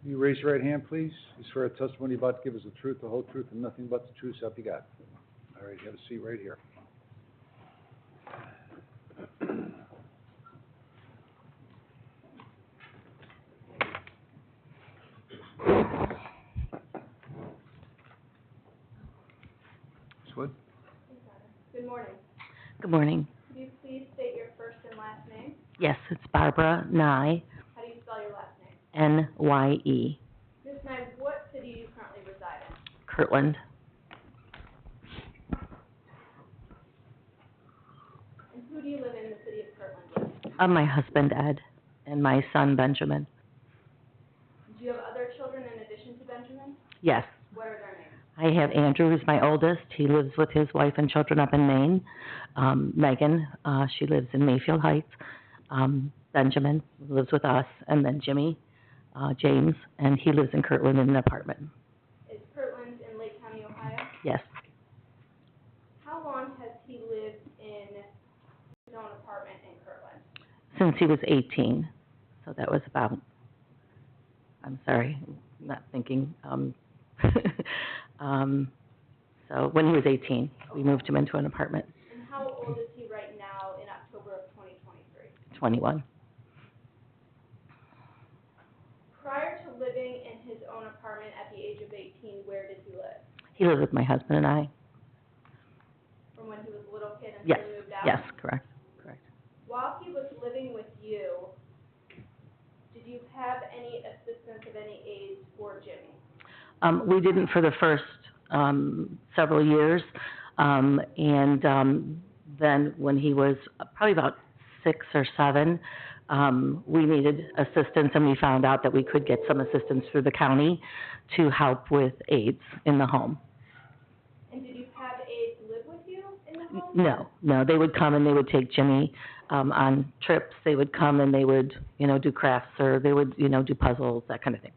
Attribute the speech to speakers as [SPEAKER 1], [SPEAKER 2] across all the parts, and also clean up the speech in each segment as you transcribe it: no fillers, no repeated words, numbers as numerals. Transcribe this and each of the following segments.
[SPEAKER 1] Can you raise your right hand, please? You swear a testimony you're about to give us the truth, the whole truth, and nothing but the truth, so help you God. All right, you have a seat right here. Ms. Wood?
[SPEAKER 2] Good morning.
[SPEAKER 3] Good morning.
[SPEAKER 2] Could you please state your first and last name?
[SPEAKER 3] Yes, it's Barbara Nye,
[SPEAKER 2] How do you spell your last name?
[SPEAKER 3] N-Y-E,
[SPEAKER 2] Ms. Nye, what city do you currently reside in?
[SPEAKER 3] Kirtland.
[SPEAKER 2] And who do you live in the city of Kirtland with?
[SPEAKER 3] My husband Ed and my son Benjamin.
[SPEAKER 2] Do you have other children in addition to Benjamin?
[SPEAKER 3] Yes,
[SPEAKER 2] What are their names?
[SPEAKER 3] I have Andrew, who's my oldest. He lives with his wife and children up in Maine. Megan, she lives in Mayfield Heights. Benjamin lives with us, and then Jimmy, James, and he lives in Kirtland in an apartment.
[SPEAKER 2] Is Kirtland in Lake County, Ohio?
[SPEAKER 3] Yes,
[SPEAKER 2] How long has he lived in his own apartment in Kirtland?
[SPEAKER 3] since he was 18. So that was about, I'm sorry, I'm not thinking. So when he was 18, we moved him into an apartment.
[SPEAKER 2] And how old is he right now in October of 2023?
[SPEAKER 3] 21.
[SPEAKER 2] Prior to living in his own apartment at the age of 18, where did he live?
[SPEAKER 3] He lived with my husband and I.
[SPEAKER 2] From when he was a little kid until
[SPEAKER 3] Yes,
[SPEAKER 2] he moved out?
[SPEAKER 3] yes, correct.
[SPEAKER 2] While he was living with you, did you have any assistance of any aides for Jimmy?
[SPEAKER 3] We didn't for the first several years, and then when he was probably about 6 or 7, we needed assistance, and we found out that we could get some assistance through the county to help with aides in the home.
[SPEAKER 2] And did you have aides live with you in the home?
[SPEAKER 3] No, they would come and they would take Jimmy on trips. They would come and they would, do crafts, or they would, do puzzles, that kind of thing.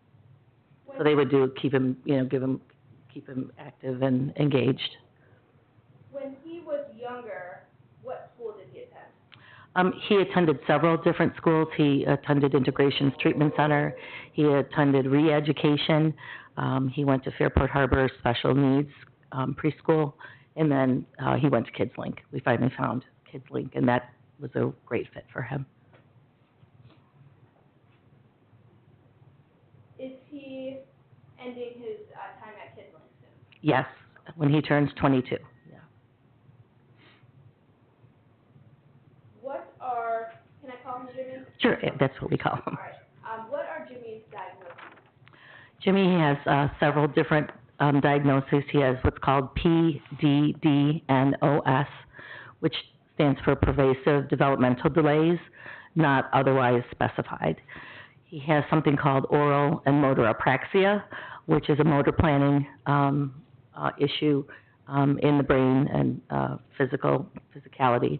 [SPEAKER 3] So they would keep him, keep him active and engaged.
[SPEAKER 2] When he was younger, what school did he attend?
[SPEAKER 3] He attended several different schools. He attended Integrations Treatment Center. He attended Re-Education. He went to Fairport Harbor Special Needs Preschool, and then he went to Kids Link. We finally found Kids Link, and that was a great fit for him.
[SPEAKER 2] Is he ending his time at Kids Link soon?
[SPEAKER 3] Yes, when he turns 22. Yeah.
[SPEAKER 2] Can I call him Jimmy?
[SPEAKER 3] Sure, that's what we call him.
[SPEAKER 2] All right. What are Jimmy's diagnoses?
[SPEAKER 3] Jimmy has several different diagnoses. He has what's called PDDNOS, which stands for pervasive developmental delays, not otherwise specified. He has something called oral and motor apraxia, which is a motor planning issue in the brain and physicality.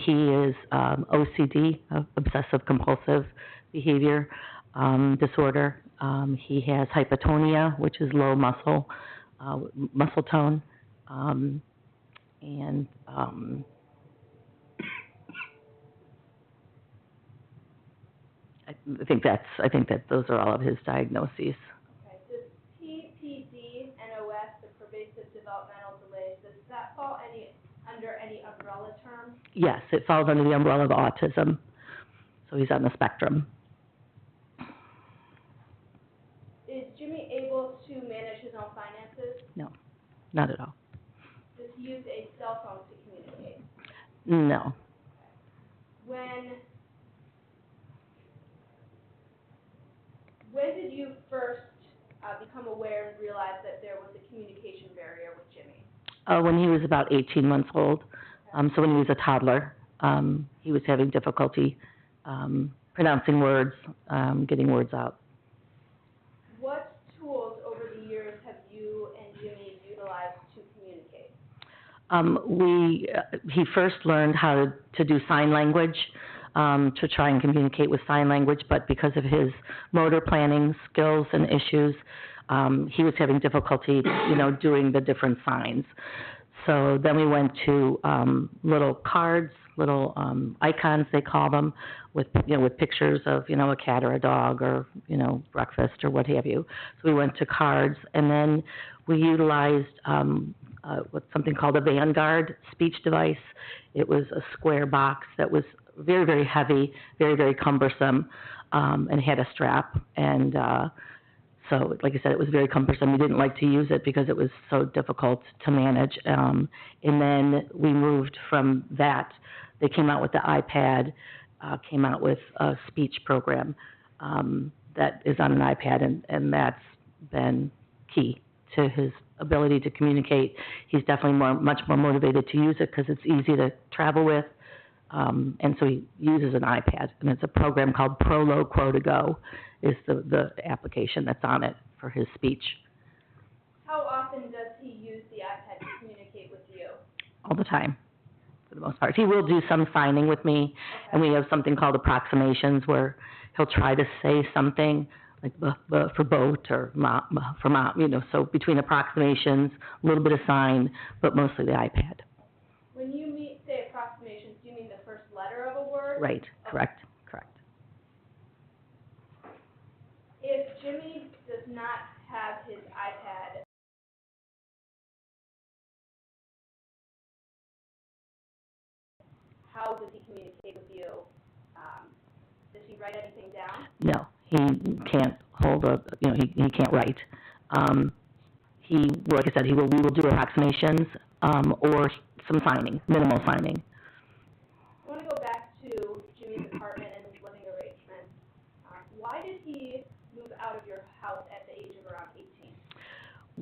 [SPEAKER 3] He is OCD, obsessive compulsive behavior disorder. He has hypotonia, which is low muscle tone, and I think that those are all of his diagnoses.
[SPEAKER 2] Okay. Does PPD-NOS, the pervasive developmental delays, does that fall under any umbrella term?
[SPEAKER 3] Yes, it falls under the umbrella of autism, so he's on the spectrum.
[SPEAKER 2] Is Jimmy able to manage his own finances?
[SPEAKER 3] No, not at all.
[SPEAKER 2] Does he use a cell phone to communicate?
[SPEAKER 3] No.
[SPEAKER 2] When did you first become aware and realize that there was a communication barrier with Jimmy?
[SPEAKER 3] When he was about 18 months old, so when he was a toddler, he was having difficulty pronouncing words, getting words out.
[SPEAKER 2] What tools over the years have you and Jimmy utilized to communicate?
[SPEAKER 3] He first learned how to do sign language, to try and communicate with sign language, but because of his motor planning skills and issues, he was having difficulty, doing the different signs. So then we went to, little cards, little, icons, they call them, with, with pictures of, a cat or a dog or, breakfast or what have you. So we went to cards, and then we utilized, what's something called a Vanguard speech device. It was a square box that was very, very heavy, very, very cumbersome, and had a strap, and, so, like I said, it was very cumbersome. We didn't like to use it because it was so difficult to manage. And then we moved from that. They came out with the iPad, came out with a speech program that is on an iPad, and that's been key to his ability to communicate. He's definitely much more motivated to use it because it's easy to travel with. And so he uses an iPad, and it's a program called Proloquo2Go is the application that's on it for his speech.
[SPEAKER 2] How often does he use the iPad to communicate with you?
[SPEAKER 3] All the time, for the most part. He will do some signing with me, and we have something called approximations where he'll try to say something, like for boat or for mom, so between approximations, a little bit of sign, but mostly the iPad.
[SPEAKER 2] When you say approximations, do you mean the first letter of a word?
[SPEAKER 3] Right,
[SPEAKER 2] Okay.
[SPEAKER 3] correct.
[SPEAKER 2] If Jimmy does not have his iPad, how does he communicate with you? Does he write anything down?
[SPEAKER 3] No, he can't hold he can't write. Like I said, we will do approximations, or some signing, minimal signing.
[SPEAKER 2] I want to go back to Jimmy's apartment and his living arrangement. Why did he move out of your house at the age of around 18?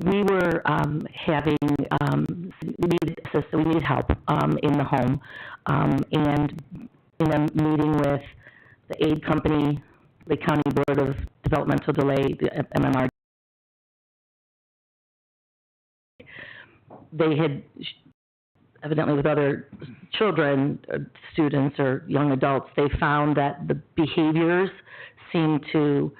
[SPEAKER 3] We were, we needed help, in the home, and in a meeting with the aid company, the County Board of Developmental Delay, the MMR, they had, evidently with other children, students, or young adults, they found that the behaviors seemed to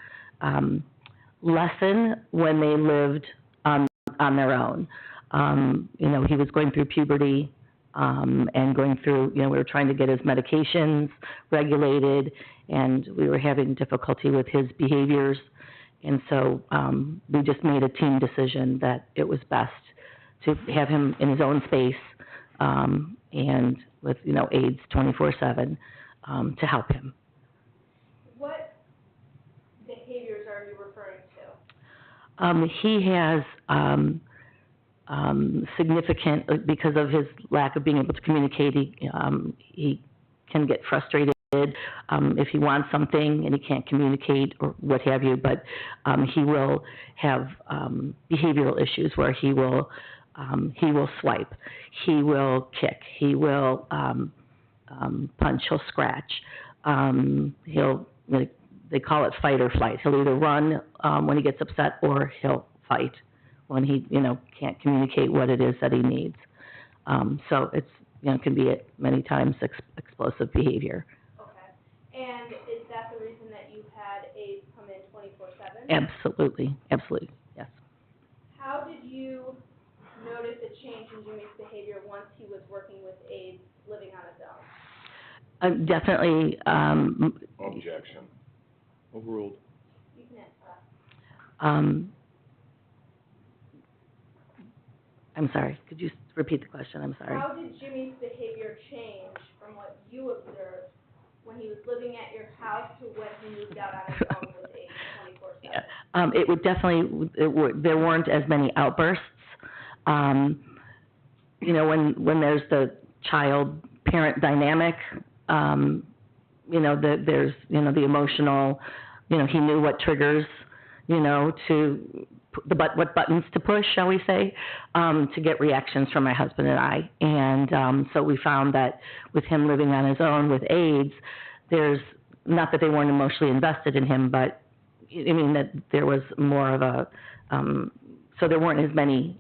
[SPEAKER 3] lessen when they lived on their own. He was going through puberty and going through, we were trying to get his medications regulated, and we were having difficulty with his behaviors. And so we just made a team decision that it was best to have him in his own space and with, aides 24/7 to help him.
[SPEAKER 2] What behaviors are you referring to?
[SPEAKER 3] He has significant, because of his lack of being able to communicate, he can get frustrated if he wants something and he can't communicate or what have you, but he will have behavioral issues where he will swipe, he will kick, he will punch, he'll scratch, they call it fight or flight. He'll either run when he gets upset, or he'll fight when he, can't communicate what it is that he needs. So it's, can be at many times explosive behavior.
[SPEAKER 2] Okay. And is that the reason that you had aides come in 24/7?
[SPEAKER 3] Absolutely, yes.
[SPEAKER 2] How did you notice a change in Jimmy's behavior once he was working with aides living on his own?
[SPEAKER 3] Definitely,
[SPEAKER 4] Objection. Overruled.
[SPEAKER 2] You can answer that.
[SPEAKER 3] I'm sorry, could you repeat the question? I'm sorry.
[SPEAKER 2] How did Jimmy's behavior change from what you observed when he was living at your house to when he moved out on his own with aides 24/7?
[SPEAKER 3] It would definitely, there weren't as many outbursts. When there's the child-parent dynamic, there's, the emotional, he knew what triggers, what buttons to push, shall we say, to get reactions from my husband and I. And so we found that with him living on his own with aides, there's, not that they weren't emotionally invested in him, but, that there was more of a, so there weren't as many,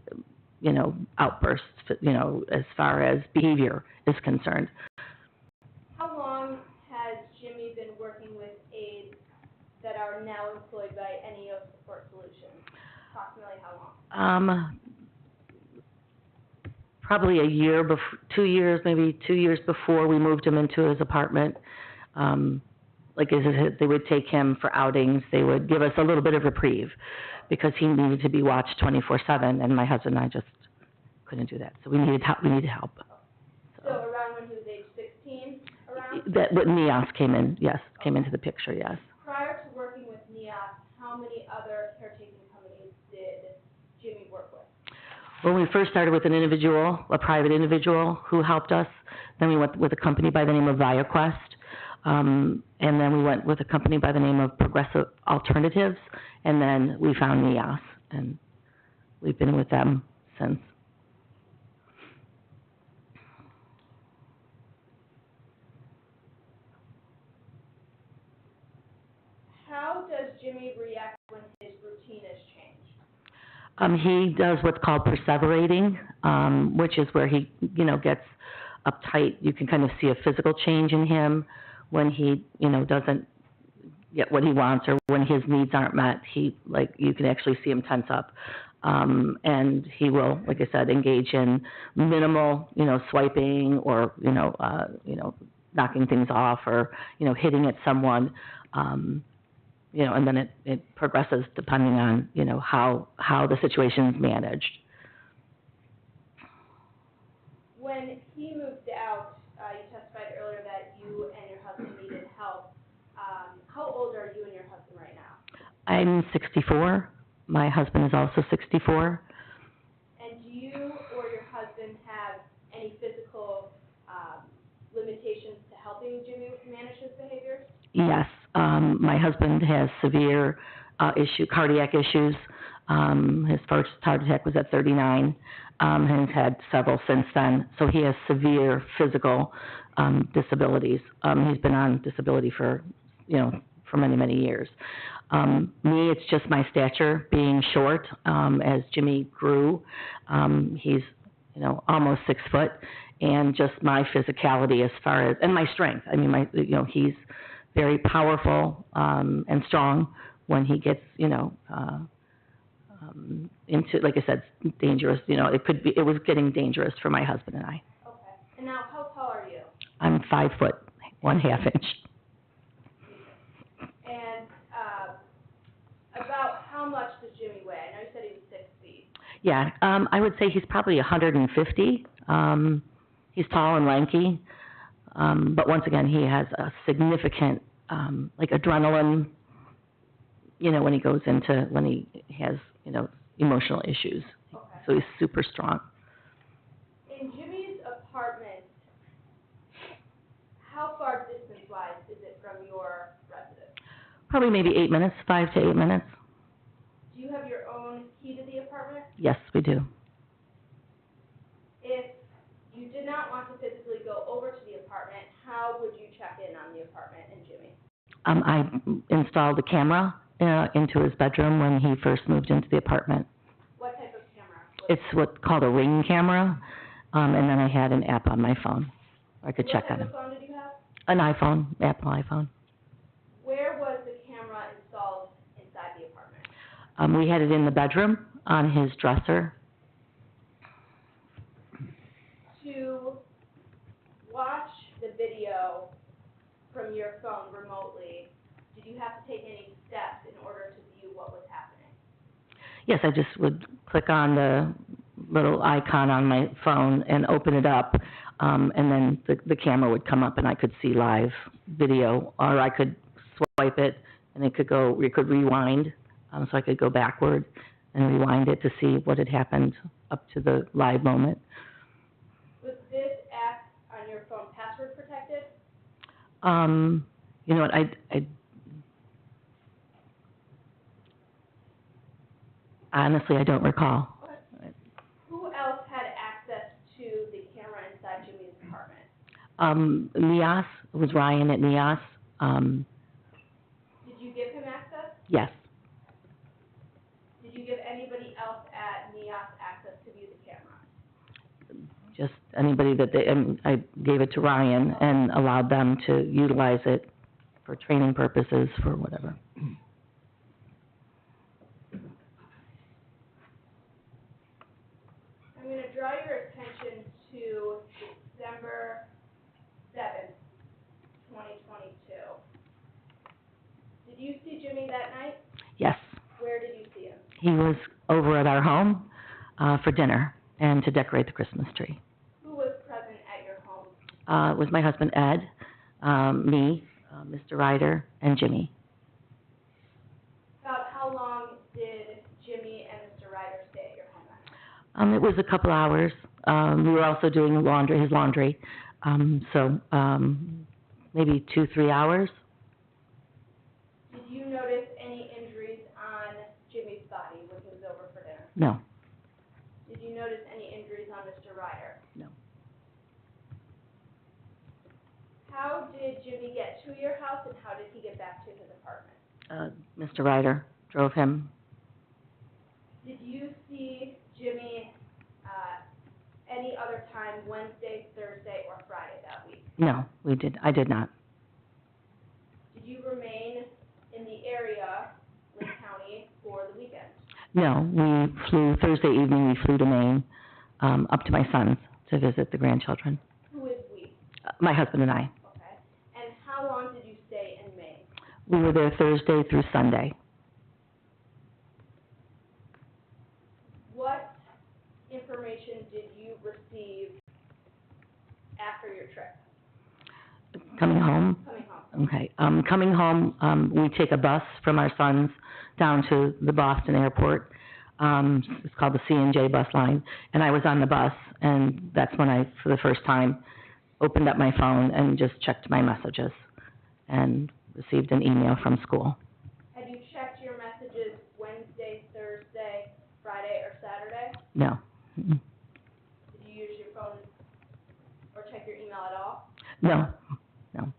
[SPEAKER 3] outbursts, as far as behavior is concerned.
[SPEAKER 2] How long has Jimmy been working with aides that are now employed by NEO Support Solutions? Approximately how long?
[SPEAKER 3] probably 2 years, maybe 2 years before we moved him into his apartment. Like, they would take him for outings, they would give us a little bit of reprieve, because he needed to be watched 24/7, and my husband and I just couldn't do that, so we needed help.
[SPEAKER 2] So around when he was age 16, around?
[SPEAKER 3] That, when NEOS came in, yes, came into the picture, yes.
[SPEAKER 2] Prior to working with NEOS, how many other caretaking companies did Jimmy work with?
[SPEAKER 3] When we first started with a private individual who helped us, then we went with a company by the name of ViaQuest, and then we went with a company by the name of Progressive Alternatives, and then we found NEOS, and we've been with them since.
[SPEAKER 2] How does Jimmy react when his routine is changed?
[SPEAKER 3] He does what's called perseverating, which is where he, gets uptight. You can kind of see a physical change in him when he, doesn't get what he wants, or when his needs aren't met. You can actually see him tense up. And he will, like I said, engage in minimal, swiping, or, knocking things off, or, hitting at someone. And then it progresses depending on, how the situation's managed.
[SPEAKER 2] When he moved out, you testified earlier that you and your husband needed help. How old are you and your husband right now?
[SPEAKER 3] I'm 64. My husband is also 64.
[SPEAKER 2] And do you or your husband have any physical limitations to helping Jimmy manage his behaviors?
[SPEAKER 3] Yes. My husband has severe cardiac issues. His first heart attack was at 39, and he's had several since then. So he has severe physical disabilities. He's been on disability for many, many years. Me, it's just my stature being short. As Jimmy grew, he's, almost 6 foot, and just my physicality as far as, and my strength. I mean, he's very powerful, and strong when he gets, into, like I said, dangerous, it was getting dangerous for my husband and I.
[SPEAKER 2] Okay. And now, how tall are you?
[SPEAKER 3] I'm 5 foot, 1/2 inch.
[SPEAKER 2] And about how much does Jimmy weigh? I know you said he was 6 feet.
[SPEAKER 3] Yeah, I would say he's probably 150. He's tall and lanky, but once again, he has a significant, adrenaline, when he goes into, when he has, emotional issues.
[SPEAKER 2] Okay.
[SPEAKER 3] So he's super strong.
[SPEAKER 2] In Jimmy's apartment, how far distance-wise is it from your residence?
[SPEAKER 3] Probably maybe 8 minutes, 5 to 8 minutes.
[SPEAKER 2] Do you have your own key to the apartment?
[SPEAKER 3] Yes, we do.
[SPEAKER 2] If you did not want to physically go over to the apartment, how would you check in on the apartment and Jimmy?
[SPEAKER 3] I installed a camera into his bedroom when he first moved into the apartment.
[SPEAKER 2] What type of camera?
[SPEAKER 3] It's what's called a Ring camera, and then I had an app on my phone. I could check on
[SPEAKER 2] What
[SPEAKER 3] him.
[SPEAKER 2] type of phone did you have?
[SPEAKER 3] An iPhone, Apple iPhone.
[SPEAKER 2] Where was the camera installed inside the apartment?
[SPEAKER 3] We had it in the bedroom on his dresser.
[SPEAKER 2] To watch the video from your phone remotely, did you have to take any steps in order to view what was happening?
[SPEAKER 3] Yes, I just would click on the little icon on my phone and open it up, and then the camera would come up and I could see live video, or I could swipe it and we could rewind, so I could go backward and rewind it to see what had happened up to the live moment.
[SPEAKER 2] Was this app on your phone password protected?
[SPEAKER 3] You know what, I honestly, I don't recall.
[SPEAKER 2] Okay. Who else had access to the camera inside Jimmy's apartment?
[SPEAKER 3] NEOS, it was Ryan at NEOS.
[SPEAKER 2] Did you give him access?
[SPEAKER 3] Yes,
[SPEAKER 2] Did you give anybody else at NEOS access to view the camera?
[SPEAKER 3] just anybody that I gave it to Ryan and allowed them to utilize it for training purposes, for whatever.
[SPEAKER 2] I'm going to draw your attention
[SPEAKER 3] was over at our home, for dinner and to decorate the Christmas tree.
[SPEAKER 2] Who was present at your home?
[SPEAKER 3] It was my husband Ed, me, Mr. Ryder, and Jimmy.
[SPEAKER 2] About how long did Jimmy and Mr. Ryder stay at your home that night?
[SPEAKER 3] It was a couple hours. We were also doing his laundry, maybe 2-3 hours.
[SPEAKER 2] Did you notice any injuries on Jimmy's body when he was over for dinner?
[SPEAKER 3] No,
[SPEAKER 2] Did you notice any injuries on Mr. Ryder?
[SPEAKER 3] no.
[SPEAKER 2] How did Jimmy get to your house and how did he get back to his apartment?
[SPEAKER 3] Mr. Ryder drove him.
[SPEAKER 2] Did you see Jimmy, any other time, Wednesday, Thursday, or Friday that week?
[SPEAKER 3] No, I did not.
[SPEAKER 2] Did you remain in the area, Lake County, for the weekend?
[SPEAKER 3] No, we flew, Thursday evening, we flew to Maine, up to my son's to visit the grandchildren.
[SPEAKER 2] Who is we?
[SPEAKER 3] My husband and I.
[SPEAKER 2] Okay. And how long did you stay in Maine?
[SPEAKER 3] We were there Thursday through Sunday.
[SPEAKER 2] What information did you receive after your trip,
[SPEAKER 3] Coming home,
[SPEAKER 2] coming home?
[SPEAKER 3] okay. Coming home, we take a bus from our sons down to the Boston airport. It's called the C&J bus line. And I was on the bus, and that's when I, for the first time, opened up my phone and just checked my messages and received an email from school.
[SPEAKER 2] Had you checked your messages Wednesday, Thursday, Friday, or Saturday?
[SPEAKER 3] No. Mm-mm.
[SPEAKER 2] Did you use your phone or check your email at all?
[SPEAKER 3] No, no.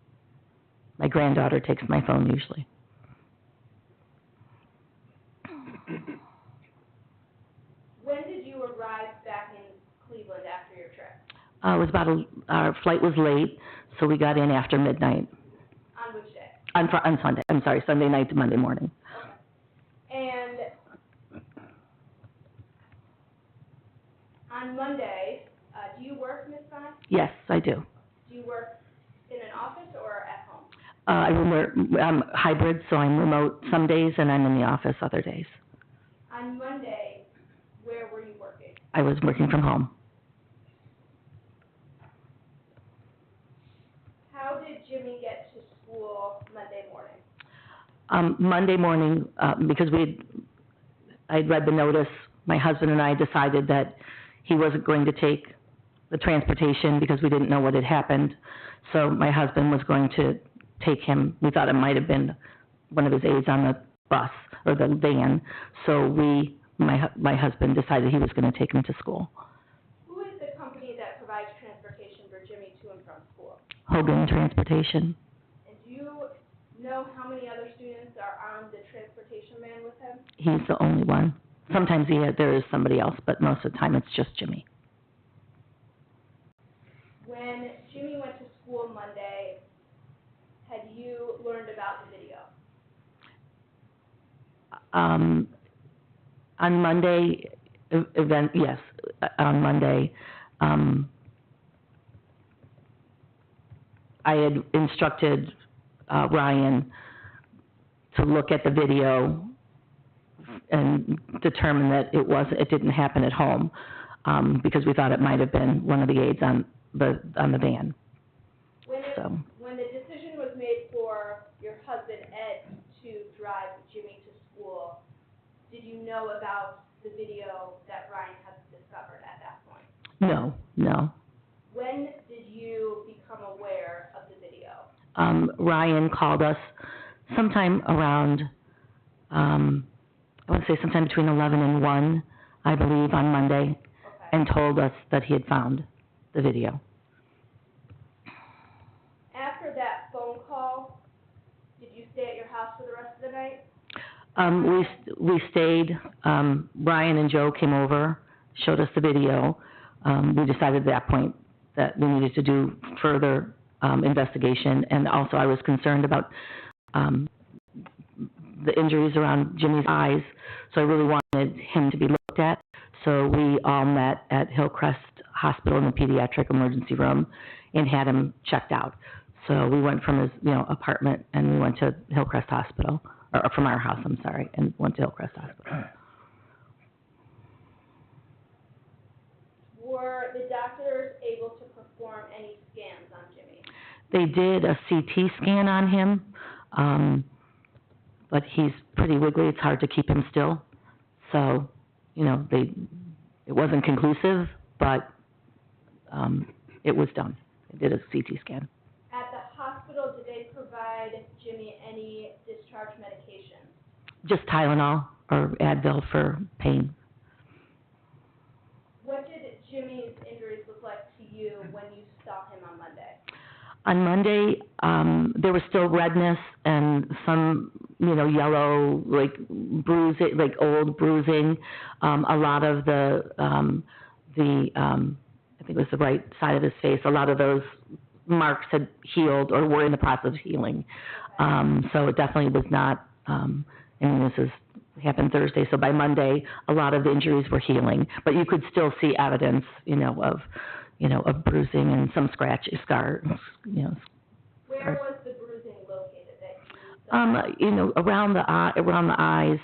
[SPEAKER 3] My granddaughter takes my phone usually.
[SPEAKER 2] When did you arrive back in Cleveland after your trip?
[SPEAKER 3] It was our flight was late, so we got in after midnight,
[SPEAKER 2] On which day?
[SPEAKER 3] on Sunday, Sunday night to Monday morning.
[SPEAKER 2] And on Monday, do you work, Ms. Vine?
[SPEAKER 3] Yes, I do.
[SPEAKER 2] Do you work in an office or at home?
[SPEAKER 3] I'm hybrid, so I'm remote some days and I'm in the office other days.
[SPEAKER 2] On Monday, where were you working?
[SPEAKER 3] I was working from home.
[SPEAKER 2] How did Jimmy get to school Monday morning?
[SPEAKER 3] Monday morning, because I'd read the notice, my husband and I decided that he wasn't going to take the transportation because we didn't know what had happened. So my husband was going to take him. We thought it might have been one of his aides on the bus or the van. So my husband decided he was going to take him to school.
[SPEAKER 2] Who is the company that provides transportation for Jimmy to and from school?
[SPEAKER 3] Hogan Transportation.
[SPEAKER 2] And do you know how many other students are on the transportation van with him?
[SPEAKER 3] He's the only one. Sometimes there is somebody else, but most of the time it's just Jimmy.
[SPEAKER 2] When Jimmy went to school Monday, had you learned about the video?
[SPEAKER 3] On Monday, yes, on Monday, I had instructed Ryan to look at the video and determine that it didn't happen at home, because we thought it might have been one of the aides on the van. So,
[SPEAKER 2] When the decision was made for your husband Ed to drive Jimmy to school, did you know about the video that Ryan had discovered at that point?
[SPEAKER 3] No.
[SPEAKER 2] When did you become aware of the video?
[SPEAKER 3] Ryan called us sometime around, I would say sometime between 11 and 1, I believe, on Monday,
[SPEAKER 2] Okay.
[SPEAKER 3] and told us that he had found the video.
[SPEAKER 2] After that phone call, did you stay at your house for the rest of the night?
[SPEAKER 3] We stayed, Brian and Joe came over, showed us the video. We decided at that point that we needed to do further investigation, and also I was concerned about the injuries around Jimmy's eyes, so I really wanted him to be looked at. So we all met at Hillcrest Hospital in the pediatric emergency room and had him checked out. So we went from his, apartment and we went to Hillcrest Hospital, or from our house, I'm sorry, and went to Hillcrest Hospital.
[SPEAKER 2] Were the doctors able to perform any scans on Jimmy?
[SPEAKER 3] They did a CT scan on him, but he's pretty wiggly, it's hard to keep him still. So, you know, it wasn't conclusive, but, it was done. They did a CT scan.
[SPEAKER 2] At the hospital, did they provide Jimmy any discharge medication?
[SPEAKER 3] Just Tylenol or Advil for pain.
[SPEAKER 2] What did Jimmy's injuries look like to you when you saw him on Monday?
[SPEAKER 3] On Monday, there was still redness and some, you know, yellow, like bruising, like old bruising. A lot of I think it was the right side of his face, a lot of those marks had healed or were in the process of healing. So it definitely was not, and this happened Thursday, so by Monday, a lot of the injuries were healing. But you could still see evidence, of bruising and some scars,
[SPEAKER 2] Where was the bruising located that you saw?
[SPEAKER 3] around the eyes,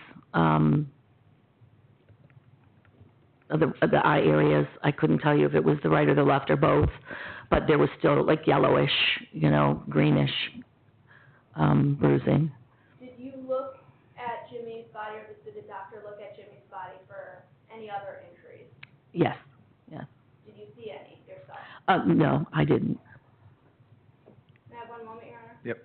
[SPEAKER 3] the eye areas. I couldn't tell you if it was the right or the left or both, but there was still like yellowish, greenish, bruising.
[SPEAKER 2] Did you look at Jimmy's body, or did the doctor look at Jimmy's body for any other injuries?
[SPEAKER 3] Yes.
[SPEAKER 2] Did you see any yourself?
[SPEAKER 3] No, I didn't.
[SPEAKER 2] May I have one moment, Your Honor?
[SPEAKER 1] Yep.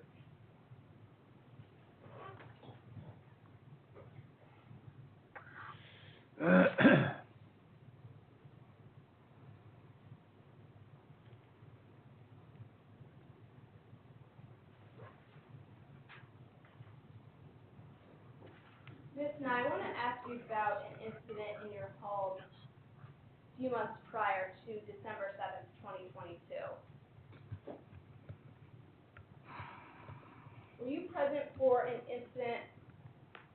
[SPEAKER 2] Ms. Nye, I want to ask you about an incident in your home a few months prior to December 7th, 2022. Were you present for an incident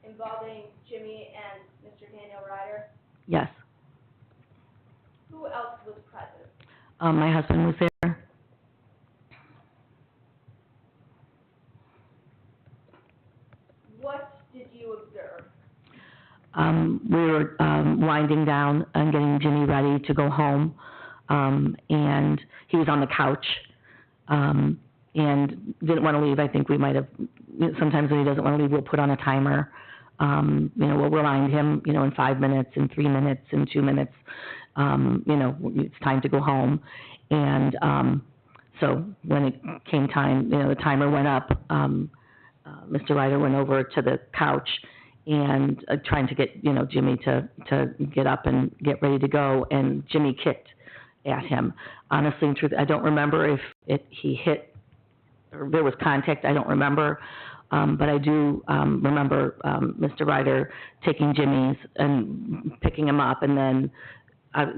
[SPEAKER 2] involving Jimmy and Mr. Daniel Ryder?
[SPEAKER 3] Yes.
[SPEAKER 2] Who else was present?
[SPEAKER 3] My husband was there.
[SPEAKER 2] What did you observe?
[SPEAKER 3] We were winding down and getting Jimmy ready to go home, and he was on the couch, and didn't want to leave. I think we might have, sometimes when he doesn't want to leave, we'll put on a timer. We'll remind him, in 5 minutes, in 3 minutes, in 2 minutes, it's time to go home. And so when it came time, the timer went up, Mr. Ryder went over to the couch and trying to get, Jimmy to get up and get ready to go, and Jimmy kicked at him. Honestly, in truth, I don't remember if he hit or there was contact. I don't remember, but I do remember Mr. Ryder taking Jimmy's and picking him up, and then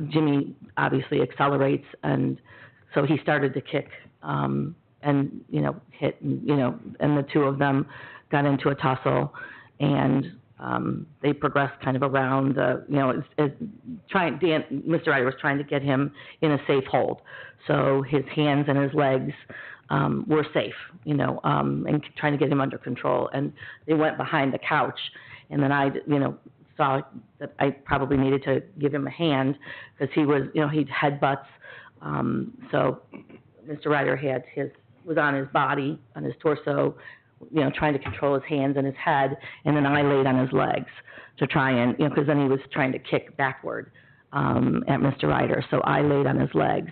[SPEAKER 3] Jimmy obviously accelerates, and so he started to kick and hit, and the two of them got into a tussle, and they progressed kind of around Mr. Ryder was trying to get him in a safe hold, so his hands and his legs were safe, and trying to get him under control. And they went behind the couch, and then I, saw that I probably needed to give him a hand because he was, he'd headbutts. So Mr. Ryder was on his body, on his torso, trying to control his hands and his head, and then I laid on his legs to try and, because then he was trying to kick backward at Mr. Ryder. So I laid on his legs,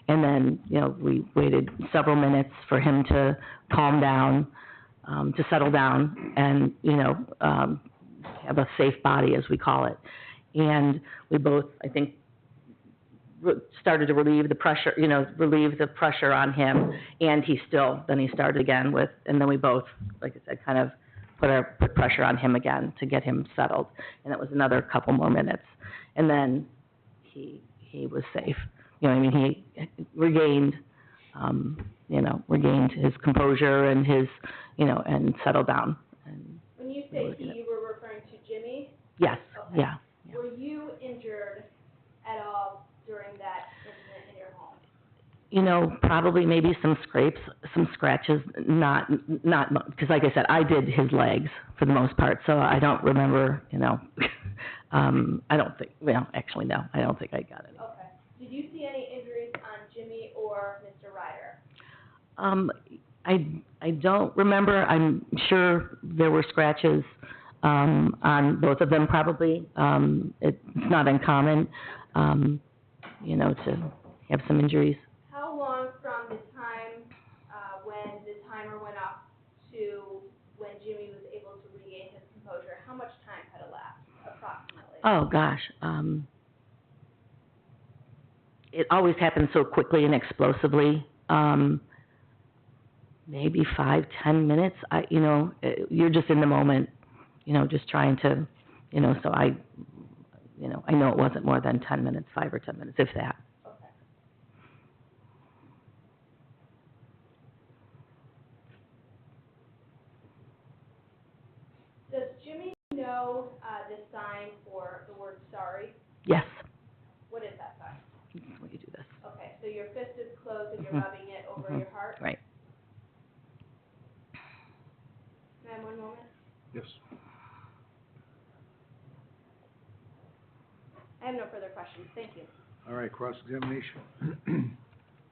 [SPEAKER 3] and then, we waited several minutes for him to calm down, to settle down, and, have a safe body, as we call it. And we both, I think, started to relieve the pressure, on him, and he started again and then we both, like I said, kind of put pressure on him again to get him settled, and that was another couple more minutes, and then he was safe. He regained, his composure and his, and settled down. And
[SPEAKER 2] when you say he, you were referring to Jimmy?
[SPEAKER 3] yes,
[SPEAKER 2] Okay.
[SPEAKER 3] yeah.
[SPEAKER 2] Were you injured at all during that incident in your home?
[SPEAKER 3] Probably maybe some scrapes, some scratches, not, because like I said, I did his legs for the most part, so I don't remember, I don't think, actually, no, I don't think I got it.
[SPEAKER 2] Okay. Did you see any injuries on Jimmy or Mr. Ryder?
[SPEAKER 3] I don't remember. I'm sure there were scratches, on both of them probably. It's not uncommon, you know, to have some injuries.
[SPEAKER 2] How long from the time, when the timer went off to when Jimmy was able to regain his composure? How much time had elapsed approximately?
[SPEAKER 3] Oh, gosh, it always happens so quickly and explosively. Maybe 5, 10 minutes. You're just in the moment, you know, just trying to, you know, so I know it wasn't more than 10 minutes, 5 or 10 minutes, if that.
[SPEAKER 2] Okay. Does Jimmy know, the sign for the word sorry?
[SPEAKER 3] Yes.
[SPEAKER 2] What is that sign?
[SPEAKER 3] When you do this.
[SPEAKER 2] Okay, so your fist is closed and you're
[SPEAKER 3] Mhm.
[SPEAKER 2] rubbing it over
[SPEAKER 3] Mhm.
[SPEAKER 2] your heart?
[SPEAKER 3] Right.
[SPEAKER 2] Can I have one moment?
[SPEAKER 1] Yes.
[SPEAKER 2] I have no further questions, thank you.
[SPEAKER 1] All right, cross-examination.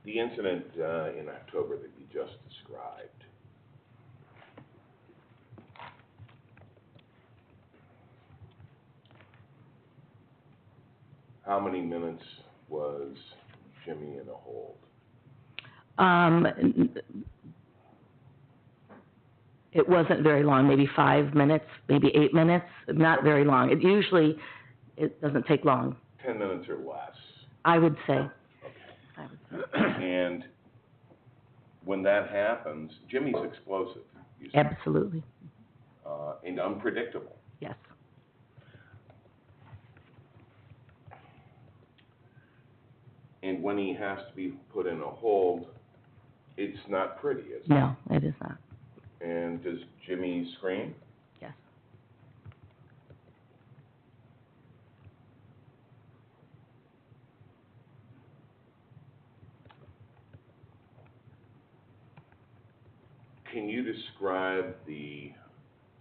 [SPEAKER 4] The incident, in October that you just described, how many minutes was Jimmy in a hold?
[SPEAKER 3] It wasn't very long, maybe 5 minutes, maybe 8 minutes, not very long. It doesn't take long,
[SPEAKER 4] 10 minutes or less.
[SPEAKER 3] I would say.
[SPEAKER 4] Okay.
[SPEAKER 3] I would say.
[SPEAKER 4] And when that happens, Jimmy's explosive, you said,
[SPEAKER 3] Absolutely,
[SPEAKER 4] and unpredictable.
[SPEAKER 3] yes.
[SPEAKER 4] And when he has to be put in a hold, it's not pretty, is it?
[SPEAKER 3] No, it is not,
[SPEAKER 4] And does Jimmy scream?
[SPEAKER 3] yes.
[SPEAKER 4] Can you describe the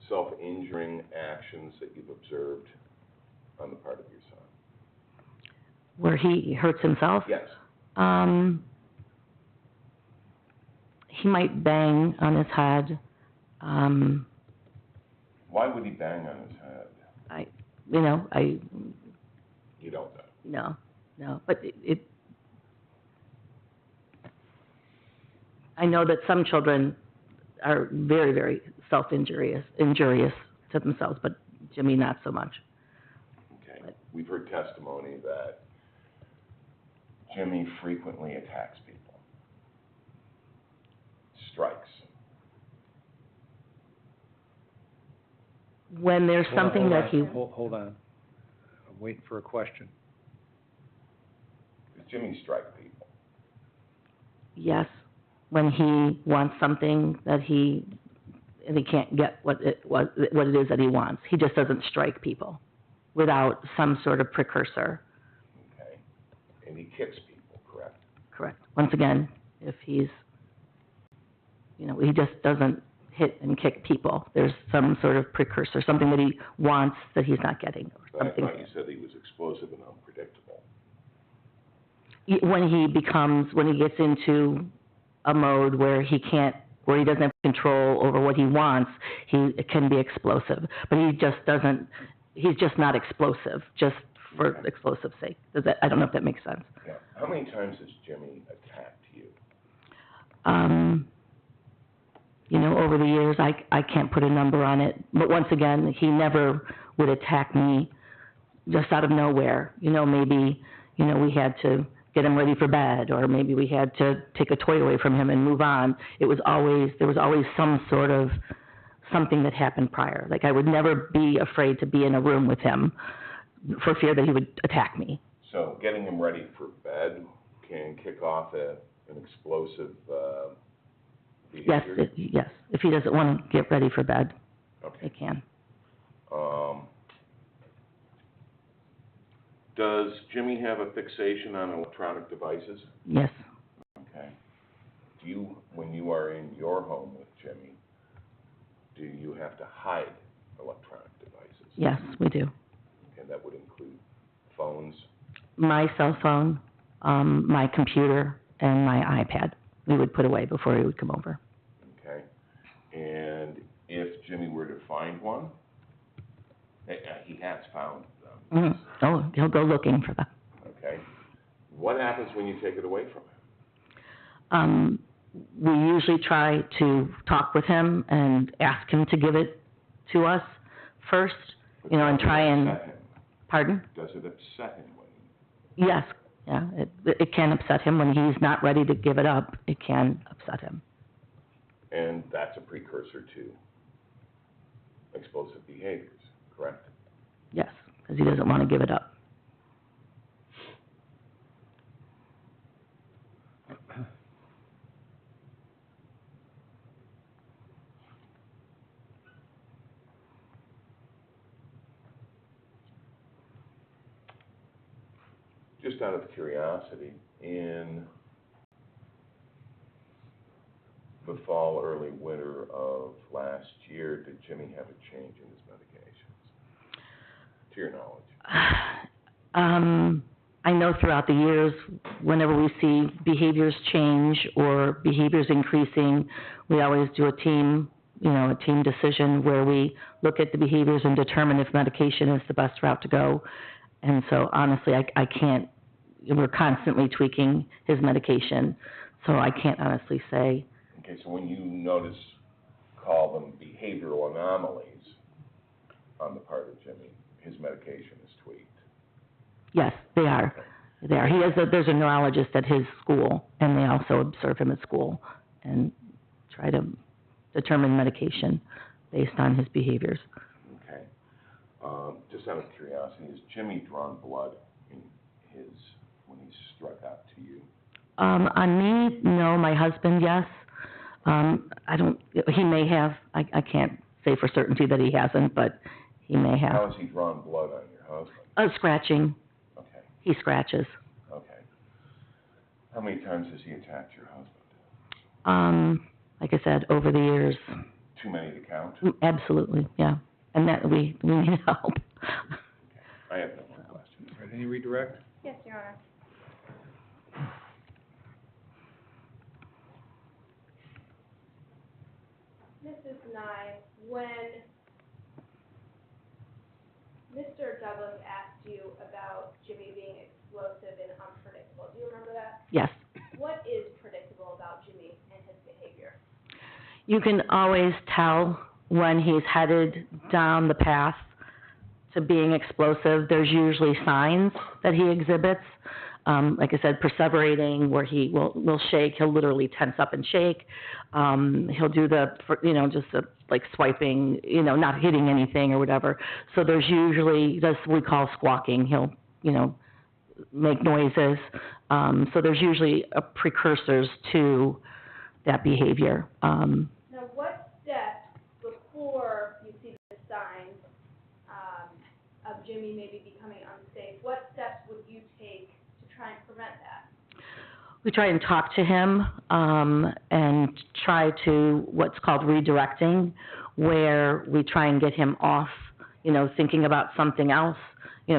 [SPEAKER 4] self-injuring actions that you've observed on the part of your son?
[SPEAKER 3] Where he hurts himself?
[SPEAKER 4] Yes.
[SPEAKER 3] He might bang on his head.
[SPEAKER 4] Why would he bang on his head?
[SPEAKER 3] You
[SPEAKER 4] You don't know.
[SPEAKER 3] No, but I know that some children are very, very injurious to themselves, but Jimmy not so much.
[SPEAKER 4] Okay.
[SPEAKER 3] But-
[SPEAKER 4] We've heard testimony that Jimmy frequently attacks people, strikes.
[SPEAKER 3] When there's something that he,
[SPEAKER 1] Hold on. I'm waiting for a question.
[SPEAKER 4] Does Jimmy strike people?
[SPEAKER 3] yes, when he wants something and he can't get what it is that he wants, he just doesn't strike people without some sort of precursor.
[SPEAKER 4] Okay. And he kicks people, correct?
[SPEAKER 3] Correct. Once again, if he's, he just doesn't hit and kick people. There's some sort of precursor, something that he wants that he's not getting, or
[SPEAKER 4] But I
[SPEAKER 3] something.
[SPEAKER 4] thought you said he was explosive and unpredictable.
[SPEAKER 3] When he gets into a mode where he doesn't have control over what he wants, it can be explosive. But he's just not explosive, just for explosive sake. I don't know if that makes sense.
[SPEAKER 4] Yeah. How many times has Jimmy attacked you?
[SPEAKER 3] Over the years, I can't put a number on it. But once again, he never would attack me just out of nowhere. Maybe, we had to get him ready for bed, or maybe we had to take a toy away from him and move on. There was always some sort of something that happened prior. Like, I would never be afraid to be in a room with him for fear that he would attack me.
[SPEAKER 4] So getting him ready for bed can kick off an explosive behavior?
[SPEAKER 3] Yes, if he doesn't want to get ready for bed,
[SPEAKER 4] Okay.
[SPEAKER 3] it can.
[SPEAKER 4] Does Jimmy have a fixation on electronic devices?
[SPEAKER 3] Yes,
[SPEAKER 4] Okay. When you are in your home with Jimmy, do you have to hide electronic devices?
[SPEAKER 3] yes, we do.
[SPEAKER 4] And that would include phones?
[SPEAKER 3] My cell phone, my computer and my iPad. We would put away before he would come over.
[SPEAKER 4] Okay, and if Jimmy were to find one, he has found them.
[SPEAKER 3] Oh, he'll go looking for them.
[SPEAKER 4] Okay, what happens when you take it away from him?
[SPEAKER 3] We usually try to talk with him and ask him to give it to us first, and try and...
[SPEAKER 4] Upset him?
[SPEAKER 3] Pardon?
[SPEAKER 4] Does it upset him when
[SPEAKER 3] Yes, yeah, it can upset him when he's not ready to give it up. It can upset him.
[SPEAKER 4] and that's a precursor to explosive behaviors, correct?
[SPEAKER 3] Yes, because he doesn't want to give it up.
[SPEAKER 4] Just out of curiosity, in the fall, early winter of last year, did Jimmy have a change in his medications, to your knowledge?
[SPEAKER 3] I know throughout the years, whenever we see behaviors change or behaviors increasing, we always do a team decision where we look at the behaviors and determine if medication is the best route to go. And so honestly, I can't, we're constantly tweaking his medication, so I can't honestly say.
[SPEAKER 4] Okay, so when you notice, call them behavioral anomalies on the part of Jimmy, his medication is tweaked.
[SPEAKER 3] Yes, they are. They are. There's a neurologist at his school, and they also observe him at school and try to determine medication based on his behaviors.
[SPEAKER 4] Okay. Just out of curiosity, has Jimmy drawn blood in when he's struck out to you?
[SPEAKER 3] On me, no. My husband, yes. He may have. I can't say for certainty that he hasn't, but he may have.
[SPEAKER 4] How has he drawn blood on your husband?
[SPEAKER 3] Scratching.
[SPEAKER 4] Okay,
[SPEAKER 3] He scratches.
[SPEAKER 4] okay. How many times has he attacked your husband?
[SPEAKER 3] Like I said, over the years.
[SPEAKER 4] Too many to count?
[SPEAKER 3] Absolutely, yeah. And that we need help.
[SPEAKER 4] I have no more questions.
[SPEAKER 1] All right, any redirect?
[SPEAKER 2] Yes, Your Honor. Mrs. Nye, when Mr. Douglas asked you about Jimmy being explosive and unpredictable, do you remember that?
[SPEAKER 3] Yes.
[SPEAKER 2] What is predictable about Jimmy and his behavior?
[SPEAKER 3] You can always tell when he's headed down the path to being explosive. There's usually signs that he exhibits. Like I said, perseverating, where he will shake. He'll literally tense up and shake. He'll do like swiping, not hitting anything or whatever. So there's usually, that's what we call squawking. He'll, make noises. So there's usually precursors to that behavior.
[SPEAKER 2] Now, what steps before you see the signs of Jimmy maybe becoming unsafe, what steps would you take to try and prevent that?
[SPEAKER 3] We try and talk to him and try to what's called redirecting, where we try and get him off, thinking about something else,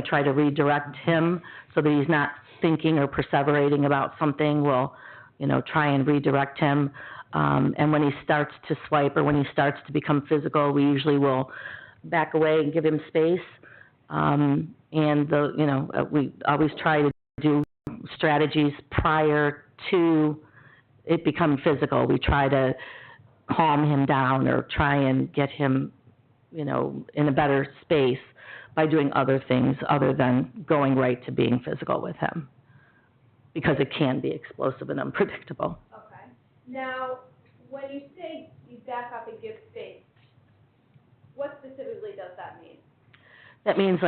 [SPEAKER 3] try to redirect him so that he's not thinking or perseverating about something. We'll, try and redirect him. And when he starts to swipe or when he starts to become physical, we usually will back away and give him space. We always try to do strategies prior to it becoming physical. We try to calm him down or try and get him, in a better space by doing other things other than going right to being physical with him, because it can be explosive and unpredictable.
[SPEAKER 2] Okay. Now, when you say you back up and give space, what specifically does that mean?
[SPEAKER 3] That means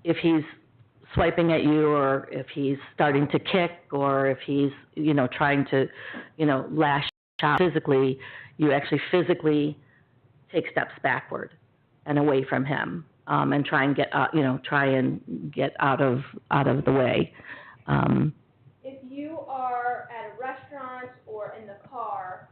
[SPEAKER 3] if he's swiping at you, or if he's starting to kick, or if he's, trying to, lash out physically, you actually physically take steps backward and away from him, and try and get out of the way.
[SPEAKER 2] If you are at a restaurant or in the car,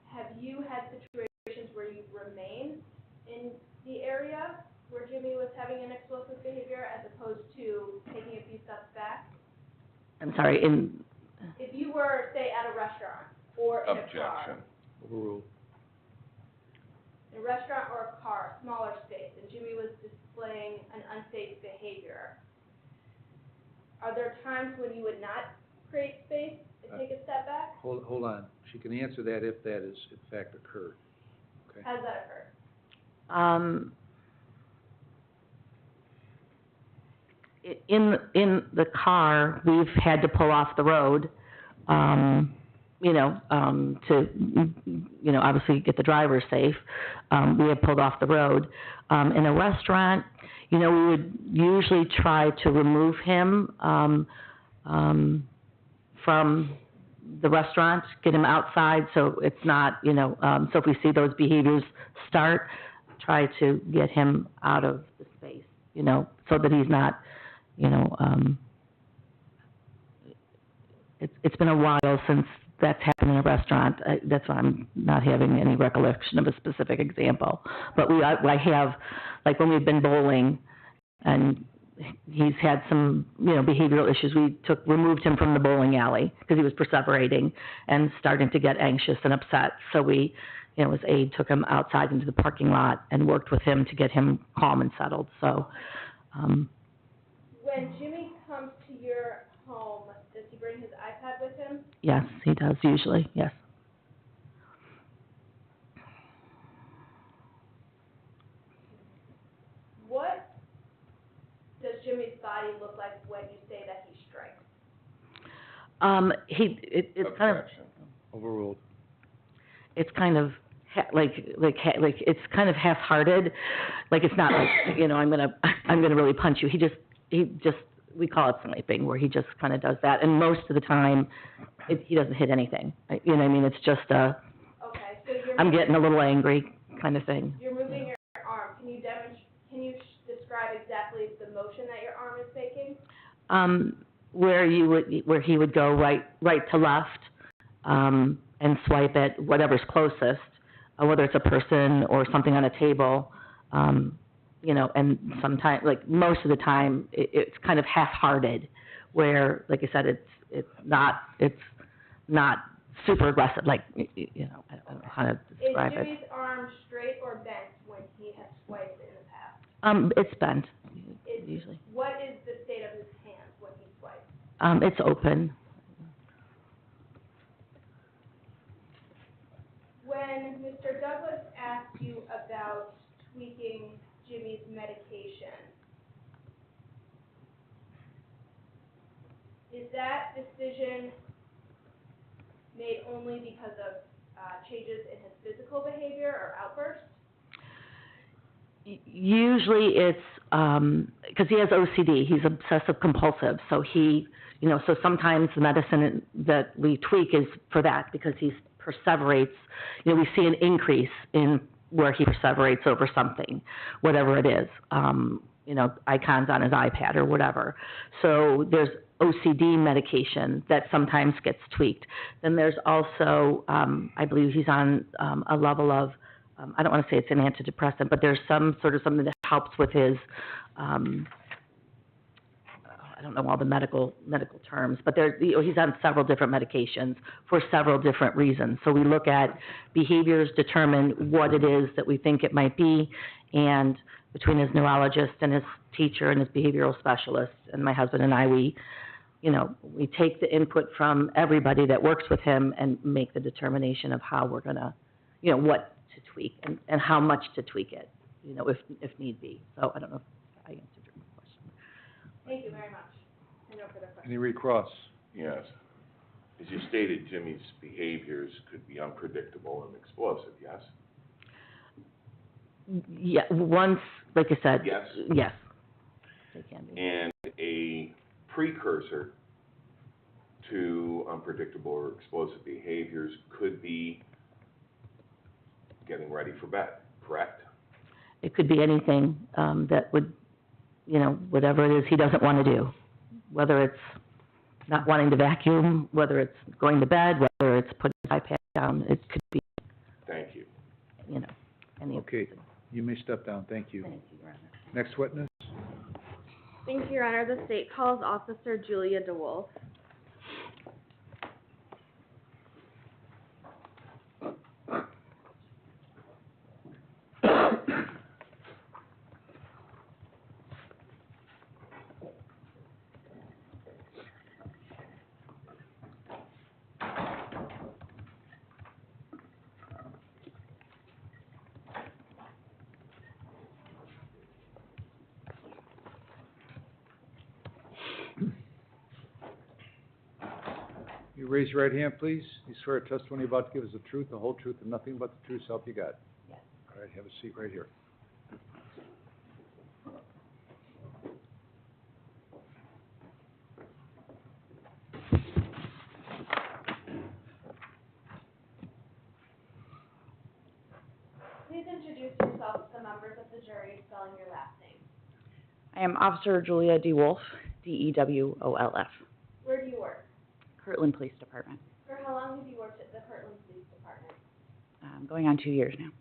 [SPEAKER 2] have you had situations where you remain in the area where Jimmy was having an explosive behavior as opposed to taking a few steps back?
[SPEAKER 3] I'm sorry,
[SPEAKER 2] If you were, say, at a restaurant or in a car,
[SPEAKER 4] Objection.
[SPEAKER 1] Overruled.
[SPEAKER 2] in a restaurant or a car, smaller space, and Jimmy was displaying an unsafe behavior, are there times when you would not create space and take a step back?
[SPEAKER 1] Hold on. She can answer that if that is in fact occurred. Okay?
[SPEAKER 2] Has that occurred?
[SPEAKER 3] in the car, we've had to pull off the road, to, obviously get the driver safe. We have pulled off the road. In a restaurant, we would usually try to remove him, from the restaurant, get him outside, so it's not, so if we see those behaviors start, try to get him out of the space, so that he's not, it's been a while since that's happened in a restaurant. That's why I'm not having any recollection of a specific example. But I have, like when we've been bowling and he's had some, behavioral issues, we removed him from the bowling alley because he was perseverating and starting to get anxious and upset. So we, his aide took him outside into the parking lot and worked with him to get him calm and settled. So,
[SPEAKER 2] When Jimmy comes to your home, does he bring his iPad with him?
[SPEAKER 3] yes, he does usually, yes.
[SPEAKER 2] What does Jimmy's body look like when you say that he strikes?
[SPEAKER 3] It's kind of,
[SPEAKER 4] Objection.
[SPEAKER 1] Overruled.
[SPEAKER 3] it's kind of it's kind of half-hearted, like it's not like, I'm gonna really punch you. He just, we call it sniping, where he just kind of does that, and most of the time, he doesn't hit anything. It's just
[SPEAKER 2] Okay, so
[SPEAKER 3] I'm getting a little angry kind of thing.
[SPEAKER 2] you're moving your arm. Can you describe exactly the motion that your arm is taking?
[SPEAKER 3] Where he would go right to left, and swipe at whatever's closest, whether it's a person or something on a table, and sometimes, like most of the time, it's kind of half-hearted, where, like I said, it's not super aggressive, like, I don't know how to describe
[SPEAKER 2] Is
[SPEAKER 3] it.
[SPEAKER 2] Jimmy's arm straight or bent when he has swiped in the past?
[SPEAKER 3] It's bent, usually.
[SPEAKER 2] What is the state of his hand when he swipes?
[SPEAKER 3] It's open.
[SPEAKER 2] When Mr. Douglas asked you about tweaking Jimmy's medication, is that decision made only because of changes in his physical behavior or outbursts?
[SPEAKER 3] Usually it's, because he has OCD, he's obsessive compulsive, so so sometimes the medicine that we tweak is for that, because he perseverates, we see an increase in where he perseverates over something, whatever it is, icons on his iPad or whatever. So there's OCD medication that sometimes gets tweaked. Then there's also, I believe he's on a level of, I don't want to say it's an antidepressant, but there's some sort of something that helps with his, I don't know all the medical terms, but he's on several different medications for several different reasons. So we look at behaviors, determine what it is that we think it might be, and between his neurologist and his teacher and his behavioral specialist and my husband and I, we take the input from everybody that works with him and make the determination of how we're gonna, what to tweak and how much to tweak it, if need be. So I don't know if I answered your question.
[SPEAKER 2] Thank you very much. No further questions.
[SPEAKER 1] Any recross?
[SPEAKER 4] Yes. As you stated, Jimmy's behaviors could be unpredictable and explosive, yes?
[SPEAKER 3] Yeah, once, like I said.
[SPEAKER 4] Yes.
[SPEAKER 3] Yes, they can be.
[SPEAKER 4] And a precursor to unpredictable or explosive behaviors could be getting ready for bed, correct?
[SPEAKER 3] It could be anything, that would, whatever it is he doesn't want to do, whether it's not wanting to vacuum, whether it's going to bed, whether it's putting his iPad down, it could be,
[SPEAKER 4] Thank you.
[SPEAKER 3] any of
[SPEAKER 1] Okay. You may step down, thank you.
[SPEAKER 3] Thank you, Your Honor.
[SPEAKER 1] Next witness?
[SPEAKER 2] Thank you, Your Honor. The state calls Officer Julia DeWolf.
[SPEAKER 1] You raise your right hand, please. You swear a testimony you're about to give is the truth, the whole truth, and nothing but the truth, so help you God?
[SPEAKER 3] Yes.
[SPEAKER 1] All right, have a seat right here.
[SPEAKER 2] Please introduce yourself to the members of the jury, spelling your last name.
[SPEAKER 5] I am Officer Julia DeWolf, DEWOLF,
[SPEAKER 2] Where do you work?
[SPEAKER 5] Kirtland Police Department.
[SPEAKER 2] For how long have you worked at the Kirtland Police Department?
[SPEAKER 5] Going on 2 years now.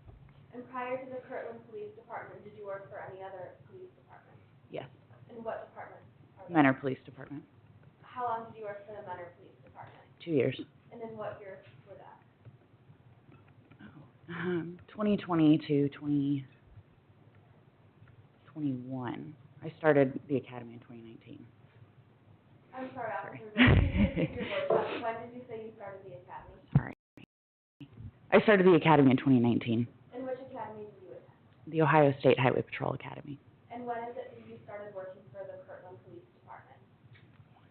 [SPEAKER 2] And prior to the Kirtland Police Department, did you work for any other police department?
[SPEAKER 5] Yes.
[SPEAKER 2] And what department? are they?
[SPEAKER 5] Menor Police Department,
[SPEAKER 2] How long did you work for the Menor Police Department?
[SPEAKER 5] 2 years.
[SPEAKER 2] And then what years were that?
[SPEAKER 5] 2020 to 2021. I started the academy in 2019.
[SPEAKER 2] I'm sorry,
[SPEAKER 5] Sorry.
[SPEAKER 2] Officer, Jones, can you take your voice up? When did you say you started the academy?
[SPEAKER 5] Sorry. I started the academy in 2019,
[SPEAKER 2] And which academy did you attend?
[SPEAKER 5] the Ohio State Highway Patrol Academy,
[SPEAKER 2] And when is it that you started working for the Kirtland Police Department?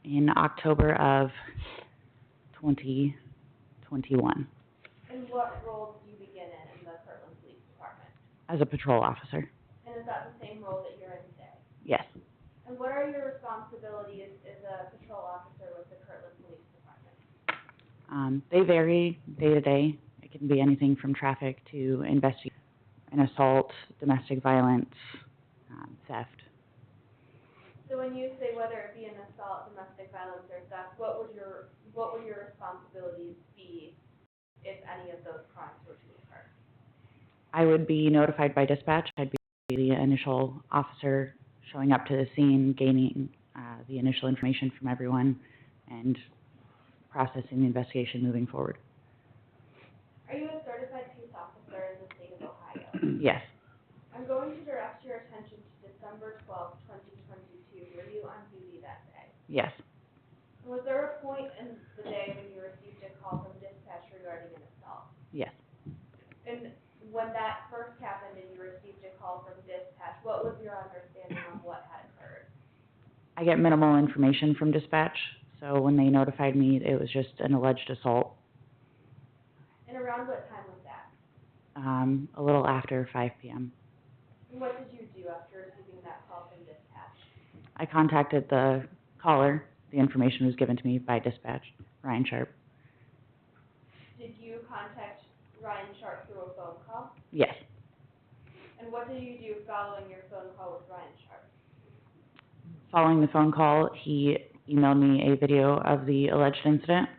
[SPEAKER 5] in October of 2021
[SPEAKER 2] And what role did you begin in the Kirtland Police Department?
[SPEAKER 5] as a patrol officer.
[SPEAKER 2] And is that the same role that you're in today?
[SPEAKER 5] Yes.
[SPEAKER 2] And what are your responsibilities as a patrol officer with the Kirtland Police Department?
[SPEAKER 5] They vary day to day. It can be anything from traffic to investigate an assault, domestic violence, theft.
[SPEAKER 2] So when you say whether it be an assault, domestic violence, or theft, what would your responsibilities be if any of those crimes were to occur?
[SPEAKER 5] I would be notified by dispatch. I'd be the initial officer showing up to the scene, gaining the initial information from everyone, and processing the investigation moving forward.
[SPEAKER 2] Are you a certified peace officer in the state of Ohio?
[SPEAKER 5] Yes,
[SPEAKER 2] I'm going to direct your attention to December 12th, 2022. Were you on duty that day?
[SPEAKER 5] yes,
[SPEAKER 2] Was there a point in the day when you received a call from dispatch regarding an assault?
[SPEAKER 5] yes.
[SPEAKER 2] And when that first happened and you received a call from dispatch, what was your understanding of what had occurred?
[SPEAKER 5] I get minimal information from dispatch, so when they notified me, it was just an alleged assault,
[SPEAKER 2] And around what time was that?
[SPEAKER 5] a little after 5 p.m.
[SPEAKER 2] And what did you do after receiving that call from dispatch?
[SPEAKER 5] I contacted the caller. The information was given to me by dispatch, Ryan Sharp.
[SPEAKER 2] Did you contact Ryan Sharp through a phone call?
[SPEAKER 5] Yes.
[SPEAKER 2] And what did you do following your phone call with Ryan Sharp?
[SPEAKER 5] Following the phone call, he emailed me a video of the alleged incident.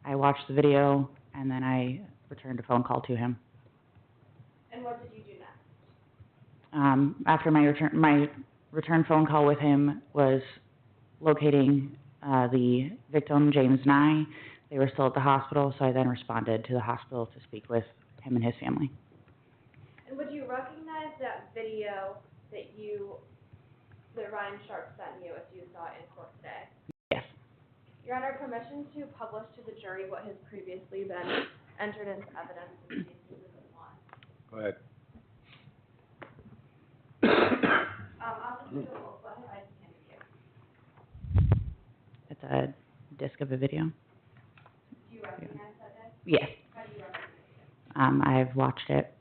[SPEAKER 5] I watched the video, and then I returned a phone call to him.
[SPEAKER 2] And what did you do next?
[SPEAKER 5] After my return phone call with him was locating the victim, James Nye. They were still at the hospital, so I then responded to the hospital to speak with him and his family.
[SPEAKER 2] And would you recognize that video that Ryan Sharp sent you if you saw it in court today?
[SPEAKER 5] Yes.
[SPEAKER 2] Your Honor, permission to publish to the jury what has previously been entered into evidence in cases of law.
[SPEAKER 1] Go ahead.
[SPEAKER 2] Officer DeWolf, what have I handed you?
[SPEAKER 5] It's a disc of a video.
[SPEAKER 2] Do you recognize that day?
[SPEAKER 5] Yes.
[SPEAKER 2] How do you recognize it?
[SPEAKER 5] I've watched it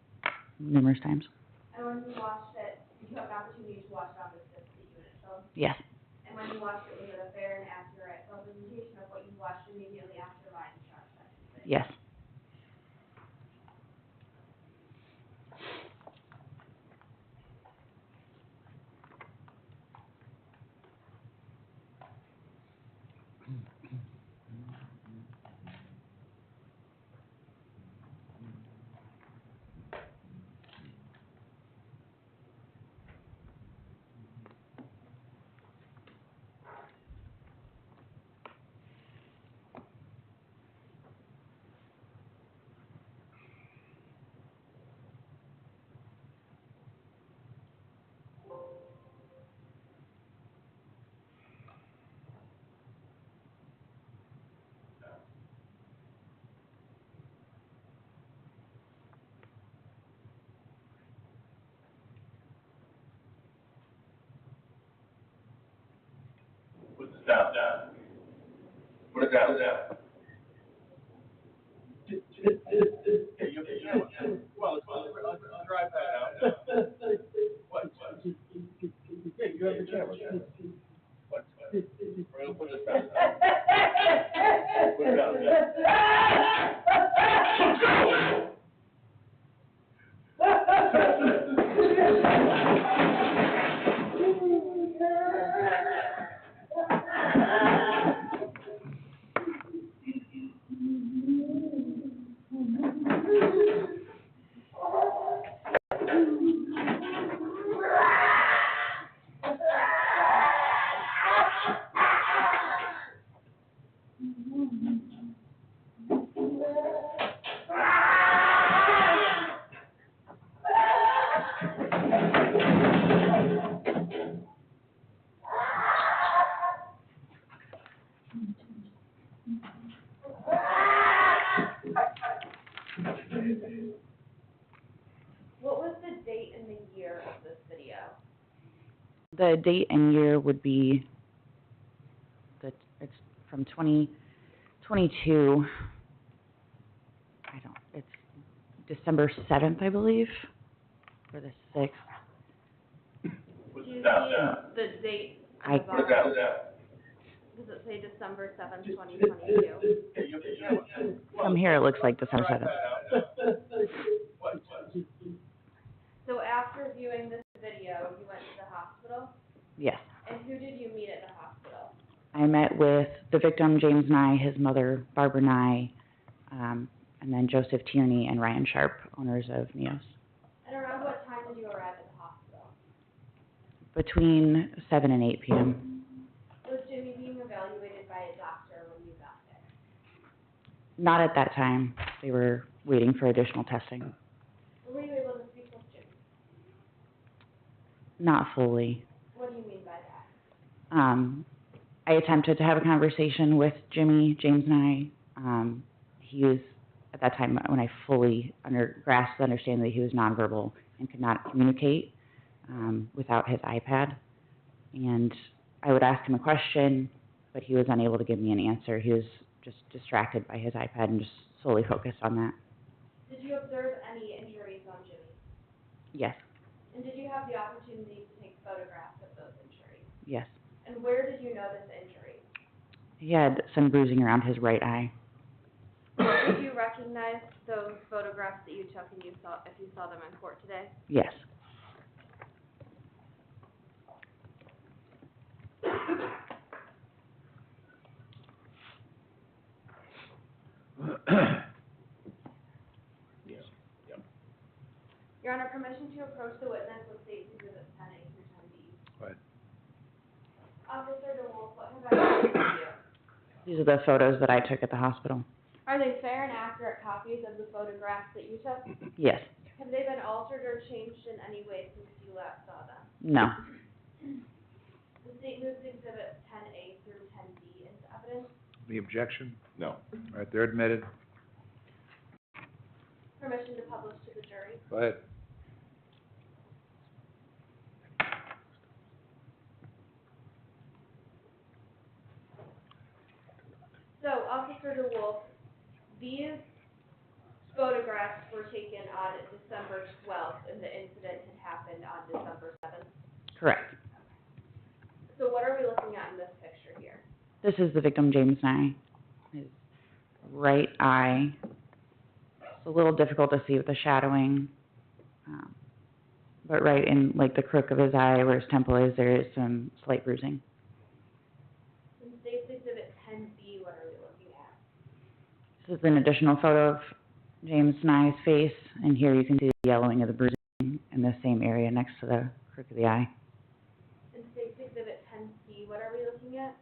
[SPEAKER 5] numerous times.
[SPEAKER 2] And when you watched it, did you have an opportunity to watch it on this disc that you had shown?
[SPEAKER 5] Yes.
[SPEAKER 2] And when you watched it, was it a fair and accurate representation of what you watched immediately after Ryan Sharp sent it?
[SPEAKER 5] Yes.
[SPEAKER 4] it down.
[SPEAKER 6] Drive that out. What? Yeah, you have the camera. What? We're gonna put this down. Put it down.
[SPEAKER 2] What was the date and the year of this video?
[SPEAKER 5] The date and year would be, it's from 2022. It's December 7th, I believe, or the 6th.
[SPEAKER 2] Do you see the date on
[SPEAKER 5] I-
[SPEAKER 2] the bottom? Does it say December 7th, 2022?
[SPEAKER 5] From here, it looks like December 7th.
[SPEAKER 2] So after viewing this video, you went to the hospital?
[SPEAKER 5] Yes.
[SPEAKER 2] And who did you meet at the hospital?
[SPEAKER 5] I met with the victim, James Nye, his mother, Barbara Nye, and then Joseph Tierney and Ryan Sharp, owners of Neos.
[SPEAKER 2] And around what time did you arrive at the hospital?
[SPEAKER 5] Between 7 and 8 p.m.
[SPEAKER 2] Was Jimmy being evaluated by a doctor when you got there?
[SPEAKER 5] Not at that time. They were waiting for additional testing.
[SPEAKER 2] Were you able to speak with Jimmy?
[SPEAKER 5] Not fully.
[SPEAKER 2] What do you mean by that?
[SPEAKER 5] I attempted to have a conversation with Jimmy, James Nye. He was, at that time, when I fully grasped the understanding that he was nonverbal and could not communicate without his iPad. And I would ask him a question, but he was unable to give me an answer. He was just distracted by his iPad and just solely focused on that.
[SPEAKER 2] Did you observe any injuries on Jimmy?
[SPEAKER 5] Yes,
[SPEAKER 2] And did you have the opportunity to take photographs of those injuries?
[SPEAKER 5] yes.
[SPEAKER 2] And where did you notice injuries?
[SPEAKER 5] He had some bruising around his right eye.
[SPEAKER 2] Did you recognize those photographs that you took and if you saw them in court today?
[SPEAKER 5] Yes.
[SPEAKER 2] Your Honor, permission to approach the witness with State Exhibit 10A through 10B.
[SPEAKER 1] Go ahead.
[SPEAKER 2] Officer DeWolf, what have I done with you?
[SPEAKER 5] These are the photos that I took at the hospital.
[SPEAKER 2] Are they fair and accurate copies of the photographs that you took?
[SPEAKER 5] Yes.
[SPEAKER 2] Have they been altered or changed in any way since you last saw them?
[SPEAKER 5] No.
[SPEAKER 2] The state moves Exhibit 10A through 10B into evidence.
[SPEAKER 1] Any objection?
[SPEAKER 4] No.
[SPEAKER 1] All right, they're admitted.
[SPEAKER 2] Permission to publish to the jury.
[SPEAKER 1] Go ahead.
[SPEAKER 2] So, Officer DeWolf, these photographs were taken on December 12th, and the incident had happened on December 7th.
[SPEAKER 5] Correct.
[SPEAKER 2] So what are we looking at in this picture here?
[SPEAKER 5] This is the victim, James Nye. His right eye. It's a little difficult to see with the shadowing. But right in, like, the crook of his eye where his temple is, there is some slight bruising.
[SPEAKER 2] In State's Exhibit 10B, what are we looking at?
[SPEAKER 5] This is an additional photo of James Nye's face, and here you can see the yellowing of the bruising in the same area next to the crook of the eye.
[SPEAKER 2] In State's Exhibit 10C, what are we looking at?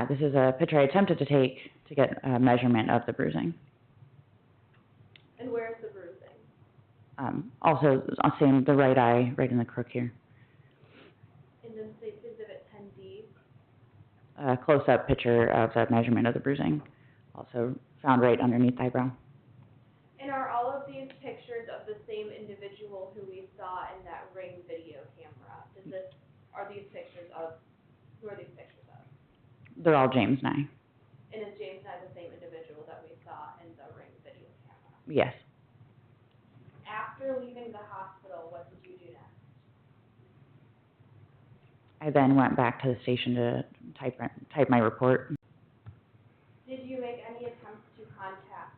[SPEAKER 5] This is a picture I attempted to take to get a measurement of the bruising.
[SPEAKER 2] And where's the bruising?
[SPEAKER 5] Also, same, the right eye, right in the crook here.
[SPEAKER 2] And in State's Exhibit 10D,
[SPEAKER 5] A close-up picture of the measurement of the bruising, also found right underneath the eyebrow.
[SPEAKER 2] and are all of these pictures of the same individual who we saw in that Ring video camera? Are these pictures of, who are these pictures of?
[SPEAKER 5] They're all James Nye.
[SPEAKER 2] And is James Nye the same individual that we saw in the ring video camera?
[SPEAKER 5] Yes.
[SPEAKER 2] After leaving the hospital, what did you do next?
[SPEAKER 5] I then went back to the station to type my report.
[SPEAKER 2] Did you make any attempts to contact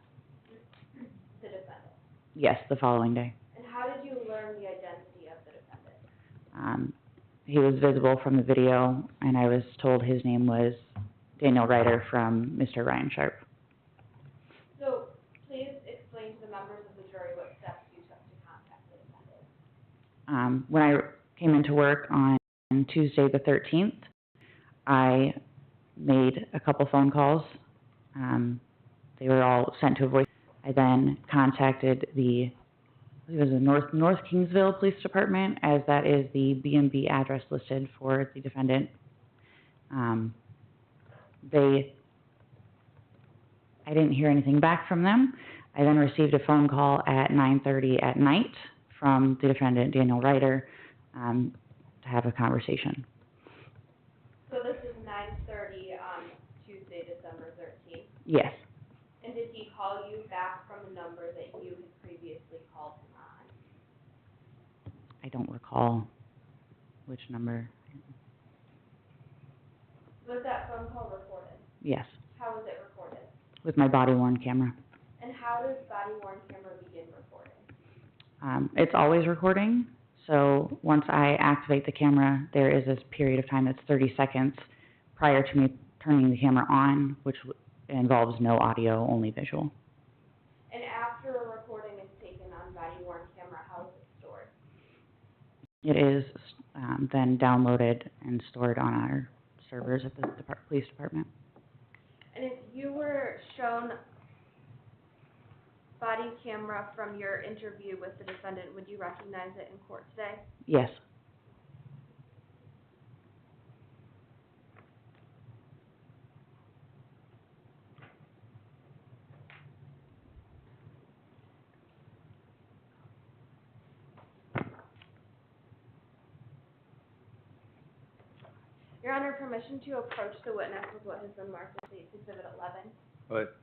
[SPEAKER 2] the defendant?
[SPEAKER 5] Yes, the following day.
[SPEAKER 2] And how did you learn the identity of the defendant?
[SPEAKER 5] He was visible from the video, and I was told his name was Daniel Ryder from Mr. Ryan Sharp.
[SPEAKER 2] So please explain to the members of the jury what steps you took to contact the defendant.
[SPEAKER 5] When I came into work on Tuesday the 13th, I made a couple phone calls. They were all sent to a voice. I then contacted I believe it was the North Kingsville Police Department, as that is the B&B address listed for the defendant. I didn't hear anything back from them. I then received a phone call at 9:30 at night from the defendant, Daniel Ryder, to have a conversation.
[SPEAKER 2] So this is 9:30 on Tuesday, December 13th.
[SPEAKER 5] Yes,
[SPEAKER 2] And did he call you back from the number that you had previously called him on?
[SPEAKER 5] I don't recall which number.
[SPEAKER 2] Was that phone call recorded?
[SPEAKER 5] Yes,
[SPEAKER 2] How was it recorded?
[SPEAKER 5] with my body-worn camera.
[SPEAKER 2] And how does body-worn camera begin recording?
[SPEAKER 5] It's always recording, so once I activate the camera, there is this period of time that's 30 seconds prior to me turning the camera on, which involves no audio, only visual.
[SPEAKER 2] And after a recording is taken on body-worn camera, how is it stored?
[SPEAKER 5] It is then downloaded and stored on our servers at the police department.
[SPEAKER 2] And if you were shown body camera from your interview with the defendant, would you recognize it in court today?
[SPEAKER 5] Yes.
[SPEAKER 2] Your Honor, permission to approach the witness with what has been marked as Exhibit 11.
[SPEAKER 1] But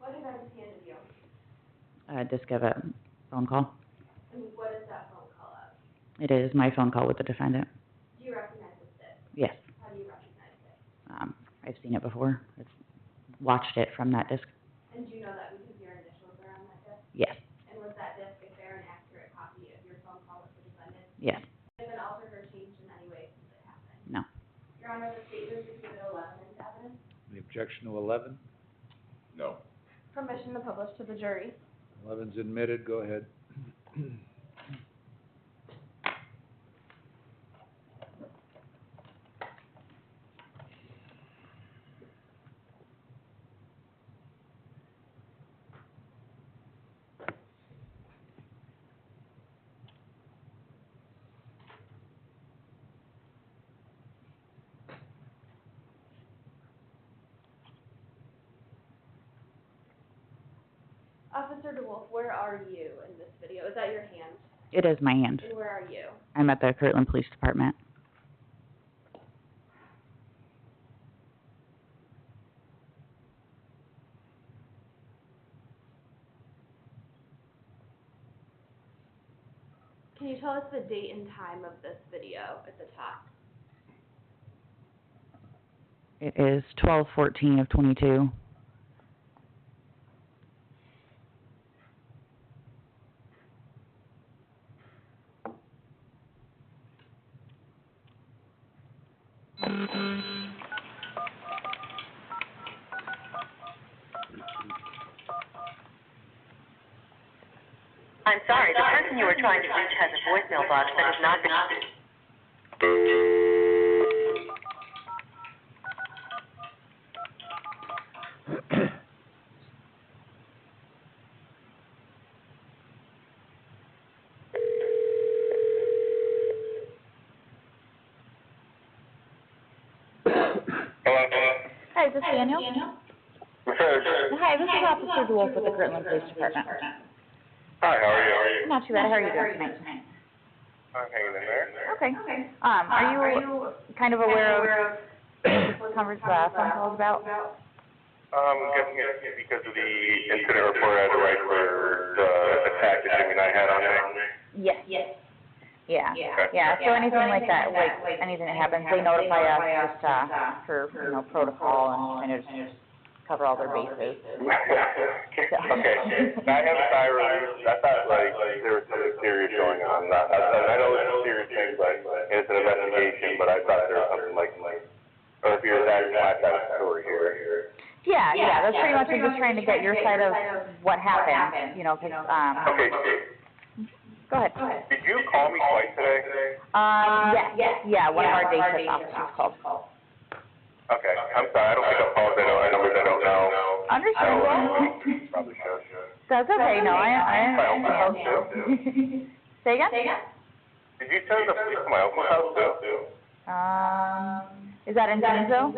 [SPEAKER 2] What has been handed you?
[SPEAKER 5] Disc of a phone call.
[SPEAKER 2] And what is that phone call of?
[SPEAKER 5] It is my phone call with the defendant.
[SPEAKER 2] Do you recognize this disc?
[SPEAKER 5] Yes.
[SPEAKER 2] How do you recognize it?
[SPEAKER 5] I've seen it before. I've watched it from that disc.
[SPEAKER 2] And do you know that because your initials are on that disc?
[SPEAKER 5] Yes.
[SPEAKER 2] And was that disc a fair and accurate copy of your phone call with the defendant?
[SPEAKER 5] Yes.
[SPEAKER 2] Has it been altered or changed in any way since it happened?
[SPEAKER 5] No.
[SPEAKER 2] Your Honor, the statement is Exhibit 11 is evidence.
[SPEAKER 1] the objection to 11?
[SPEAKER 4] No.
[SPEAKER 2] Permission to publish to the jury.
[SPEAKER 1] 11's admitted, go ahead.
[SPEAKER 2] Officer DeWolf, where are you in this video? Is that your hand?
[SPEAKER 5] It is my hand.
[SPEAKER 2] And where are you?
[SPEAKER 5] I'm at the Kirtland Police Department.
[SPEAKER 2] Can you tell us the date and time of this video at the top?
[SPEAKER 5] It is 12/14 of 22.
[SPEAKER 7] I'm sorry, the person you were trying to reach has a voicemail box that has not been...
[SPEAKER 5] Hi, is this Daniel? Hi, this is Officer DeWolf with the Kirtland Police Department.
[SPEAKER 6] Hi, how are you?
[SPEAKER 5] Not too bad. How are you doing tonight?
[SPEAKER 8] I'm hanging in there.
[SPEAKER 5] Okay. Are you kind of aware of what phone call is about?
[SPEAKER 8] I'm guessing it's because of the incident report I had to write for the attack that Jimmy and I had on there.
[SPEAKER 5] Yes. Yeah.
[SPEAKER 8] Okay.
[SPEAKER 5] Yeah, so anything like that, like anything that happens, they notify us just, for, protocol and kind of just cover all their bases.
[SPEAKER 8] Okay, I have a tire release. I thought like there was something serious going on. I know it's a serious thing, but it's an investigation, but I thought there was something like, or if you're actually my side of the story here.
[SPEAKER 5] Yeah, that's pretty much just trying to get your side of what happened, cause,
[SPEAKER 8] Okay.
[SPEAKER 5] Go ahead.
[SPEAKER 8] Did you call me twice today?
[SPEAKER 5] Yeah, one of our day shift officers called.
[SPEAKER 8] Okay, I'm sorry, I don't think I've called numbers I don't know.
[SPEAKER 5] Understandable.
[SPEAKER 8] Probably should.
[SPEAKER 5] That's okay, no, I
[SPEAKER 8] My uncle's house
[SPEAKER 5] understand.
[SPEAKER 8] too?
[SPEAKER 5] Say again?
[SPEAKER 8] Did you send the police to my uncle's house too?
[SPEAKER 5] Is that in Janesville?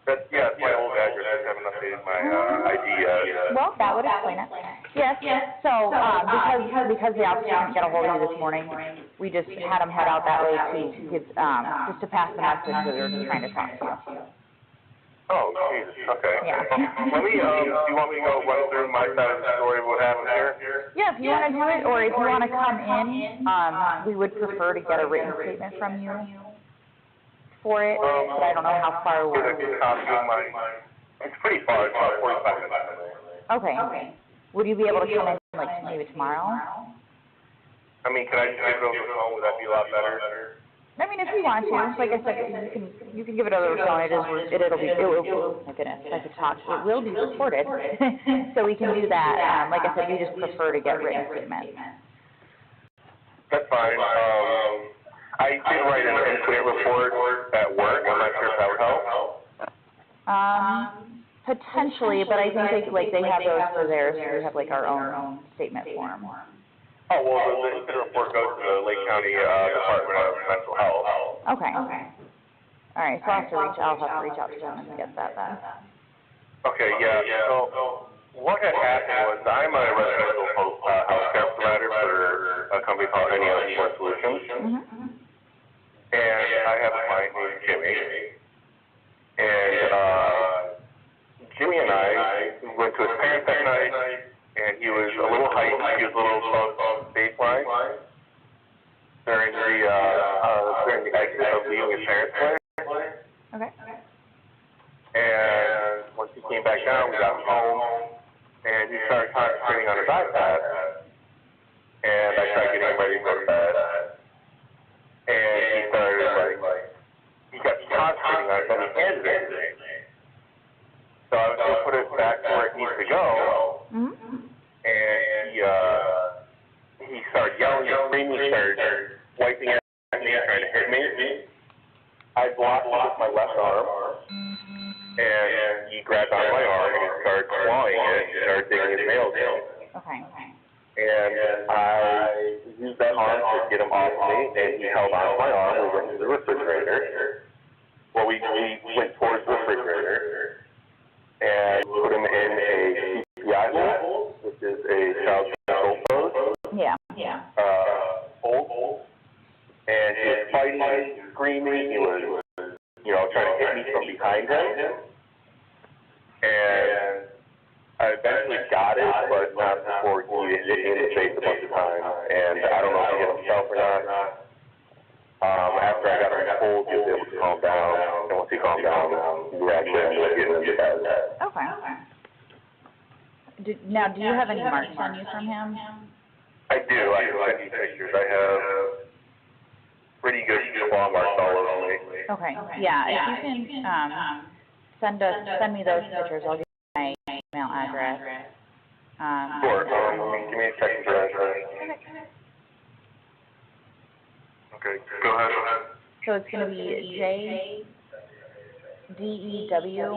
[SPEAKER 8] Yeah, it's my old address, I haven't updated my, ID yet.
[SPEAKER 5] Well, that would explain it. Yes, so, because the officer didn't get a hold of you this morning, we just had him head out that way to give, just to pass the message that they're trying to talk to you.
[SPEAKER 8] Oh, Jesus, okay.
[SPEAKER 5] Yeah.
[SPEAKER 8] Let me, do you want me to go run through my side of the story of what happened here?
[SPEAKER 5] Yeah, if you wanna do it, or if you wanna come in, we would prefer to get a written statement from you for it, but I don't know how far
[SPEAKER 8] Get
[SPEAKER 5] away.
[SPEAKER 8] a copy of my, it's pretty far, it's about 45 minutes away.
[SPEAKER 5] Okay. Would you be able to come in, like, maybe tomorrow?
[SPEAKER 8] I mean, can I just give it over the phone, would that be a lot better?
[SPEAKER 5] I mean, if you want to, like I said, you can give it over the phone, my goodness, if I could talk, it will be recorded, so we can do that, like I said, we just prefer to get written statements.
[SPEAKER 8] That's fine, I did write an incident report at work, I'm not sure if that would help.
[SPEAKER 5] Potentially, but I think they have those for theirs, so we have like our own statement form.
[SPEAKER 8] Oh, well, the incident report goes to the Lake County, Department of Mental Health.
[SPEAKER 5] Okay. All right, so I'll have to reach out to them and get that then.
[SPEAKER 8] Okay, yeah, so what had happened was I'm a residential healthcare provider for a company called NEO Sport Solutions. And I have a client named Jimmy. And Jimmy and I went to his parents that night, and he was a little heightened, he was a little above baseline during the exit of leaving his parents' place.
[SPEAKER 5] Okay.
[SPEAKER 8] And once he came back down, we got him home, and he started concentrating on his iPad. And I tried getting him ready for bed. And he started, he kept concentrating on it, but he ended it. So I was going to put it back to where it needs to go. And he started yelling and screaming, he started wiping at me, trying to hit me. I blocked him with my left arm, and he grabbed on my arm and he started clawing it, and started digging his nails in.
[SPEAKER 5] Okay.
[SPEAKER 8] And I used that arm to get him off me, and he held on to my arm. We went to the refrigerator. Well, we went towards the refrigerator and put him in a CPI hold, which is a child control pose.
[SPEAKER 5] Yeah.
[SPEAKER 8] Hold. And he was fighting, screaming. He was, trying to hit me from behind him. And I eventually got it, but not before he hit me in the face a bunch of times. And I don't know if he hit himself or not. After I got him pulled, he was able to calm down. And once he calmed down, we actually ended up getting him to bed.
[SPEAKER 5] Okay. Do you have any marks on you from him?
[SPEAKER 8] I do. I can send you pictures. I have pretty good claw marks all over me.
[SPEAKER 5] Okay. Yeah, if you can, send me those pictures, I'll give you my email address.
[SPEAKER 8] Sure. Give me a second for address. Okay, go ahead.
[SPEAKER 5] So it's gonna be JDEW.
[SPEAKER 8] DEW?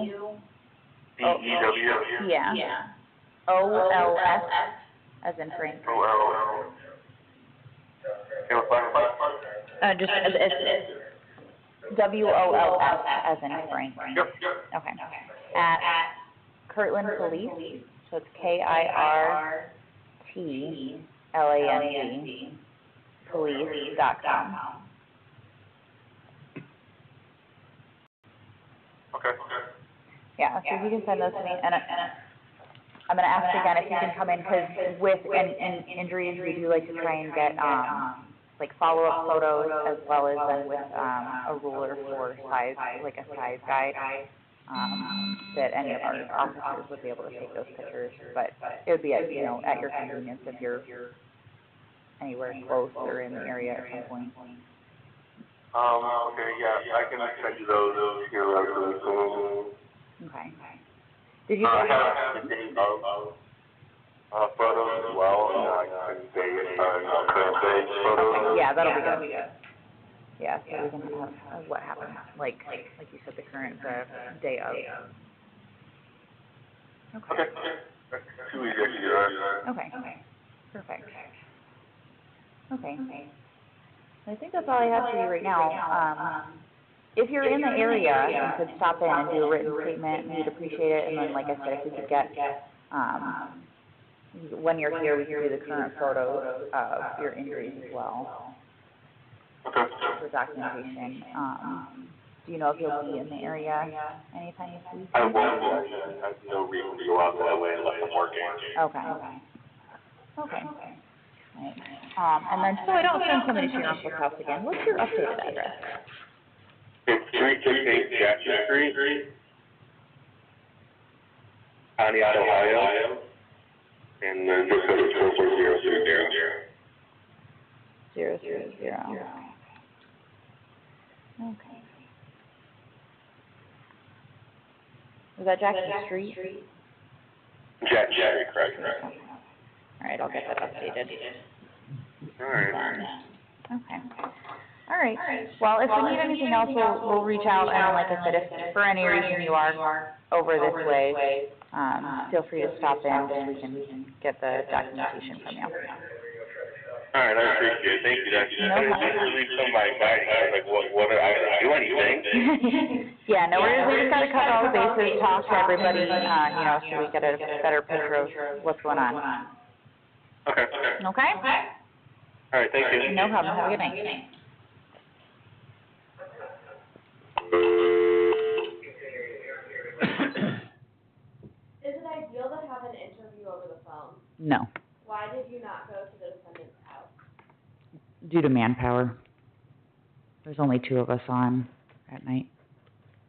[SPEAKER 5] Yeah. OLS, as in Frank.
[SPEAKER 8] OL. Okay, what's that?
[SPEAKER 5] Just, it's WOLS, as in Frank.
[SPEAKER 8] Yep.
[SPEAKER 5] Okay. At Kirtland Police, so it's KIRTLAND. victomjanespolice.com.
[SPEAKER 8] Okay.
[SPEAKER 5] Yeah, so if you can send those to me, and I'm gonna ask again if you can come in, 'cause with, and injuries, we do like to try and get, like follow-up photos as well as then with, a ruler for size, like a size guide, that any of our officers would be able to take those pictures, but it would be at, you know, at your convenience if you're anywhere close or in the area at some point.
[SPEAKER 8] Okay, yeah, I can send you those here relatively soon.
[SPEAKER 5] Okay. Did you
[SPEAKER 8] I
[SPEAKER 5] say?
[SPEAKER 8] have the date of, photos as well, and I can say, current day photos.
[SPEAKER 5] Yeah, that'll be good. Yeah, so we can have, what happened, like you said, the current, the day of.
[SPEAKER 8] Okay. Too easy to do that.
[SPEAKER 5] Okay, perfect. Okay. I think that's all I have for you right now. If you're in the area and could stop in and do a written statement, we'd appreciate it, and then, like I said, if we could get, when you're here, we can do the current photos of your injuries as well
[SPEAKER 8] Okay.
[SPEAKER 5] for documentation. Do you know if you'll be in the area anytime this week?
[SPEAKER 8] I won't, I have no reason to go out that way unless I'm working.
[SPEAKER 5] Okay. Right. And then, so I don't send somebody to your uncle's house again, what's your updated address?
[SPEAKER 8] It's 368 Jackson Street, Pontiac, Ohio, and the zip code is 44030.
[SPEAKER 5] 000. Okay. Was that Jackson Street?
[SPEAKER 8] Jackson Street, correct.
[SPEAKER 5] Okay. All right, I'll get that updated.
[SPEAKER 8] All right.
[SPEAKER 5] Okay. All right. Well, if we need anything else, we'll reach out, and like I said, if for any reason you are over this way, feel free to stop in, and we can get the documentation from you.
[SPEAKER 8] All right, I appreciate it. Thank you. That's really somebody inviting. I was like, what, I didn't do anything.
[SPEAKER 5] Yeah, no worries. We just gotta cover all the bases, talk to everybody, you know, so we get a better picture of what's going on.
[SPEAKER 8] Okay.
[SPEAKER 5] Okay?
[SPEAKER 8] All right, thank you.
[SPEAKER 5] No problem. Have a good night.
[SPEAKER 2] Is it ideal to have an interview over the phone?
[SPEAKER 5] No,
[SPEAKER 2] Why did you not go to the defendant's house?
[SPEAKER 5] due to manpower. There's only 2 of us on at night.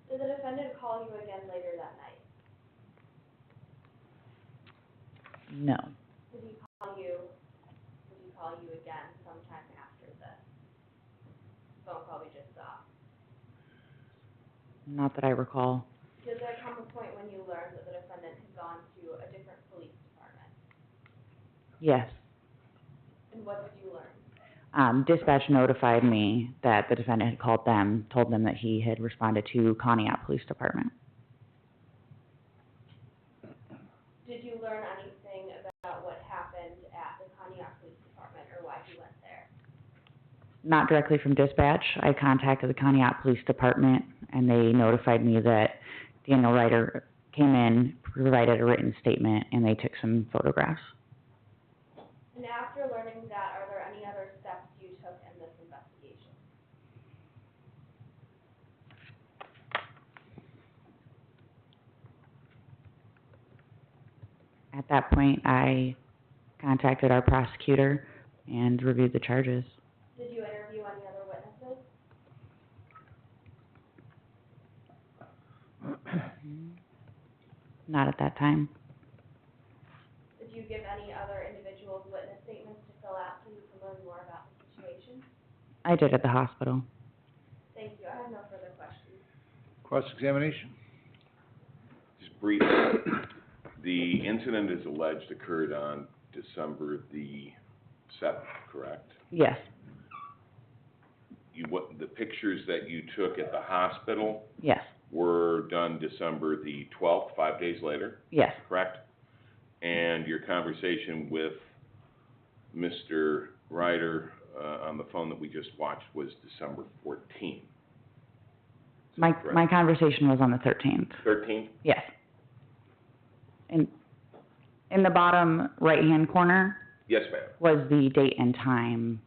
[SPEAKER 2] Did the defendant call you again later that night?
[SPEAKER 5] No,
[SPEAKER 2] Did he call you again sometime after the phone call we just saw?
[SPEAKER 5] not that I recall.
[SPEAKER 2] Did there come a point when you learned that the defendant had gone to a different police department?
[SPEAKER 5] Yes.
[SPEAKER 2] And what did you learn?
[SPEAKER 5] Dispatch notified me that the defendant had called them, told them that he had responded to Conneaut Police Department.
[SPEAKER 2] Did you learn anything about what happened at the Conneaut Police Department or why he went there?
[SPEAKER 5] Not directly from dispatch. I contacted the Conneaut Police Department, and they notified me that Daniel Ryder came in, provided a written statement, and they took some photographs.
[SPEAKER 2] And after learning that, are there any other steps you took in this investigation?
[SPEAKER 5] At that point, I contacted our prosecutor and reviewed the charges.
[SPEAKER 2] Did you interview any other witnesses?
[SPEAKER 5] Not at that time.
[SPEAKER 2] Did you give any other individuals witness statements to fill out so you can learn more about the situation?
[SPEAKER 5] I did at the hospital.
[SPEAKER 2] Thank you. I have no further questions.
[SPEAKER 1] Cross-examination?
[SPEAKER 4] Just briefly, the incident is alleged occurred on December the 7th, correct?
[SPEAKER 5] Yes,
[SPEAKER 4] The pictures that you took at the hospital
[SPEAKER 5] yes,
[SPEAKER 4] were done December the 12th, 5 days later,
[SPEAKER 5] yes,
[SPEAKER 4] correct? And your conversation with Mr. Ryder on the phone that we just watched was December 14th.
[SPEAKER 5] my conversation was on the 13th.
[SPEAKER 4] 13th?
[SPEAKER 5] Yes. In the bottom right-hand corner
[SPEAKER 4] Yes, ma'am.
[SPEAKER 5] was the date and time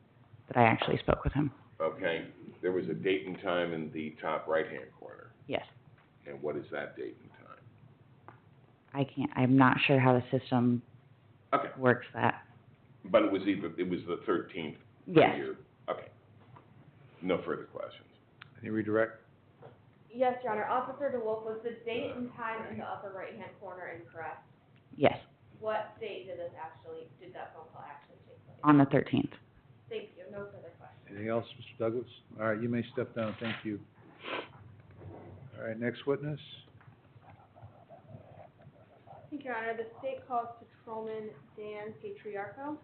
[SPEAKER 5] that I actually spoke with him.
[SPEAKER 4] Okay, there was a date and time in the top right-hand corner,
[SPEAKER 5] Yes.
[SPEAKER 4] and what is that date and time?
[SPEAKER 5] I'm not sure how the system
[SPEAKER 4] Okay,
[SPEAKER 5] works that.
[SPEAKER 4] but it was the 13th
[SPEAKER 5] Yes.
[SPEAKER 4] year, okay. No further questions.
[SPEAKER 1] Any redirect?
[SPEAKER 2] Yes, Your Honor. Officer DeWolf, was the date and time in the upper right-hand corner incorrect?
[SPEAKER 5] Yes,
[SPEAKER 2] What date did that phone call actually take place?
[SPEAKER 5] on the 13th.
[SPEAKER 2] Thank you. No further questions.
[SPEAKER 1] Anything else, Mr. Douglas? All right, you may step down, thank you. All right, next witness?
[SPEAKER 2] Thank you, Your Honor. The state calls Patrolman Dan Patriarco.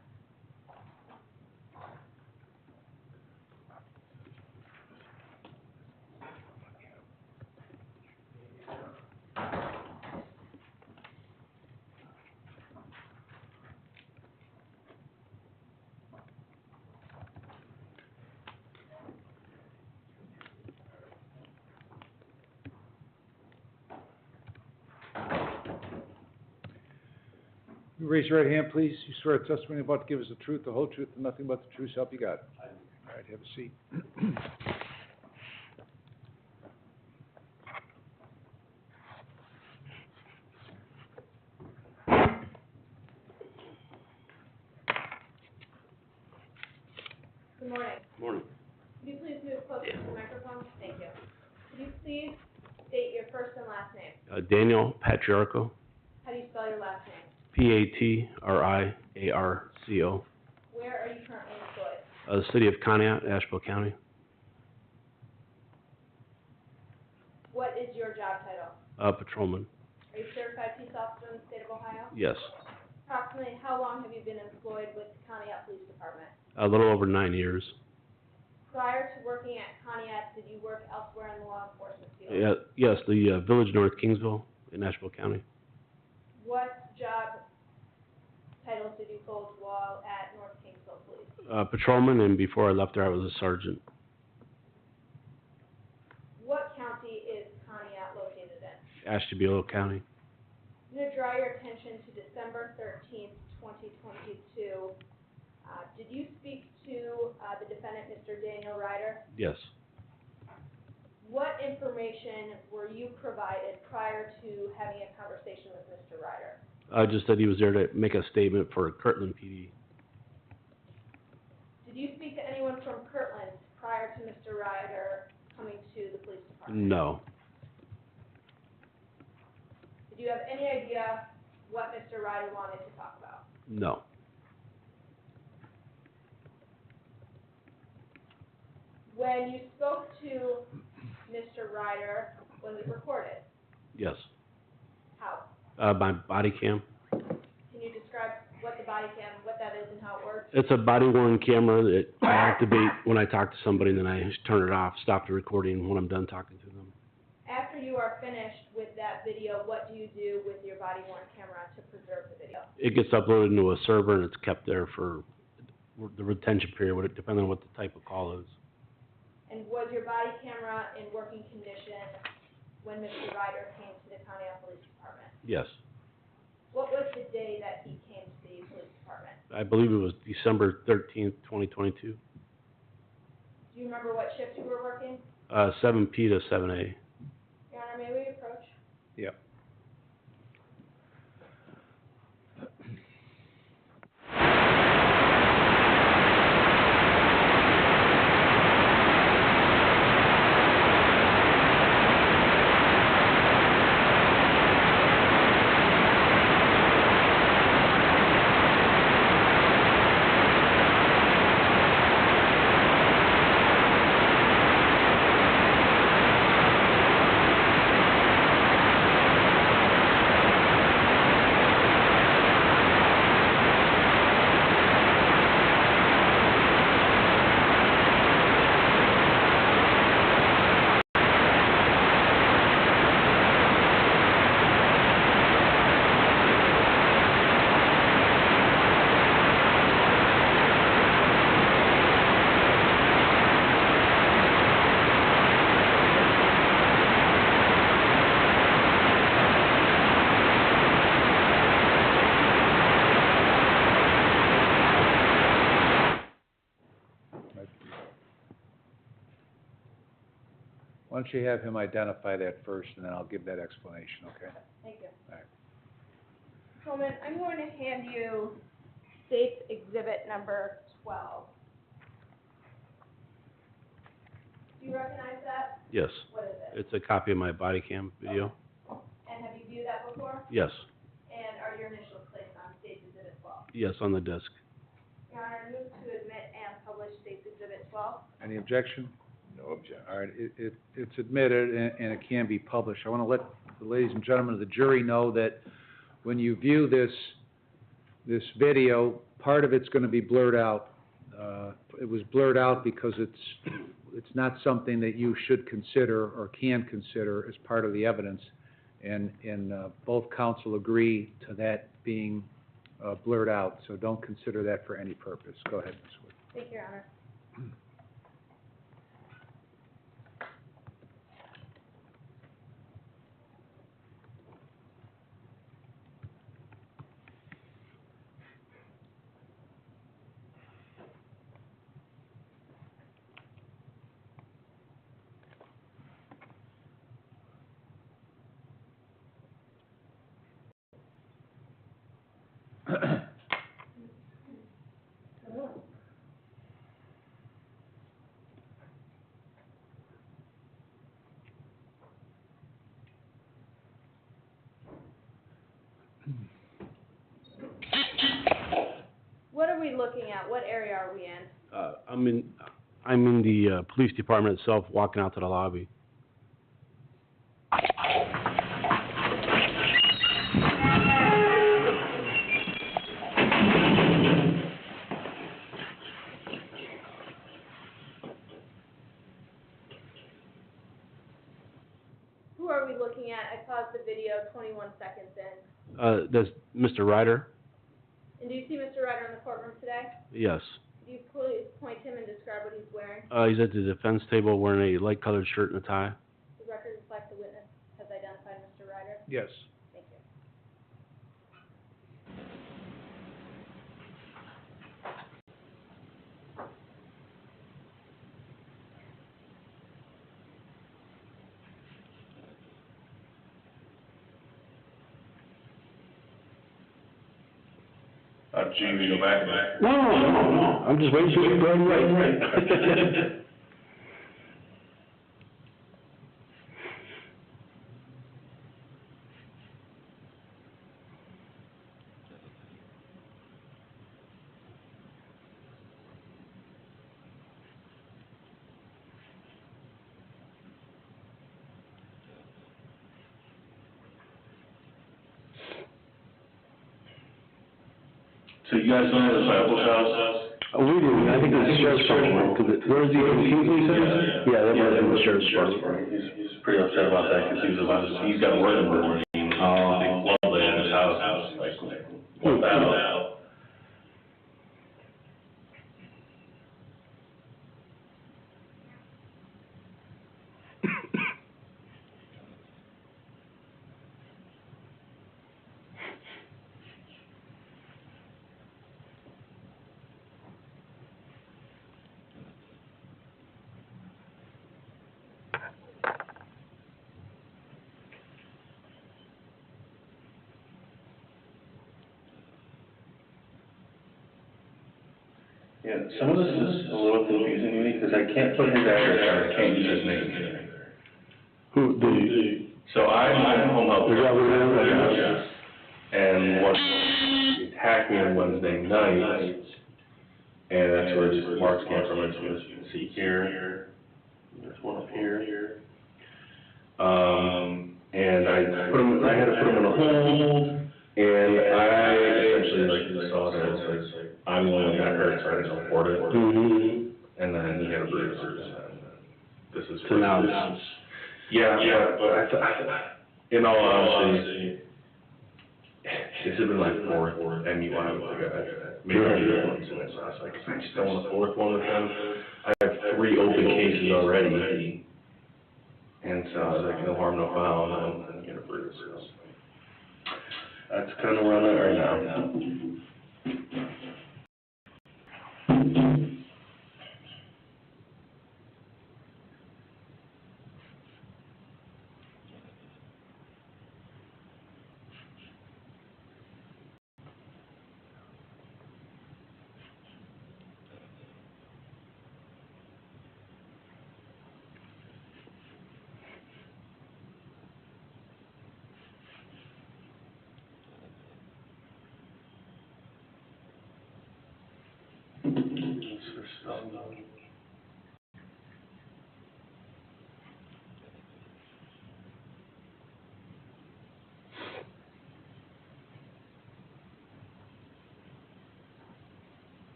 [SPEAKER 1] You raise your right hand, please. You swear the testimony about to give us the truth, the whole truth, and nothing but the truth, so help you God. All right, have a seat.
[SPEAKER 2] Good morning.
[SPEAKER 9] Morning.
[SPEAKER 2] Could you please move closer to the microphone? Thank you. Could you please state your first and last name?
[SPEAKER 9] Daniel Patriarco,
[SPEAKER 2] How do you spell your last name?
[SPEAKER 9] Patriarco.
[SPEAKER 2] Where are you currently employed?
[SPEAKER 9] The city of Conneaut, Asheville County.
[SPEAKER 2] What is your job title?
[SPEAKER 9] Patrolman.
[SPEAKER 2] Are you certified peace officer in the state of Ohio?
[SPEAKER 9] Yes.
[SPEAKER 2] Approximately how long have you been employed with the Conneaut Police Department?
[SPEAKER 9] A little over 9 years.
[SPEAKER 2] Prior to working at Conneaut, did you work elsewhere in the law enforcement field?
[SPEAKER 9] Yes, the village North Kingsville in Asheville County.
[SPEAKER 2] What job titles did you hold while at North Kingsville Police?
[SPEAKER 9] Patrolman, and before I left there, I was a sergeant.
[SPEAKER 2] What county is Conneaut located in?
[SPEAKER 9] Ashtabula County.
[SPEAKER 2] I'm going to draw your attention to December 13th, 2022. Did you speak to the defendant, Mr. Daniel Ryder?
[SPEAKER 9] Yes.
[SPEAKER 2] What information were you provided prior to having a conversation with Mr. Ryder?
[SPEAKER 9] Just that he was there to make a statement for Kirtland PD.
[SPEAKER 2] Did you speak to anyone from Kirtland prior to Mr. Ryder coming to the police department?
[SPEAKER 9] No.
[SPEAKER 2] Did you have any idea what Mr. Ryder wanted to talk about?
[SPEAKER 9] No.
[SPEAKER 2] When you spoke to Mr. Ryder, was it recorded?
[SPEAKER 9] Yes.
[SPEAKER 2] How?
[SPEAKER 9] My body cam.
[SPEAKER 2] Can you describe what the body cam, what that is and how it works?
[SPEAKER 9] It's a body-worn camera that I activate when I talk to somebody, and then I turn it off, stop the recording when I'm done talking to them.
[SPEAKER 2] After you are finished with that video, what do you do with your body-worn camera to preserve the video?
[SPEAKER 9] It gets uploaded into a server, and it's kept there for the retention period, depending on what the type of call is.
[SPEAKER 2] And was your body camera in working condition when Mr. Ryder came to the Conneaut Police Department?
[SPEAKER 9] Yes.
[SPEAKER 2] What was the day that he came to the police department?
[SPEAKER 9] I believe it was December 13th, 2022,
[SPEAKER 2] Do you remember what shift you were working?
[SPEAKER 9] 7 P to 7 A.
[SPEAKER 2] Your Honor, may we approach?
[SPEAKER 1] Yep. Why don't you have him identify that first, and then I'll give that explanation, okay?
[SPEAKER 2] Thank you.
[SPEAKER 1] All right.
[SPEAKER 2] Coleman, I'm going to hand you State's Exhibit number 12. Do you recognize that?
[SPEAKER 9] Yes,
[SPEAKER 2] What is it?
[SPEAKER 9] it's a copy of my body cam video.
[SPEAKER 2] And have you viewed that before?
[SPEAKER 9] Yes,
[SPEAKER 2] And are your initials placed on State's Exhibit 12?
[SPEAKER 9] yes, on the disc.
[SPEAKER 2] Your Honor, I move to admit and publish State's Exhibit 12.
[SPEAKER 1] Any objection?
[SPEAKER 4] No objection.
[SPEAKER 1] All right, it's admitted and it can be published. I want to let the ladies and gentlemen of the jury know that when you view this video, part of it's going to be blurred out. It was blurred out because it's not something that you should consider or can consider as part of the evidence. And both counsel agree to that being blurred out, so don't consider that for any purpose. Go ahead, Ms. Wood.
[SPEAKER 2] Thank you, Your Honor. What are we looking at? What area are we in?
[SPEAKER 9] I'm in the, police department itself, walking out to the lobby.
[SPEAKER 2] Who are we looking at? I paused the video 21 seconds in.
[SPEAKER 9] That's Mr. Ryder?
[SPEAKER 2] And do you see Mr. Ryder in the courtroom today?
[SPEAKER 9] Yes.
[SPEAKER 2] Could you please point him and describe what he's wearing?
[SPEAKER 9] He's at the defense table wearing a light-colored shirt and a tie.
[SPEAKER 2] The record reflects the witness has identified Mr. Ryder.
[SPEAKER 1] Yes.
[SPEAKER 2] Thank you.
[SPEAKER 6] Jamie, go back.
[SPEAKER 9] No, I'm just waiting for you to go right.
[SPEAKER 6] So you guys know the Bible house?
[SPEAKER 9] We do, I think it's the sheriff's department, because where's the police says? Yeah, that might have been the sheriff's department.
[SPEAKER 6] He's pretty upset about that, because he's got work in the morning. They flooded in his house, like, one out. Yeah, some of this is a little confusing to me, because I can't put his address or I can't use his name.
[SPEAKER 9] Who,
[SPEAKER 6] So I'm home health.
[SPEAKER 9] Is that what it is?
[SPEAKER 6] And he attacked me on Wednesday night, and that's where his marks came from, as you can see here. There's one up here. And I had to put him in a hold, and I essentially saw it as I'm the one that got hurt, so I didn't report it.
[SPEAKER 9] Mm-hmm.
[SPEAKER 6] And then he had a bruise, and this is.
[SPEAKER 9] So now it's.
[SPEAKER 6] Yeah, but I thought, in all honesty, this has been my fourth MUI with the guy. Maybe once, and I was like, I just don't want a fourth one with him. I have 3 open cases already. And so I was like, no harm, no foul, and get a bruise. So that's kind of where I'm at right now.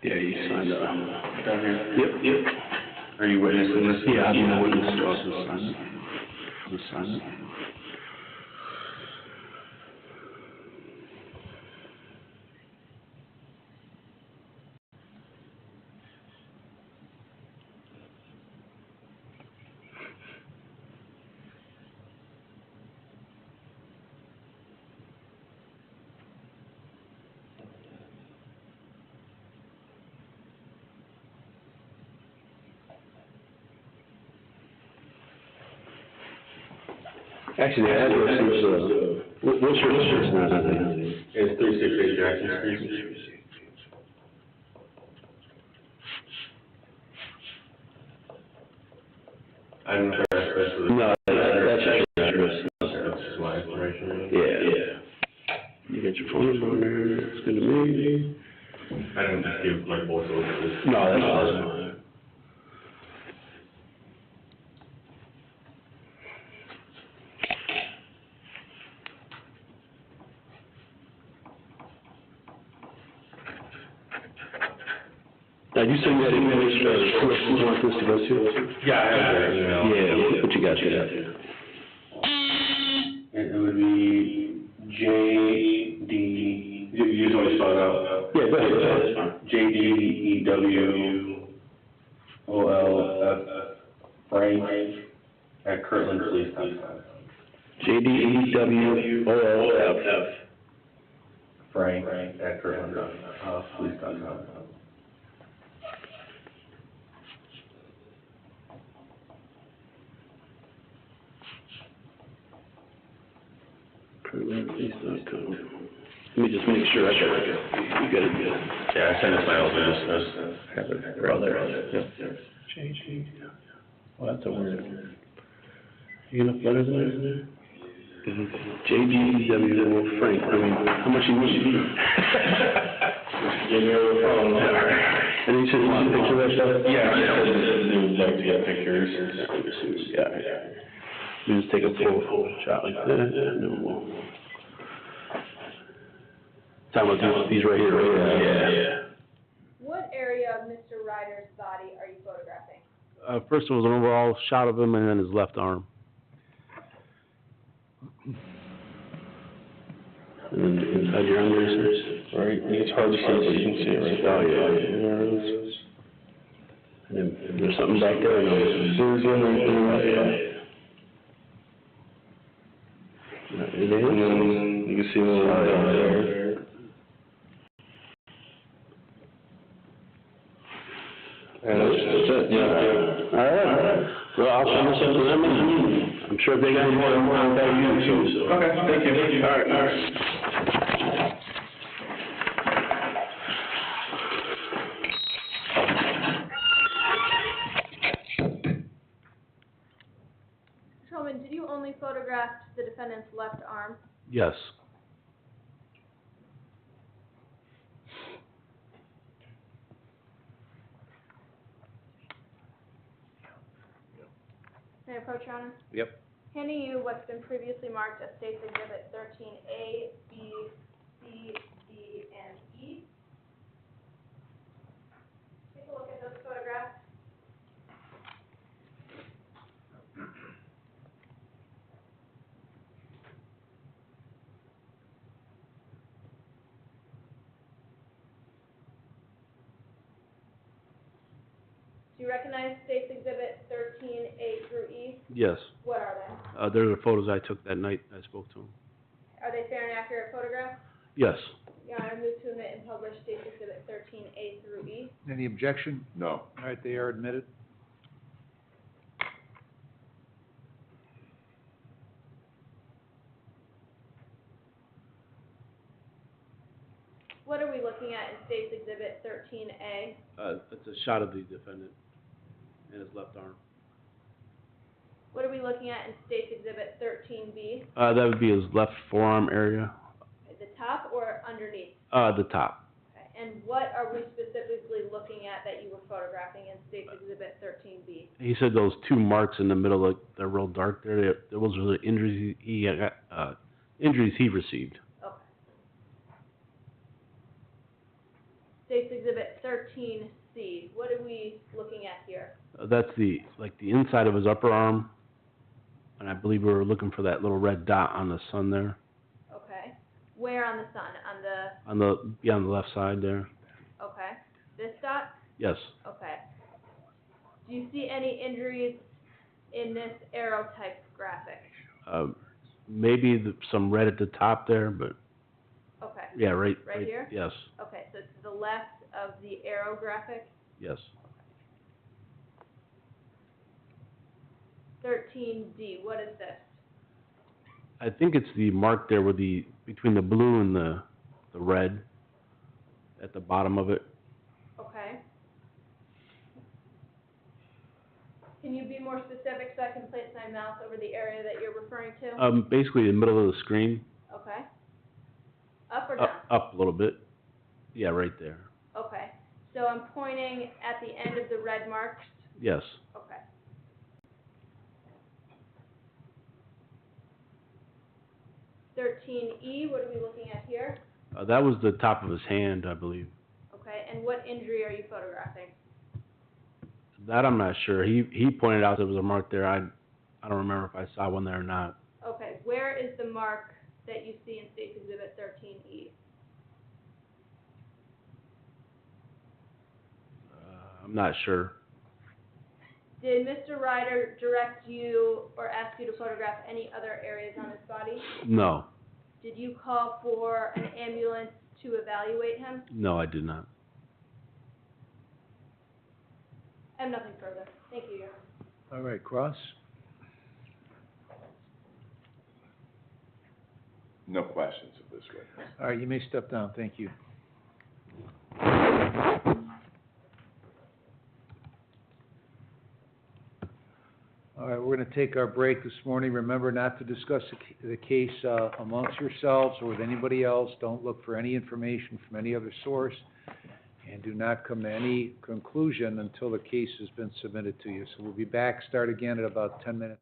[SPEAKER 9] Yeah, you signed up.
[SPEAKER 6] Down here?
[SPEAKER 9] Yep.
[SPEAKER 6] Are you witnessing this?
[SPEAKER 9] Yeah, I'm the witness to also sign it. I'll sign it. Actually, the address is, what's your address now?
[SPEAKER 6] It's 368 Jackson Street. I don't know if that's for the...
[SPEAKER 9] No, that's your address.
[SPEAKER 6] That's just my information.
[SPEAKER 9] Yeah. You got your phone number on there, it's good to me.
[SPEAKER 6] I didn't just give my both of those.
[SPEAKER 9] No, that's fine. Now, you send that information, who you want this to go to?
[SPEAKER 6] Yeah, I have their email.
[SPEAKER 9] Yeah, what you got there?
[SPEAKER 6] It would be J.D., you just want to spell it out?
[SPEAKER 9] Yeah, go ahead, that's fine.
[SPEAKER 6] JDEWOLF, Frank, at kirtlandpolice.com.
[SPEAKER 9] JDEWOLF,
[SPEAKER 6] Frank@police.com.
[SPEAKER 9] Police.com. Let me just make sure I got it. You got it, good.
[SPEAKER 6] Yeah, I sent it to my office, have it right there. Yep.
[SPEAKER 9] JG. Well, that's a weird. You got enough letters in there? JGW Frank, I mean, how much you need?
[SPEAKER 6] Give me a phone.
[SPEAKER 9] And he said, want a picture of that stuff?
[SPEAKER 6] Yeah, they would like to get pictures.
[SPEAKER 9] Yeah. You just take a full shot like that, no more. Talking about these right here, right?
[SPEAKER 6] Yeah.
[SPEAKER 2] What area of Mr. Ryder's body are you photographing?
[SPEAKER 9] First it was an overall shot of him and then his left arm. And then inside your unders,
[SPEAKER 6] Right, it's hard to see, but you can see it right there.
[SPEAKER 9] oh, yeah. And then there's something back there, no?
[SPEAKER 6] There's one right there.
[SPEAKER 9] It is?
[SPEAKER 6] And then you can see one right there. And that's it, yeah.
[SPEAKER 9] All right. Well, I'll send this up to them and I'm sure if they got any more, they'll contact you too, so.
[SPEAKER 6] Okay, thank you.
[SPEAKER 9] All right.
[SPEAKER 2] Patrolman, did you only photograph the defendant's left arm?
[SPEAKER 9] Yes.
[SPEAKER 2] May I approach, Your Honor?
[SPEAKER 1] Yep.
[SPEAKER 2] Handing you what's been previously marked as State's Exhibit 13A, B, C, D, and E. Take a look at those photographs. Do you recognize State's Exhibit 13A through E?
[SPEAKER 9] Yes.
[SPEAKER 2] What are they?
[SPEAKER 9] They're the photos I took that night I spoke to him.
[SPEAKER 2] Are they fair and accurate photographs?
[SPEAKER 9] Yes.
[SPEAKER 2] Your Honor, move to admit and publish State's Exhibit 13A through E.
[SPEAKER 1] Any objection?
[SPEAKER 4] No.
[SPEAKER 1] All right, they are admitted.
[SPEAKER 2] What are we looking at in State's Exhibit 13A?
[SPEAKER 9] It's a shot of the defendant and his left arm.
[SPEAKER 2] What are we looking at in State's Exhibit 13B?
[SPEAKER 9] That would be his left forearm area,
[SPEAKER 2] At the top or underneath?
[SPEAKER 9] the top.
[SPEAKER 2] Okay. And what are we specifically looking at that you were photographing in State's Exhibit 13B?
[SPEAKER 9] He said those two marks in the middle, like, they're real dark there, those were the injuries he received.
[SPEAKER 2] Okay. State's Exhibit 13C, what are we looking at here?
[SPEAKER 9] That's the inside of his upper arm, and I believe we were looking for that little red dot on the sun there,
[SPEAKER 2] Okay. Where on the sun? On the,
[SPEAKER 9] on the left side there.
[SPEAKER 2] okay. This dot?
[SPEAKER 9] Yes.
[SPEAKER 2] Okay. Do you see any injuries in this arrow type graphic?
[SPEAKER 9] Maybe some red at the top there, but,
[SPEAKER 2] Okay.
[SPEAKER 9] yeah, right.
[SPEAKER 2] Right here?
[SPEAKER 9] Yes,
[SPEAKER 2] Okay, so to the left of the arrow graphic?
[SPEAKER 9] yes.
[SPEAKER 2] 13D, what is this?
[SPEAKER 9] I think it's the mark there with between the blue and the red at the bottom of it.
[SPEAKER 2] Okay. Can you be more specific so I can place my mouse over the area that you're referring to?
[SPEAKER 9] Basically the middle of the screen,
[SPEAKER 2] Okay. Up or down?
[SPEAKER 9] up a little bit. Yeah, right there.
[SPEAKER 2] Okay. So I'm pointing at the end of the red marks?
[SPEAKER 9] Yes.
[SPEAKER 2] Okay. E, what are we looking at here?
[SPEAKER 9] That was the top of his hand, I believe.
[SPEAKER 2] Okay, and what injury are you photographing?
[SPEAKER 9] That I'm not sure. He pointed out there was a mark there. I don't remember if I saw one there or not.
[SPEAKER 2] Okay, where is the mark that you see in State's Exhibit 13E?
[SPEAKER 9] I'm not sure.
[SPEAKER 2] Did Mr. Ryder direct you or ask you to photograph any other areas on his body?
[SPEAKER 9] No.
[SPEAKER 2] Did you call for an ambulance to evaluate him?
[SPEAKER 9] No, I did not.
[SPEAKER 2] I have nothing further. Thank you, Your Honor.
[SPEAKER 1] All right, Cross?
[SPEAKER 4] No questions of this witness.
[SPEAKER 1] All right, you may step down, thank you. All right, we're gonna take our break this morning. Remember not to discuss the case, amongst yourselves or with anybody else. Don't look for any information from any other source. And do not come to any conclusion until the case has been submitted to you. So we'll be back, start again at about 10 minutes.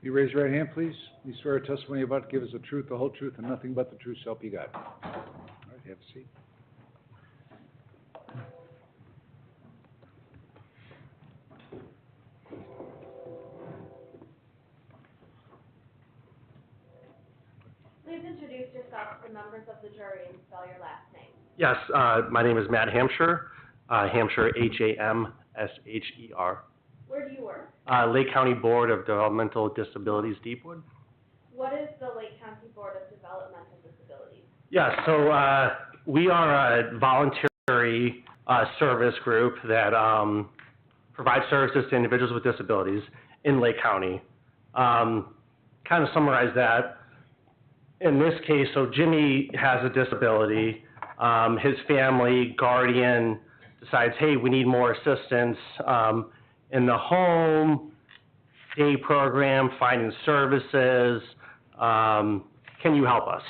[SPEAKER 1] You raise your right hand, please. You swear a testimony you're about to give us the truth, the whole truth, and nothing but the truth, so help you God. All right, have a seat.
[SPEAKER 2] Please introduce yourself to the members of the jury and spell your last name.
[SPEAKER 10] Yes, my name is Matt Hampshire, Hampshire, Hamsher.
[SPEAKER 2] Where do you work?
[SPEAKER 10] Lake County Board of Developmental Disabilities, Deepwood.
[SPEAKER 2] What is the Lake County Board of Developmental Disabilities?
[SPEAKER 10] Yeah, so we are a voluntary service group that provides services to individuals with disabilities in Lake County. Kind of summarize that. In this case, so Jimmy has a disability. His family, guardian, decides, hey, we need more assistance in the home, day program, finding services. Can you help us?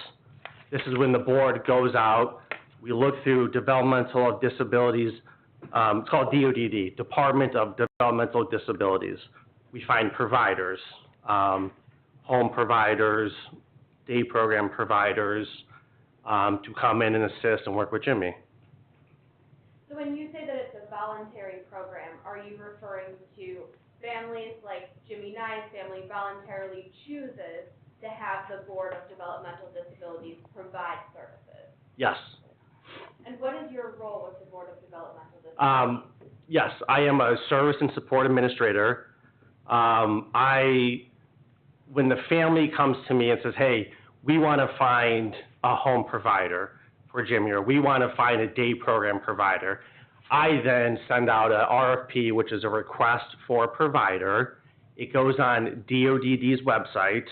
[SPEAKER 10] This is when the board goes out. We look through developmental disabilities. It's called DODD, Department of Developmental Disabilities. We find providers, home providers, day program providers, to come in and assist and work with Jimmy.
[SPEAKER 2] So when you say that it's a voluntary program, are you referring to families like Jimmy Nye's family voluntarily chooses to have the Board of Developmental Disabilities provide services?
[SPEAKER 10] Yes.
[SPEAKER 2] And what is your role with the Board of Developmental Disabilities?
[SPEAKER 10] Yes, I am a service and support administrator. When the family comes to me and says, hey, we want to find a home provider for Jimmy, or we want to find a day program provider, I then send out a RFP, which is a request for a provider. It goes on DODD's website.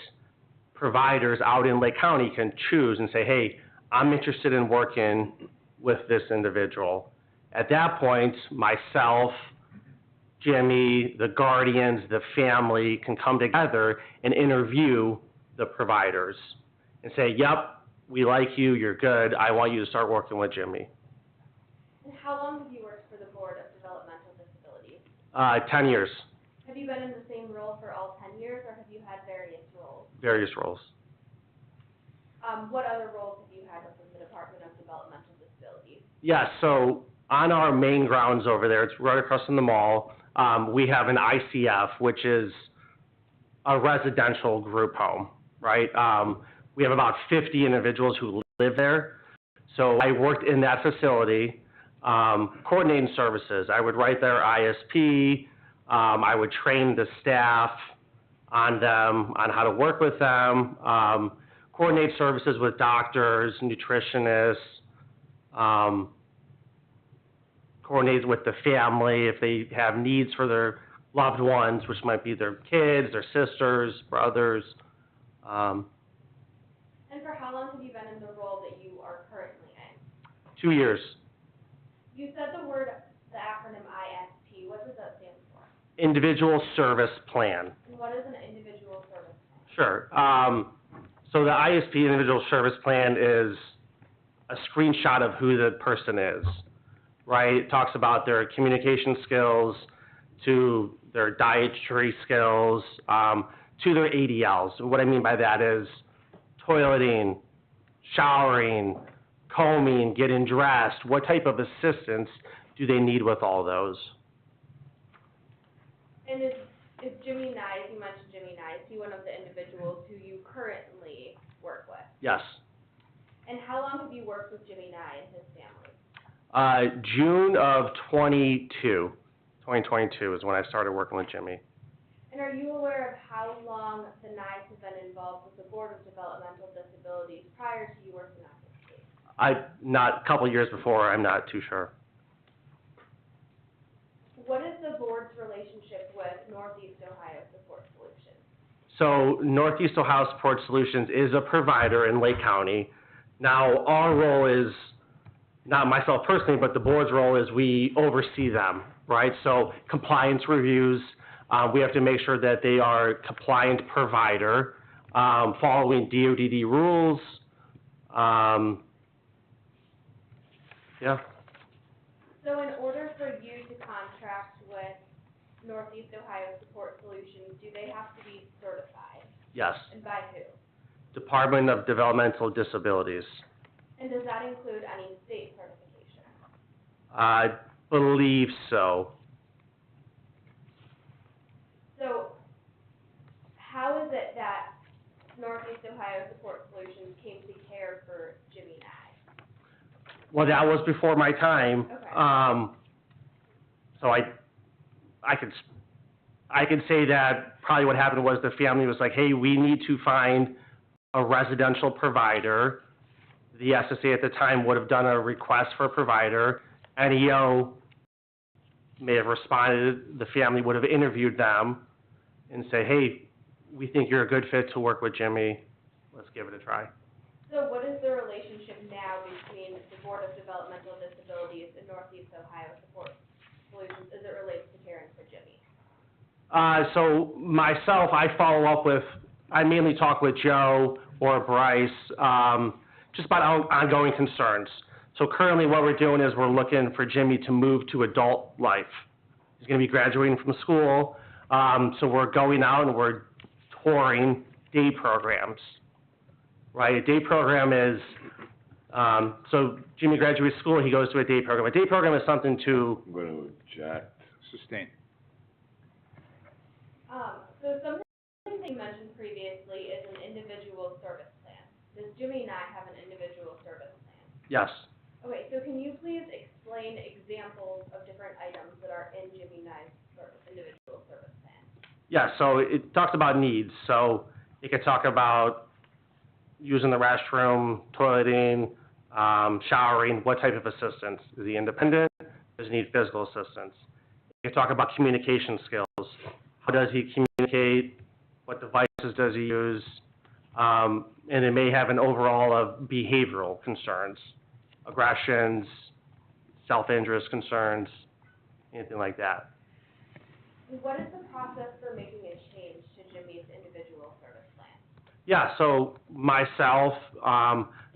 [SPEAKER 10] Providers out in Lake County can choose and say, hey, I'm interested in working with this individual. At that point, myself, Jimmy, the guardians, the family can come together and interview the providers and say, yep, we like you, you're good, I want you to start working with Jimmy.
[SPEAKER 2] And how long have you worked for the Board of Developmental Disabilities?
[SPEAKER 10] 10 years,
[SPEAKER 2] Have you been in the same role for all 10 years, or have you had various roles?
[SPEAKER 10] various roles.
[SPEAKER 2] What other roles have you had within the Department of Developmental Disabilities?
[SPEAKER 10] Yeah, so on our main grounds over there, it's right across from the mall, we have an ICF, which is a residential group home, right? We have about 50 individuals who live there. So I worked in that facility, coordinating services. I would write their ISP, I would train the staff on them, on how to work with them, coordinate services with doctors, nutritionists, coordinate with the family if they have needs for their loved ones, which might be their kids, their sisters, brothers.
[SPEAKER 2] And for how long have you been in the role that you are currently in?
[SPEAKER 10] 2 years.
[SPEAKER 2] You said the acronym ISP. What does that stand for?
[SPEAKER 10] Individual Service Plan.
[SPEAKER 2] And what is an individual service plan?
[SPEAKER 10] Sure. So the ISP, Individual Service Plan, is a screenshot of who the person is, right? It talks about their communication skills, to their dietary skills, to their ADLs. What I mean by that is toileting, showering, combing, getting dressed. What type of assistance do they need with all those?
[SPEAKER 2] And is Jimmy Nye, you mentioned Jimmy Nye, is he one of the individuals who you currently work with?
[SPEAKER 10] Yes.
[SPEAKER 2] And how long have you worked with Jimmy Nye and his family?
[SPEAKER 10] June of 2022 is when I started working with Jimmy.
[SPEAKER 2] And are you aware of how long the Nyes have been involved with the Board of Developmental Disabilities prior to you working on this case?
[SPEAKER 10] Not a couple years before, I'm not too sure.
[SPEAKER 2] What is the board's relationship with Northeast Ohio Support Solutions?
[SPEAKER 10] So Northeast Ohio Support Solutions is a provider in Lake County. Now, our role is, not myself personally, but the board's role is we oversee them, right? So compliance reviews, we have to make sure that they are a compliant provider, following DODD rules. Yeah.
[SPEAKER 2] So in order for you to contract with Northeast Ohio Support Solutions, do they have to be certified?
[SPEAKER 10] Yes.
[SPEAKER 2] And by who?
[SPEAKER 10] Department of Developmental Disabilities.
[SPEAKER 2] And does that include any state certification?
[SPEAKER 10] I believe so.
[SPEAKER 2] So, how is it that Northeast Ohio Support Solutions came to care for Jimmy Nye?
[SPEAKER 10] Well, that was before my time.
[SPEAKER 2] Okay.
[SPEAKER 10] So I could say that probably what happened was the family was like, hey, we need to find a residential provider. The SSA at the time would have done a request for a provider. NEO may have responded, the family would have interviewed them and say, hey, we think you're a good fit to work with Jimmy, let's give it a try.
[SPEAKER 2] So what is the relationship now between the Board of Developmental Disabilities and Northeast Ohio Support Solutions as it relates to caring for Jimmy?
[SPEAKER 10] So myself, I mainly talk with Joe or Bryce, just about ongoing concerns. So currently what we're doing is we're looking for Jimmy to move to adult life. He's gonna be graduating from school, so we're going out and we're touring day programs, right? A day program is, so Jimmy graduates school, he goes to a day program. A day program is something to,
[SPEAKER 4] I'm going to object.
[SPEAKER 1] Sustain.
[SPEAKER 2] So something that you mentioned previously is an individual service plan. Does Jimmy Nye have an individual service plan?
[SPEAKER 10] yes.
[SPEAKER 2] Okay, so can you please explain examples of different items that are in Jimmy Nye's individual service plan?
[SPEAKER 10] Yeah, so it talks about needs, so it could talk about using the restroom, toileting, showering, what type of assistance. Is he independent? Does he need physical assistance? It could talk about communication skills. How does he communicate? What devices does he use? And it may have an overall of behavioral concerns, aggressions, self-interest concerns, anything like that.
[SPEAKER 2] What is the process for making a change to Jimmy's individual service plan?
[SPEAKER 10] Yeah, so myself,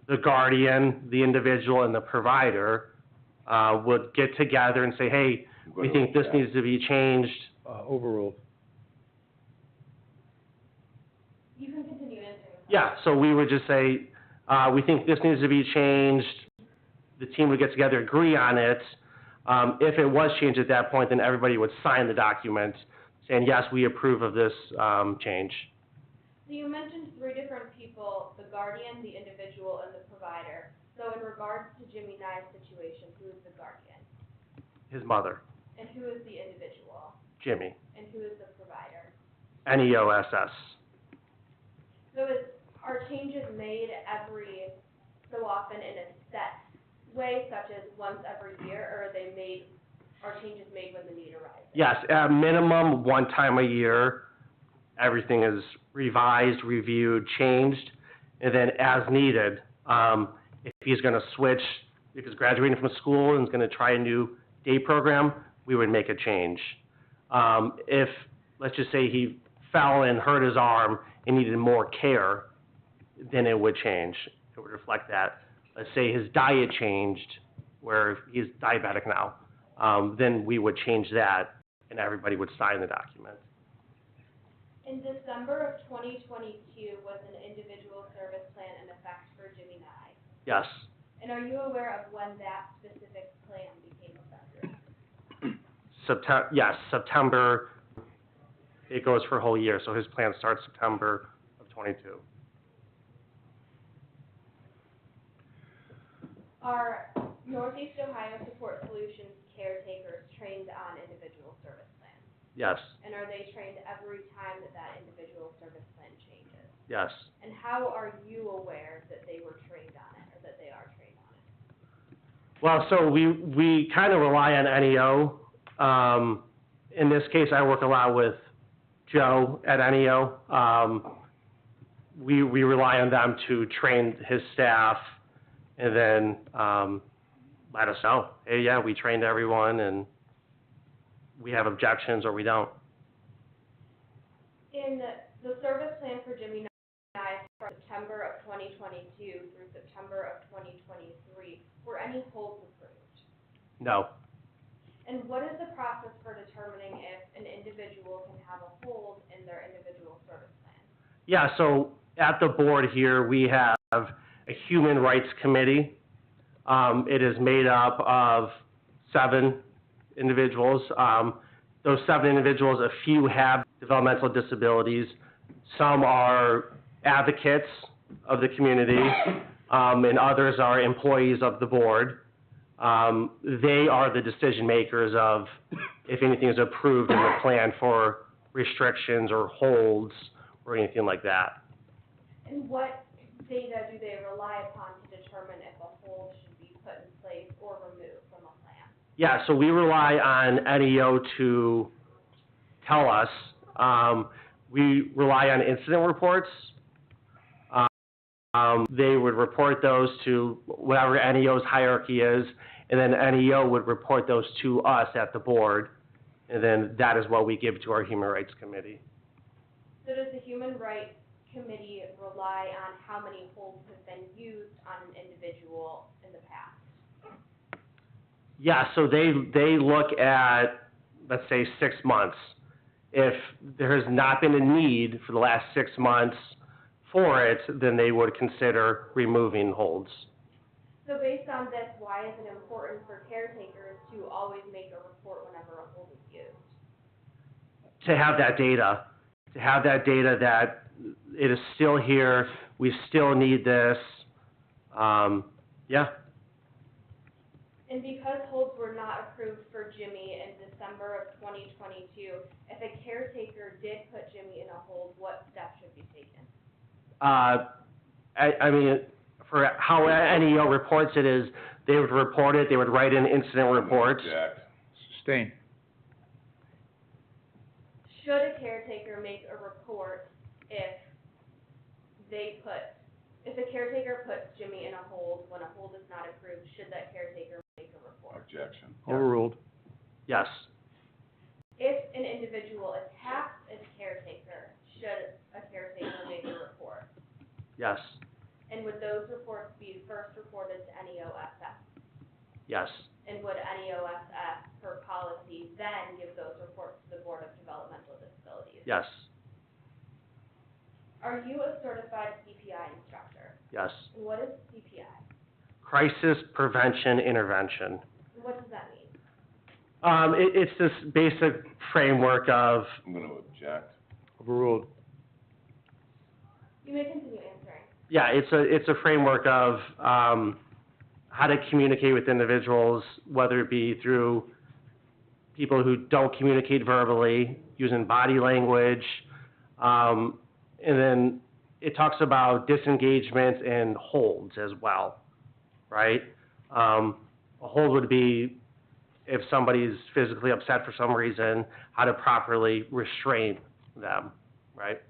[SPEAKER 10] the guardian, the individual, and the provider would get together and say, hey, we think this needs to be changed.
[SPEAKER 1] Overruled.
[SPEAKER 2] You can continue answering the question.
[SPEAKER 10] Yeah, so we would just say, we think this needs to be changed. The team would get together, agree on it. If it was changed at that point, then everybody would sign the document saying, yes, we approve of this change.
[SPEAKER 2] So you mentioned three different people, the guardian, the individual, and the provider. So in regards to Jimmy Nye's situation, who is the guardian?
[SPEAKER 10] His mother,
[SPEAKER 2] And who is the individual?
[SPEAKER 10] Jimmy,
[SPEAKER 2] And who is the provider?
[SPEAKER 10] NEOSS.
[SPEAKER 2] So are changes made every so often in a set way, such as once every year, or are changes made when the need arises?
[SPEAKER 10] Yes, at minimum, one time a year, everything is revised, reviewed, changed, and then as needed, if he's gonna switch, if he's graduating from school and is gonna try a new day program, we would make a change. If, let's just say he fell and hurt his arm and needed more care, then it would change. It would reflect that. Let's say his diet changed, where he's diabetic now, then we would change that, and everybody would sign the document.
[SPEAKER 2] In December of 2022 was an individual service plan in effect for Jimmy Nye.
[SPEAKER 10] Yes,
[SPEAKER 2] And are you aware of when that specific plan became effective?
[SPEAKER 10] September, it goes for a whole year, so his plan starts September of '22.
[SPEAKER 2] Are Northeast Ohio Support Solutions caretakers trained on individual service plans?
[SPEAKER 10] Yes,
[SPEAKER 2] And are they trained every time that individual service plan changes?
[SPEAKER 10] yes.
[SPEAKER 2] And how are you aware that they were trained on it, or that they are trained on it?
[SPEAKER 10] Well, so we kind of rely on NEO. In this case, I work a lot with Joe at NEO. We rely on them to train his staff and then, let us know, hey, yeah, we trained everyone and we have objections or we don't.
[SPEAKER 2] In the service plan for Jimmy Nye from September of 2022 through September of 2023, were any holds approved?
[SPEAKER 10] No.
[SPEAKER 2] And what is the process for determining if an an individual can have a hold in their individual service plan?
[SPEAKER 10] Yeah, so at the board here, we have a Human Rights Committee. It is made up of 7 individuals. Those 7 individuals, a few have developmental disabilities. Some are advocates of the community, and others are employees of the board. They are the decision makers of if anything is approved in the plan for restrictions or holds or anything like that.
[SPEAKER 2] And what data do they rely upon to determine if a hold should be put in place or removed from a plan?
[SPEAKER 10] Yeah, so we rely on NEO to tell us. We rely on incident reports. They would report those to whatever NEO's hierarchy is, and then NEO would report those to us at the board, and then that is what we give to our Human Rights Committee.
[SPEAKER 2] So does the Human Rights Committee rely on how many holds have been used on an individual in the past?
[SPEAKER 10] Yeah, so they look at, let's say, 6 months. If there has not been a need for the last 6 months for it, then they would consider removing holds.
[SPEAKER 2] So based on this, why is it important for caretakers to always make a report whenever a hold is used?
[SPEAKER 10] To have that data that it is still here, we still need this, yeah.
[SPEAKER 2] And because holds were not approved for Jimmy in December of 2022, if a caretaker did put Jimmy in a hold, what steps should be taken?
[SPEAKER 10] I mean, for how NEO reports it is, they would report it, they would write in incident reports.
[SPEAKER 1] Sustain.
[SPEAKER 2] Should a caretaker make a report if a caretaker puts Jimmy in a hold when a hold is not approved, should that caretaker make a report?
[SPEAKER 4] Objection.
[SPEAKER 1] Overruled.
[SPEAKER 10] Yes,
[SPEAKER 2] If an individual attacks a caretaker, should a caretaker make a report?
[SPEAKER 10] yes,
[SPEAKER 2] And would those reports be first reported to NEOSS?
[SPEAKER 10] yes,
[SPEAKER 2] And would NEOSS, per policy, then give those reports to the Board of Developmental Disabilities?
[SPEAKER 10] yes,
[SPEAKER 2] Are you a certified CPI instructor?
[SPEAKER 10] yes.
[SPEAKER 2] And what is CPI?
[SPEAKER 10] Crisis Prevention Intervention.
[SPEAKER 2] And what does that mean?
[SPEAKER 10] It's this basic framework of,
[SPEAKER 4] I'm gonna object.
[SPEAKER 1] Overruled.
[SPEAKER 2] You may continue answering.
[SPEAKER 10] yeah, it's a framework of, how to communicate with individuals, whether it be through people who don't communicate verbally, using body language, and then it talks about disengagement and holds as well, right? A hold would be if somebody's physically upset for some reason, how to properly restrain them, right?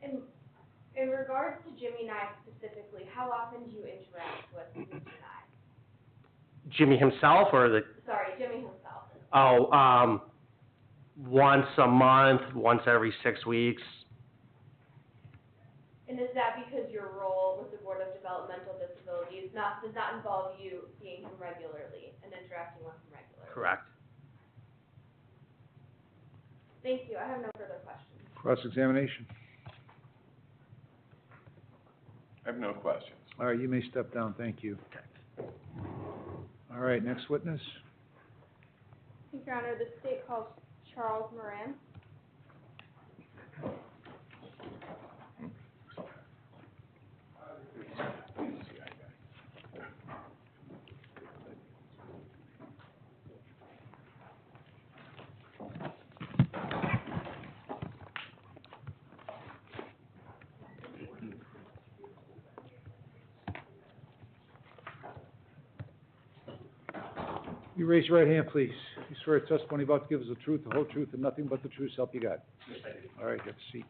[SPEAKER 2] In regards to Jimmy Nye specifically, how often do you interact with Mr. Nye?
[SPEAKER 10] Jimmy himself or the,
[SPEAKER 2] Sorry, Jimmy himself.
[SPEAKER 10] once a month, once every 6 weeks.
[SPEAKER 2] And is that because your role with the Board of Developmental Disabilities does not involve you seeing him regularly and interacting with him regularly?
[SPEAKER 10] Correct.
[SPEAKER 2] Thank you. I have no further questions.
[SPEAKER 1] Cross-examination.
[SPEAKER 4] I have no questions.
[SPEAKER 1] All right, you may step down, thank you. All right, next witness.
[SPEAKER 2] Thank you, Your Honor. The state calls Charles Moran.
[SPEAKER 1] You raise your right hand, please. You swear the testimony about to give us the truth, the whole truth, and nothing but the truth, so help you God.
[SPEAKER 10] Yes, I do.
[SPEAKER 1] All right, have a seat.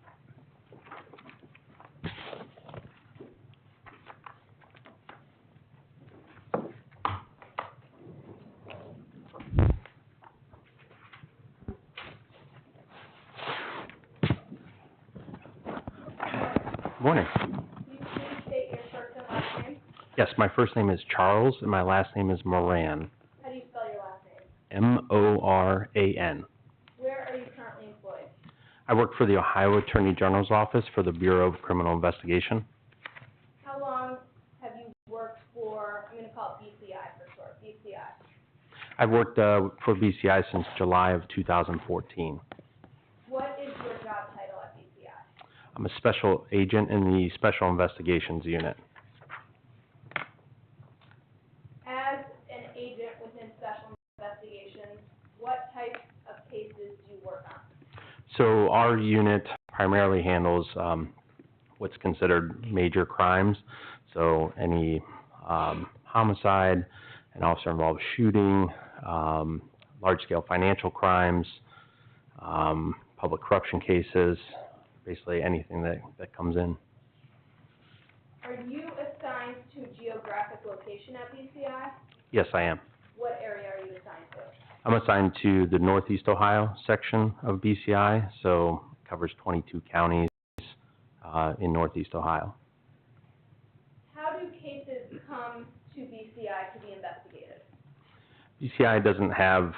[SPEAKER 11] Morning.
[SPEAKER 2] Can you please state your first and last name?
[SPEAKER 11] Yes, my first name is Charles and my last name is Moran.
[SPEAKER 2] How do you spell your last name?
[SPEAKER 11] M-O-R-A-N.
[SPEAKER 2] Where
[SPEAKER 11] I work for the Ohio Attorney General's Office for the Bureau of Criminal Investigation.
[SPEAKER 2] How long have you worked for, I'm gonna call it BCI for short, BCI?
[SPEAKER 11] I've worked for BCI since July of 2014.
[SPEAKER 2] What is your job title at BCI?
[SPEAKER 11] I'm a special agent in the Special Investigations Unit.
[SPEAKER 2] As an agent within Special Investigations, what types of cases do you work on?
[SPEAKER 11] So our unit primarily handles what's considered major crimes. So any homicide, an officer-involved shooting, large-scale financial crimes, public corruption cases, basically anything that comes in.
[SPEAKER 2] Are you assigned to geographic location at BCI?
[SPEAKER 11] Yes, I am.
[SPEAKER 2] What area are you assigned to?
[SPEAKER 11] I'm assigned to the Northeast Ohio section of BCI, so it covers 22 counties in Northeast Ohio.
[SPEAKER 2] How do cases come to BCI to be investigated?
[SPEAKER 11] BCI doesn't have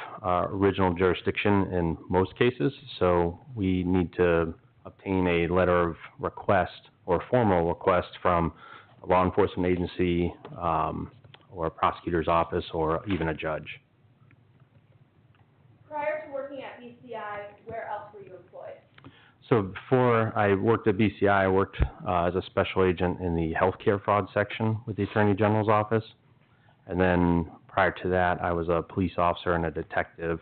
[SPEAKER 11] original jurisdiction in most cases, so we need to obtain a letter of request or a formal request from a law enforcement agency or a prosecutor's office or even a judge.
[SPEAKER 2] Prior to working at BCI, where else were you employed?
[SPEAKER 11] So before I worked at BCI, I worked as a special agent in the healthcare fraud section with the Attorney General's office. And then prior to that, I was a police officer and a detective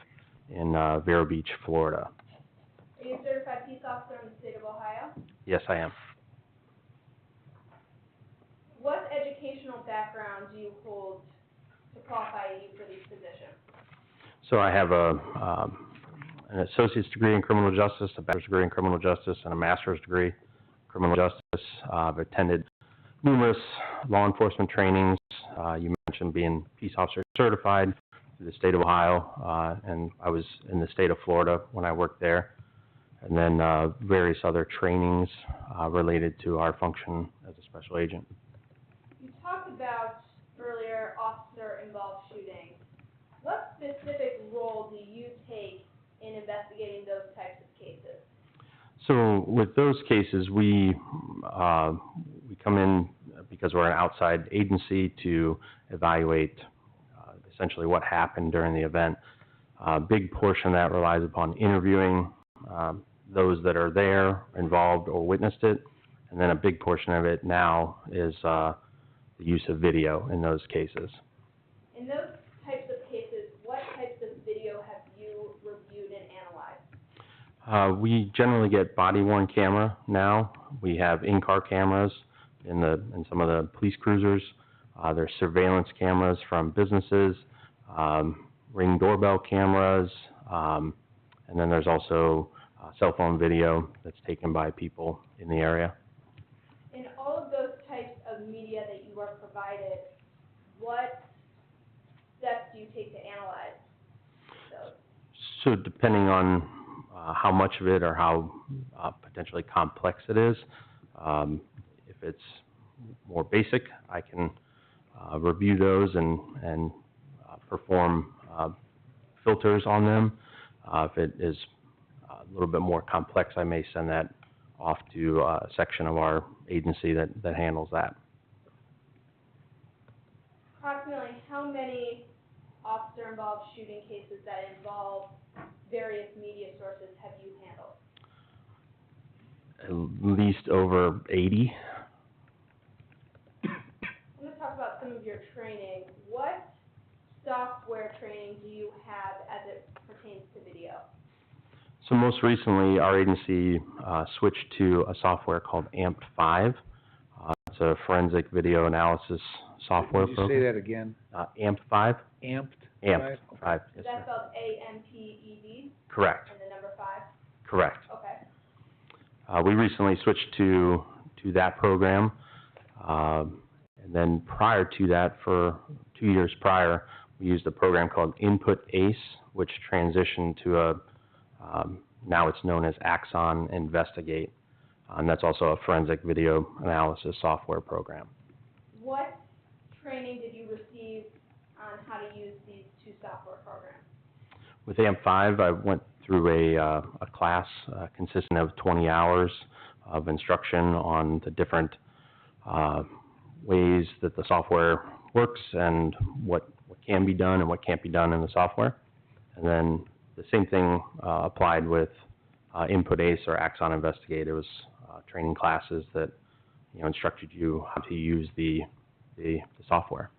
[SPEAKER 11] in Vero Beach, Florida.
[SPEAKER 2] Are you a certified peace officer in the state of Ohio?
[SPEAKER 11] Yes, I am.
[SPEAKER 2] What educational background do you hold to qualify you for these positions?
[SPEAKER 11] So I have an associate's degree in criminal justice, a bachelor's degree in criminal justice, and a master's degree in criminal justice. I've attended numerous law enforcement trainings. You mentioned being peace officer certified through the state of Ohio, and I was in the state of Florida when I worked there. And then various other trainings related to our function as a special agent.
[SPEAKER 2] You talked about earlier officer-involved shootings. What specific role do you take in investigating those types of cases?
[SPEAKER 11] So with those cases, we come in because we're an outside agency to evaluate essentially what happened during the event. A big portion of that relies upon interviewing those that are there, involved, or witnessed it. And then a big portion of it now is the use of video in those cases.
[SPEAKER 2] In those types of cases, what types of video have you reviewed and analyzed?
[SPEAKER 11] We generally get body-worn camera now. We have in-car cameras in some of the police cruisers. There's surveillance cameras from businesses, Ring doorbell cameras, and then there's also cell phone video that's taken by people in the area.
[SPEAKER 2] In all of those types of media that you are provided, what steps do you take to analyze those?
[SPEAKER 11] So depending on how much of it or how potentially complex it is, if it's more basic, I can review those and perform filters on them. If it is a little bit more complex, I may send that off to a section of our agency that handles that.
[SPEAKER 2] Approximately how many officer-involved shooting cases that involve various media sources have you handled?
[SPEAKER 11] At least over 80.
[SPEAKER 2] I'm going to talk about some of your training. What software training do you have as it pertains to video?
[SPEAKER 11] So most recently, our agency switched to a software called AMP5. It's a forensic video analysis software
[SPEAKER 1] Could you
[SPEAKER 11] program.
[SPEAKER 1] say that again?
[SPEAKER 11] AMP5?
[SPEAKER 1] Amped?
[SPEAKER 11] AMP5,
[SPEAKER 2] Is
[SPEAKER 11] yes,
[SPEAKER 2] that
[SPEAKER 11] sir.
[SPEAKER 2] spelled A-M-P-E-D
[SPEAKER 11] Correct,
[SPEAKER 2] and the number 5?
[SPEAKER 11] correct.
[SPEAKER 2] Okay.
[SPEAKER 11] We recently switched to that program. And then prior to that, for 2 years prior, we used a program called Input Ace, which transitioned to now it's known as Axon Investigate. And that's also a forensic video analysis software program.
[SPEAKER 2] What training did you receive on how to use these two software programs?
[SPEAKER 11] With AMP5, I went through a class consisting of 20 hours of instruction on the different ways that the software works and what can be done and what can't be done in the software. And then the same thing applied with Input ACE or Axon Investigate. It was training classes that instructed you how to use the software.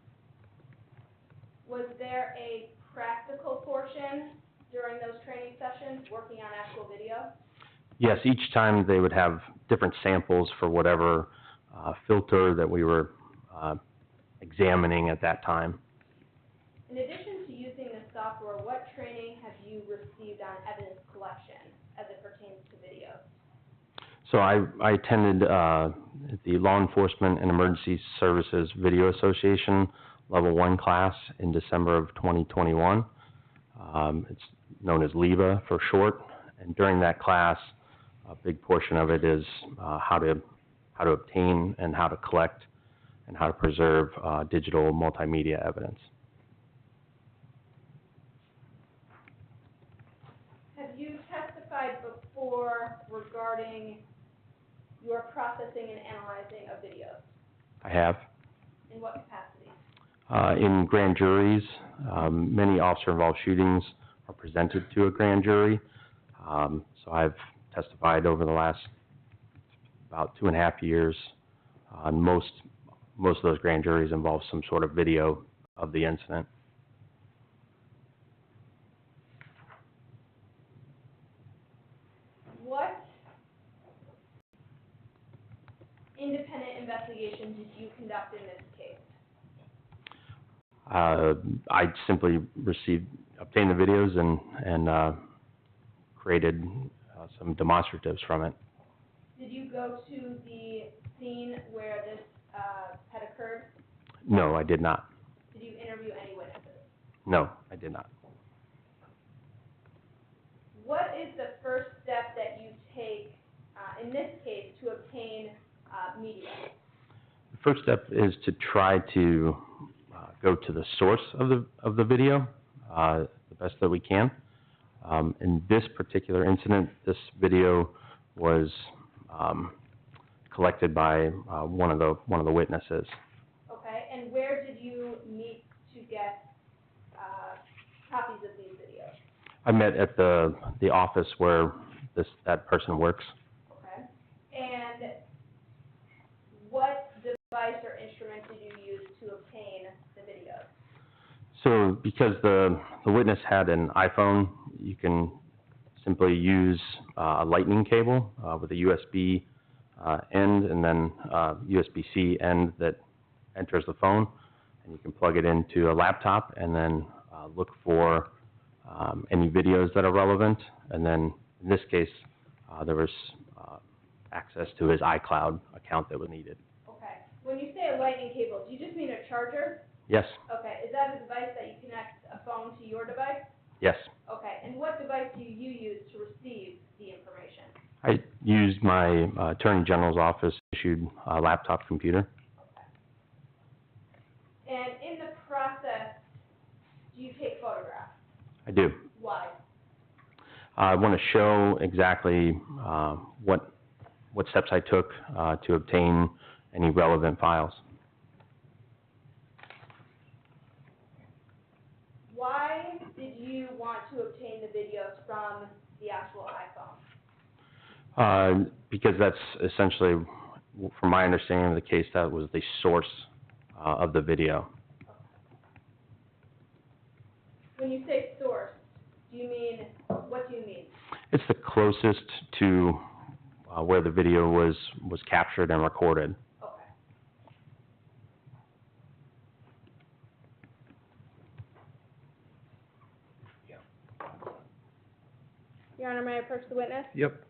[SPEAKER 2] Was there a practical portion during those training sessions, working on actual video?
[SPEAKER 11] Yes, each time they would have different samples for whatever filter that we were examining at that time.
[SPEAKER 2] In addition to using the software, what training have you received on evidence collection as it pertains to video?
[SPEAKER 11] So I attended the Law Enforcement and Emergency Services Video Association Level 1 class in December of 2021. It's known as LEVA for short, and during that class, a big portion of it is how to obtain and how to collect and how to preserve digital multimedia evidence.
[SPEAKER 2] Have you testified before regarding your processing and analyzing of videos?
[SPEAKER 11] I have.
[SPEAKER 2] In what capacity?
[SPEAKER 11] In grand juries, many officer-involved shootings are presented to a grand jury. So I've testified over the last about 2.5 years. Most of those grand juries involve some sort of video of the incident.
[SPEAKER 2] What independent investigation did you conduct in this case?
[SPEAKER 11] I simply obtained the videos and created some demonstratives from it.
[SPEAKER 2] Did you go to the scene where this had occurred?
[SPEAKER 11] No, I did not.
[SPEAKER 2] Did you interview any witnesses?
[SPEAKER 11] No, I did not.
[SPEAKER 2] What is the first step that you take, in this case, to obtain media?
[SPEAKER 11] The first step is to try to go to the source of the video the best that we can. In this particular incident, this video was collected by one of the witnesses.
[SPEAKER 2] Okay, and where did you meet to get copies of these videos?
[SPEAKER 11] I met at the office where that person works.
[SPEAKER 2] Okay, and what device or instrument did you use to obtain the videos?
[SPEAKER 11] So because the witness had an iPhone, you can simply use a lightning cable with a USB end and then USB-C end that enters the phone, and you can plug it into a laptop and then look for any videos that are relevant. And then in this case, there was access to his iCloud account that was needed.
[SPEAKER 2] Okay, when you say a lightning cable, do you just mean a charger?
[SPEAKER 11] Yes,
[SPEAKER 2] Okay, is that a device that you connect a phone to your device?
[SPEAKER 11] yes.
[SPEAKER 2] Okay, and what device do you use to receive the information?
[SPEAKER 11] I used my Attorney General's office issued laptop computer.
[SPEAKER 2] And in the process, do you take photographs?
[SPEAKER 11] I do.
[SPEAKER 2] Why?
[SPEAKER 11] I want to show exactly what steps I took to obtain any relevant files.
[SPEAKER 2] Why did you want to obtain the videos from the actual iPhone?
[SPEAKER 11] Because that's essentially, from my understanding of the case, that was the source of the video.
[SPEAKER 2] When you say source, what do you mean?
[SPEAKER 11] It's the closest to where the video was captured and recorded.
[SPEAKER 2] Okay. Your Honor, may I approach the witness?
[SPEAKER 1] Yep.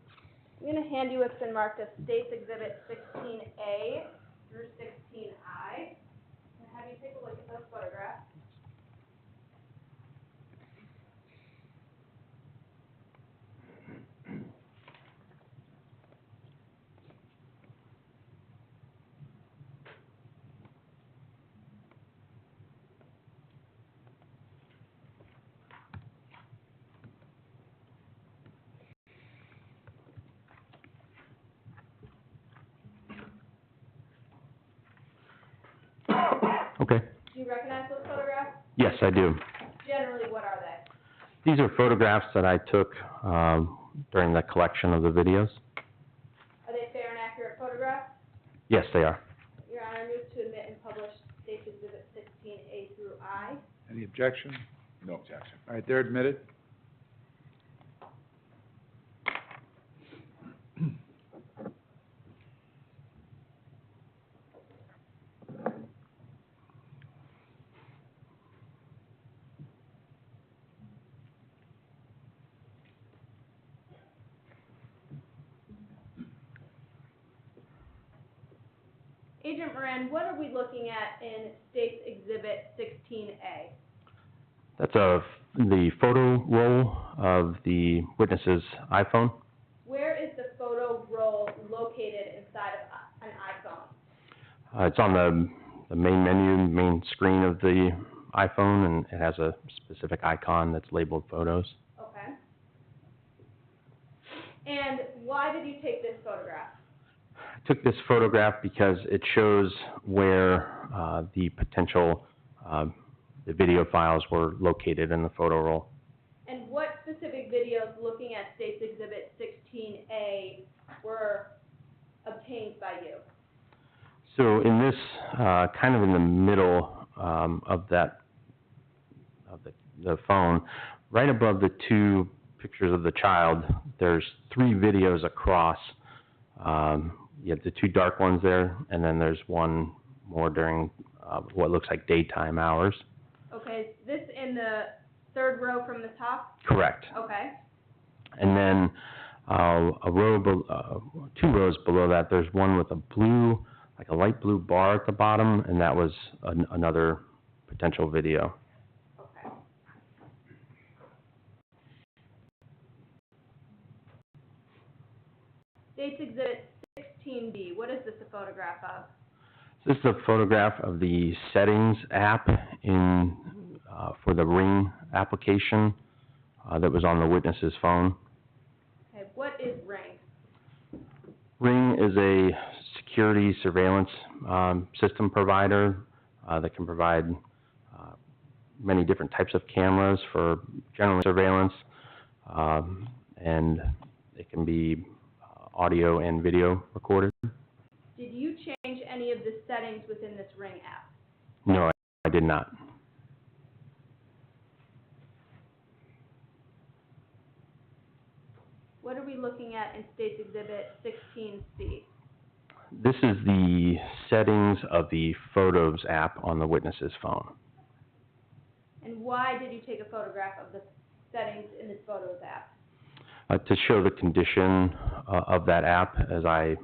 [SPEAKER 2] I'm going to hand you what's been marked as State's Exhibit 16A through 16I, and have you take a look at those photographs.
[SPEAKER 11] Okay.
[SPEAKER 2] Do you recognize those photographs?
[SPEAKER 11] Yes, I do.
[SPEAKER 2] Generally, what are they?
[SPEAKER 11] These are photographs that I took during the collection of the videos.
[SPEAKER 2] Are they fair and accurate photographs?
[SPEAKER 11] Yes, they are.
[SPEAKER 2] Your Honor, I move to admit and publish State's Exhibit 16A through I.
[SPEAKER 1] Any objection?
[SPEAKER 4] No objection.
[SPEAKER 1] All right, they're admitted.
[SPEAKER 2] Agent Moran, what are we looking at in State's Exhibit 16A?
[SPEAKER 11] That's the photo roll of the witness's iPhone.
[SPEAKER 2] Where is the photo roll located inside of an iPhone?
[SPEAKER 11] It's on the main menu, main screen of the iPhone, and it has a specific icon that's labeled photos.
[SPEAKER 2] Okay. And why did you take this photograph?
[SPEAKER 11] I took this photograph because it shows where the potential the video files were located in the photo roll.
[SPEAKER 2] And what specific videos looking at State's Exhibit 16A were obtained by you?
[SPEAKER 11] So in this, kind of in the middle of that, of the phone, right above the two pictures of the child, there's 3 videos across. You have the 2 dark ones there, and then there's one more during what looks like daytime hours.
[SPEAKER 2] Okay, is this in the 3rd row from the top?
[SPEAKER 11] Correct.
[SPEAKER 2] Okay.
[SPEAKER 11] And then a row, 2 rows below that, there's one with a blue, like a light blue bar at the bottom, and that was another potential video.
[SPEAKER 2] Okay. State's Exhibit 16B, what is this a photograph of?
[SPEAKER 11] This is a photograph of the settings app in for the Ring application that was on the witness's phone.
[SPEAKER 2] Okay, what is Ring?
[SPEAKER 11] Ring is a security surveillance system provider that can provide many different types of cameras for general surveillance, and it can be audio and video recorded.
[SPEAKER 2] Did you change any of the settings within this Ring app?
[SPEAKER 11] No, I did not.
[SPEAKER 2] What are we looking at in State's Exhibit 16C?
[SPEAKER 11] This is the settings of the Photos app on the witness's phone.
[SPEAKER 2] And why did you take a photograph of the settings in this Photos app?
[SPEAKER 11] To show the condition of that app as I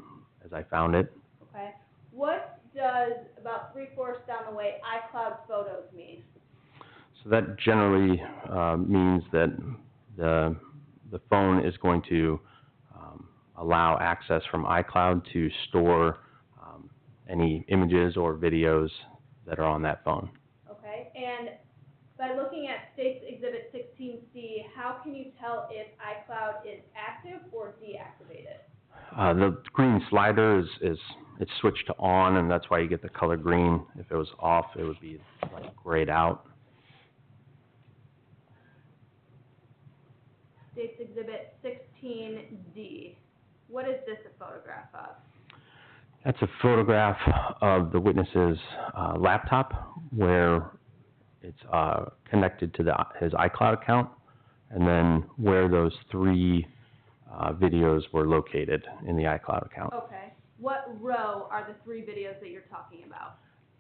[SPEAKER 11] found it.
[SPEAKER 2] Okay. What does about 3/4 down the way iCloud Photos mean?
[SPEAKER 11] So that generally means that the phone is going to allow access from iCloud to store any images or videos that are on that phone.
[SPEAKER 2] Okay. And by looking at State's Exhibit 16C, how can you tell if iCloud is active or deactivated?
[SPEAKER 11] The green slider is it's switched to on, and that's why you get the color green. If it was off, it would be like grayed out.
[SPEAKER 2] State's Exhibit 16D. What is this a photograph of?
[SPEAKER 11] That's a photograph of the witness's laptop where it's connected to his iCloud account, and then where those 3 videos were located in the iCloud account.
[SPEAKER 2] Okay. What row are the 3 videos that you're talking about?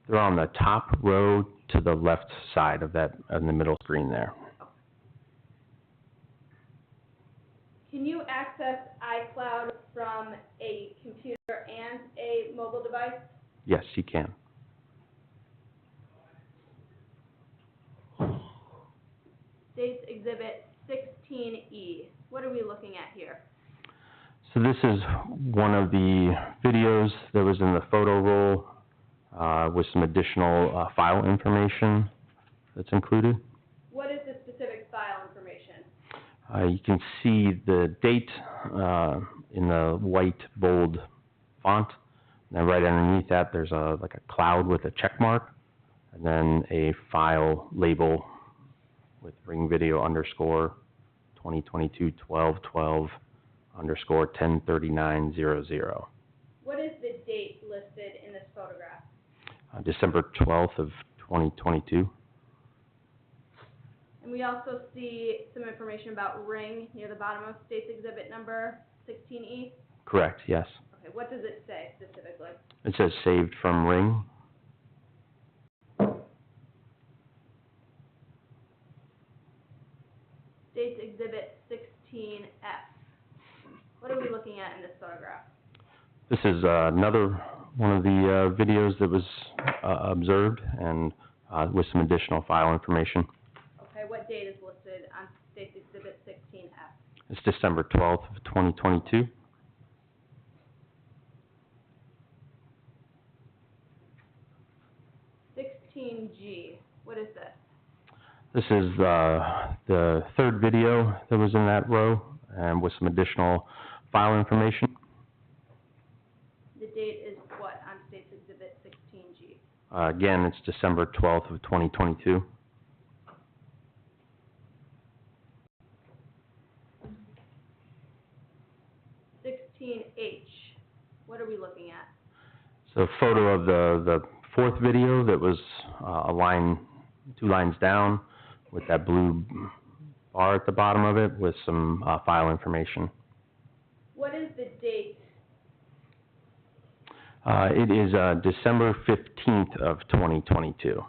[SPEAKER 11] They're on the top row to the left side of that, in the middle screen there.
[SPEAKER 2] Can you access iCloud from a computer and a mobile device?
[SPEAKER 11] Yes, you can.
[SPEAKER 2] State's Exhibit 16E. What are we looking at here?
[SPEAKER 11] So this is one of the videos that was in the photo roll with some additional file information that's included.
[SPEAKER 2] What is the specific file information?
[SPEAKER 11] You can see the date in the white bold font. And then right underneath that, there's like a cloud with a check mark. and then a file label with ring video underscore 2022-12-12 underscore 103900.
[SPEAKER 2] What is the date listed in this photograph?
[SPEAKER 11] December 12th of 2022.
[SPEAKER 2] And we also see some information about ring near the bottom of State's Exhibit number 16E.
[SPEAKER 11] Correct, yes.
[SPEAKER 2] Okay, what does it say specifically?
[SPEAKER 11] It says saved from ring.
[SPEAKER 2] State's Exhibit 16F. What are we looking at in this photograph?
[SPEAKER 11] This is another one of the videos that was observed, and with some additional file information.
[SPEAKER 2] Okay, what date is listed on State's Exhibit 16F?
[SPEAKER 11] It's December 12th of 2022.
[SPEAKER 2] G. What is this?
[SPEAKER 11] This is the third video that was in that row, and with some additional file information.
[SPEAKER 2] The date is what on State's Exhibit 16G?
[SPEAKER 11] Again, it's December 12th of 2022.
[SPEAKER 2] H. What are we looking at?
[SPEAKER 11] So a photo of the fourth video that was two lines down with that blue bar at the bottom of it with some file information.
[SPEAKER 2] What is the date?
[SPEAKER 11] It is December 15th of 2022.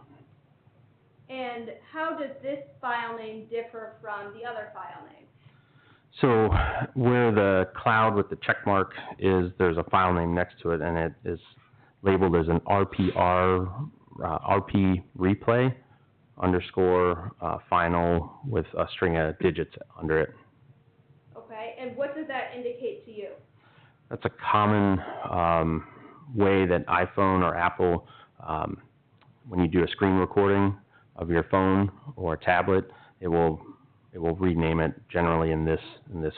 [SPEAKER 2] And how does this file name differ from the other file name?
[SPEAKER 11] So where the cloud with the check mark is, there's a file name next to it, and it is labeled as an RP replay underscore final with a string of digits under it.
[SPEAKER 2] Okay, and what does that indicate to you?
[SPEAKER 11] That's a common way that iPhone or Apple, when you do a screen recording of your phone or tablet, it will rename it generally in this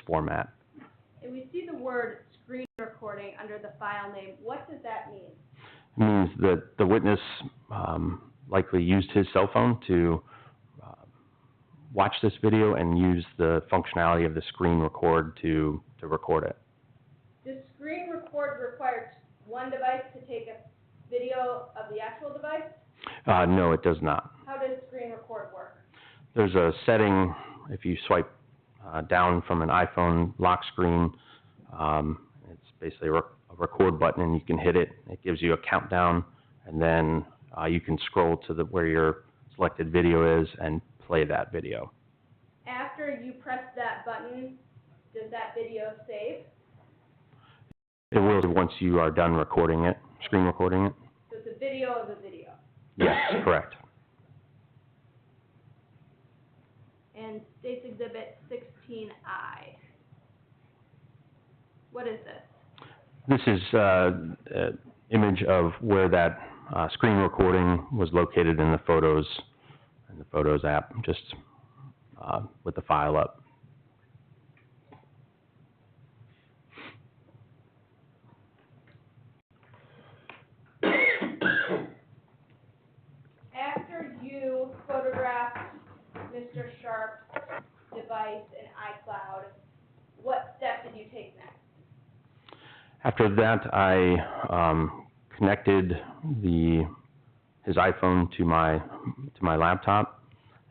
[SPEAKER 11] format.
[SPEAKER 2] And we see the word screen recording under the file name. What does that mean?
[SPEAKER 11] It means that the witness likely used his cell phone to watch this video and use the functionality of the screen record to record it.
[SPEAKER 2] Does screen record require one device to take a video of the actual device?
[SPEAKER 11] No, it does not.
[SPEAKER 2] How does screen record work?
[SPEAKER 11] There's a setting, if you swipe down from an iPhone lock screen, it's basically a record button, and you can hit it. It gives you a countdown, and then you can scroll to where your selected video is and play that video.
[SPEAKER 2] After you press that button, does that video save?
[SPEAKER 11] It will once you are done recording it, screen recording it.
[SPEAKER 2] So it's a video of a video.
[SPEAKER 11] Yes, correct.
[SPEAKER 2] And State's Exhibit 16I. What is this?
[SPEAKER 11] This is an image of where that screen recording was located in the Photos app, just with the file up.
[SPEAKER 2] After you photographed Mr. Sharp's device in iCloud, what step did you take next?
[SPEAKER 11] After that, I connected his iPhone to my laptop,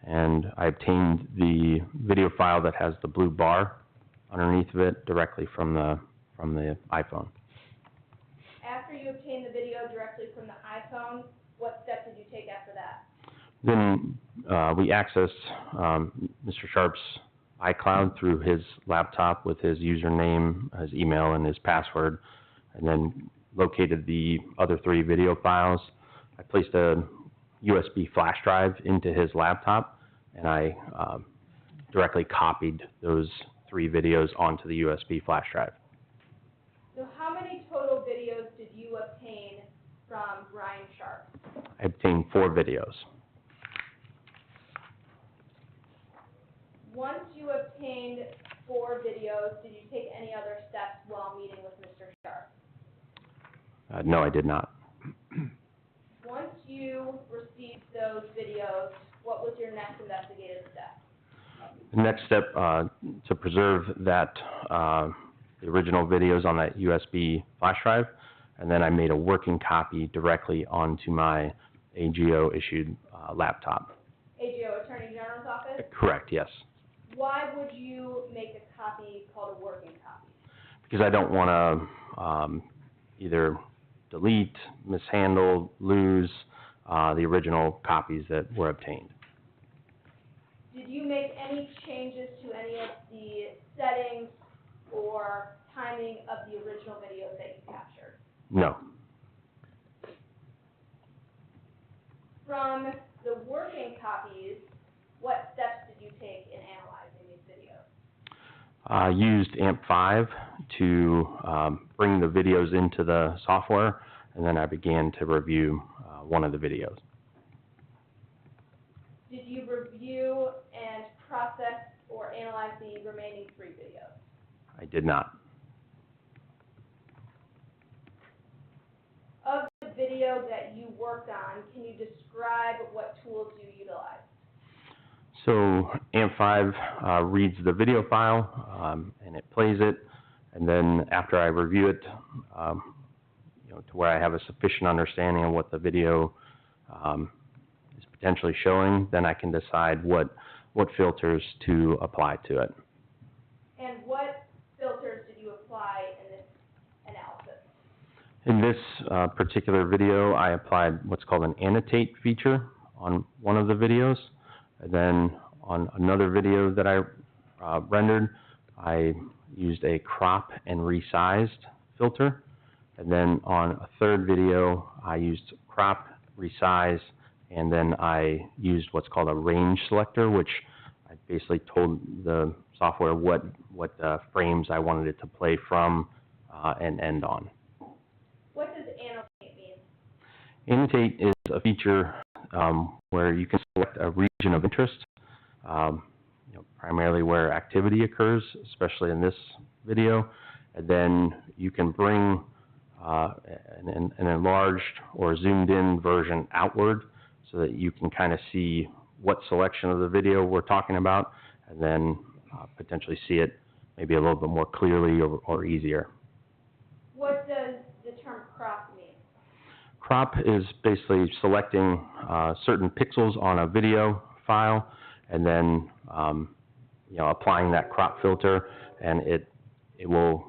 [SPEAKER 11] and I obtained the video file that has the blue bar underneath of it directly from the iPhone.
[SPEAKER 2] After you obtained the video directly from the iPhone, what step did you take after that?
[SPEAKER 11] Then we accessed Mr. Sharp's iCloud through his laptop with his username, his email, and his password, and then located the other three video files. I placed a USB flash drive into his laptop, and I directly copied those three videos onto the USB flash drive.
[SPEAKER 2] So how many total videos did you obtain from Brian Sharp?
[SPEAKER 11] I obtained 4 videos.
[SPEAKER 2] Once you obtained 4 videos, did you take any other steps while meeting with Mr. Sharp?
[SPEAKER 11] No, I did not.
[SPEAKER 2] Once you received the those videos, what was your next investigative step?
[SPEAKER 11] The next step, to preserve that, the original videos on that USB flash drive, and then I made a working copy directly onto my AGO-issued laptop.
[SPEAKER 2] AGO, Attorney General's office?
[SPEAKER 11] Correct, yes.
[SPEAKER 2] Why would you make a copy called a working copy?
[SPEAKER 11] Because I don't want to either delete, mishandle, lose the original copies that were obtained.
[SPEAKER 2] Did you make any changes to any of the settings or timing of the original videos that you captured?
[SPEAKER 11] No.
[SPEAKER 2] From the working copies, what steps did you take in analyzing these videos?
[SPEAKER 11] I used AMP5 to bring the videos into the software, and then I began to review one of the videos.
[SPEAKER 2] Did you review and process or analyze the remaining 3 videos?
[SPEAKER 11] I did not.
[SPEAKER 2] Of the video that you worked on, can you describe what tools you utilized?
[SPEAKER 11] So AMP5 reads the video file, and it plays it, and then after I review it, to where I have a sufficient understanding of what the video is potentially showing, then I can decide what filters to apply to it.
[SPEAKER 2] And what filters did you apply in this analysis?
[SPEAKER 11] In this particular video, I applied what's called an annotate feature on one of the videos. And then on another video that I rendered, I used a crop and resized filter. And then on a third video, I used crop, resize, and then I used what's called a range selector, which I basically told the software what frames I wanted it to play from and end on.
[SPEAKER 2] What does annotate mean?
[SPEAKER 11] Annotate is a feature where you can select a region of interest, primarily where activity occurs, especially in this video, and then you can bring an enlarged or zoomed in version outward so that you can kind of see what selection of the video we're talking about, and then potentially see it maybe a little bit more clearly or easier.
[SPEAKER 2] What does the term crop mean?
[SPEAKER 11] Crop is basically selecting certain pixels on a video file and then applying that crop filter, and it will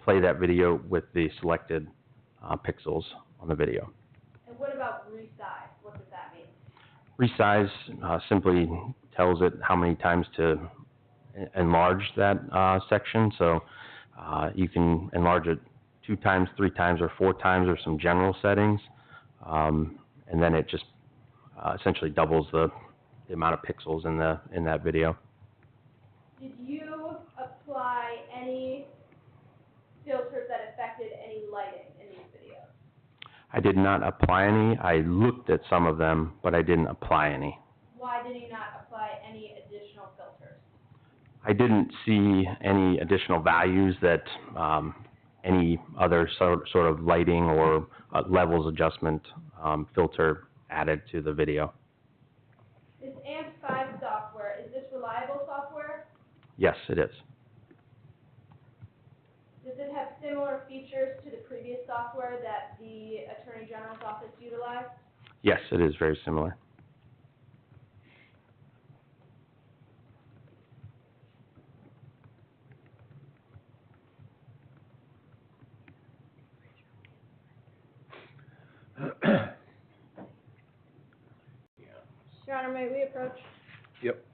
[SPEAKER 11] play that video with the selected pixels on the video.
[SPEAKER 2] And what about resize? What does that mean?
[SPEAKER 11] Resize simply tells it how many times to enlarge that section. So you can enlarge it 2 times, 3 times, or 4 times, or some general settings. And then it just essentially doubles the amount of pixels in that video.
[SPEAKER 2] Did you apply any filters that affected any lighting in these videos?
[SPEAKER 11] I did not apply any. I looked at some of them, but I didn't apply any.
[SPEAKER 2] Why did you not apply any additional filters?
[SPEAKER 11] I didn't see any additional values that any other sort of lighting or levels adjustment filter added to the video.
[SPEAKER 2] This AMP5 software, is this reliable software?
[SPEAKER 11] Yes, it is.
[SPEAKER 2] Does it have similar features to the previous software that the Attorney General's office utilized?
[SPEAKER 11] Yes, it is very similar.
[SPEAKER 2] Your Honor, may we approach?
[SPEAKER 1] Yep.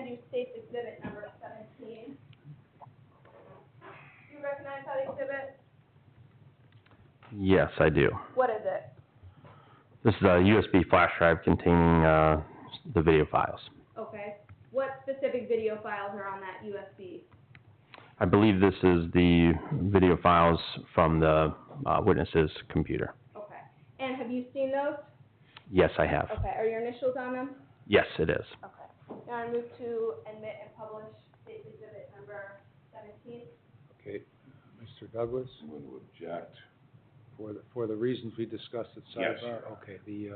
[SPEAKER 2] hand you State's Exhibit number 17. Do you recognize that exhibit?
[SPEAKER 11] Yes, I do.
[SPEAKER 2] What is it?
[SPEAKER 11] This is a USB flash drive containing, the video files.
[SPEAKER 2] Okay. What specific video files are on that USB?
[SPEAKER 11] I believe this is the video files from the, witness's computer.
[SPEAKER 2] Okay. And have you seen those?
[SPEAKER 11] Yes, I have.
[SPEAKER 2] Okay. Are your initials on them?
[SPEAKER 11] Yes, it is.
[SPEAKER 2] Okay. Now I move to admit and publish State's Exhibit number 17.
[SPEAKER 1] Okay, Mr. Douglas,
[SPEAKER 4] I'm going to object.
[SPEAKER 1] for the reasons we discussed at
[SPEAKER 4] Yes.
[SPEAKER 1] sidebar? Okay, the,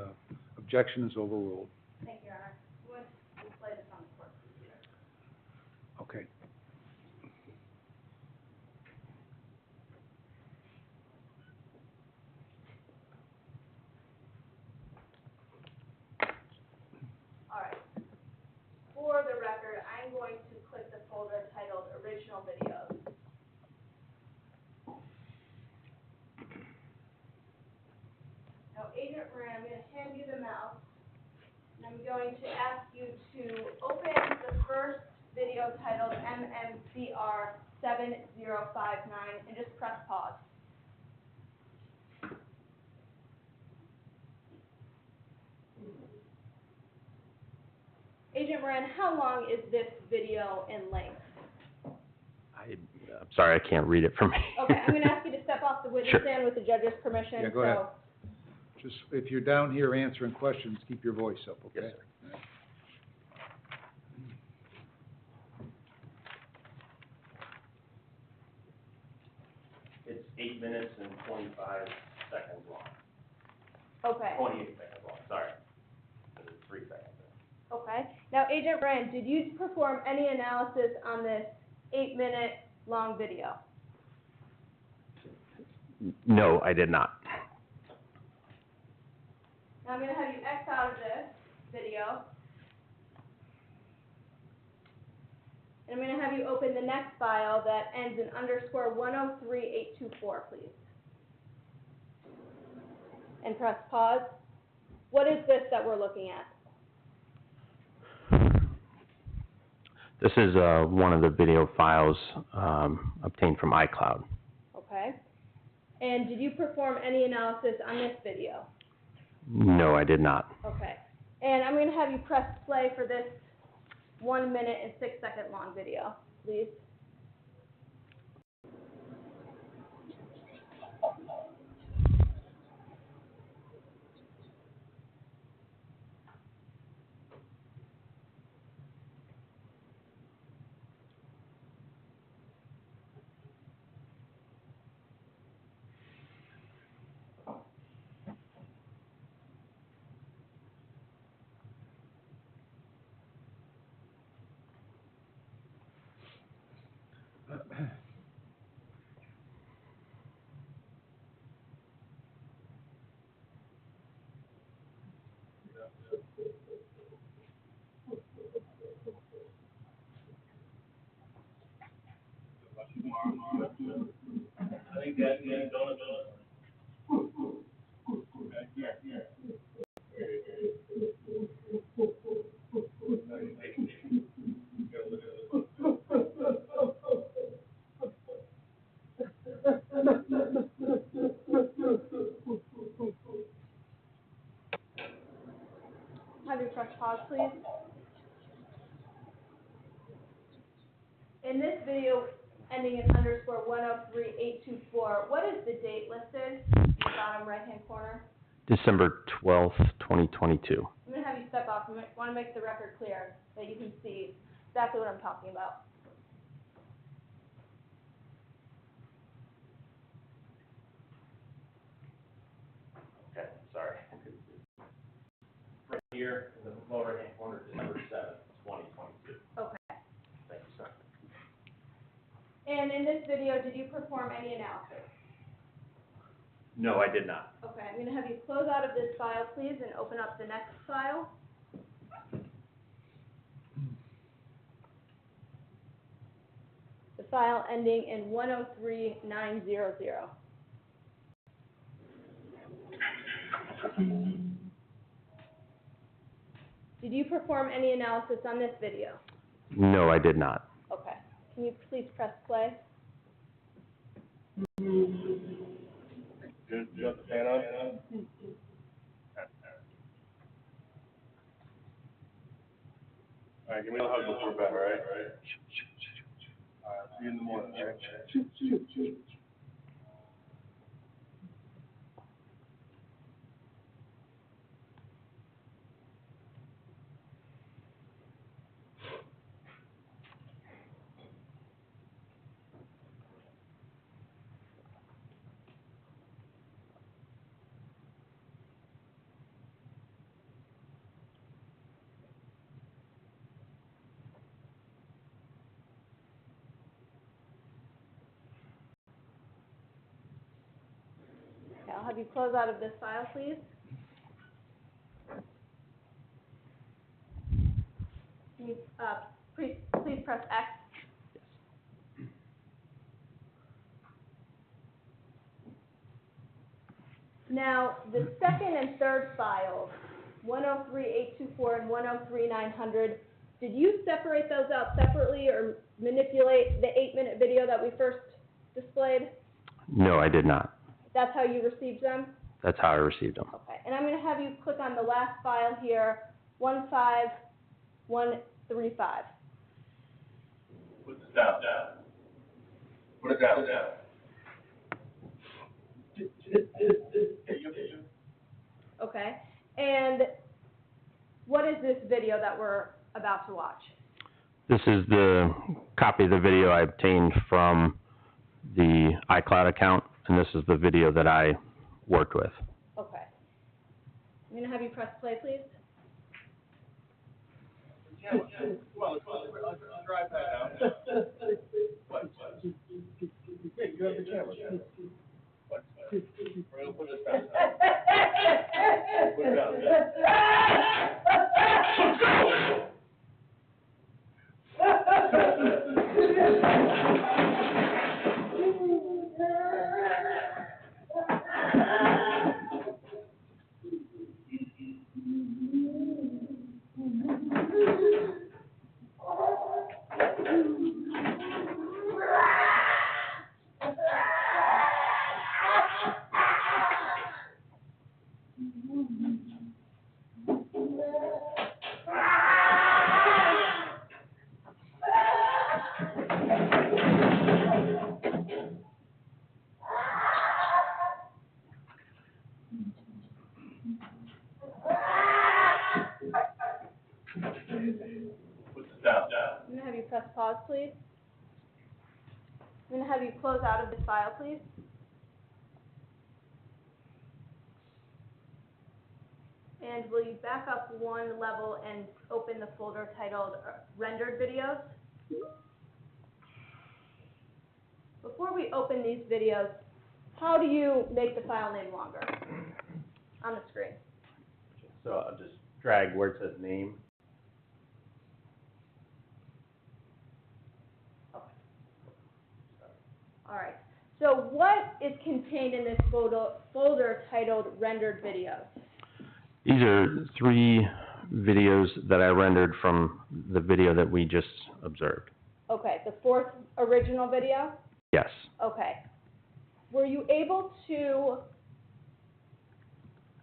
[SPEAKER 1] objection is overruled.
[SPEAKER 2] Thank you, Your Honor. We'll display this on the court computer.
[SPEAKER 1] Okay.
[SPEAKER 2] All right. For the record, I'm going to click the folder titled Original Videos. Now, Agent Moran, I'm going to hand you the mouse, and I'm going to ask you to open the first video titled MMCR 7059 and just press pause. Agent Moran, how long is this video in length?
[SPEAKER 11] I'm sorry, I can't read it from here.
[SPEAKER 2] Okay, I'm going to ask you to step off the witness
[SPEAKER 11] Sure.
[SPEAKER 2] stand with the judge's permission.
[SPEAKER 1] Yeah, go ahead.
[SPEAKER 2] So,
[SPEAKER 1] Just, if you're down here answering questions, keep your voice up, okay?
[SPEAKER 11] Yes, sir. It's 8 minutes and 25 seconds long.
[SPEAKER 2] okay,
[SPEAKER 11] 28 seconds long, sorry. This is 3 seconds.
[SPEAKER 2] okay. Now, Agent Moran, did you perform any analysis on this 8-minute long video?
[SPEAKER 11] No, I did not.
[SPEAKER 2] Now, I'm going to have you X out of this video. And I'm going to have you open the next file that ends in _103824, please. And press pause. What is this that we're looking at?
[SPEAKER 11] This is, one of the video files, obtained from iCloud.
[SPEAKER 2] Okay. And did you perform any analysis on this video?
[SPEAKER 11] No, I did not.
[SPEAKER 2] Okay. And I'm going to have you press play for this 1 minute and 6 second long video, please. Have you press pause, please? In this video ending in _103824, what is the date listed in the bottom right-hand corner?
[SPEAKER 11] December 12th, 2022.
[SPEAKER 2] I'm going to have you step off. I want to make the record clear that you can see exactly what I'm talking about.
[SPEAKER 11] Okay, sorry. Right here in the lower right-hand corner, December 7th, 2022.
[SPEAKER 2] Okay.
[SPEAKER 11] Thank you, sir.
[SPEAKER 2] And in this video, did you perform any analysis?
[SPEAKER 11] No, I did not.
[SPEAKER 2] Okay, I'm going to have you close out of this file, please, and open up the next file. The file ending in 103900. Did you perform any analysis on this video?
[SPEAKER 11] No, I did not.
[SPEAKER 2] Okay. Can you please press play?
[SPEAKER 6] Do you have the fan on? All right, give me a hug before bed, all right? All right, see you in the morning, all right?
[SPEAKER 2] Okay, I'll have you close out of this file, please. Can you, please press X. Now, the second and third files, 103.824 and 103.900, did you separate those out separately or manipulate the 8-minute video that we first displayed?
[SPEAKER 11] No, I did not.
[SPEAKER 2] That's how you received them?
[SPEAKER 11] That's how I received them.
[SPEAKER 2] Okay, and I'm going to have you click on the last file here, 15135.
[SPEAKER 6] Put this down. Put it down.
[SPEAKER 2] Okay, and what is this video that we're about to watch?
[SPEAKER 11] This is the copy of the video I obtained from the iCloud account, and this is the video that I worked with.
[SPEAKER 2] Okay. I'm going to have you press play, please.
[SPEAKER 6] Come on, let's drive that out. What? Hey, you have the camera. What? We're gonna put this down. Put it down. Let's go!
[SPEAKER 2] I'm going to have you press pause, please. I'm going to have you close out of this file, please. And will you back up one level and open the folder titled Rendered Videos? Before we open these videos, how do you make the file name longer on the screen?
[SPEAKER 11] So I'll just drag where it says name.
[SPEAKER 2] All right. So what is contained in this folder titled Rendered Videos?
[SPEAKER 11] These are 3 videos that I rendered from the video that we just observed.
[SPEAKER 2] Okay, the 4th original video?
[SPEAKER 11] Yes.
[SPEAKER 2] Okay. Were you able to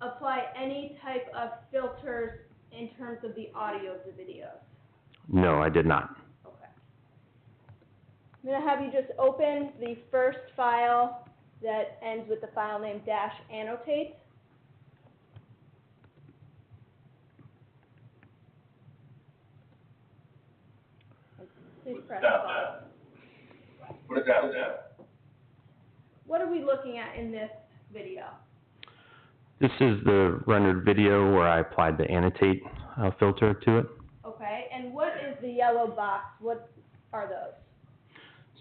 [SPEAKER 2] apply any type of filters in terms of the audio of the videos?
[SPEAKER 11] No, I did not.
[SPEAKER 2] Okay. I'm going to have you just open the first file that ends with the file name -annotate. Please press pause.
[SPEAKER 6] Put it down.
[SPEAKER 2] What are we looking at in this video?
[SPEAKER 11] This is the rendered video where I applied the annotate filter to it.
[SPEAKER 2] Okay, and what is the yellow box? What are those?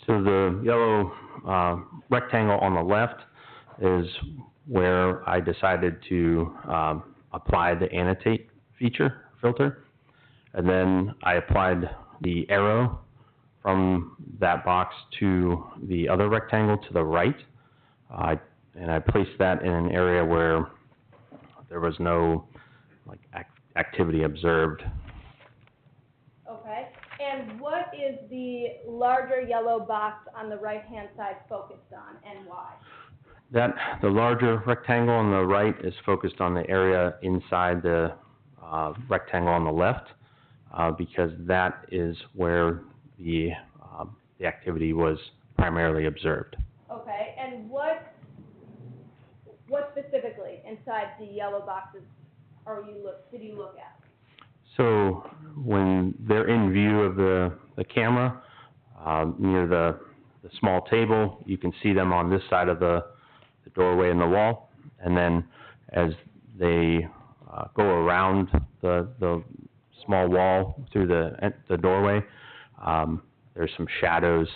[SPEAKER 11] So the yellow rectangle on the left is where I decided to apply the annotate feature filter. And then I applied the arrow from that box to the other rectangle to the right. And I placed that in an area where there was no activity observed.
[SPEAKER 2] Okay, and And what is the larger yellow box on the right-hand side focused on, and why?
[SPEAKER 11] The larger rectangle on the right is focused on the area inside the, rectangle on the left, because that is where the activity was primarily observed.
[SPEAKER 2] Okay, and what specifically inside the yellow boxes did you look at?
[SPEAKER 11] So when they're in view of the camera, near the small table, you can see them on this side of the doorway in the wall. And then as they go around the small wall through the doorway, there's some shadows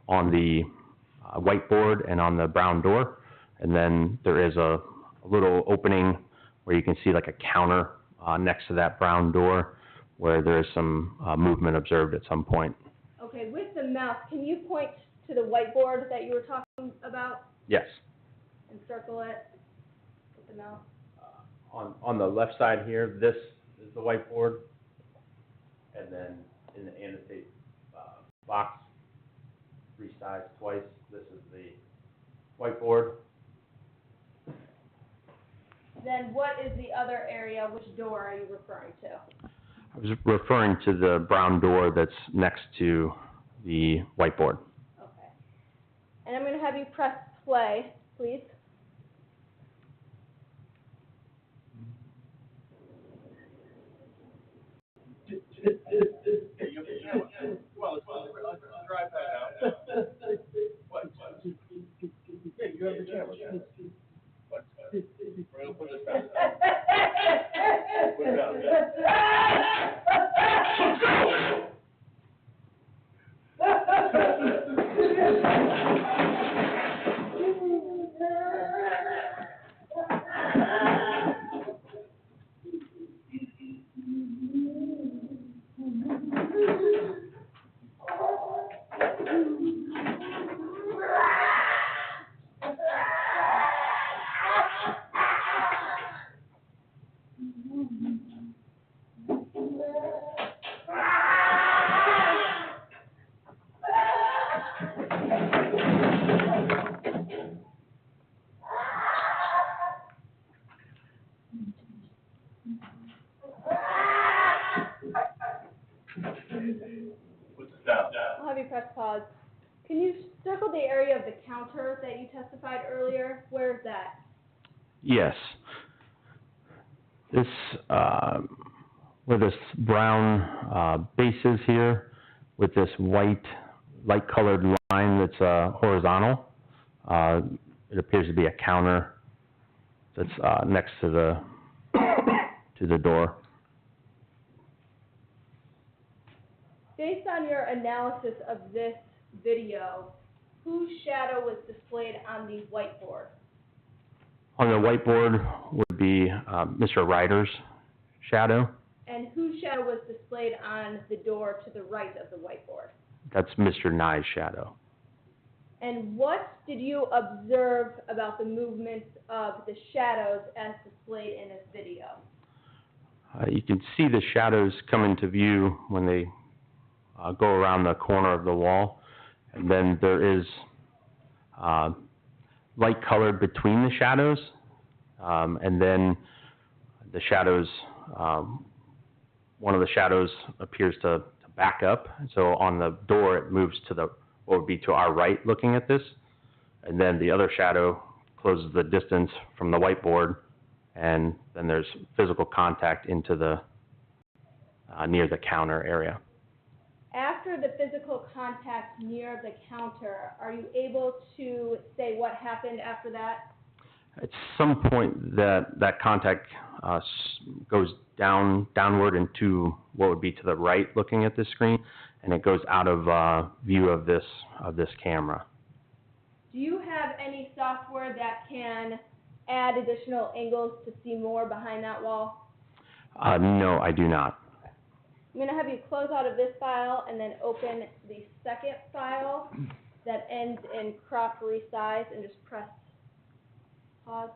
[SPEAKER 11] on the whiteboard and on the brown door. And then there is a little opening where you can see like a counter next to that brown door where there's some movement observed at some point.
[SPEAKER 2] Okay, with the mouse, can you point to the whiteboard that you were talking about
[SPEAKER 11] Yes.
[SPEAKER 2] and circle it with the mouse?
[SPEAKER 11] On the left side here, this is the whiteboard. And then in the annotate box, resized twice, this is the whiteboard.
[SPEAKER 2] Then what is the other area? Which door are you referring to?
[SPEAKER 11] I was referring to the brown door that's next to the whiteboard.
[SPEAKER 2] Okay. And I'm going to have you press play, please. I'll have you press pause. Can you circle the area of the counter that you testified earlier? Where is that?
[SPEAKER 11] Yes. This, where this brown base is here, with this white, light-colored line that's horizontal, it appears to be a counter that's next to the door.
[SPEAKER 2] Based on your analysis of this video, whose shadow was displayed on the whiteboard?
[SPEAKER 11] On the whiteboard would be Mr. Ryder's shadow.
[SPEAKER 2] And whose shadow was displayed on the door to the right of the whiteboard?
[SPEAKER 11] That's Mr. Nye's shadow.
[SPEAKER 2] And what did you observe about the movements of the shadows as displayed in this video?
[SPEAKER 11] You can see the shadows come into view when they go around the corner of the wall. And then there is light colored between the shadows. And then the shadows, one of the shadows appears to back up. So on the door, it moves to what would be to our right looking at this. And then the other shadow closes the distance from the whiteboard. And then there's physical contact into the, near the counter area.
[SPEAKER 2] After the physical contact near the counter, are you able to say what happened after that?
[SPEAKER 11] At some point, that contact goes downward into what would be to the right, looking at this screen, and it goes out of view of this camera.
[SPEAKER 2] Do you have any software that can add additional angles to see more behind that wall?
[SPEAKER 11] No, I do not.
[SPEAKER 2] I'm going to have you close out of this file and then open the second file that ends in crop resize and just press pause.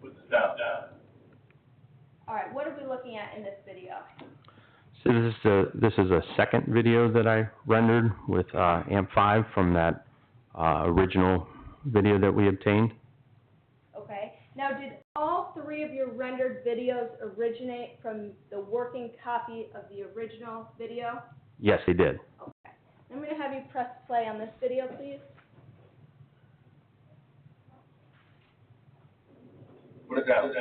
[SPEAKER 6] Put the stop down.
[SPEAKER 2] All right, what are we looking at in this video?
[SPEAKER 11] So this is a second video that I rendered with, AMP5 from that, original video that we obtained.
[SPEAKER 2] Okay. Now, did all three of your rendered videos originate from the working copy of the original video?
[SPEAKER 11] Yes, they did.
[SPEAKER 2] Okay. I'm going to have you press play on this video, please.
[SPEAKER 6] Put it down.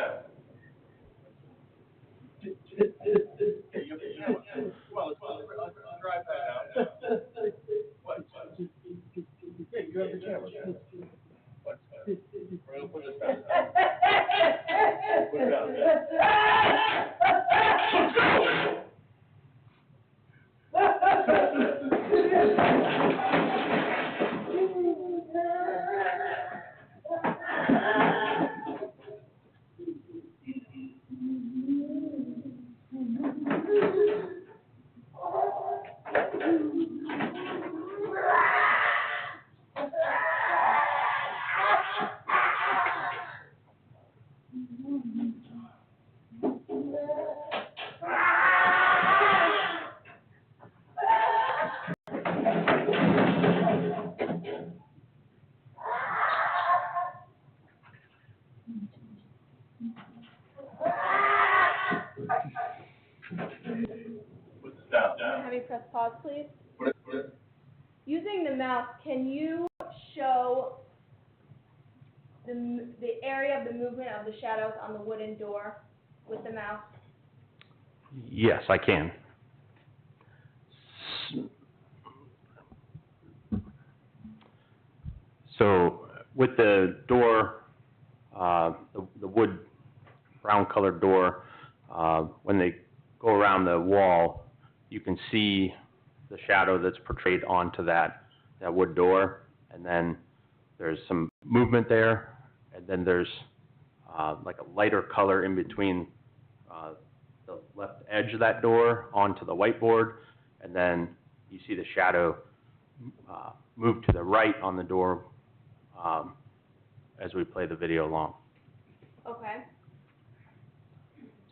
[SPEAKER 2] Have you press pause, please? Using the mouse, can you show the area of the movement of the shadows on the wooden door with the mouse?
[SPEAKER 11] Yes, I can. So with the door, the wood brown colored door, when they go around the wall, you can see the shadow that's portrayed onto that wood door, and then there's some movement there, and then there's like a lighter color in between the left edge of that door onto the whiteboard, and then you see the shadow move to the right on the door as we play the video along.
[SPEAKER 2] Okay.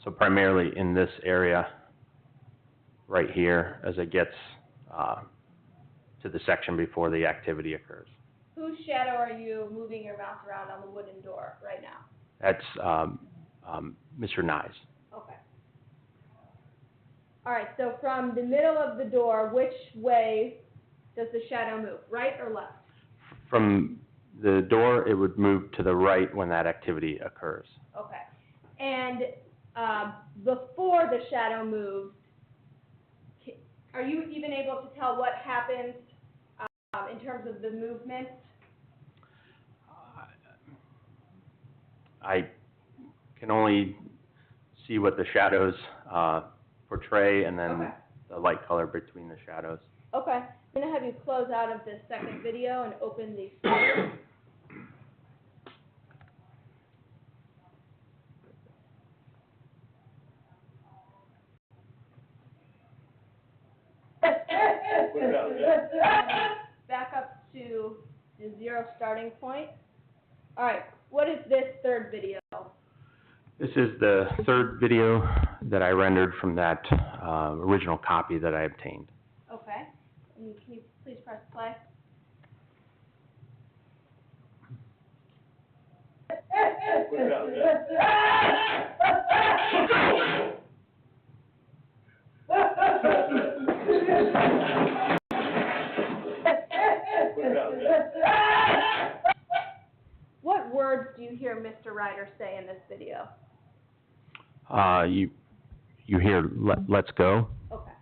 [SPEAKER 11] So primarily in this area right here as it gets to the section before the activity occurs.
[SPEAKER 2] Whose shadow are you moving your mouse around on the wooden door right now?
[SPEAKER 11] That's Mr. Nyes.
[SPEAKER 2] Okay. All right, so from the middle of the door, which way does the shadow move, right or left?
[SPEAKER 11] From the door, it would move to the right when that activity occurs.
[SPEAKER 2] Okay. And before the shadow moves, are you even able to tell what happens in terms of the movement?
[SPEAKER 11] I can only see what the shadows portray, and then
[SPEAKER 2] Okay.
[SPEAKER 11] the light color between the shadows.
[SPEAKER 2] Okay. I'm going to have you close out of this second video and open the first. Back up to the 0 starting point. All right, what is this third video?
[SPEAKER 11] This is the third video that I rendered from that original copy that I obtained.
[SPEAKER 2] Okay, and can you please press play? What words do you hear Mr. Ryder say in this video?
[SPEAKER 11] You hear let's go?
[SPEAKER 2] Okay.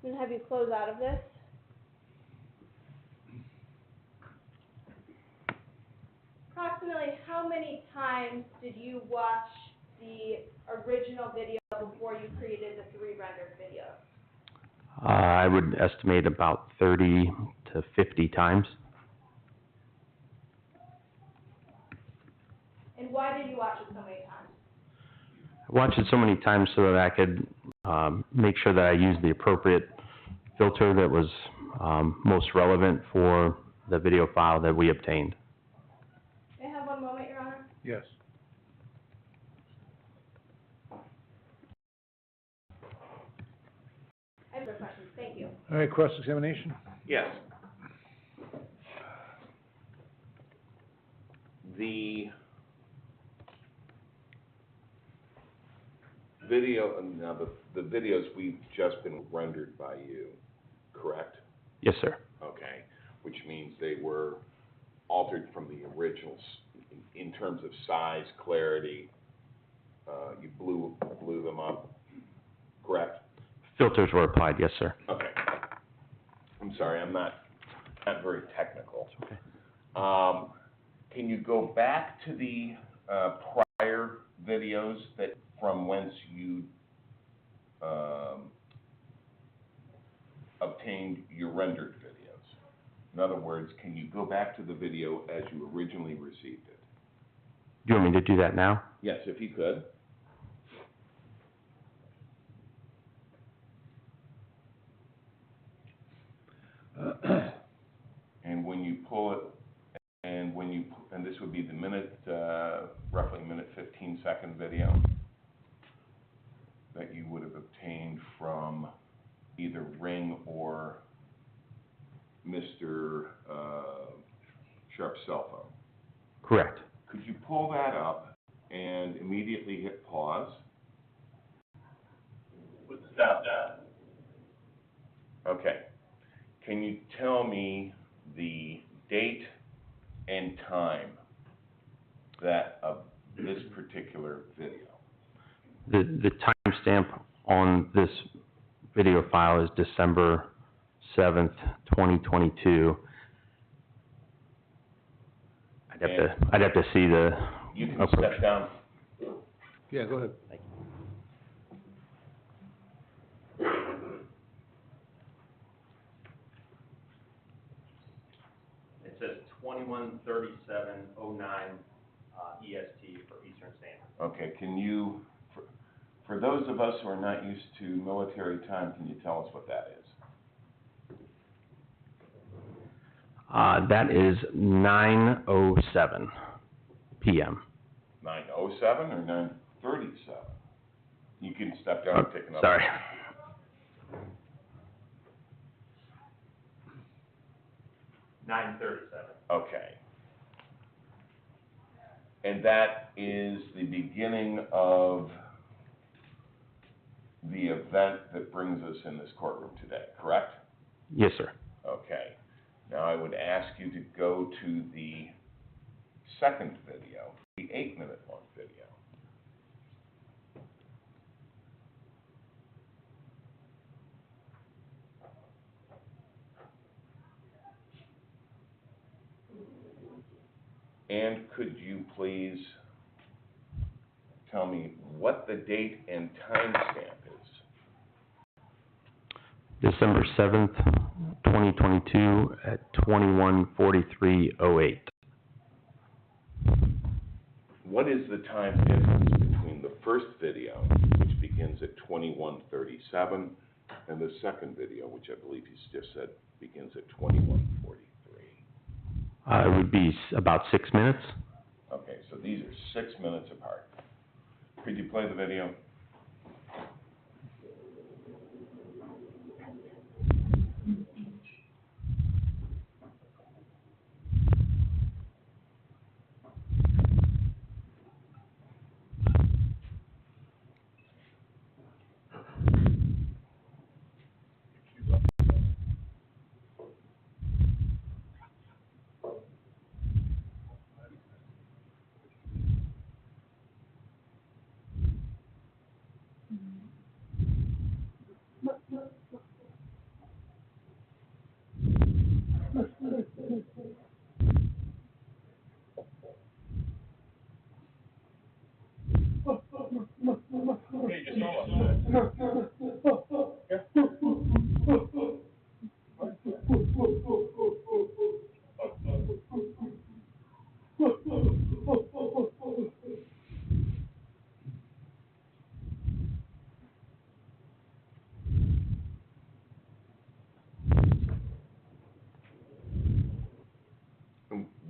[SPEAKER 2] I'm going to have you close out of this. Approximately how many times did you watch the original video before you created the 3 rendered videos?
[SPEAKER 11] I would estimate about 30 to 50 times.
[SPEAKER 2] And why did you watch it so many times?
[SPEAKER 11] I watched it so many times so that I could make sure that I used the appropriate filter that was most relevant for the video file that we obtained.
[SPEAKER 2] May I have one moment, Your Honor?
[SPEAKER 1] Yes.
[SPEAKER 2] I have no questions, thank you.
[SPEAKER 1] All right, cross-examination?
[SPEAKER 4] Yes. The video, now the videos we've just been rendered by you, correct?
[SPEAKER 11] Yes, sir.
[SPEAKER 4] Okay, which means they were altered from the originals in terms of size, clarity, you blew them up, correct?
[SPEAKER 11] Filters were applied, yes, sir.
[SPEAKER 4] Okay. I'm sorry, I'm not very technical.
[SPEAKER 11] Okay.
[SPEAKER 4] Can you go back to the, prior videos that, from whence you, obtained your rendered videos? In other words, can you go back to the video as you originally received it?
[SPEAKER 11] Do you want me to do that now?
[SPEAKER 4] Yes, if you could. And when you pull it, and this would be the minute, roughly minute 15-second video that you would have obtained from either Ring or Mr. Sharp's cell phone.
[SPEAKER 11] Correct.
[SPEAKER 4] Could you pull that up and immediately hit pause?
[SPEAKER 6] With the stop down.
[SPEAKER 4] Okay. Can you tell me the date and time that of this particular video?
[SPEAKER 11] The timestamp on this video file is December 7th, 2022. I'd have to see the
[SPEAKER 4] You can
[SPEAKER 11] approach.
[SPEAKER 4] step down.
[SPEAKER 1] Yeah, go ahead.
[SPEAKER 10] It says 21:37:09 EST for Eastern Standard.
[SPEAKER 4] Okay, can you, for those of us who are not used to military time, can you tell us what that is?
[SPEAKER 11] That is 9:07 PM.
[SPEAKER 4] 9:07 or 9:37? You can step down and take another.
[SPEAKER 11] Sorry.
[SPEAKER 4] Okay. And that is the beginning of the event that brings us in this courtroom today, correct?
[SPEAKER 11] Yes, sir.
[SPEAKER 4] Okay. Now I would ask you to go to the second video, the 8-minute long video. And could you please tell me what the date and time stamp is?
[SPEAKER 11] December 7th, 2022 at 21:43:08.
[SPEAKER 4] What is the time difference between the first video, which begins at 21:37, and the second video, which I believe you just said begins at 21:43?
[SPEAKER 11] It would be about 6 minutes.
[SPEAKER 4] Okay, so these are 6 minutes apart. Could you play the video?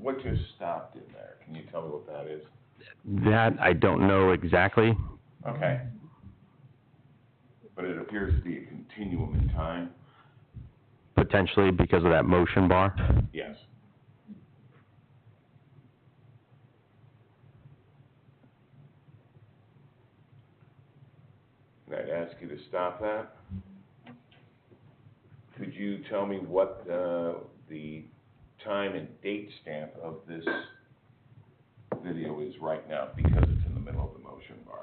[SPEAKER 4] What just stopped in there? Can you tell me what that is?
[SPEAKER 11] That I don't know exactly.
[SPEAKER 4] Okay. But it appears to be a continuum in time,
[SPEAKER 11] Potentially because of that motion bar.
[SPEAKER 4] yes. And I'd ask you to stop that. Could you tell me what, the time and date stamp of this video is right now, because it's in the middle of the motion bar?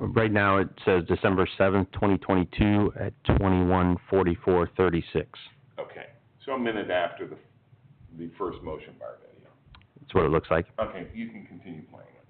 [SPEAKER 11] Right now, it says December 7th, 2022 at 21:44:36.
[SPEAKER 4] Okay, so a minute after the first motion bar video.
[SPEAKER 11] That's what it looks like.
[SPEAKER 4] Okay, you can continue playing it.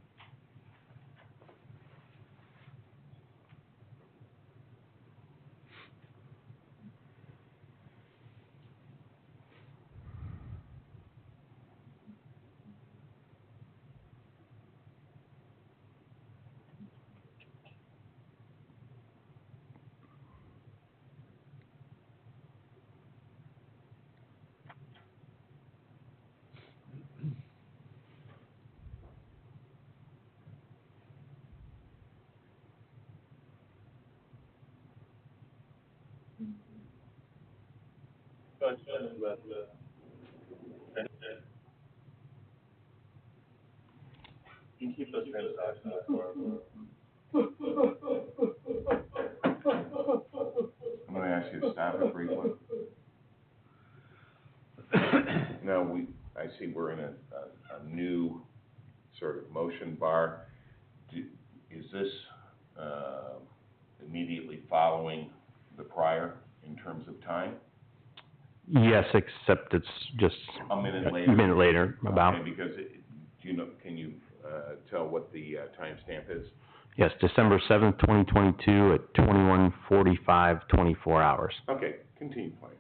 [SPEAKER 6] You keep those kind of thoughts for
[SPEAKER 4] I'm gonna ask you to stop it briefly. Now, I see we're in a new sort of motion bar. Is this, immediately following the prior in terms of time?
[SPEAKER 11] Yes, except it's just
[SPEAKER 4] A minute later?
[SPEAKER 11] a minute later, about.
[SPEAKER 4] Okay, because do you know, can you, tell what the, timestamp is?
[SPEAKER 11] Yes, December 7th, 2022 at 21:45:24 hours.
[SPEAKER 4] Okay, continue playing.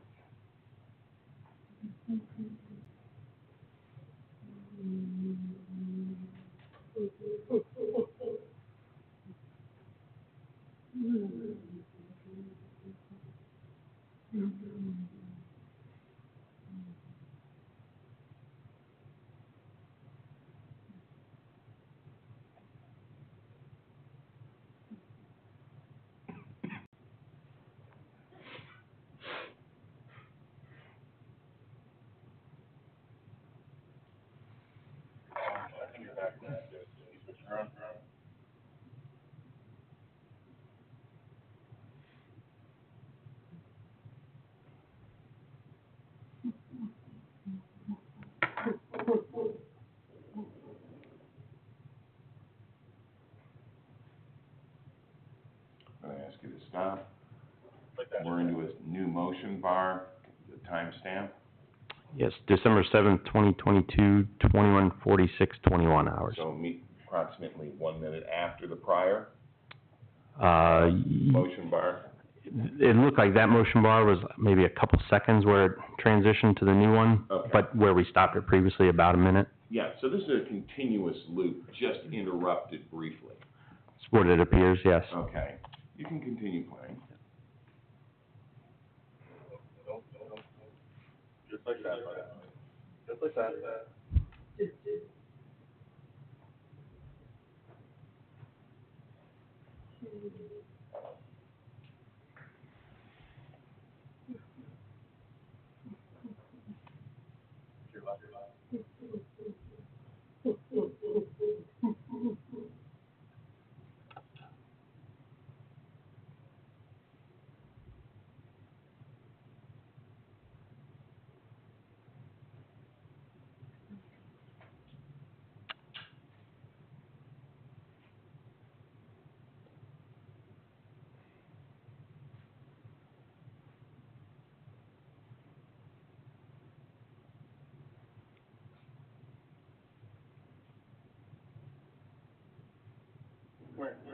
[SPEAKER 4] I'm gonna ask you to stop. We're into a new motion bar, the timestamp.
[SPEAKER 11] Yes, December 7th, 2022, 21:46:21 hours.
[SPEAKER 4] So approximately 1 minute after the prior
[SPEAKER 11] Uh,
[SPEAKER 4] motion bar.
[SPEAKER 11] It looked like that motion bar was maybe a couple seconds where it transitioned to the new one,
[SPEAKER 4] Okay.
[SPEAKER 11] but where we stopped it previously, about a minute.
[SPEAKER 4] Yeah, so this is a continuous loop, just interrupted briefly.
[SPEAKER 11] That's what it appears, yes.
[SPEAKER 4] Okay, you can continue playing.
[SPEAKER 6] just like that, bud. Just like that.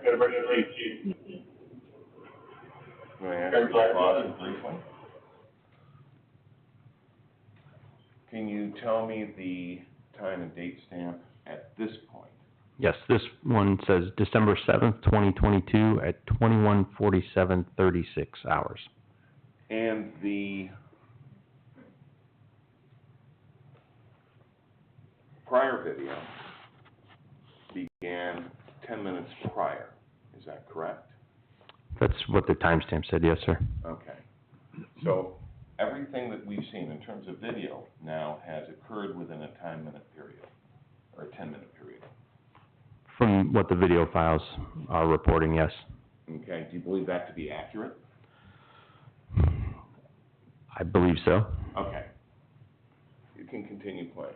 [SPEAKER 6] Gotta brush your teeth.
[SPEAKER 4] I'm gonna ask you to pause it briefly. Can you tell me the time and date stamp at this point?
[SPEAKER 11] Yes, this one says December 7th, 2022 at 21:47:36 hours.
[SPEAKER 4] And the prior video began 10 minutes prior, is that correct?
[SPEAKER 11] That's what the timestamp said, yes, sir.
[SPEAKER 4] Okay. So everything that we've seen in terms of video now has occurred within a 10-minute period, or a 10-minute period.
[SPEAKER 11] From what the video files are reporting, yes.
[SPEAKER 4] Okay, do you believe that to be accurate?
[SPEAKER 11] I believe so.
[SPEAKER 4] Okay. You can continue playing.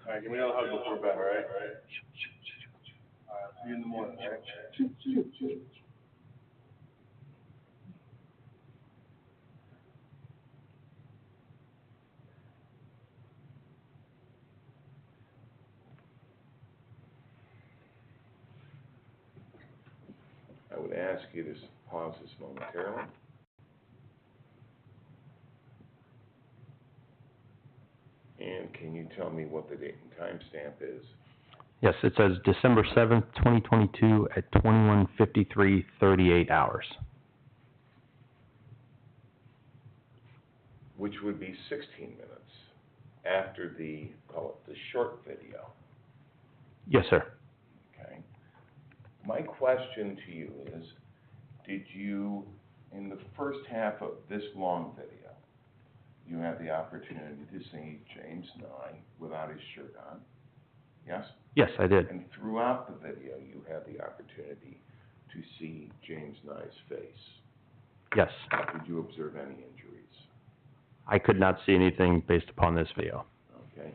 [SPEAKER 6] All right, give me another hug before bed, all right? All right, see you in the morning, all right?
[SPEAKER 4] I would ask you to pause this momentarily. And can you tell me what the date and time stamp is?
[SPEAKER 11] Yes, it says December 7th, 2022 at 21:53:38 hours.
[SPEAKER 4] Which would be 16 minutes after the, call it the short video,
[SPEAKER 11] Yes, sir.
[SPEAKER 4] okay? My question to you is, did you, in the first half of this long video, you had the opportunity to see James Nye without his shirt on? Yes?
[SPEAKER 11] Yes, I did.
[SPEAKER 4] And throughout the video, you had the opportunity to see James Nye's face?
[SPEAKER 11] Yes.
[SPEAKER 4] Did you observe any injuries?
[SPEAKER 11] I could not see anything based upon this video.
[SPEAKER 4] Okay.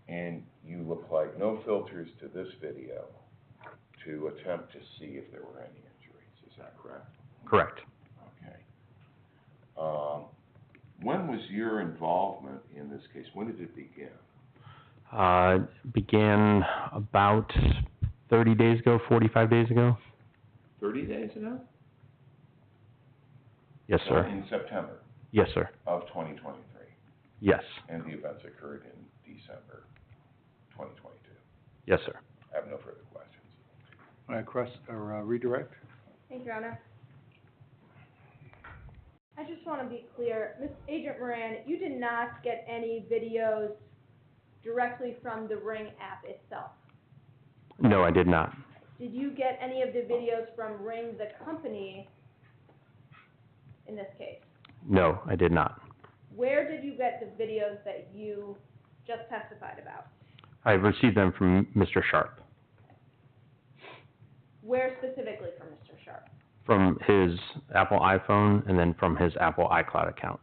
[SPEAKER 4] And you applied no filters to this video to attempt to see if there were any injuries, is that correct?
[SPEAKER 11] Correct.
[SPEAKER 4] Okay. When was your involvement in this case? When did it begin?
[SPEAKER 11] Began about 30 days ago, 45 days ago?
[SPEAKER 4] 30 days ago?
[SPEAKER 11] Yes,
[SPEAKER 4] So
[SPEAKER 11] sir.
[SPEAKER 4] in September
[SPEAKER 11] Yes, sir.
[SPEAKER 4] of 2023,
[SPEAKER 11] Yes.
[SPEAKER 4] and the events occurred in December 2022.
[SPEAKER 11] Yes, sir.
[SPEAKER 4] I have no further questions.
[SPEAKER 1] All right, redirect?
[SPEAKER 2] Thank you, Your Honor. I just want to be clear, Ms. Agent Moran, you did not get any videos directly from the Ring app itself.
[SPEAKER 11] No, I did not.
[SPEAKER 2] Did you get any of the videos from Ring, the company, in this case?
[SPEAKER 11] No, I did not.
[SPEAKER 2] Where did you get the videos that you just testified about?
[SPEAKER 11] I received them from Mr. Sharp,
[SPEAKER 2] Where specifically from Mr. Sharp?
[SPEAKER 11] from his Apple iPhone and then from his Apple iCloud account.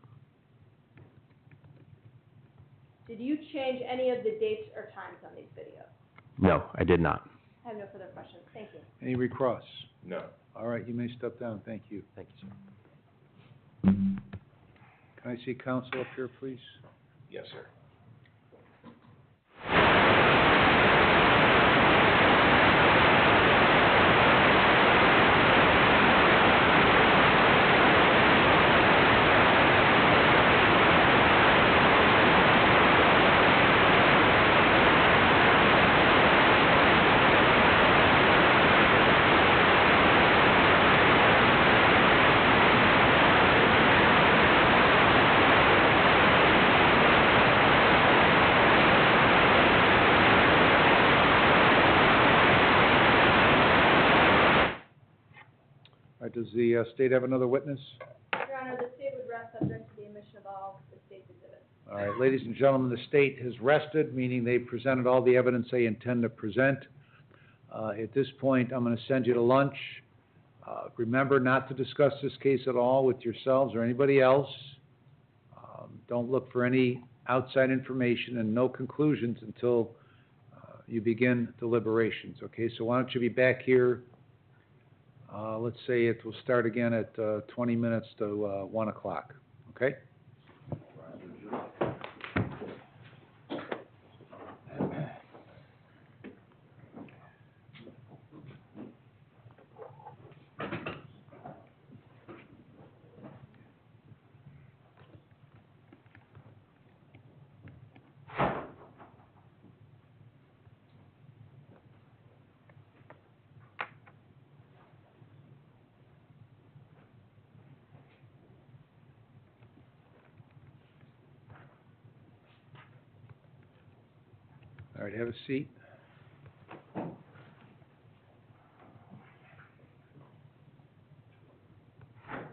[SPEAKER 2] Did you change any of the dates or times on these videos?
[SPEAKER 11] No, I did not.
[SPEAKER 2] I have no further questions. Thank you.
[SPEAKER 1] Any recross?
[SPEAKER 4] No.
[SPEAKER 1] All right, you may step down, thank you.
[SPEAKER 11] Thank you, sir.
[SPEAKER 1] Can I see counsel up here, please?
[SPEAKER 4] Yes, sir.
[SPEAKER 1] All right, does the state have another witness?
[SPEAKER 2] Your Honor, the state would rest subject to the admission of all the state's exhibits.
[SPEAKER 1] All right, ladies and gentlemen, the state has rested, meaning they presented all the evidence they intend to present. At this point, I'm gonna send you to lunch. Remember not to discuss this case at all with yourselves or anybody else. Don't look for any outside information and no conclusions until you begin deliberations, okay? So why don't you be back here, let's say it will start again at 20 minutes to 1 o'clock, okay? All right, have a seat.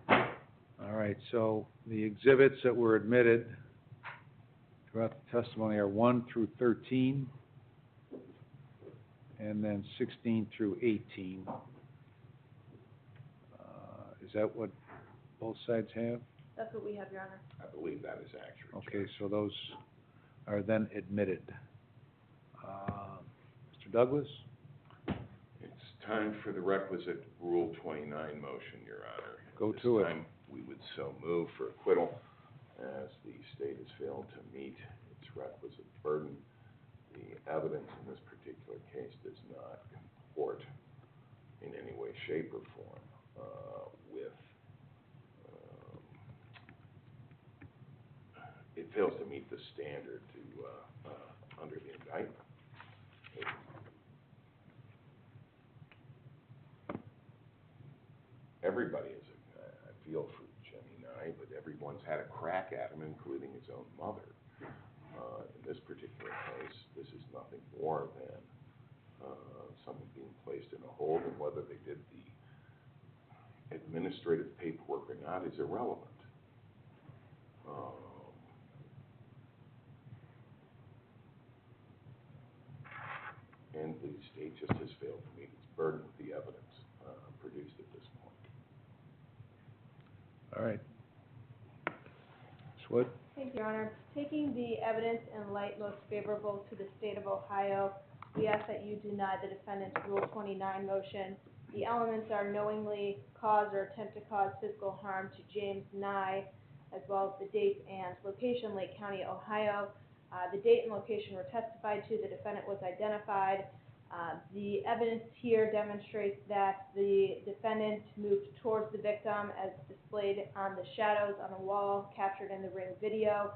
[SPEAKER 1] All right, so the exhibits that were admitted throughout the testimony are 1 through 13, and then 16 through 18. Is that what both sides have?
[SPEAKER 2] That's what we have, Your Honor.
[SPEAKER 4] I believe that is accurate.
[SPEAKER 1] Okay, so those are then admitted. Mr. Douglas?
[SPEAKER 4] It's time for the requisite Rule 29 motion, Your Honor.
[SPEAKER 1] Go to it.
[SPEAKER 4] This time, we would so move for acquittal as the state has failed to meet its requisite burden. The evidence in this particular case does not comport in any way, shape, or form with, it fails to meet the standard to, under the indictment. Everybody is, I feel for Jimmy Nye, but everyone's had a crack at him, including his own mother. In this particular case, this is nothing more than someone being placed in a hold, and whether they did the administrative paperwork or not is irrelevant. And the state just has failed to meet its burden with the evidence produced at this point.
[SPEAKER 1] All right. Ms. Wood?
[SPEAKER 2] Thank you, Your Honor. Taking the evidence in light most favorable to the state of Ohio, we ask that you deny the defendant's Rule 29 motion. The elements are knowingly cause or attempt to cause physical harm to James Nye, as well as the date and location, Lake County, Ohio. The date and location were testified to, the defendant was identified. The evidence here demonstrates that the defendant moved towards the victim as displayed on the shadows on the wall captured in the Ring video.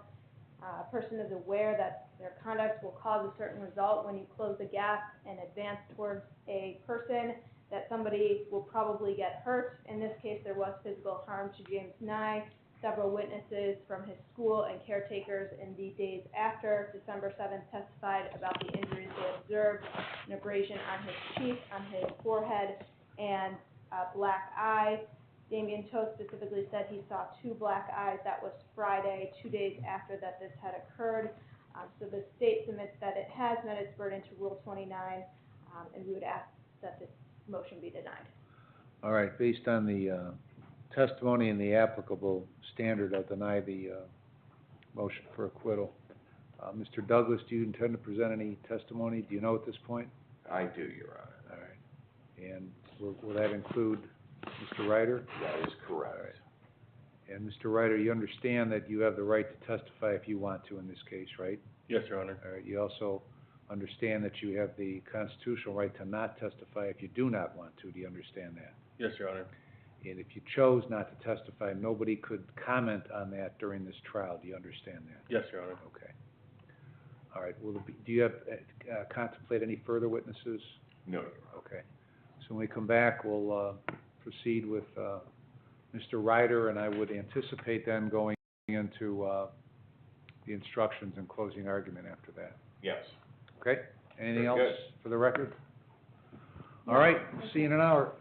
[SPEAKER 2] A person is aware that their conduct will cause a certain result when you close the gap and advance towards a person, that somebody will probably get hurt. In this case, there was physical harm to James Nye. Several witnesses from his school and caretakers in the days after December 7th testified about the injuries they observed, an abrasion on his cheek, on his forehead, and a black eye. Damian Toth specifically said he saw 2 black eyes. That was Friday, 2 days after that this had occurred. So the state submits that it has met its burden to Rule 29, and we would ask that this motion be denied.
[SPEAKER 1] All right, based on the testimony and the applicable standard, I'll deny the motion for acquittal. Mr. Douglas, do you intend to present any testimony? Do you know at this point?
[SPEAKER 4] I do, Your Honor.
[SPEAKER 1] All right. And will that include Mr. Ryder?
[SPEAKER 4] That is correct.
[SPEAKER 1] All right. And Mr. Ryder, you understand that you have the right to testify if you want to in this case, right?
[SPEAKER 6] Yes, Your Honor.
[SPEAKER 1] All right. You also understand that you have the constitutional right to not testify if you do not want to. Do you understand that?
[SPEAKER 6] Yes, Your Honor.
[SPEAKER 1] And if you chose not to testify, nobody could comment on that during this trial. Do you understand that?
[SPEAKER 6] Yes, Your Honor.
[SPEAKER 1] Okay. All right. Do you have, contemplate any further witnesses?
[SPEAKER 4] No, Your Honor.
[SPEAKER 1] Okay. So when we come back, we'll proceed with Mr. Ryder, and I would anticipate then going into the instructions and closing argument after that.
[SPEAKER 4] Yes.
[SPEAKER 1] Okay? Anything
[SPEAKER 4] Very
[SPEAKER 1] else
[SPEAKER 4] good.
[SPEAKER 1] for the record? All right. See you in an hour.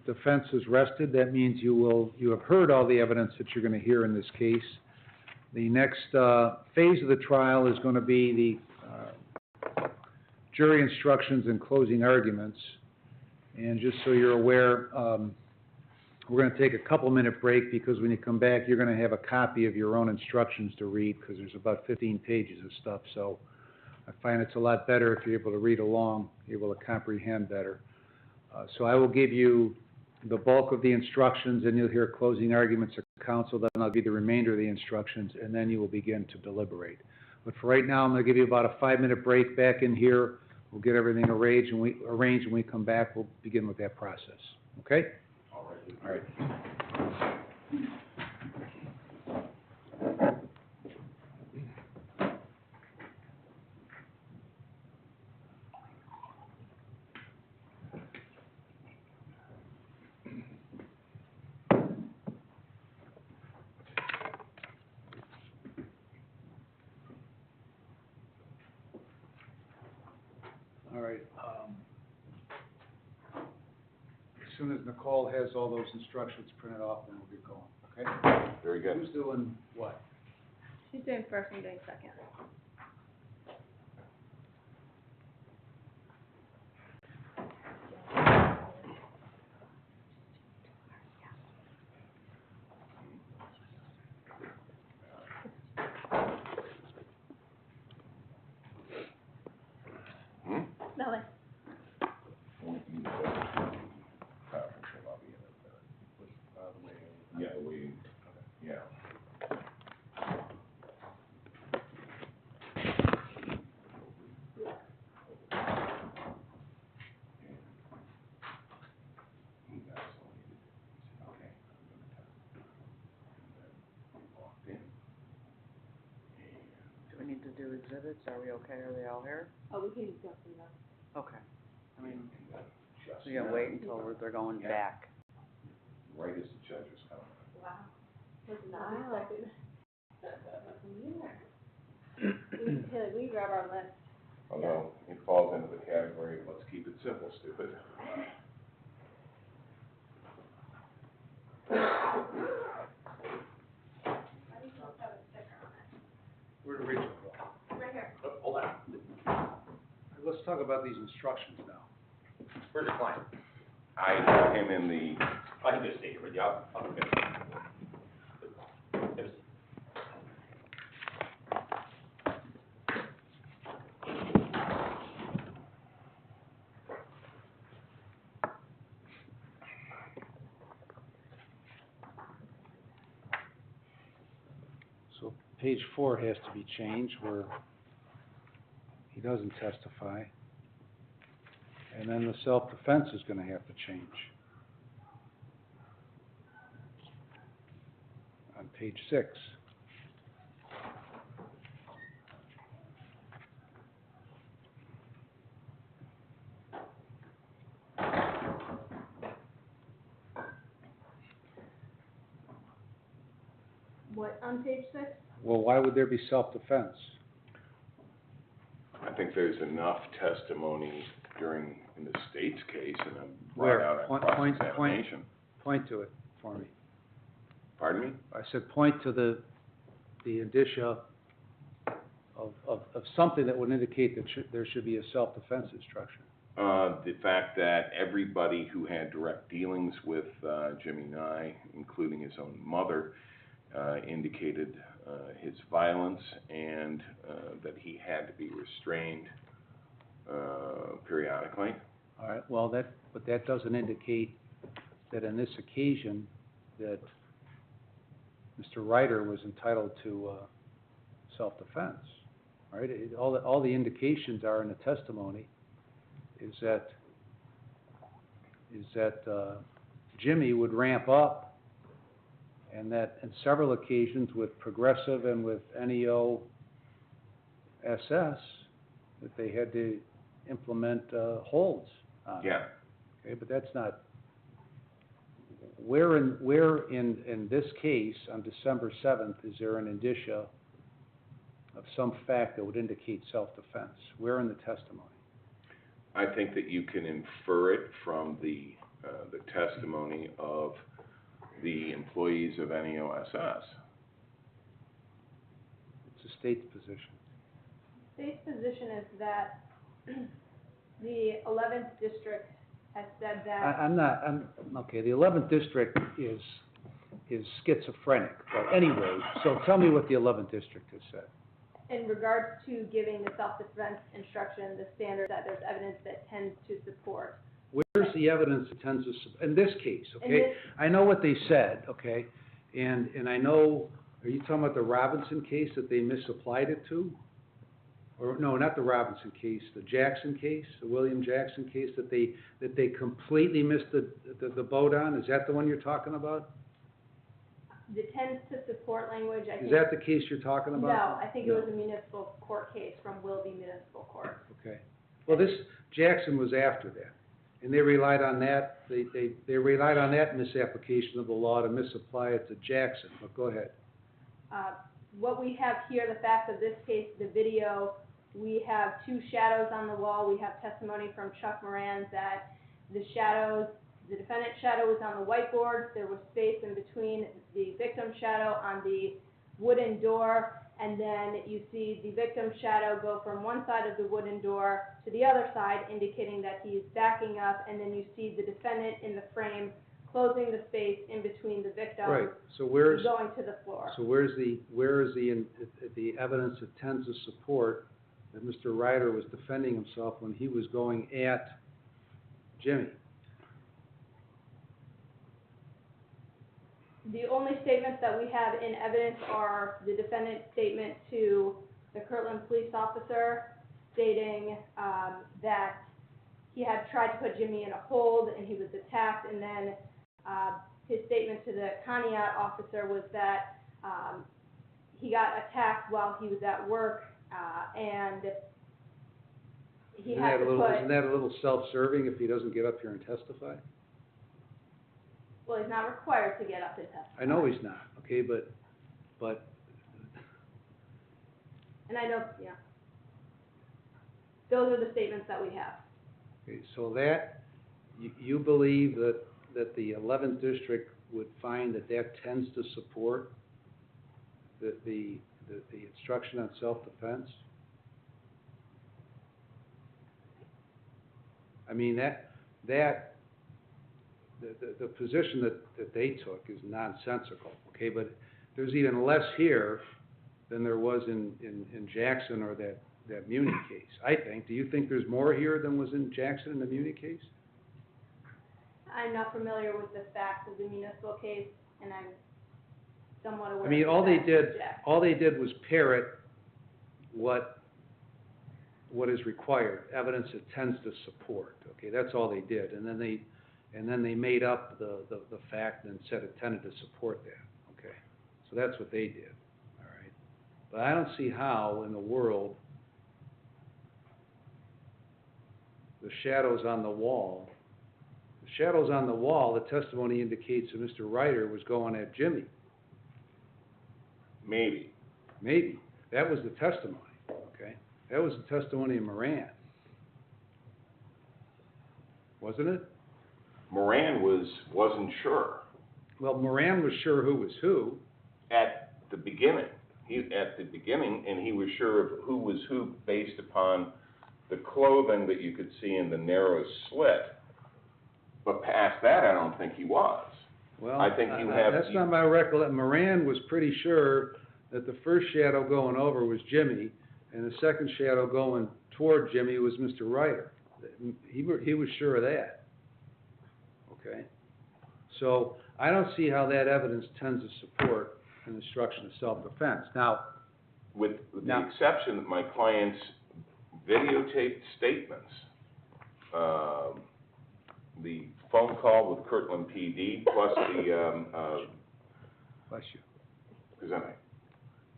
[SPEAKER 1] defense is rested. That means you have heard all the evidence that you're gonna hear in this case. The next, phase of the trial is gonna be the, jury instructions and closing arguments. And just so you're aware, we're gonna take a couple-minute break, because when you come back, you're gonna have a copy of your own instructions to read, because there's about 15 pages of stuff, so I find it's a lot better if you're able to read along, you're able to comprehend better. So I will give you the bulk of the instructions, and you'll hear closing arguments of counsel, then I'll give you the remainder of the instructions, and then you will begin to deliberate. But for right now, I'm gonna give you about a 5-minute break back in here. We'll get everything arranged, and when we come back, we'll begin with that process, okay? All right. All right, as soon as Nicole has all those instructions printed off, then we'll get going, okay?
[SPEAKER 4] Very good.
[SPEAKER 1] Who's doing what?
[SPEAKER 2] She's doing first, I'm doing second. Nothing.
[SPEAKER 4] Yeah, yeah.
[SPEAKER 12] Do we need to do exhibits? Are we okay? Are they all here?
[SPEAKER 2] Oh, we can go through them.
[SPEAKER 12] Okay. I mean, we gotta wait until they're going back.
[SPEAKER 4] Right as the judge was coming.
[SPEAKER 2] Wow. Was not expecting. Haley, we grab our list.
[SPEAKER 4] Although it falls into the category of let's keep it simple, stupid.
[SPEAKER 1] Where'd Rachel go?
[SPEAKER 2] Right here.
[SPEAKER 4] Hold on.
[SPEAKER 1] Let's talk about these instructions now.
[SPEAKER 4] Where's your client? I have him in the.
[SPEAKER 13] I can just stay here with you, I'll get it.
[SPEAKER 1] So page 4 has to be changed where he doesn't testify. And then the self-defense is gonna have to change. On page 6.
[SPEAKER 2] What, on page 6?
[SPEAKER 1] Well, why would there be self-defense?
[SPEAKER 4] I think there's enough testimony in the state's case, and I'm
[SPEAKER 1] Where?
[SPEAKER 4] brought out on
[SPEAKER 1] Point-
[SPEAKER 4] cross-examination.
[SPEAKER 1] Point to it for me.
[SPEAKER 4] Pardon me?
[SPEAKER 1] I said, point to the indicia of something that would indicate that there should be a self-defense instruction.
[SPEAKER 4] The fact that everybody who had direct dealings with Jimmy Nye, including his own mother, indicated his violence and that he had to be restrained periodically.
[SPEAKER 1] All right, well, but that doesn't indicate that in this occasion that Mr. Ryder was entitled to self-defense. All right, all the indications are in the testimony is that Jimmy would ramp up, and that in several occasions with Progressive and with NEO SS, that they had to implement holds on him.
[SPEAKER 4] Yeah.
[SPEAKER 1] Okay, but that's not, where in this case, on December 7th, is there an indicia of some fact that would indicate self-defense? Where in the testimony?
[SPEAKER 4] I think that you can infer it from the the testimony of the employees of NEOSS.
[SPEAKER 1] It's a state's position.
[SPEAKER 2] State's position is that the 11th district has said that.
[SPEAKER 1] Okay, the 11th district is schizophrenic, but anyway, so tell me what the 11th district has said.
[SPEAKER 2] In regards to giving the self-defense instruction, the standard that there's evidence that tends to support.
[SPEAKER 1] Where's the evidence that tends to, in this case,
[SPEAKER 2] In
[SPEAKER 1] okay?
[SPEAKER 2] this-
[SPEAKER 1] I know what they said, okay? And I know, are you talking about the Robinson case that they misapplied it to? Or, no, not the Robinson case, the Jackson case, the William Jackson case that they completely missed the boat on? Is that the one you're talking about?
[SPEAKER 2] The tends to support language, I think.
[SPEAKER 1] Is that the case you're talking
[SPEAKER 2] No,
[SPEAKER 1] about?
[SPEAKER 2] I think it was a municipal court case from Wilby Municipal Court.
[SPEAKER 1] Okay. Well, this, Jackson was after that, and they relied on that, they relied on that misapplication of the law to misapply it to Jackson, but go ahead.
[SPEAKER 2] What we have here, the facts of this case, the video, we have two shadows on the wall. We have testimony from Chuck Moran that the shadows, the defendant's shadow was on the whiteboard. There was space in between the victim's shadow on the wooden door, and then you see the victim's shadow go from one side of the wooden door to the other side, indicating that he's backing up, and then you see the defendant in the frame closing the space in between the victim.
[SPEAKER 1] Right, so where's,
[SPEAKER 2] Going to the floor.
[SPEAKER 1] so where is the evidence that tends to support that Mr. Ryder was defending himself when he was going at Jimmy?
[SPEAKER 2] The only statements that we have in evidence are the defendant's statement to the Kirtland police officer stating that he had tried to put Jimmy in a hold and he was attacked, and then his statement to the Conneaut officer was that he got attacked while he was at work, and he had to put...
[SPEAKER 1] Isn't that a little self-serving if he doesn't get up here and testify?
[SPEAKER 2] Well, he's not required to get up and testify.
[SPEAKER 1] I know he's not, okay, but,
[SPEAKER 2] And I know, yeah. Those are the statements that we have.
[SPEAKER 1] okay, so that, you believe that the 11th district would find that tends to support the instruction on self-defense? I mean, the position that they took is nonsensical, okay, but there's even less here than there was in Jackson or that Muni case, I think. Do you think there's more here than was in Jackson in the Muni case?
[SPEAKER 2] I'm not familiar with the facts of the municipal case, and I'm somewhat aware
[SPEAKER 1] I mean,
[SPEAKER 2] of
[SPEAKER 1] all
[SPEAKER 2] the
[SPEAKER 1] they
[SPEAKER 2] facts
[SPEAKER 1] did,
[SPEAKER 2] of Jackson.
[SPEAKER 1] all they did was parrot what is required, evidence that tends to support, okay, that's all they did, and then they made up the fact and said it tended to support that, okay, so that's what they did, all right, but I don't see how in the world the shadows on the wall, the testimony indicates that Mr. Ryder was going at Jimmy.
[SPEAKER 4] Maybe.
[SPEAKER 1] Maybe. That was the testimony, okay? That was the testimony of Moran. Wasn't it?
[SPEAKER 4] Moran wasn't sure
[SPEAKER 1] Well, Moran was sure who was who.
[SPEAKER 4] at the beginning. And he was sure of who was who based upon the clothing that you could see in the narrow slit. But past that, I don't think he was.
[SPEAKER 1] Well,
[SPEAKER 4] I think you have-
[SPEAKER 1] that's not my recollection. Moran was pretty sure that the first shadow going over was Jimmy, and the second shadow going toward Jimmy was Mr. Ryder. He was sure of that. Okay? So I don't see how that evidence tends to support an instruction of self-defense. Now,
[SPEAKER 4] With the exception that my client's videotaped statements, the phone call with Kirtland PD, plus
[SPEAKER 1] bless you.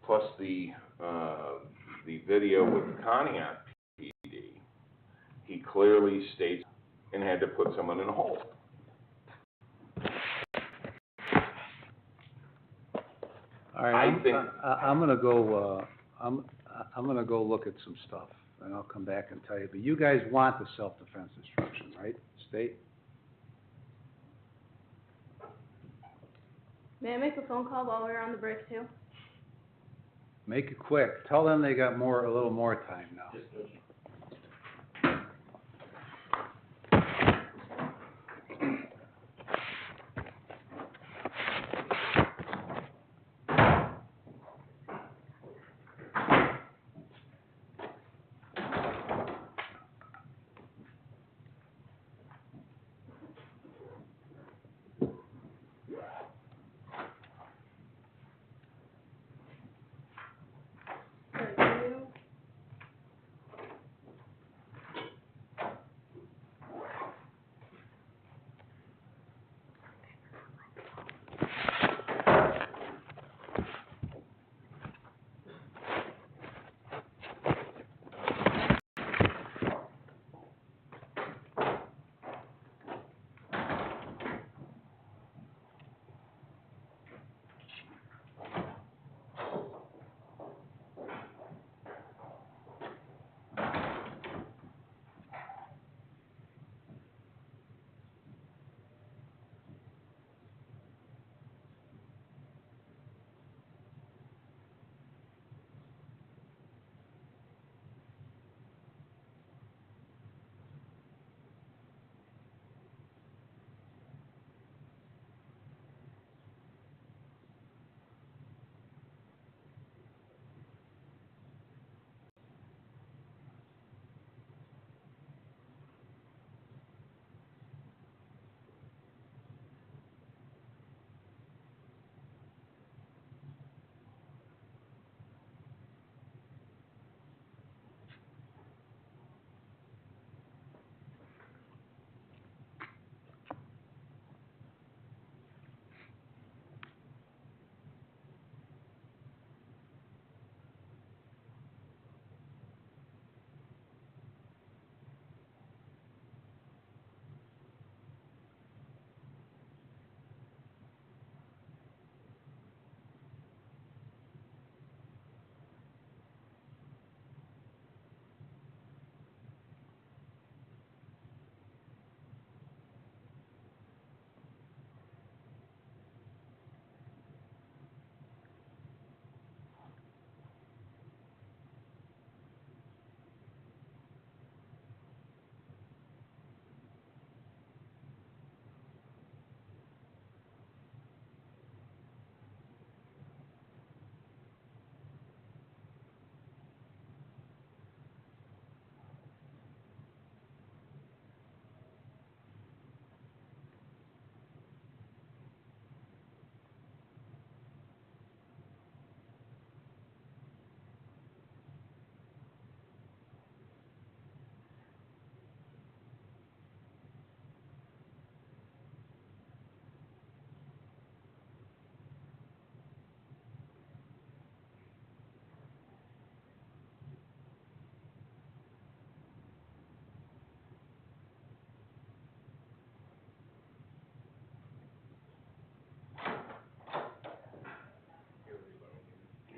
[SPEAKER 4] plus the video with Conneaut PD, he clearly states and had to put someone in a hole.
[SPEAKER 1] All right,
[SPEAKER 4] I think-
[SPEAKER 1] I'm gonna go, I'm gonna go look at some stuff, and I'll come back and tell you. But you guys want the self-defense instruction, right, state?
[SPEAKER 2] May I make a phone call while we're on the break too?
[SPEAKER 1] Make it quick. Tell them they got a little more time now.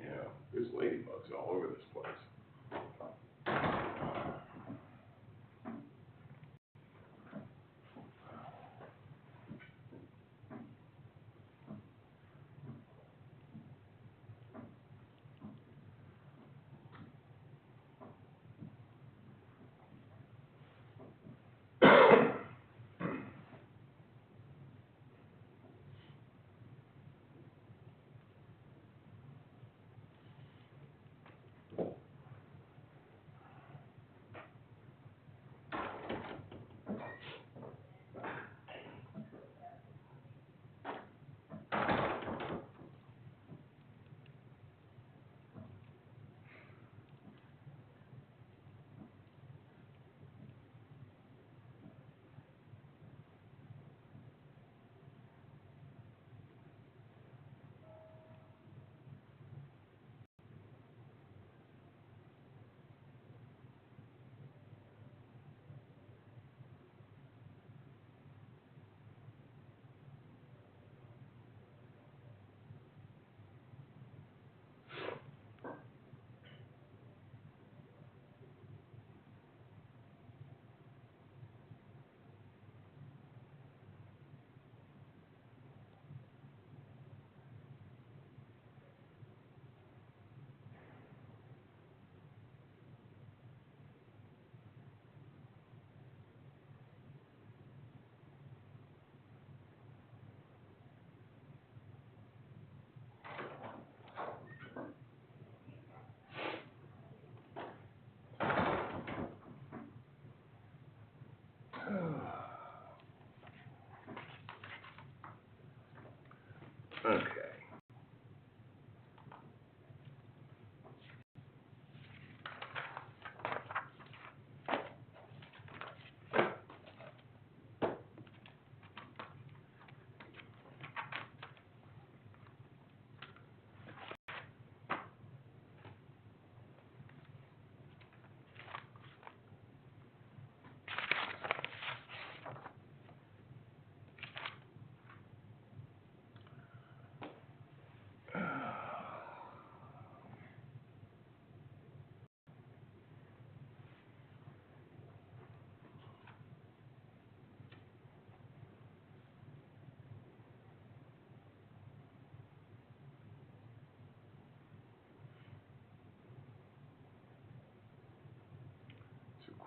[SPEAKER 4] Yeah, there's ladybugs all over this place.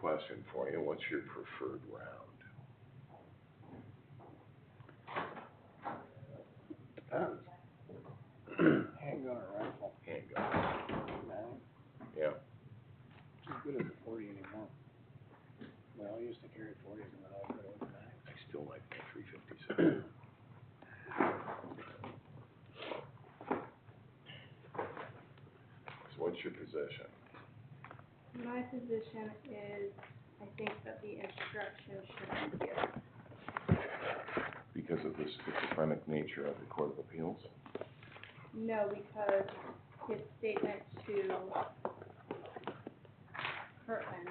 [SPEAKER 4] question for you. What's your preferred round?
[SPEAKER 14] Handgun or rifle?
[SPEAKER 4] Handgun.
[SPEAKER 14] No,
[SPEAKER 4] Yeah.
[SPEAKER 14] it's as good as a 40 anymore. Well, I used to carry 40s and then I put it with a mag.
[SPEAKER 4] I still like my 357. So what's your position?
[SPEAKER 2] My position is, I think that the instruction should be given.
[SPEAKER 4] Because of the schizophrenic nature of the Court of Appeals?
[SPEAKER 2] No, because his statement to Kirtland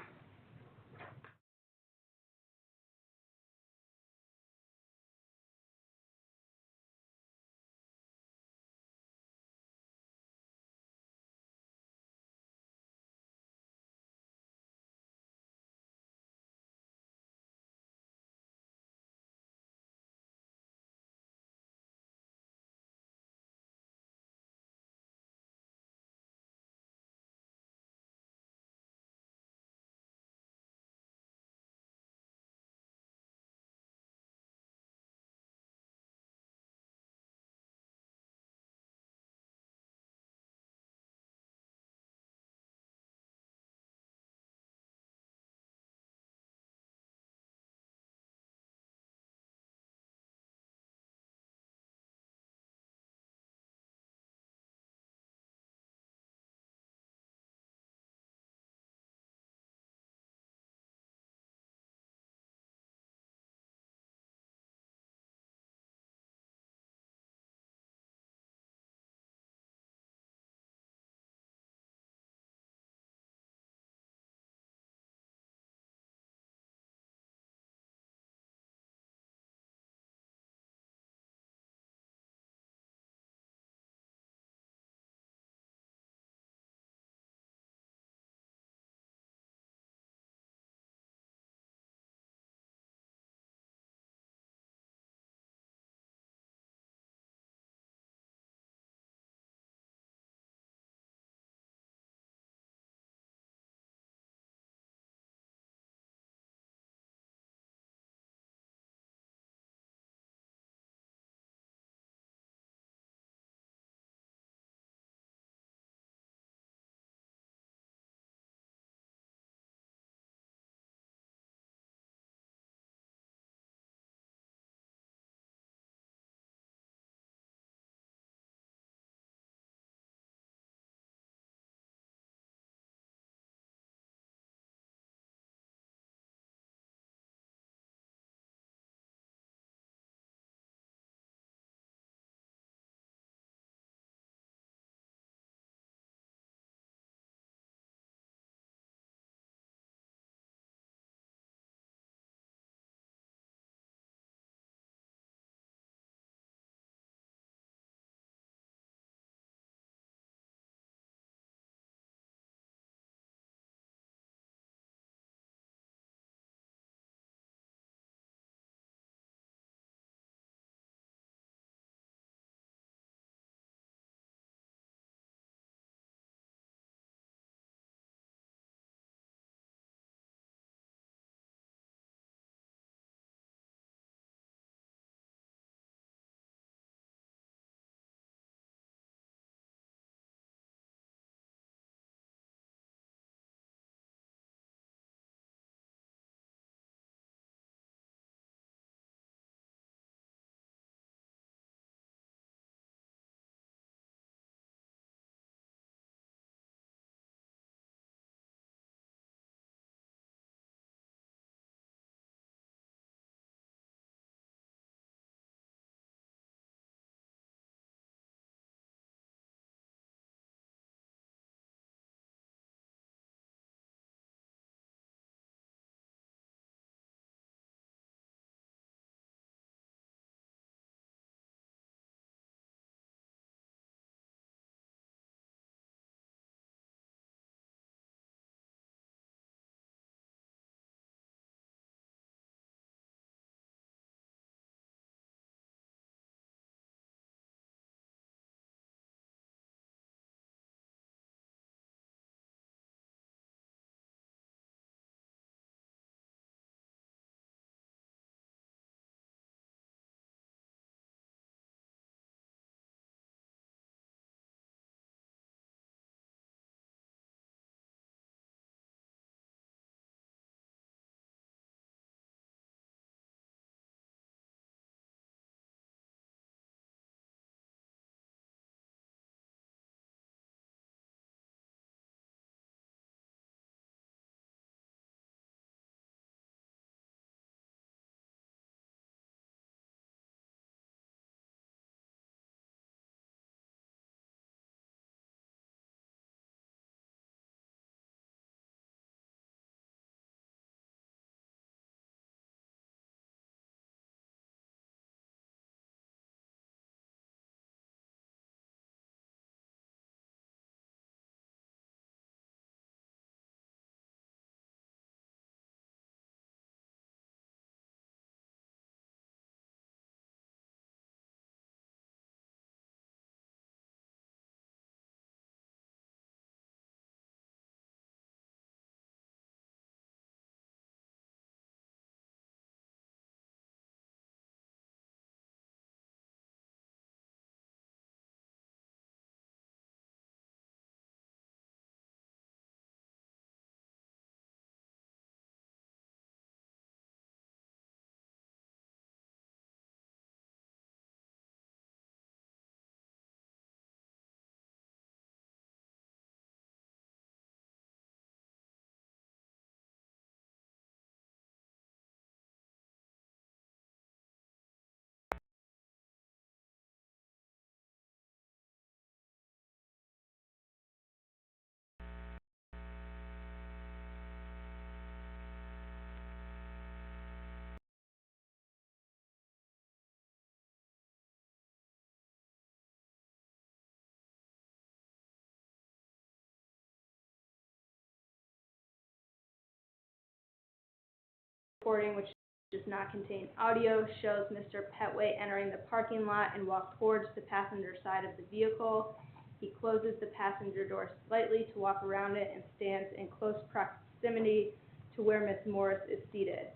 [SPEAKER 2] recording, which does not contain audio, shows Mr. Petway entering the parking lot and walk towards the passenger side of the vehicle. He closes the passenger door slightly to walk around it and stands in close proximity to where Ms. Morris is seated.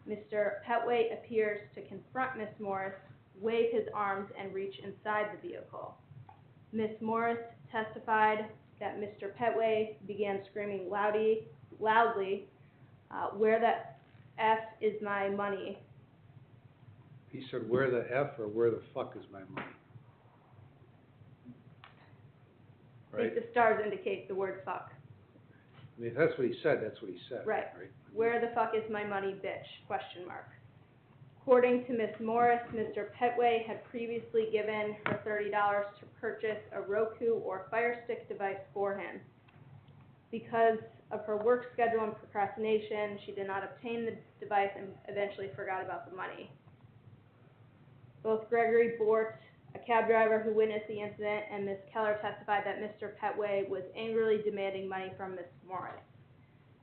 [SPEAKER 2] Mr. Petway appears to confront Ms. Morris, wave his arms, and reach inside the vehicle. Ms. Morris testified that Mr. Petway began screaming loudly, where the F is my money?
[SPEAKER 1] He said, where the F or where the fuck is my money?
[SPEAKER 2] I
[SPEAKER 1] Right?
[SPEAKER 2] think the stars indicate the word fuck.
[SPEAKER 1] I mean, if that's what he said, that's what he said.
[SPEAKER 2] Right. Where the fuck is my money, bitch? Question mark. According to Ms. Morris, Mr. Petway had previously given her $30 to purchase a Roku or Fire Stick device for him. Because of her work schedule and procrastination, she did not obtain the device and eventually forgot about the money. Both Gregory Bort, a cab driver who witnessed the incident, and Ms. Keller testified that Mr. Petway was angrily demanding money from Ms. Morris.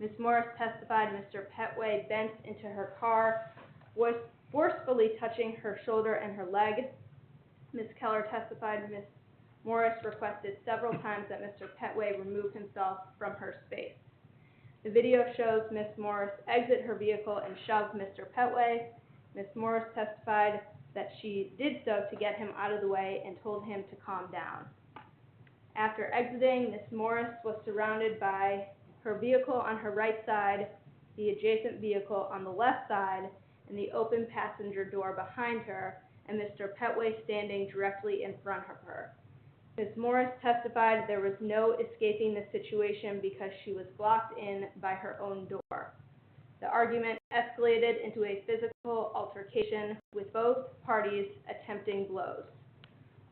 [SPEAKER 2] Ms. Morris testified Mr. Petway bent into her car, was forcefully touching her shoulder and her leg. Ms. Keller testified Ms. Morris requested several times that Mr. Petway remove himself from her space. The video shows Ms. Morris exit her vehicle and shove Mr. Petway. Ms. Morris testified that she did so to get him out of the way and told him to calm down. After exiting, Ms. Morris was surrounded by her vehicle on her right side, the adjacent vehicle on the left side, and the open passenger door behind her, and Mr. Petway standing directly in front of her. Ms. Morris testified there was no escaping the situation because she was blocked in by her own door. The argument escalated into a physical altercation with both parties attempting blows.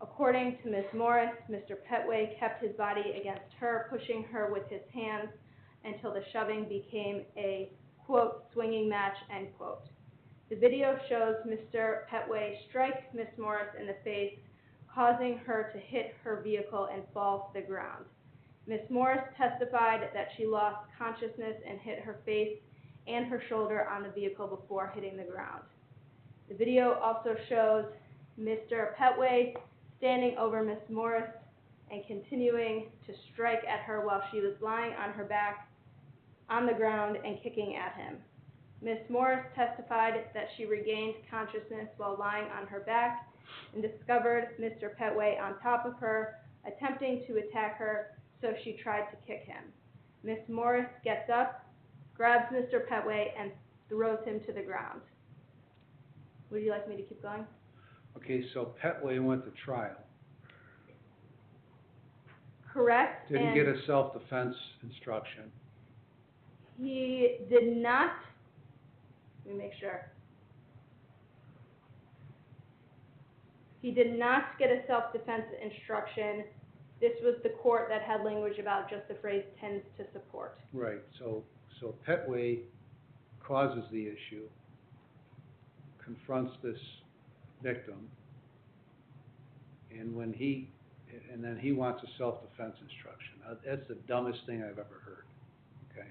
[SPEAKER 2] According to Ms. Morris, Mr. Petway kept his body against her, pushing her with his hands until the shoving became a, quote, swinging match, end quote. The video shows Mr. Petway strike Ms. Morris in the face, causing her to hit her vehicle and fall to the ground. Ms. Morris testified that she lost consciousness and hit her face and her shoulder on the vehicle before hitting the ground. The video also shows Mr. Petway standing over Ms. Morris and continuing to strike at her while she was lying on her back on the ground and kicking at him. Ms. Morris testified that she regained consciousness while lying on her back and discovered Mr. Petway on top of her, attempting to attack her, so she tried to kick him. Ms. Morris gets up, grabs Mr. Petway, and throws him to the ground. Would you like me to keep going?
[SPEAKER 1] Okay, so Petway went to trial.
[SPEAKER 2] Correct.
[SPEAKER 1] Didn't
[SPEAKER 2] and
[SPEAKER 1] get a self-defense instruction.
[SPEAKER 2] He did not, let me make sure. He did not get a self-defense instruction. This was the court that had language about just the phrase tends to support.
[SPEAKER 1] Right, so Petway causes the issue, confronts this victim, and then he wants a self-defense instruction. That's the dumbest thing I've ever heard, okay?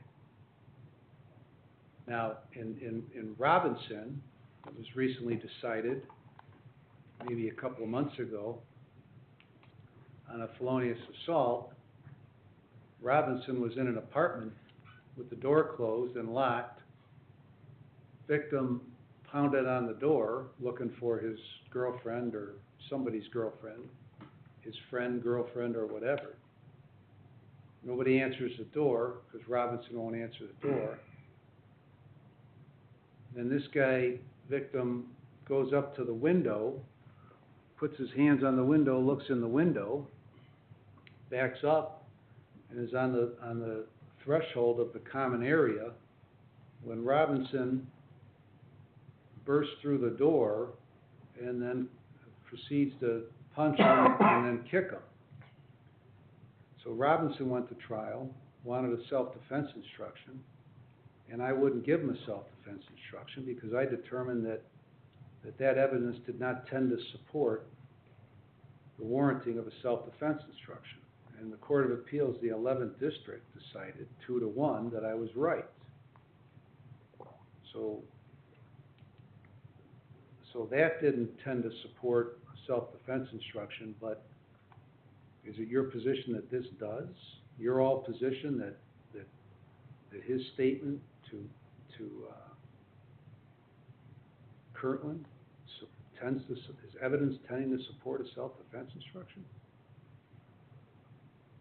[SPEAKER 1] Now, in Robinson, it was recently decided, maybe a couple of months ago, on a felonious assault. Robinson was in an apartment with the door closed and locked. Victim pounded on the door looking for his girlfriend or somebody's girlfriend, his friend, girlfriend, or whatever. Nobody answers the door because Robinson won't answer the door. Then this guy, victim, goes up to the window, puts his hands on the window, looks in the window, backs up, and is on the threshold of the common area when Robinson bursts through the door and then proceeds to punch him and then kick him. So Robinson went to trial, wanted a self-defense instruction, and I wouldn't give him a self-defense instruction because I determined that evidence did not tend to support the warranting of a self-defense instruction. And the Court of Appeals, the 11th District, decided 2-1 that I was right. So so that didn't tend to support self-defense instruction, but is it your position that this does? Your all position that his statement to Kirtland is evidence tending to support a self-defense instruction?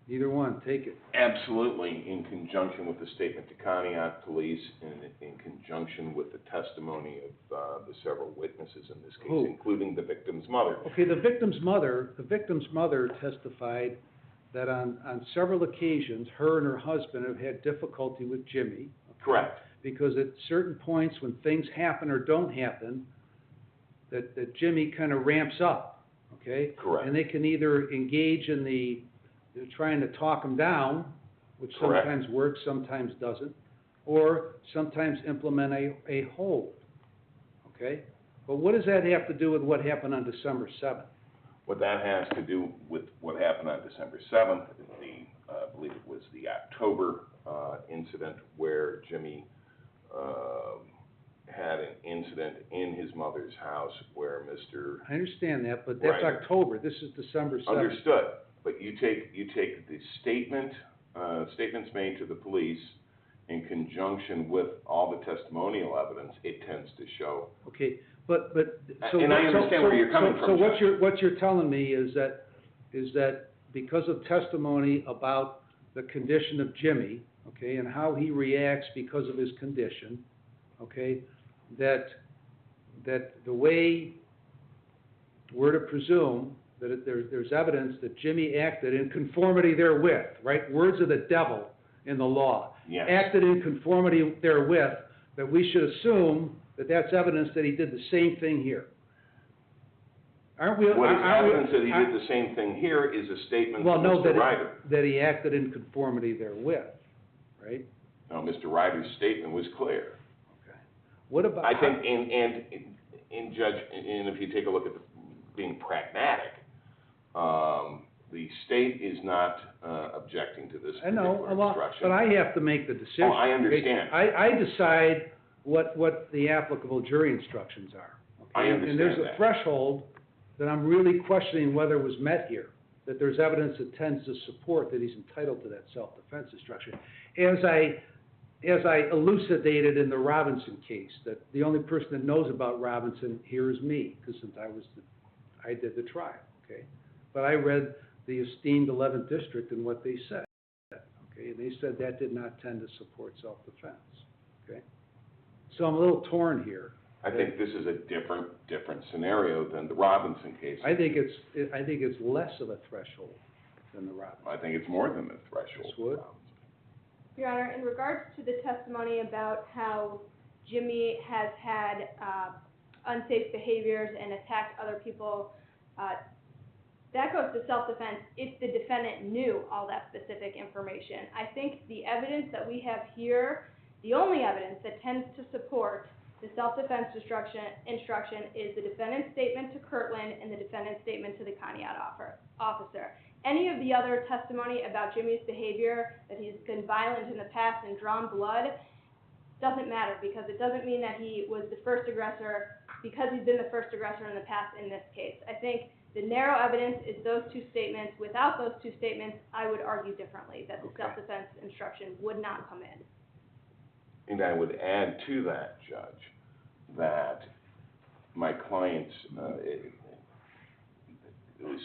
[SPEAKER 1] Either one, take it.
[SPEAKER 4] Absolutely, in conjunction with the statement to Conneaut Police, and in conjunction with the testimony of the several witnesses in this case,
[SPEAKER 1] Who?
[SPEAKER 4] including the victim's mother.
[SPEAKER 1] Okay, the victim's mother testified that on several occasions, her and her husband have had difficulty with Jimmy.
[SPEAKER 4] Correct.
[SPEAKER 1] Because at certain points when things happen or don't happen, that Jimmy kind of ramps up, okay?
[SPEAKER 4] Correct.
[SPEAKER 1] And they can either engage in they're trying to talk him down, which
[SPEAKER 4] Correct.
[SPEAKER 1] sometimes works, sometimes doesn't, or sometimes implement a hold, okay? But what does that have to do with what happened on December 7th?
[SPEAKER 4] What that has to do with what happened on December 7th, I believe it was the October incident where Jimmy had an incident in his mother's house where Mr.
[SPEAKER 1] I understand that, but that's
[SPEAKER 4] Right.
[SPEAKER 1] October, this is December 7th.
[SPEAKER 4] Understood, but you take the statements made to the police in conjunction with all the testimonial evidence, it tends to show.
[SPEAKER 1] Okay, but, so.
[SPEAKER 4] And I understand where you're coming from,
[SPEAKER 1] So
[SPEAKER 4] Judge.
[SPEAKER 1] what you're telling me is that because of testimony about the condition of Jimmy, okay, and how he reacts because of his condition, okay, that the way we're to presume that there's evidence that Jimmy acted in conformity therewith, right? Words of the devil in the law.
[SPEAKER 4] Yes.
[SPEAKER 1] Acted in conformity therewith, that we should assume that that's evidence that he did the same thing here. Aren't we?
[SPEAKER 4] What is
[SPEAKER 1] aren't we-
[SPEAKER 4] evidence that he did the same thing here is a statement
[SPEAKER 1] Well,
[SPEAKER 4] from
[SPEAKER 1] no,
[SPEAKER 4] Mr. Ryder.
[SPEAKER 1] that he acted in conformity therewith, right?
[SPEAKER 4] No, Mr. Ryder's statement was clear.
[SPEAKER 1] What about?
[SPEAKER 4] I think, and Judge, and if you take a look at being pragmatic, the state is not objecting to this
[SPEAKER 1] I know,
[SPEAKER 4] particular
[SPEAKER 1] well,
[SPEAKER 4] instruction.
[SPEAKER 1] but I have to make the decision.
[SPEAKER 4] Oh, I
[SPEAKER 1] okay?
[SPEAKER 4] understand.
[SPEAKER 1] I decide what the applicable jury instructions are. Okay?
[SPEAKER 4] I understand
[SPEAKER 1] And there's a
[SPEAKER 4] that.
[SPEAKER 1] threshold that I'm really questioning whether was met here, that there's evidence that tends to support that he's entitled to that self-defense instruction. As I elucidated in the Robinson case, that the only person that knows about Robinson here is me, because since I did the trial, okay? But I read the esteemed 11th District and what they said, okay? And they said that did not tend to support self-defense, okay? So I'm a little torn here.
[SPEAKER 4] I think this is a different scenario than the Robinson case.
[SPEAKER 1] I think it's less of a threshold than the Robinson.
[SPEAKER 4] I think it's more than the threshold.
[SPEAKER 1] This would?
[SPEAKER 2] Your Honor, in regards to the testimony about how Jimmy has had unsafe behaviors and attacked other people, that goes to self-defense if the defendant knew all that specific information. I think the evidence that we have here, the only evidence that tends to support the self-defense instruction is the defendant's statement to Kirtland and the defendant's statement to the Conneaut officer. Any of the other testimony about Jimmy's behavior, that he's been violent in the past and drawn blood, doesn't matter, because it doesn't mean that he was the first aggressor because he's been the first aggressor in the past in this case. I think the narrow evidence is those two statements. Without those two statements, I would argue differently, that the self-defense instruction would not come in.
[SPEAKER 4] And I would add to that, Judge, that my clients, it was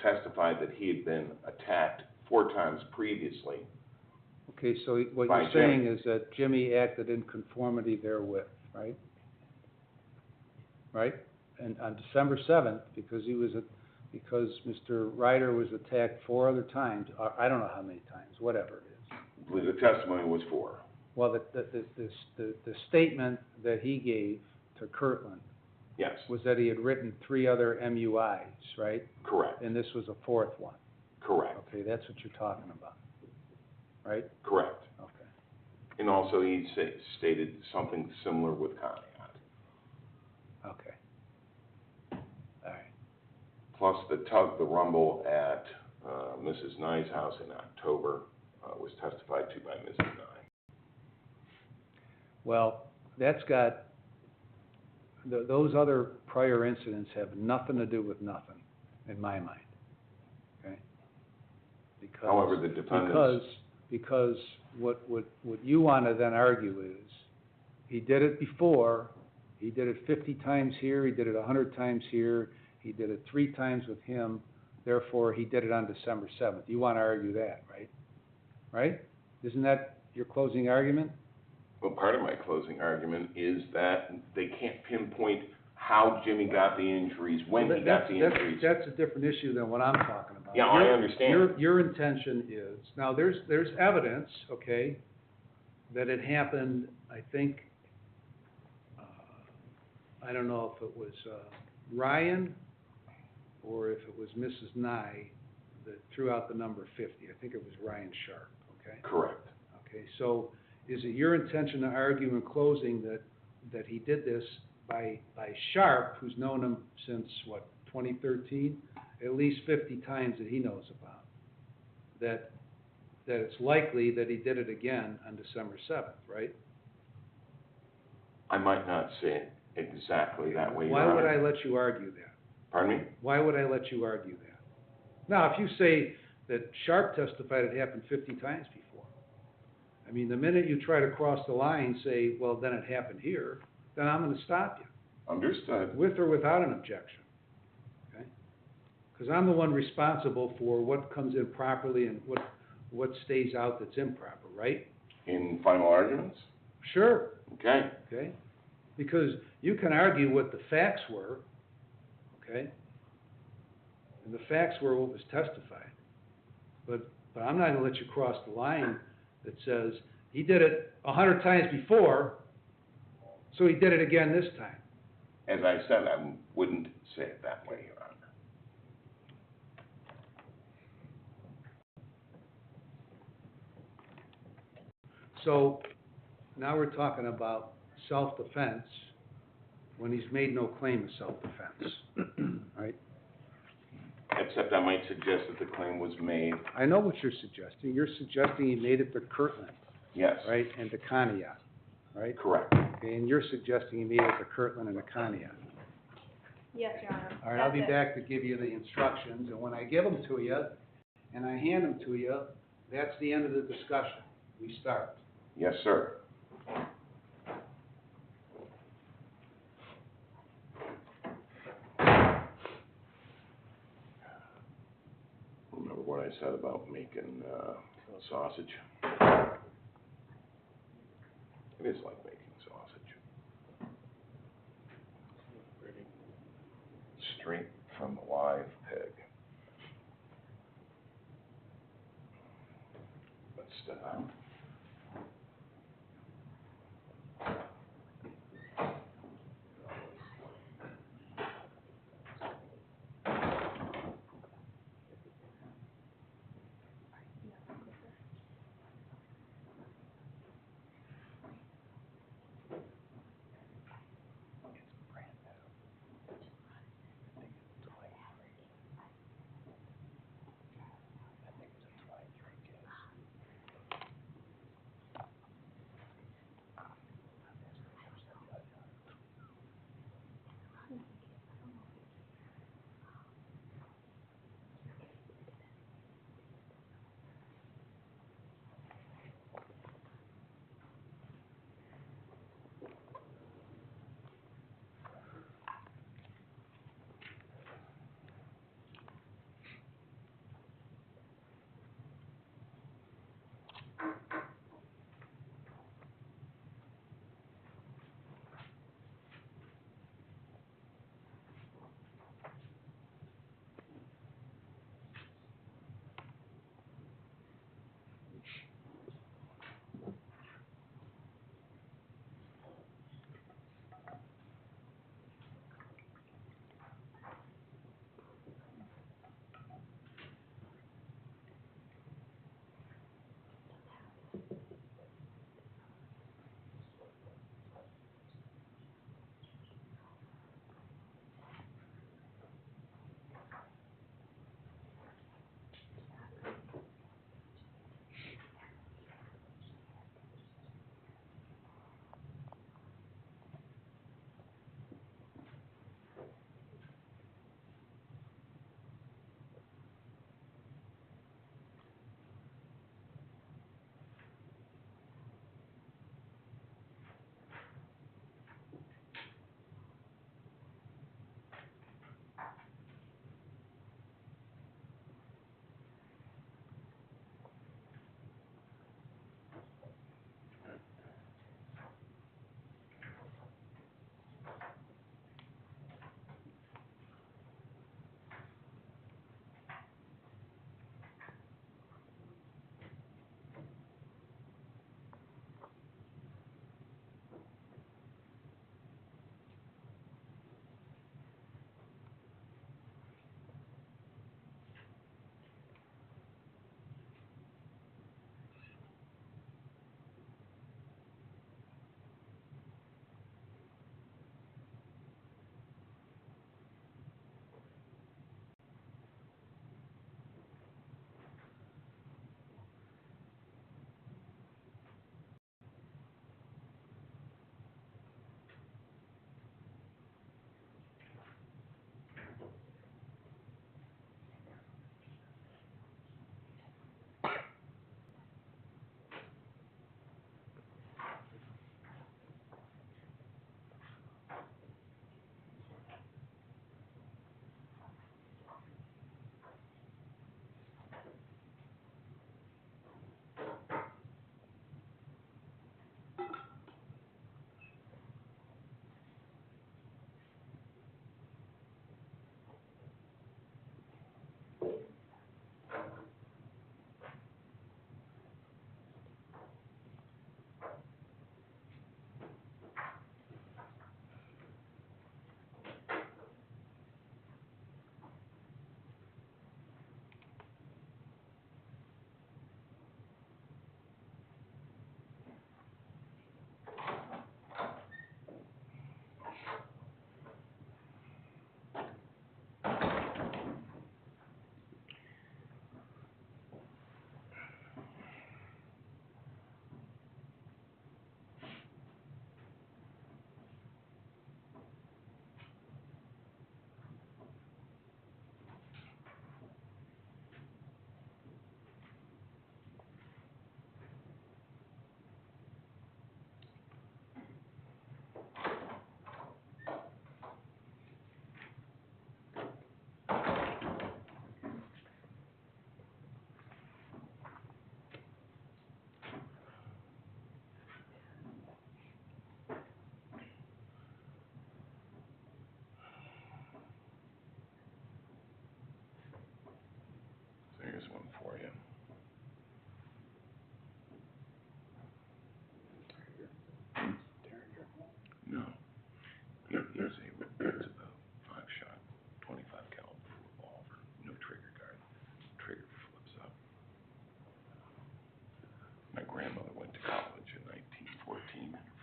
[SPEAKER 4] testified that he had been attacked 4 times previously.
[SPEAKER 1] Okay, so what
[SPEAKER 4] By
[SPEAKER 1] you're saying
[SPEAKER 4] Jimmy.
[SPEAKER 1] is that Jimmy acted in conformity therewith, right? Right? And on December 7th, because Mr. Ryder was attacked 4 other times, or I don't know how many times, whatever it is.
[SPEAKER 4] I believe the testimony was 4.
[SPEAKER 1] Well, the statement that he gave to Kirtland
[SPEAKER 4] Yes,
[SPEAKER 1] was that he had written 3 other MUIs, right?
[SPEAKER 4] correct,
[SPEAKER 1] And this was a 4th one.
[SPEAKER 4] correct,
[SPEAKER 1] Okay, that's what you're talking about, right?
[SPEAKER 4] correct.
[SPEAKER 1] Okay.
[SPEAKER 4] And also he stated something similar with Conneaut.
[SPEAKER 1] Okay. All right.
[SPEAKER 4] Plus the rumble at Mrs. Nye's house in October was testified to by Mrs. Nye.
[SPEAKER 1] Well, that's got those other prior incidents have nothing to do with nothing, in my mind, okay? Because-
[SPEAKER 4] However, the defendants.
[SPEAKER 1] Because what you wanna then argue is, he did it before, he did it 50 times here, he did it 100 times here, he did it 3 times with him, therefore he did it on December 7th. You wanna argue that, right? Right? Isn't that your closing argument?
[SPEAKER 4] Well, part of my closing argument is that they can't pinpoint how Jimmy got the injuries, when he got the injuries.
[SPEAKER 1] That's a different issue than what I'm talking about.
[SPEAKER 4] Yeah, I understand.
[SPEAKER 1] Your intention is, now, there's evidence, okay, that it happened, I think, I don't know if it was, Ryan, or if it was Mrs. Nye that threw out the number 50. I think it was Ryan Sharp, okay?
[SPEAKER 4] Correct.
[SPEAKER 1] Okay, so is it your intention to argue in closing that he did this by Sharp, who's known him since, what, 2013? At least 50 times that he knows about, that it's likely that he did it again on December 7th, right?
[SPEAKER 4] I might not say it exactly that way, Your
[SPEAKER 1] Why would I
[SPEAKER 4] Honor.
[SPEAKER 1] let you argue that?
[SPEAKER 4] Pardon me?
[SPEAKER 1] Why would I let you argue that? Now, if you say that Sharp testified it happened 50 times before, I mean, the minute you try to cross the line, say, well, then it happened here, then I'm gonna stop you,
[SPEAKER 4] Understood.
[SPEAKER 1] with or without an objection, okay? Because I'm the one responsible for what comes in properly and what stays out that's improper, right?
[SPEAKER 4] In final arguments?
[SPEAKER 1] Sure,
[SPEAKER 4] Okay.
[SPEAKER 1] okay? Because you can argue what the facts were, okay? And the facts were what was testified. But I'm not gonna let you cross the line that says, he did it 100 times before, so he did it again this time.
[SPEAKER 4] As I said, I wouldn't say it that way, Your Honor.
[SPEAKER 1] So, now we're talking about self-defense, when he's made no claim of self-defense, right?
[SPEAKER 4] Except I might suggest that the claim was made,
[SPEAKER 1] I know what you're suggesting. You're suggesting he made it to Kirtland,
[SPEAKER 4] yes.
[SPEAKER 1] right, and to Conneaut, right?
[SPEAKER 4] Correct.
[SPEAKER 1] Okay, and you're suggesting he made it to Kirtland and to Conneaut.
[SPEAKER 2] Yes, Your Honor.
[SPEAKER 1] All right, I'll be
[SPEAKER 2] That's it.
[SPEAKER 1] back to give you the instructions, and when I give them to you, and I hand them to you, that's the end of the discussion. We start.
[SPEAKER 4] Yes, sir. Remember what I said about making, sausage? It is like making sausage. Straight from the live pig. Let's step out.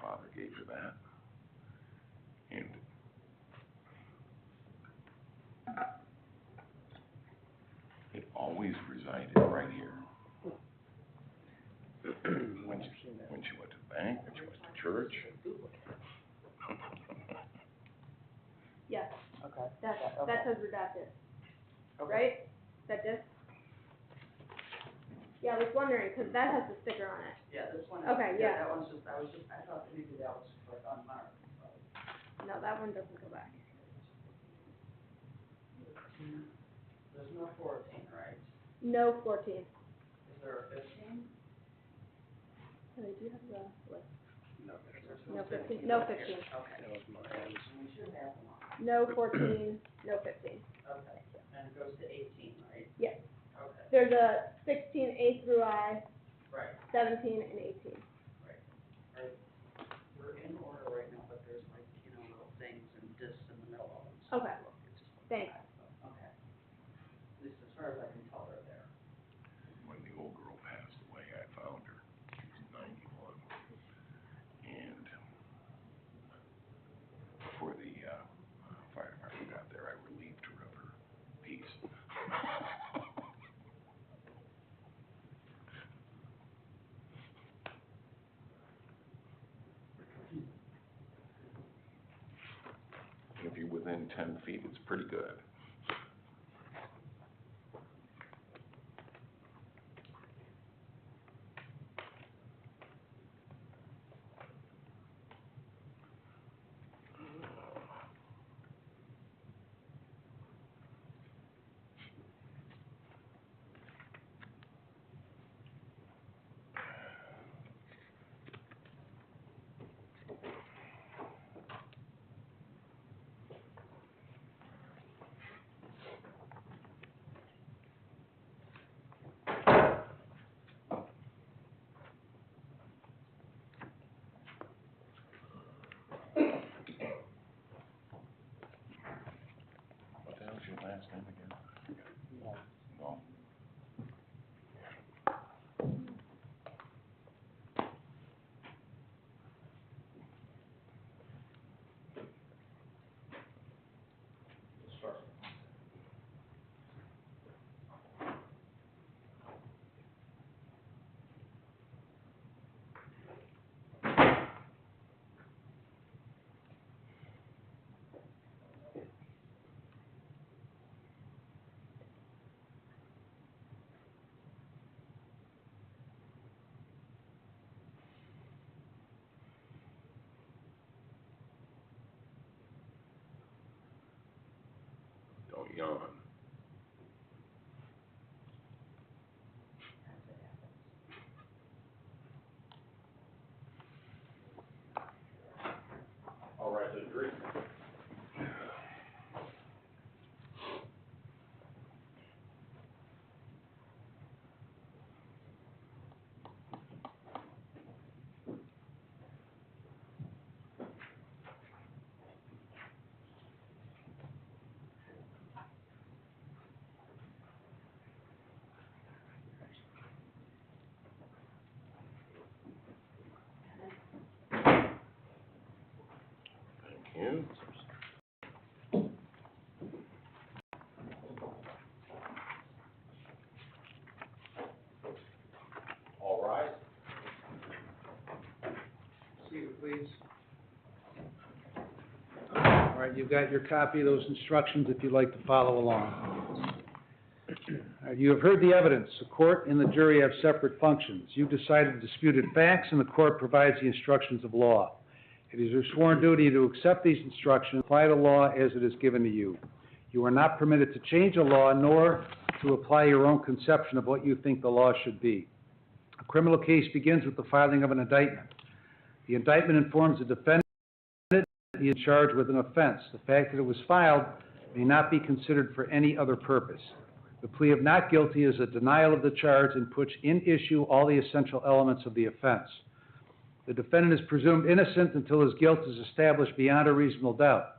[SPEAKER 4] father gave her that. And it always resided right here. When she went to the bank, when she went to church.
[SPEAKER 2] Yes,
[SPEAKER 12] Okay.
[SPEAKER 2] that says redacted,
[SPEAKER 12] Okay.
[SPEAKER 2] right? That disc? Yeah, I was wondering, cause that has the sticker on it.
[SPEAKER 12] Yeah, this one.
[SPEAKER 2] Okay, yeah.
[SPEAKER 12] That one's just, I thought that maybe that was like unmarked.
[SPEAKER 2] No, that one doesn't go back.
[SPEAKER 12] There's no 14, right?
[SPEAKER 2] No 14.
[SPEAKER 12] Is there a 15?
[SPEAKER 2] Oh, they do have the list.
[SPEAKER 14] No, there's
[SPEAKER 2] No 15, no 15.
[SPEAKER 12] Okay.
[SPEAKER 14] That was Moran's.
[SPEAKER 12] We should have them on.
[SPEAKER 2] No 14, no 15.
[SPEAKER 12] Okay. And it goes to 18, right?
[SPEAKER 2] Yes.
[SPEAKER 12] Okay.
[SPEAKER 2] There's a 16 A through I,
[SPEAKER 12] Right.
[SPEAKER 2] 17 and 18.
[SPEAKER 12] We're in order right now, but there's like, little things and discs in the middle of them. so
[SPEAKER 2] Okay.
[SPEAKER 12] it's just-
[SPEAKER 2] Thanks.
[SPEAKER 12] Okay. At least as far as I can tell, they're there.
[SPEAKER 4] When the old girl passed away, I found her. She was 91. And before the fire department got there, I relieved her of her piece. If you're within 10 feet, it's pretty good. What the hell's your last name again? No. Don't yawn.
[SPEAKER 13] All right, to agree.
[SPEAKER 4] Thank you.
[SPEAKER 13] All right.
[SPEAKER 1] Seated, please. All right, you've got your copy of those instructions if you'd like to follow along. All right, you have heard the evidence. The court and the jury have separate functions. You've decided disputed facts, and the court provides the instructions of law. It is your sworn duty to accept these instructions, apply the law as it is given to you. You are not permitted to change the law, nor to apply your own conception of what you think the law should be. A criminal case begins with the filing of an indictment. The indictment informs the defendant he is charged with an offense. The fact that it was filed may not be considered for any other purpose. The plea of not guilty is a denial of the charge and puts in issue all the essential elements of the offense. The defendant is presumed innocent until his guilt is established beyond a reasonable doubt.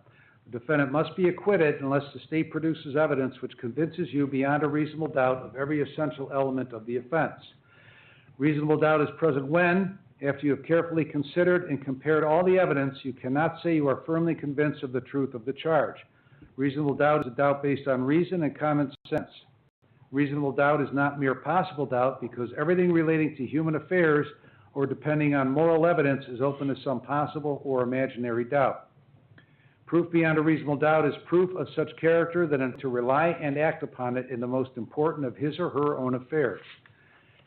[SPEAKER 1] The defendant must be acquitted unless the state produces evidence which convinces you beyond a reasonable doubt of every essential element of the offense. Reasonable doubt is present when After you have carefully considered and compared all the evidence, you cannot say you are firmly convinced of the truth of the charge. Reasonable doubt is a doubt based on reason and common sense. Reasonable doubt is not mere possible doubt, because everything relating to human affairs or depending on moral evidence is open to some possible or imaginary doubt. Proof beyond a reasonable doubt is proof of such character that to rely and act upon it in the most important of his or her own affairs.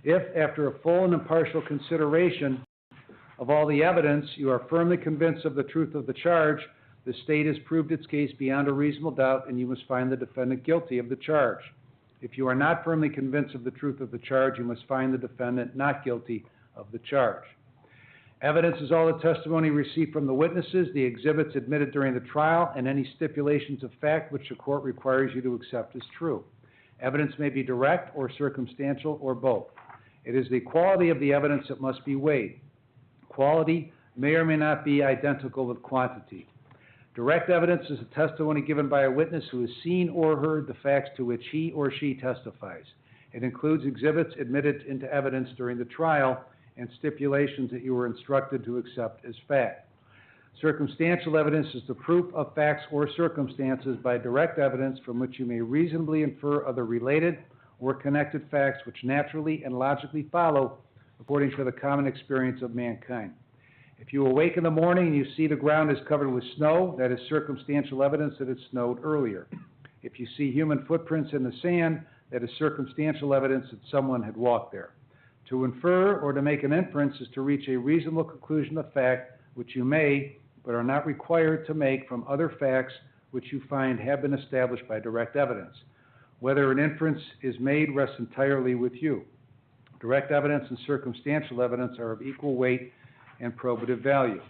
[SPEAKER 1] If, after a full and impartial consideration of all the evidence, you are firmly convinced of the truth of the charge, the state has proved its case beyond a reasonable doubt, and you must find the defendant guilty of the charge. If you are not firmly convinced of the truth of the charge, you must find the defendant not guilty of the charge. Evidence is all the testimony received from the witnesses, the exhibits admitted during the trial, and any stipulations of fact which the court requires you to accept as true. Evidence may be direct or circumstantial or both. It is the quality of the evidence that must be weighed. Quality may or may not be identical with quantity. Direct evidence is a testimony given by a witness who has seen or heard the facts to which he or she testifies. It includes exhibits admitted into evidence during the trial and stipulations that you were instructed to accept as fact. Circumstantial evidence is the proof of facts or circumstances by direct evidence from which you may reasonably infer other related or connected facts which naturally and logically follow according to the common experience of mankind. If you awake in the morning and you see the ground is covered with snow, that is circumstantial evidence that it snowed earlier. If you see human footprints in the sand, that is circumstantial evidence that someone had walked there. To infer or to make an inference is to reach a reasonable conclusion of fact which you may, but are not required to make from other facts which you find have been established by direct evidence. Whether an inference is made rests entirely with you. Direct evidence and circumstantial evidence are of equal weight and probative value.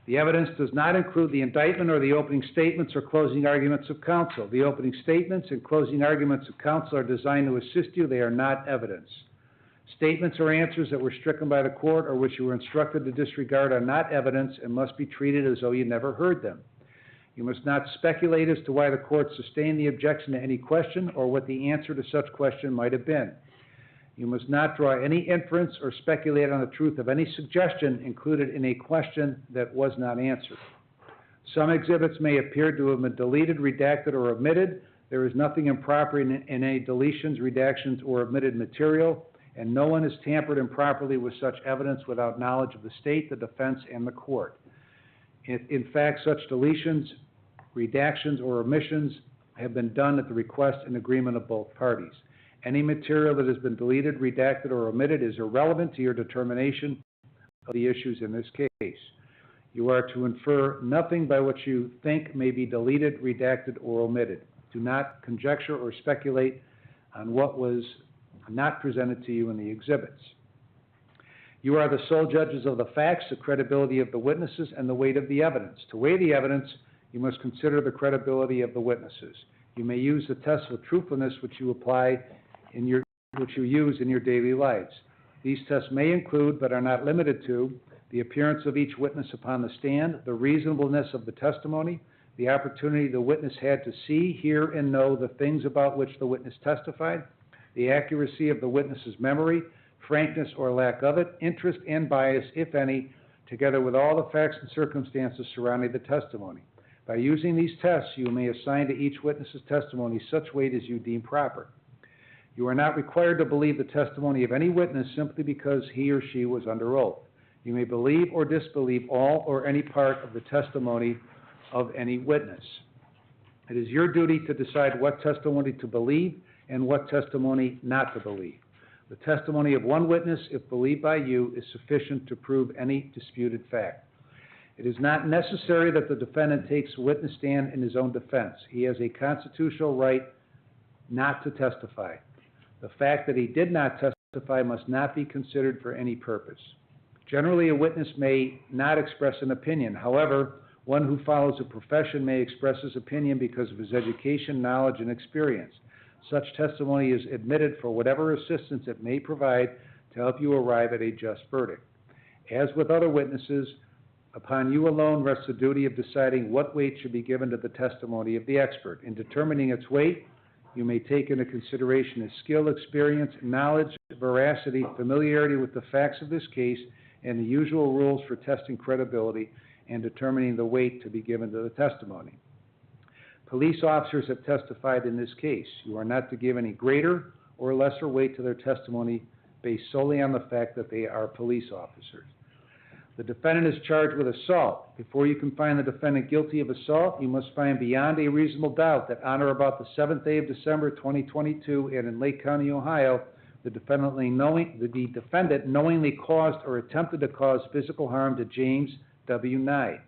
[SPEAKER 1] The evidence does not include the indictment or the opening statements or closing arguments of counsel. The opening statements and closing arguments of counsel are designed to assist you. They are not evidence. Statements or answers that were stricken by the court or which you were instructed to disregard are not evidence and must be treated as though you never heard them. You must not speculate as to why the court sustained the objection to any question or what the answer to such question might have been. You must not draw any inference or speculate on the truth of any suggestion included in a question that was not answered. Some exhibits may appear to have been deleted, redacted, or omitted. There is nothing improper in any deletions, redactions, or omitted material, and no one has tampered improperly with such evidence without knowledge of the state, the defense, and the court. In fact, such deletions, redactions, or omissions have been done at the request and agreement of both parties. Any material that has been deleted, redacted, or omitted is irrelevant to your determination of the issues in this case. You are to infer nothing by what you think may be deleted, redacted, or omitted. Do not conjecture or speculate on what was not presented to you in the exhibits. You are the sole judges of the facts, the credibility of the witnesses, and the weight of the evidence. To weigh the evidence, you must consider the credibility of the witnesses. You may use the test of truthfulness which you use in your daily lives. These tests may include, but are not limited to, the appearance of each witness upon the stand, the reasonableness of the testimony, the opportunity the witness had to see, hear, and know the things about which the witness testified, the accuracy of the witness's memory, frankness or lack of it, interest and bias, if any, together with all the facts and circumstances surrounding the testimony. By using these tests, you may assign to each witness's testimony such weight as you deem proper. You are not required to believe the testimony of any witness simply because he or she was under oath. You may believe or disbelieve all or any part of the testimony of any witness. It is your duty to decide what testimony to believe and what testimony not to believe. The testimony of one witness, if believed by you, is sufficient to prove any disputed fact. It is not necessary that the defendant takes a witness stand in his own defense. He has a constitutional right not to testify. The fact that he did not testify must not be considered for any purpose. Generally, a witness may not express an opinion. However, one who follows a profession may express his opinion because of his education, knowledge, and experience. Such testimony is admitted for whatever assistance it may provide to help you arrive at a just verdict. As with other witnesses, upon you alone rests the duty of deciding what weight should be given to the testimony of the expert. In determining its weight, you may take into consideration his skill, experience, knowledge, veracity, familiarity with the facts of this case, and the usual rules for testing credibility and determining the weight to be given to the testimony. Police officers have testified in this case. You are not to give any greater or lesser weight to their testimony based solely on the fact that they are police officers. The defendant is charged with assault. Before you can find the defendant guilty of assault, you must find beyond a reasonable doubt that on or about the 7th day of December 2022 and in Lake County, Ohio, the defendant knowingly caused or attempted to cause physical harm to James W. Nye.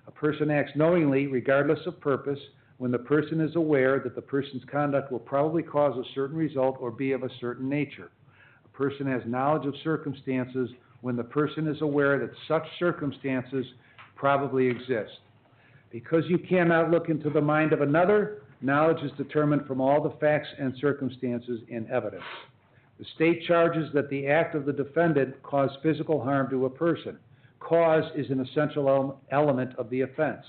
[SPEAKER 1] A person acts knowingly, regardless of purpose, when the person is aware that the person's conduct will probably cause a certain result or be of a certain nature. A person has knowledge of circumstances when the person is aware that such circumstances probably exist. Because you cannot look into the mind of another, knowledge is determined from all the facts and circumstances in evidence. The state charges that the act of the defendant caused physical harm to a person. Cause is an essential element of the offense.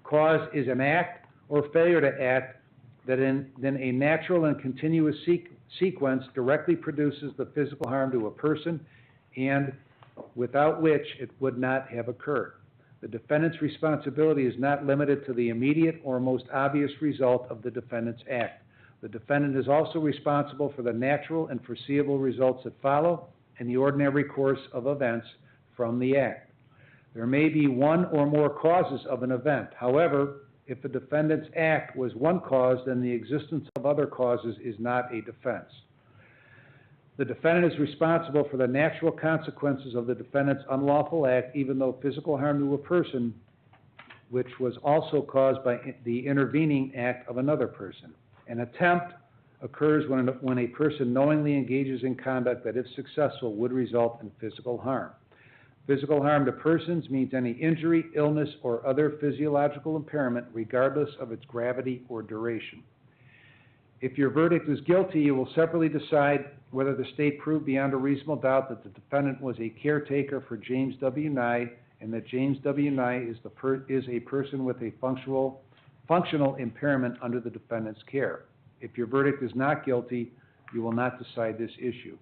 [SPEAKER 1] Cause is an act or failure to act that in a natural and continuous sequence directly produces the physical harm to a person and without which it would not have occurred. The defendant's responsibility is not limited to the immediate or most obvious result of the defendant's act. The defendant is also responsible for the natural and foreseeable results that follow in the ordinary course of events from the act. There may be one or more causes of an event. However, if the defendant's act was one cause, then the existence of other causes is not a defense. The defendant is responsible for the natural consequences of the defendant's unlawful act, even though physical harm to a person, which was also caused by the intervening act of another person. An attempt occurs when a person knowingly engages in conduct that, if successful, would result in physical harm. Physical harm to persons means any injury, illness, or other physiological impairment, regardless of its gravity or duration. If your verdict is guilty, you will separately decide whether the state proved beyond a reasonable doubt that the defendant was a caretaker for James W. Nye and that James W. Nye is a person with a functional impairment under the defendant's care. If your verdict is not guilty, you will not decide this issue.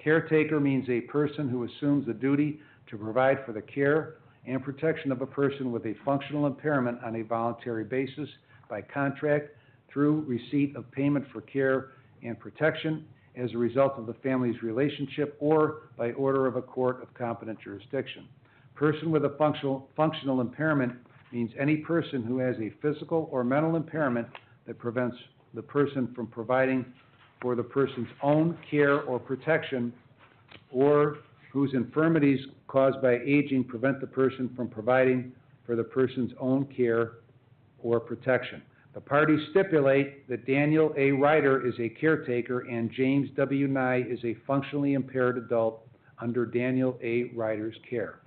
[SPEAKER 1] Caretaker means a person who assumes the duty to provide for the care and protection of a person with a functional impairment on a voluntary basis by contract through receipt of payment for care and protection as a result of the family's relationship or by order of a court of competent jurisdiction. Person with a functional impairment means any person who has a physical or mental impairment that prevents the person from providing for the person's own care or protection, or whose infirmities caused by aging prevent the person from providing for the person's own care or protection. The parties stipulate that Daniel A. Ryder is a caretaker and James W. Nye is a functionally impaired adult under Daniel A. Ryder's care.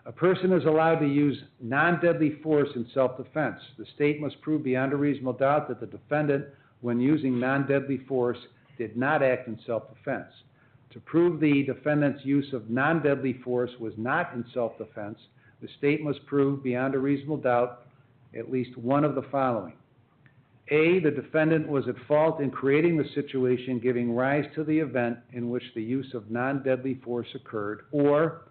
[SPEAKER 1] A person is allowed to use non-deadly force in self-defense. The state must prove beyond a reasonable doubt that the defendant, when using non-deadly force, did not act in self-defense. To prove the defendant's use of non-deadly force was not in self-defense, the state must prove beyond a reasonable doubt at least one of the following. A, the defendant was at fault in creating the situation giving rise to the event in which the use of non-deadly force occurred, or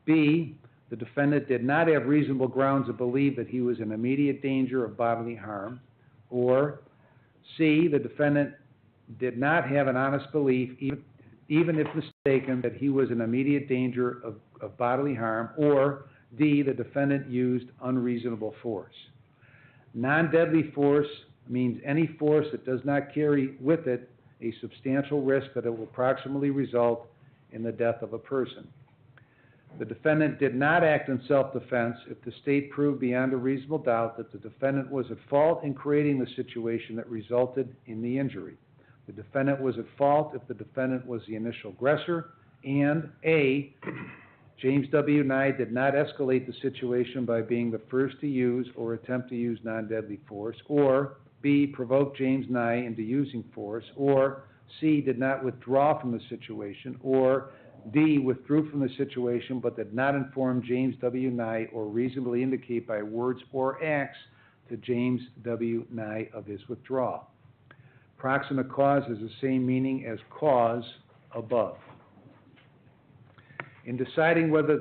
[SPEAKER 1] B, the defendant did not have reasonable grounds to believe that he was in immediate danger of bodily harm, or C, the defendant did not have an honest belief, even if mistaken, that he was in immediate danger of bodily harm, or D, the defendant used unreasonable force. Non-deadly force means any force that does not carry with it a substantial risk that it will proximately result in the death of a person. The defendant did not act in self-defense if the state proved beyond a reasonable doubt that the defendant was at fault in creating the situation that resulted in the injury. The defendant was at fault if the defendant was the initial aggressor, and A, James W. Nye did not escalate the situation by being the first to use or attempt to use non-deadly force, or B, provoke James Nye into using force, or C, did not withdraw from the situation, or D, withdrew from the situation but did not inform James W. Nye or reasonably indicate by words or acts to James W. Nye of his withdrawal. Proximate cause has the same meaning as cause above. In deciding whether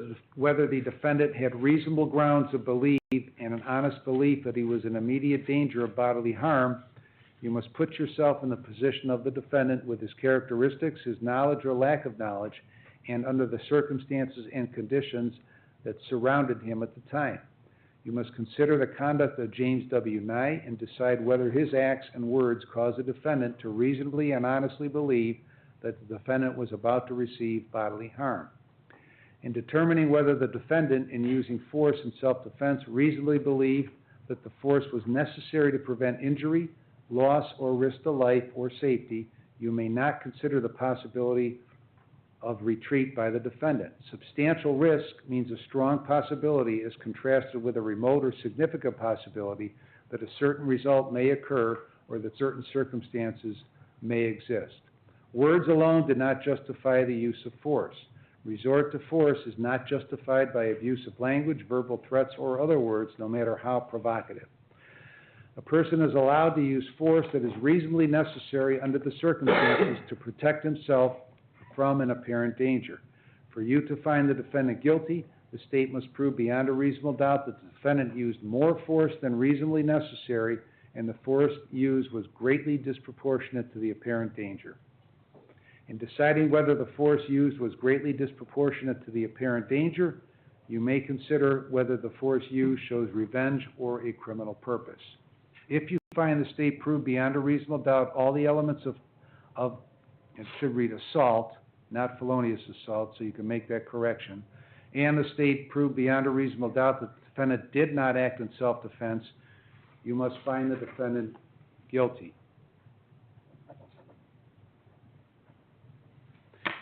[SPEAKER 1] the defendant had reasonable grounds of belief and an honest belief that he was in immediate danger of bodily harm, you must put yourself in the position of the defendant with his characteristics, his knowledge or lack of knowledge, and under the circumstances and conditions that surrounded him at the time. You must consider the conduct of James W. Nye and decide whether his acts and words caused the defendant to reasonably and honestly believe that the defendant was about to receive bodily harm. In determining whether the defendant, in using force in self-defense, reasonably believed that the force was necessary to prevent injury, loss, or risk to life or safety, you may not consider the possibility of retreat by the defendant. Substantial risk means a strong possibility as contrasted with a remote or significant possibility that a certain result may occur or that certain circumstances may exist. Words alone do not justify the use of force. Resort to force is not justified by abusive language, verbal threats, or other words, no matter how provocative. A person is allowed to use force that is reasonably necessary under the circumstances to protect himself from an apparent danger. For you to find the defendant guilty, the state must prove beyond a reasonable doubt that the defendant used more force than reasonably necessary and the force used was greatly disproportionate to the apparent danger. In deciding whether the force used was greatly disproportionate to the apparent danger, you may consider whether the force used shows revenge or a criminal purpose. If you find the state proved beyond a reasonable doubt all the elements of it should read assault, not felonious assault, so you can make that correction, and the state proved beyond a reasonable doubt that the defendant did not act in self-defense, you must find the defendant guilty.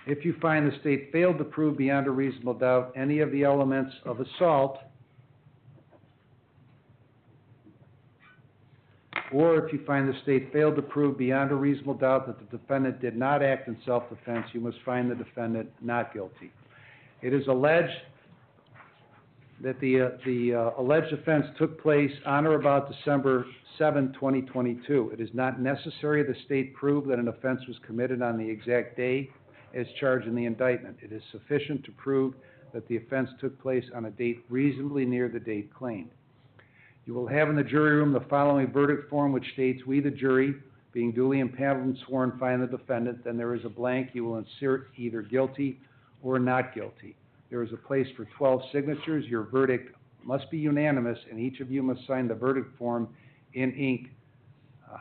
[SPEAKER 1] If you find the state failed to prove beyond a reasonable doubt any of the elements of assault, or if you find the state failed to prove beyond a reasonable doubt that the defendant did not act in self-defense, you must find the defendant not guilty. It is alleged that the alleged offense took place on or about December 7, 2022. It is not necessary the state prove that an offense was committed on the exact day as charged in the indictment. It is sufficient to prove that the offense took place on a date reasonably near the date claimed. You will have in the jury room the following verdict form which states, "We, the jury, being duly impaneled and sworn, find the defendant." Then there is a blank. You will insert either guilty or not guilty. There is a place for 12 signatures. Your verdict must be unanimous, and each of you must sign the verdict form in ink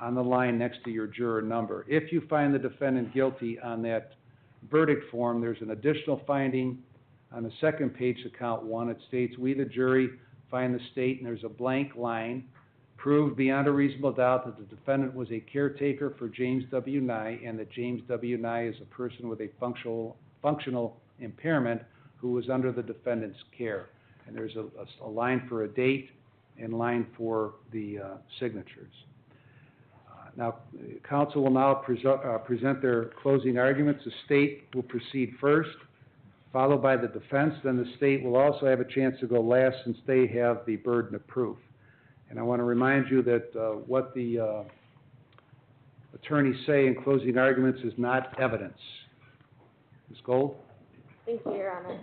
[SPEAKER 1] on the line next to your juror number. If you find the defendant guilty on that verdict form, there's an additional finding on the second page to count one. It states, "We, the jury, find the state," and there's a blank line, "proved beyond a reasonable doubt that the defendant was a caretaker for James W. Nye and that James W. Nye is a person with a functional impairment who was under the defendant's care." And there's a line for a date and line for the signatures. Now, counsel will now present their closing arguments. The state will proceed first, followed by the defense. Then the state will also have a chance to go last since they have the burden of proof. And I want to remind you that what the attorneys say in closing arguments is not evidence. Ms. Gold?
[SPEAKER 2] Thank you, Your Honor.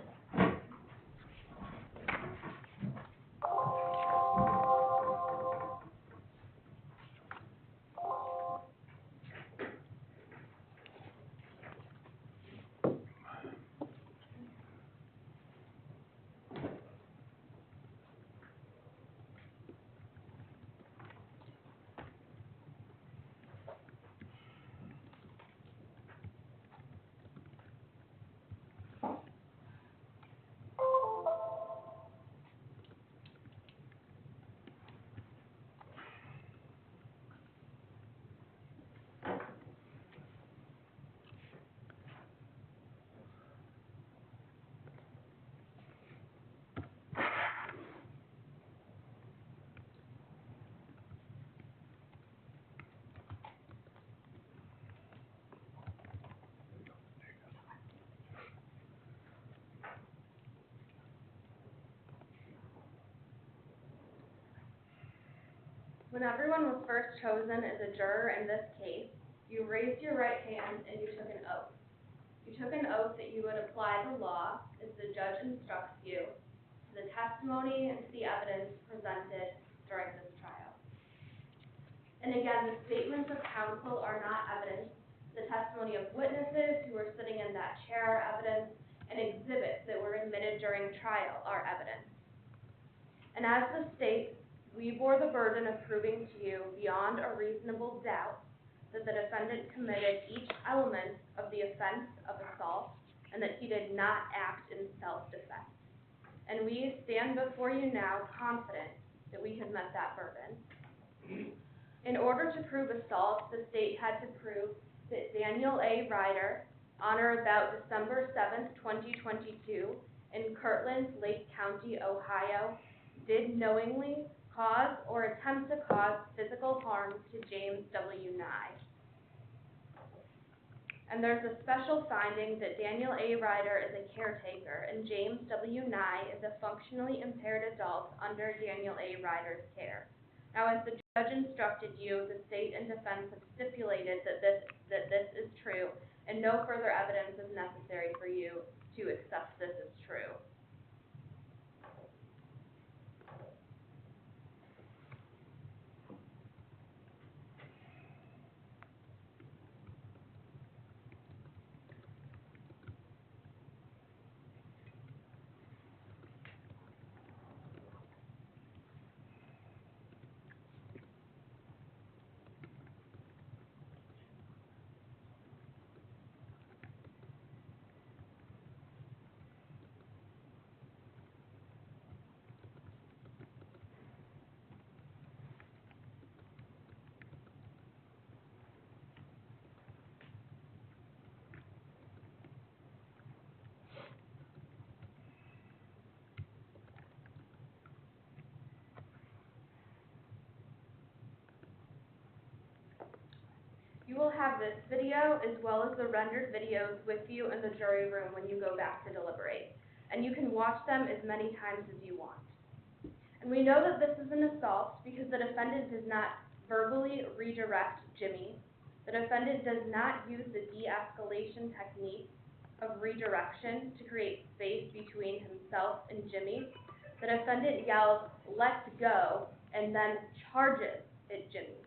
[SPEAKER 2] When everyone was first chosen as a juror in this case, you raised your right hand and you took an oath. You took an oath that you would apply the law as the judge instructs you to the testimony and to the evidence presented during this trial. And again, the statements of counsel are not evidence. The testimony of witnesses who were sitting in that chair are evidence, and exhibits that were admitted during trial are evidence. And as the state, we bore the burden of proving to you beyond a reasonable doubt that the defendant committed each element of the offense of assault and that he did not act in self-defense. And we stand before you now confident that we have met that burden. In order to prove assault, the state had to prove that Daniel A. Ryder, on or about December 7th, 2022, in Kirtland, Lake County, Ohio, did knowingly cause or attempt to cause physical harm to James W. Nye. And there's a special finding that Daniel A. Ryder is a caretaker and James W. Nye is a functionally impaired adult under Daniel A. Ryder's care. Now, as the judge instructed you, the state and defense have stipulated that this is true, and no further evidence is necessary for you to accept this as true. You will have this video as well as the rendered videos with you in the jury room when you go back to deliberate, and you can watch them as many times as you want. And we know that this is an assault because the defendant does not verbally redirect Jimmy. The defendant does not use the de-escalation technique of redirection to create space between himself and Jimmy. The defendant yells, "Let's go," and then charges at Jimmy.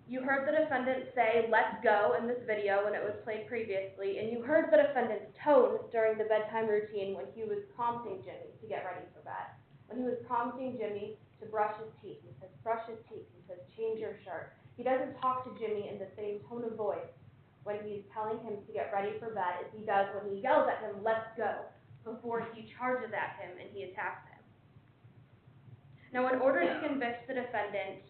[SPEAKER 2] You heard the defendant say, "Let's go," in this video when it was played previously, and you heard the defendant's tone during the bedtime routine when he was prompting Jimmy to get ready for bed. When he was prompting Jimmy to brush his teeth, he says, "Brush his teeth," he says, "Change your shirt." He doesn't talk to Jimmy in the same tone of voice when he's telling him to get ready for bed as he does when he yells at him, "Let's go," before he charges at him and he attacks him. Now, in order to convict the defendant,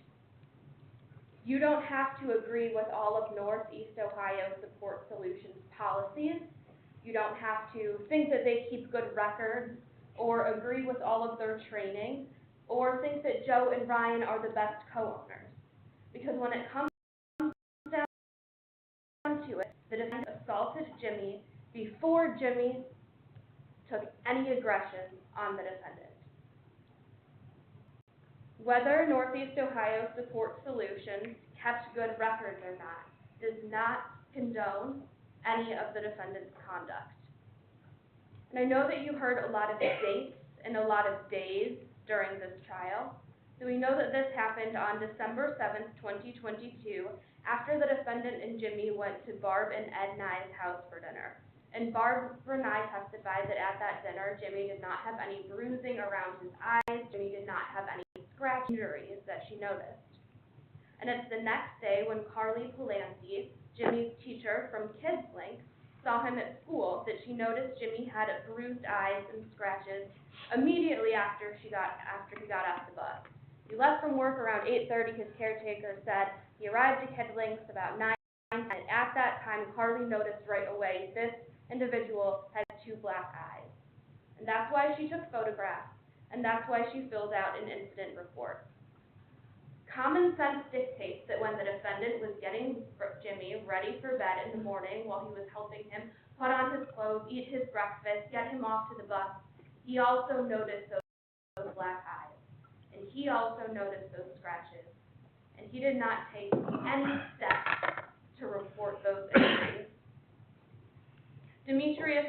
[SPEAKER 2] you don't have to agree with all of Northeast Ohio Support Solutions policies. You don't have to think that they keep good records or agree with all of their training or think that Joe and Ryan are the best co-owners. Because when it comes down to it, the defendant assaulted Jimmy before Jimmy took any aggression on the defendant. Whether Northeast Ohio Support Solutions kept good records or not does not condone any of the defendant's conduct. And I know that you heard a lot of dates and a lot of days during this trial. So we know that this happened on December 7th, 2022, after the defendant and Jimmy went to Barb and Ed Nye's house for dinner. And Barbara Nye testified that at that dinner, Jimmy did not have any bruising around his eyes. Jimmy did not have any scratch injuries that she noticed. And it's the next day when Carly Palanti, Jimmy's teacher from KidsLink, saw him at school that she noticed Jimmy had bruised eyes and scratches immediately after he got off the bus. He left from work around 8:30, his caretaker said. He arrived at KidsLink about 9, and at that time, Carly noticed right away this individual has 2 black eyes. And that's why she took photographs, and that's why she filled out an incident report. Common sense dictates that when the defendant was getting Jimmy ready for bed in the morning while he was helping him put on his clothes, eat his breakfast, get him off to the bus, he also noticed those black eyes. And and he also noticed those scratches, and he did not take any steps to report those injuries. Demetrius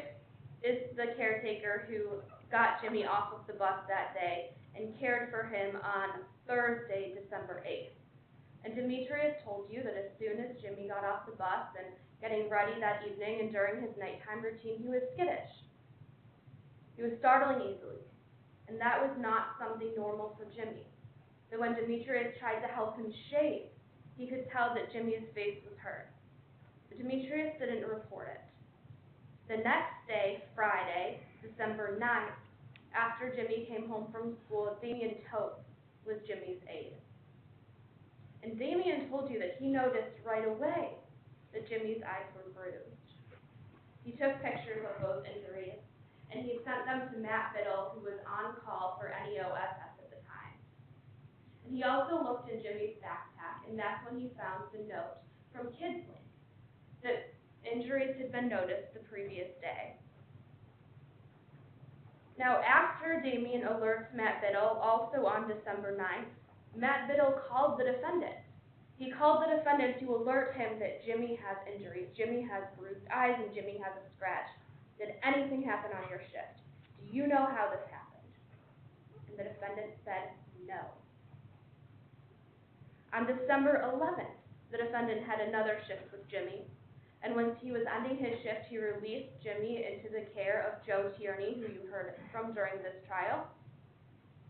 [SPEAKER 2] is the caretaker who got Jimmy off of the bus that day and cared for him on Thursday, December 8th. And Demetrius told you that as soon as Jimmy got off the bus and getting ready that evening and during his nighttime routine, he was skittish. He was startling easily, and that was not something normal for Jimmy. That when Demetrius tried to help him shave, he could tell that Jimmy's face was hurt. But Demetrius didn't report it. The next day, Friday, December 9th, after Jimmy came home from school, Damien Toth was Jimmy's aide. And Damien told you that he noticed right away that Jimmy's eyes were bruised. He took pictures of those injuries, and he sent them to Matt Biddle, who was on call for NEOSS at the time. And he also looked in Jimmy's backpack, and that's when he found the note from KidsLink that injuries had been noticed the previous day. Now, after Damien alerts Matt Biddle, also on December 9th, Matt Biddle called the defendant. He called the defendant to alert him that Jimmy has injuries, Jimmy has bruised eyes, and Jimmy has a scratch. Did anything happen on your shift? Do you know how this happened? And the defendant said no. On December 11th, the defendant had another shift with Jimmy, and when he was ending his shift, he released Jimmy into the care of Joe Tierney, who you heard from during this trial.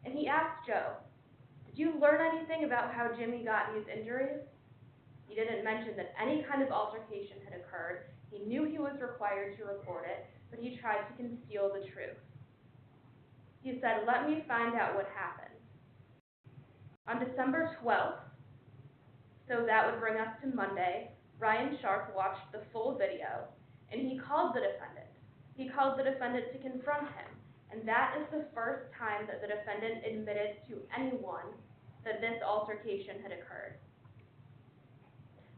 [SPEAKER 2] And he asked Joe, "Did you learn anything about how Jimmy got these injuries?" He didn't mention that any kind of altercation had occurred. He knew he was required to report it, but he tried to conceal the truth. He said, "Let me find out what happened." On December 12th, so that would bring us to Monday, Ryan Sharp watched the full video, and he called the defendant. He called the defendant to confront him, and that is the first time that the defendant admitted to anyone that this altercation had occurred.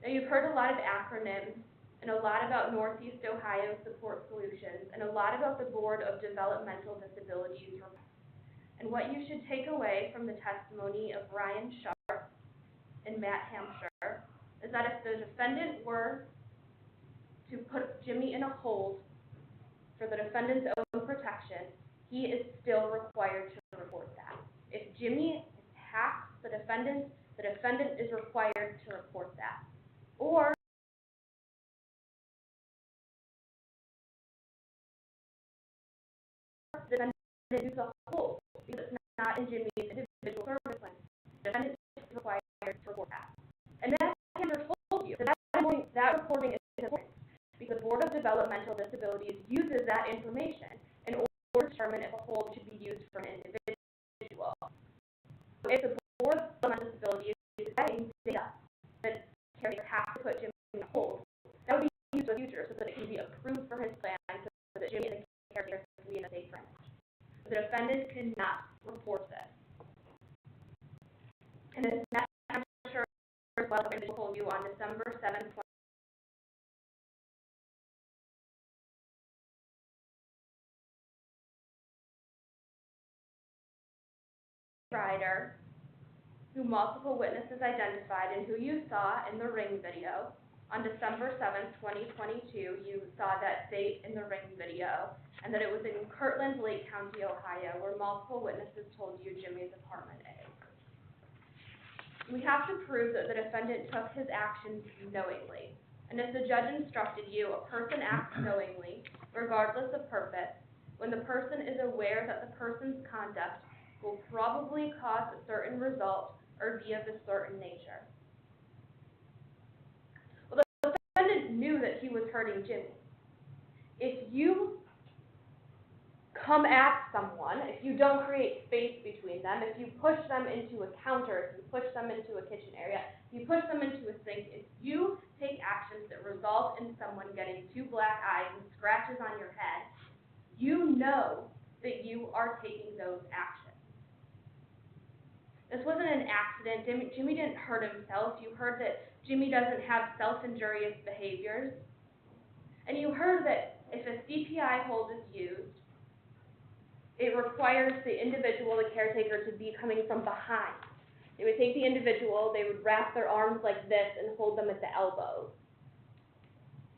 [SPEAKER 2] Now, you've heard a lot of acronyms, and a lot about Northeast Ohio Support Solutions, and a lot about the Board of Developmental Disabilities. And what you should take away from the testimony of Ryan Sharp and Matt Hampshire is that if the defendant were to put Jimmy in a hold for the defendant's own protection, he is still required to report that. If Jimmy attacks the defendant is required to report that. Or the defendant uses a hold because it's not in Jimmy's individual service plan. The defendant is required to report that. And Matt Hampshire told you that reporting is important because the Board of Developmental Disabilities uses that information in order to determine if a hold should be used for an individual. So if the Board of Developmental Disabilities is getting data that caregivers have to put Jimmy in a hold, that would be used in the future so that it can be approved for his plan so that Jimmy and the caregiver can be in a safe range. The defendant cannot report this. And as Matt Hampshire as well told you on December 7th, rider who multiple witnesses identified and who you saw in the ring video. On December 7th, 2022, you saw that date in the ring video, and that it was in Kirtland, Lake County, Ohio, where multiple witnesses told you Jimmy's apartment is. We have to prove that the defendant took his actions knowingly. And as the judge instructed you, a person acts knowingly, regardless of purpose, when the person is aware that the person's conduct will probably cause a certain result or be of a certain nature. Well, the defendant knew that he was hurting Jimmy. If you come at someone, if you don't create space between them, if you push them into a counter, if you push them into a kitchen area, if you push them into a sink, if you take actions that result in someone getting two black eyes and scratches on your head, you know that you are taking those actions. This wasn't an accident. Jimmy didn't hurt himself. You heard that Jimmy doesn't have self-injurious behaviors. And you heard that if a CPI hold is used, it requires the individual, the caretaker, to be coming from behind. They would take the individual, they would wrap their arms like this and hold them at the elbows.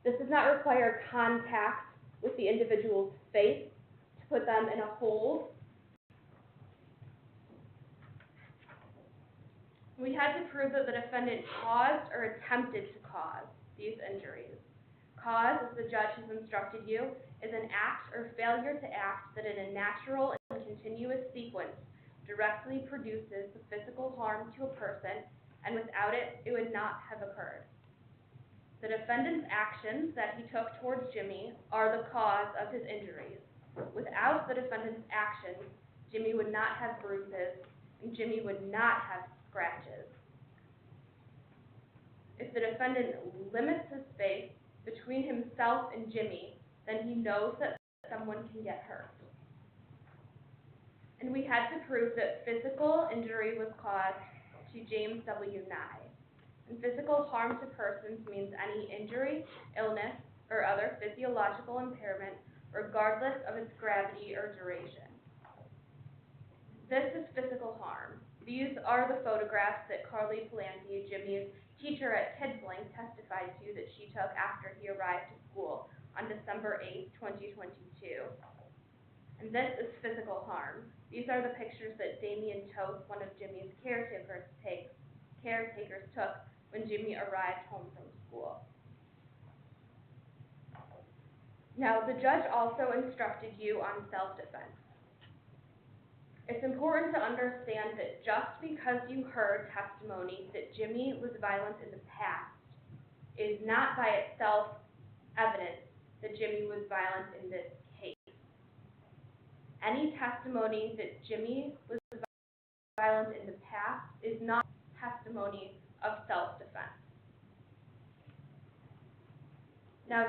[SPEAKER 2] This does not require contact with the individual's face to put them in a hold. We had to prove that the defendant caused or attempted to cause these injuries. Cause, as the judge has instructed you, is an act or failure to act that in a natural and continuous sequence directly produces the physical harm to a person, and without it, it would not have occurred. The defendant's actions that he took towards Jimmy are the cause of his injuries. Without the defendant's actions, Jimmy would not have bruises, and Jimmy would not have scratches. If the defendant limits his space between himself and Jimmy, then he knows that someone can get hurt. And we had to prove that physical injury was caused to James W. Nye. And physical harm to persons means any injury, illness, or other physiological impairment, regardless of its gravity or duration. This is physical harm. These are the photographs that Carly Palanti, Jimmy's teacher at KidsLink, testified to that she took after he arrived to school on December 8, 2022. And this is physical harm. These are the pictures that Damien Toth, one of Jimmy's caretakers took when Jimmy arrived home from school. Now, the judge also instructed you on self-defense. It's important to understand that just because you heard testimony that Jimmy was violent in the past is not by itself evidence that Jimmy was violent in this case. Any testimony that Jimmy was violent in the past is not testimony of self-defense. Now,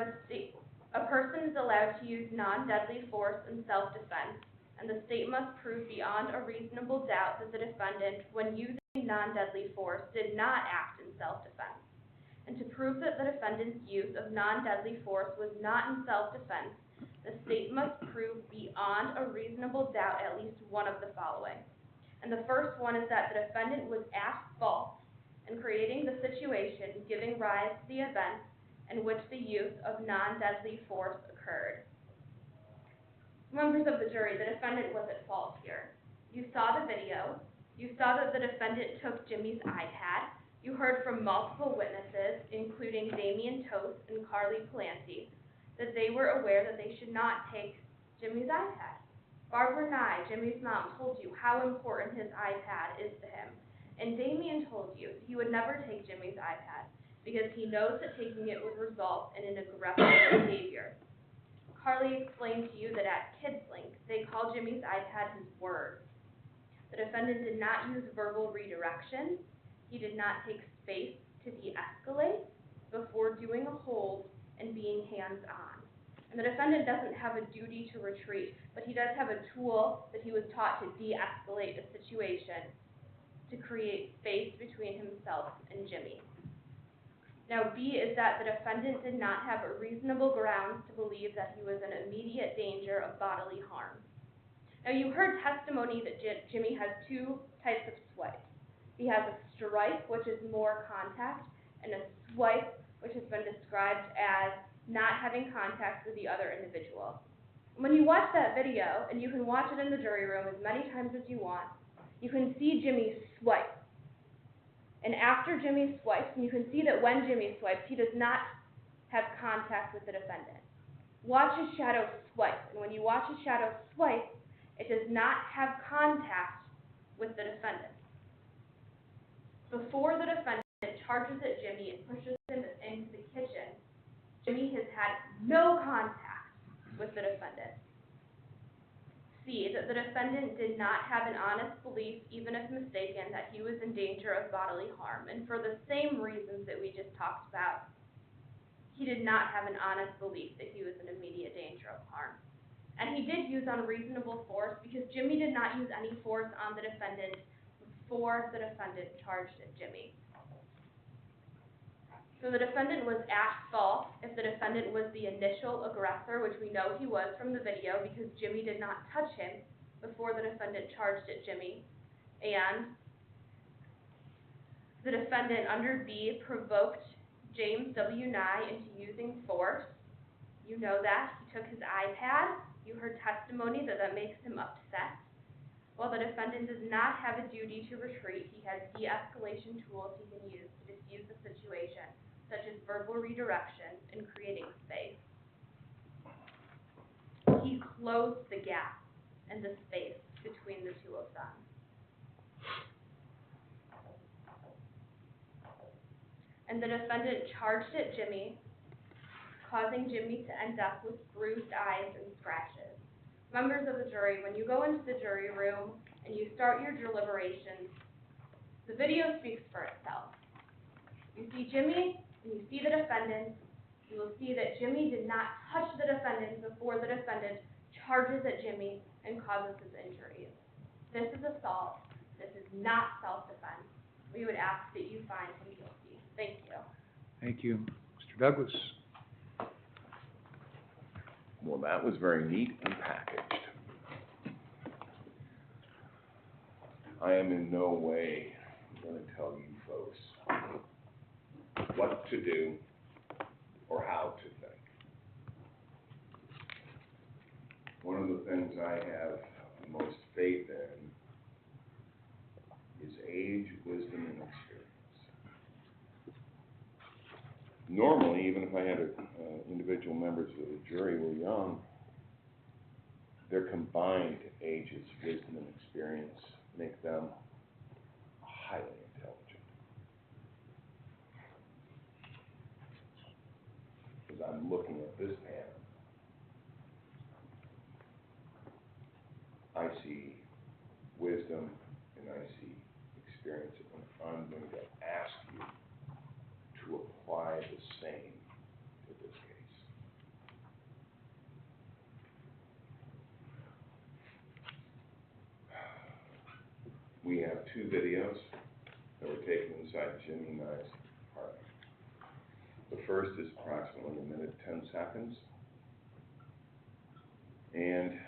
[SPEAKER 2] a person is allowed to use non-deadly force in self-defense, and the state must prove beyond a reasonable doubt that the defendant, when using non-deadly force, did not act in self-defense. And to prove that the defendant's use of non-deadly force was not in self-defense, the state must prove beyond a reasonable doubt at least one of the following. And the first one is that the defendant was at fault in creating the situation giving rise to the events in which the use of non-deadly force occurred. Members of the jury, the defendant was at fault here. You saw the video. You saw that the defendant took Jimmy's iPad. You heard from multiple witnesses, including Damien Toth and Carly Palanti, that they were aware that they should not take Jimmy's iPad. Barbara Nye, Jimmy's mom, told you how important his iPad is to him. And Damien told you he would never take Jimmy's iPad because he knows that taking it would result in an aggressive behavior. Carly explained to you that at KidsLink, they call Jimmy's iPad his words. The defendant did not use verbal redirection. He did not take space to de-escalate before doing a hold and being hands-on. And the defendant doesn't have a duty to retreat, but he does have a tool that he was taught to de-escalate a situation to create space between himself and Jimmy. Now, B is that the defendant did not have a reasonable grounds to believe that he was in immediate danger of bodily harm. Now, you heard testimony that Jimmy has two types of swipes. He has a strike, which is more contact, and a swipe, which has been described as not having contact with the other individual. When you watch that video, and you can watch it in the jury room as many times as you want, you can see Jimmy swipe. And after Jimmy swipes, and you can see that when Jimmy swipes, he does not have contact with the defendant. Watch his shadow swipe, and when you watch his shadow swipe, it does not have contact with the defendant. Before the defendant charges at Jimmy and pushes him into the kitchen, Jimmy has had no contact with the defendant. C, that the defendant did not have an honest belief, even if mistaken, that he was in danger of bodily harm. And for the same reasons that we just talked about, he did not have an honest belief that he was in immediate danger of harm. And he did use unreasonable force because Jimmy did not use any force on the defendant before the defendant charged at Jimmy. So the defendant was at fault if the defendant was the initial aggressor, which we know he was from the video because Jimmy did not touch him before the defendant charged at Jimmy, and the defendant under B provoked James W. Nye into using force. You know that. He took his iPad. You heard testimony that makes him upset. While the defendant does not have a duty to retreat, he has de-escalation tools he can use to diffuse the situation, such as verbal redirection and creating space. He closed the gap and the space between the two of them. And the defendant charged at Jimmy, causing Jimmy to end up with bruised eyes and scratches. Members of the jury, when you go into the jury room and you start your deliberations, the video speaks for itself. You see Jimmy and you see the defendant. You will see that Jimmy did not touch the defendant before the defendant charges at Jimmy and causes his injuries. This is assault. This is not self-defense. We would ask that you find him guilty. Thank you.
[SPEAKER 1] Thank you. Mr. Douglas?
[SPEAKER 4] Well, that was very neat and packaged. I am in no way going to tell you folks what to do or how to think. One of the things I have the most faith in is age, wisdom, and experience. Normally, even if I had individual members of the jury were young, their combined ages, wisdom, and experience make them highly intelligent. As I'm looking at this panel, I see wisdom and I see experience, and I'm going to ask you to apply the same to this case. We have two videos that were taken inside Jimmy Nye's apartment. The first is approximately 1 minute, 10 seconds. And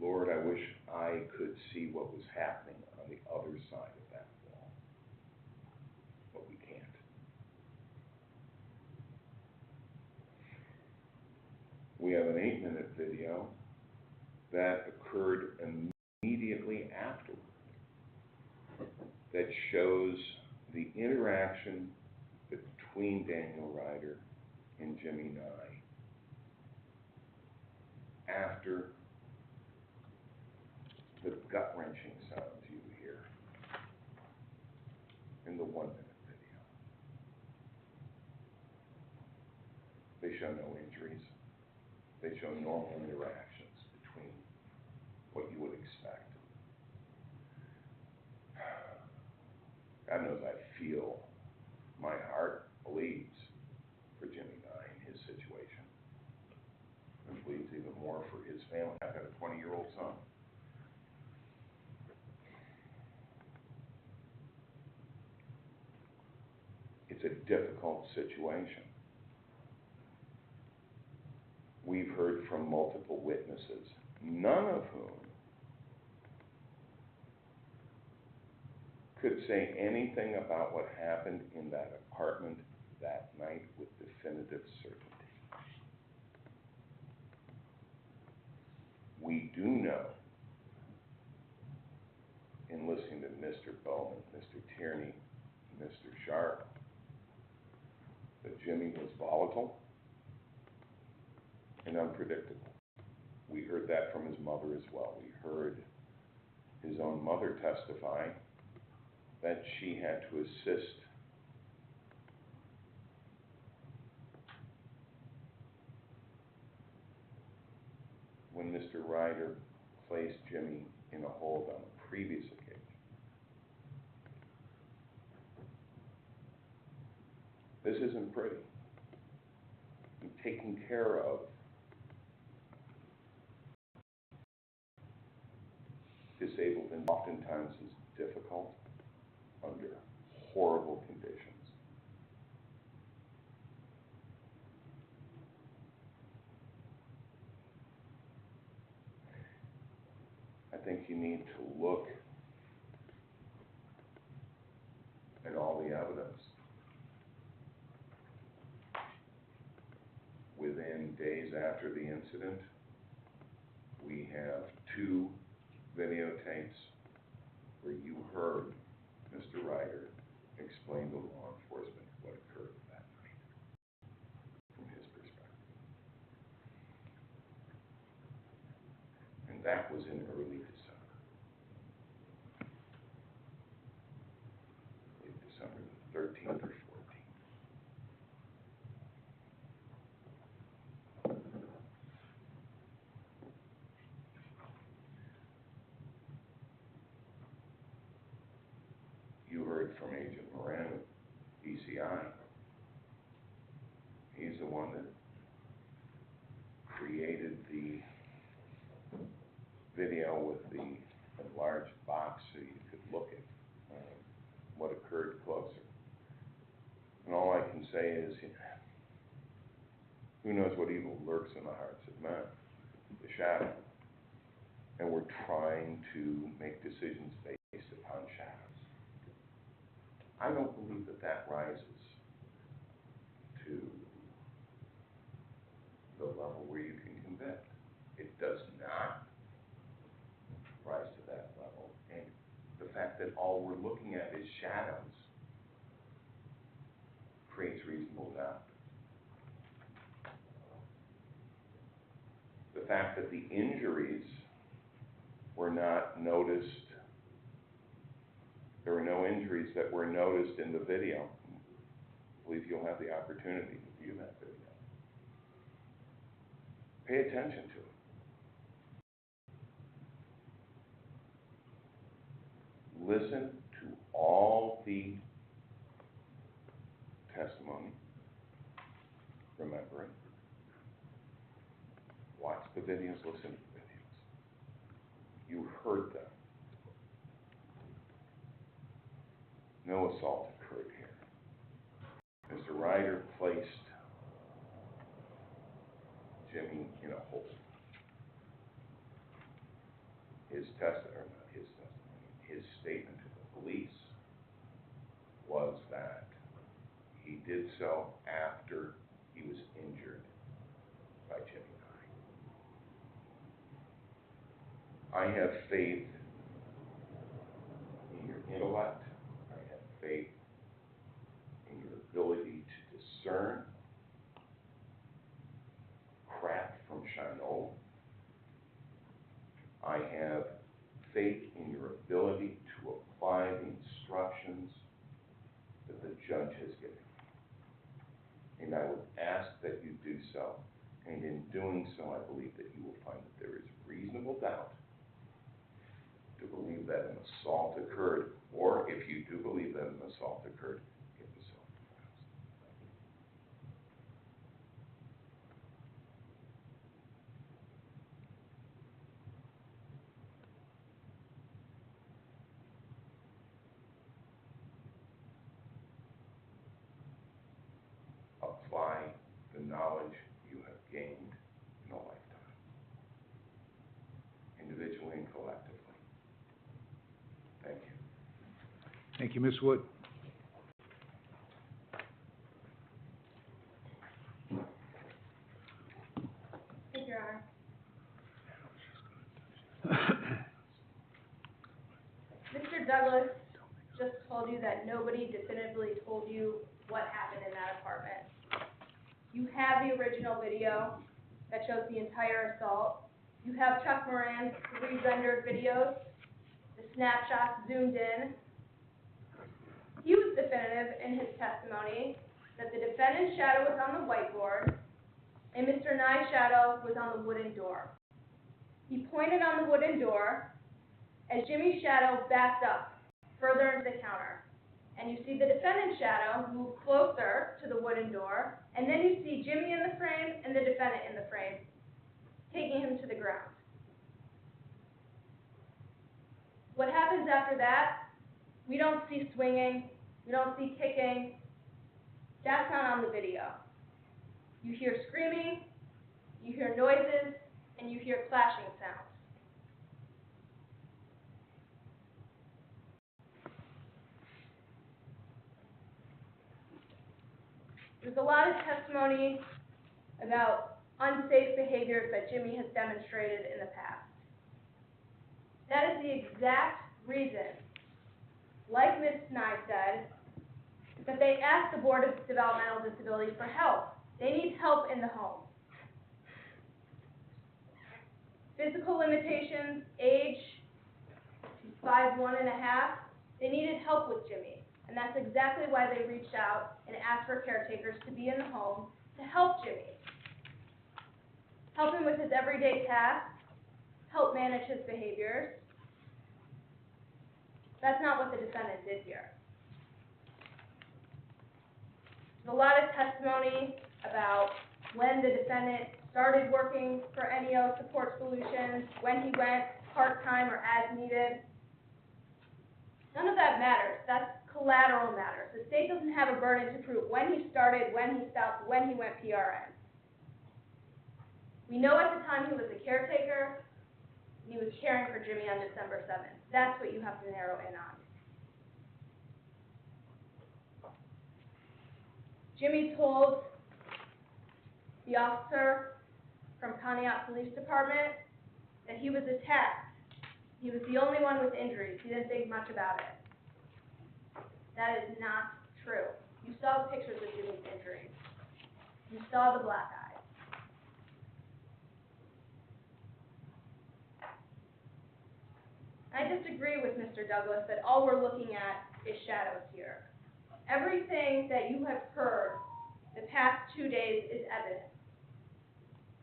[SPEAKER 4] Lord, I wish I could see what was happening on the other side of that wall. But we can't. We have an 8-minute video that occurred immediately afterward that shows the interaction between Daniel Ryder and Jimmy Nye after the gut-wrenching sounds you hear in the 1-minute video. They show no injuries. They show normal interactions between what you would expect. God knows I feel, my heart bleeds for Jimmy Nye and his situation. It bleeds even more for his family. I've got a 20-year-old son. It's a difficult situation. We've heard from multiple witnesses, none of whom could say anything about what happened in that apartment that night with definitive certainty. We do know, in listening to Mr. Bowman, Mr. Tierney, Mr. Sharp, that Jimmy was volatile and unpredictable. We heard that from his mother as well. We heard his own mother testify that she had to assist when Mr. Ryder placed Jimmy in a hold on a previous occasion. This isn't pretty. And taking care of disabled and oftentimes is difficult under horrible conditions. think you need to look at all the evidence. Within days after the incident, we have 2 videotapes where you heard Mr. Ryder explain to law enforcement what occurred that night from his perspective. And that was in early December. Late December the 13th or 14th. You heard from Agent Moran with DCI. He's the one that created the video with the enlarged box so you could look at what occurred closer. And all I can say is, who knows what evil lurks in the hearts of men? The shadow. And we're trying to make decisions based upon shadows. I don't believe that that rises to the level where you can convict. It does not rise to that level. And the fact that all we're looking at is shadows creates reasonable doubt. The fact that the injuries were not noticed, there were no injuries that were noticed in the video. I believe you'll have the opportunity to view that video. Pay attention to it. Listen to all the testimony. Remember it. Watch the videos, listen to the videos. You heard them. No assault occurred here. Mr. Ryder placed Jimmy in a hold. His statement to the police was that he did so after he was injured by Jimmy Nye. I have faith in your intellect. I have faith in your ability to discern craft from Charnot. I have faith in your ability to apply the instructions that the judge has given you. And I would ask that you do so. And in doing so, I believe that you will find that there is reasonable doubt to believe that an assault occurred, or if you do believe that an assault occurred, get the self-defense. Apply the knowledge you have gained in a lifetime, individually and collectively. Thank you.
[SPEAKER 1] Thank you, Ms. Wood.
[SPEAKER 2] Thank you, Your Honor. Mr. Douglas just told you that nobody definitively told you what happened in that apartment. You have the original video that shows the entire assault. You have Chuck Moran's re-rendered videos, the snapshots zoomed in. He was definitive in his testimony that the defendant's shadow was on the whiteboard and Mr. Nye's shadow was on the wooden door. He pointed on the wooden door as Jimmy's shadow backed up further into the counter. And you see the defendant's shadow move closer to the wooden door, and then you see Jimmy in the frame and the defendant in the frame, taking him to the ground. What happens after that? We don't see swinging, we don't see kicking. That's not on the video. You hear screaming, you hear noises, and you hear clashing sounds. There's a lot of testimony about unsafe behaviors that Jimmy has demonstrated in the past. That is the exact reason, like Ms. Nye said, that they asked the Board of Developmental Disabilities for help. They need help in the home. Physical limitations, age, 5'1 and a half, they needed help with Jimmy. And that's exactly why they reached out and asked for caretakers to be in the home to help Jimmy. Help him with his everyday tasks, help manage his behaviors. That's not what the defendant did here. There's a lot of testimony about when the defendant started working for NEO Support Solutions, when he went part-time or as needed. None of that matters. That's collateral matters. The state doesn't have a burden to prove when he started, when he stopped, when he went PRN. We know at the time he was a caretaker, and he was caring for Jimmy on December 7th. That's what you have to narrow in on. Jimmy told the officer from Pontiac Police Department that he was attacked. He was the only one with injuries. He didn't think much about it. That is not true. You saw the pictures of Jimmy's injuries. You saw the black eye. I disagree with Mr. Douglas that all we're looking at is shadows here. Everything that you have heard the past 2 days is evidence.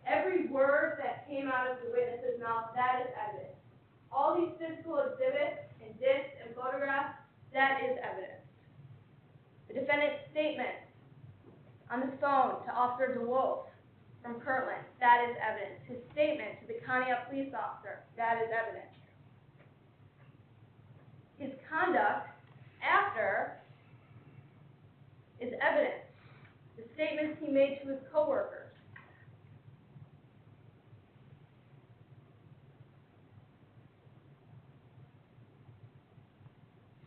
[SPEAKER 2] Every word that came out of the witness's mouth, that is evidence. All these physical exhibits and discs and photographs, that is evidence. The defendant's statement on the phone to Officer DeWolf from Kirtland, that is evidence. His statement to the Pontiac police officer, that is evidence. His conduct after is evidence. The statements he made to his coworkers.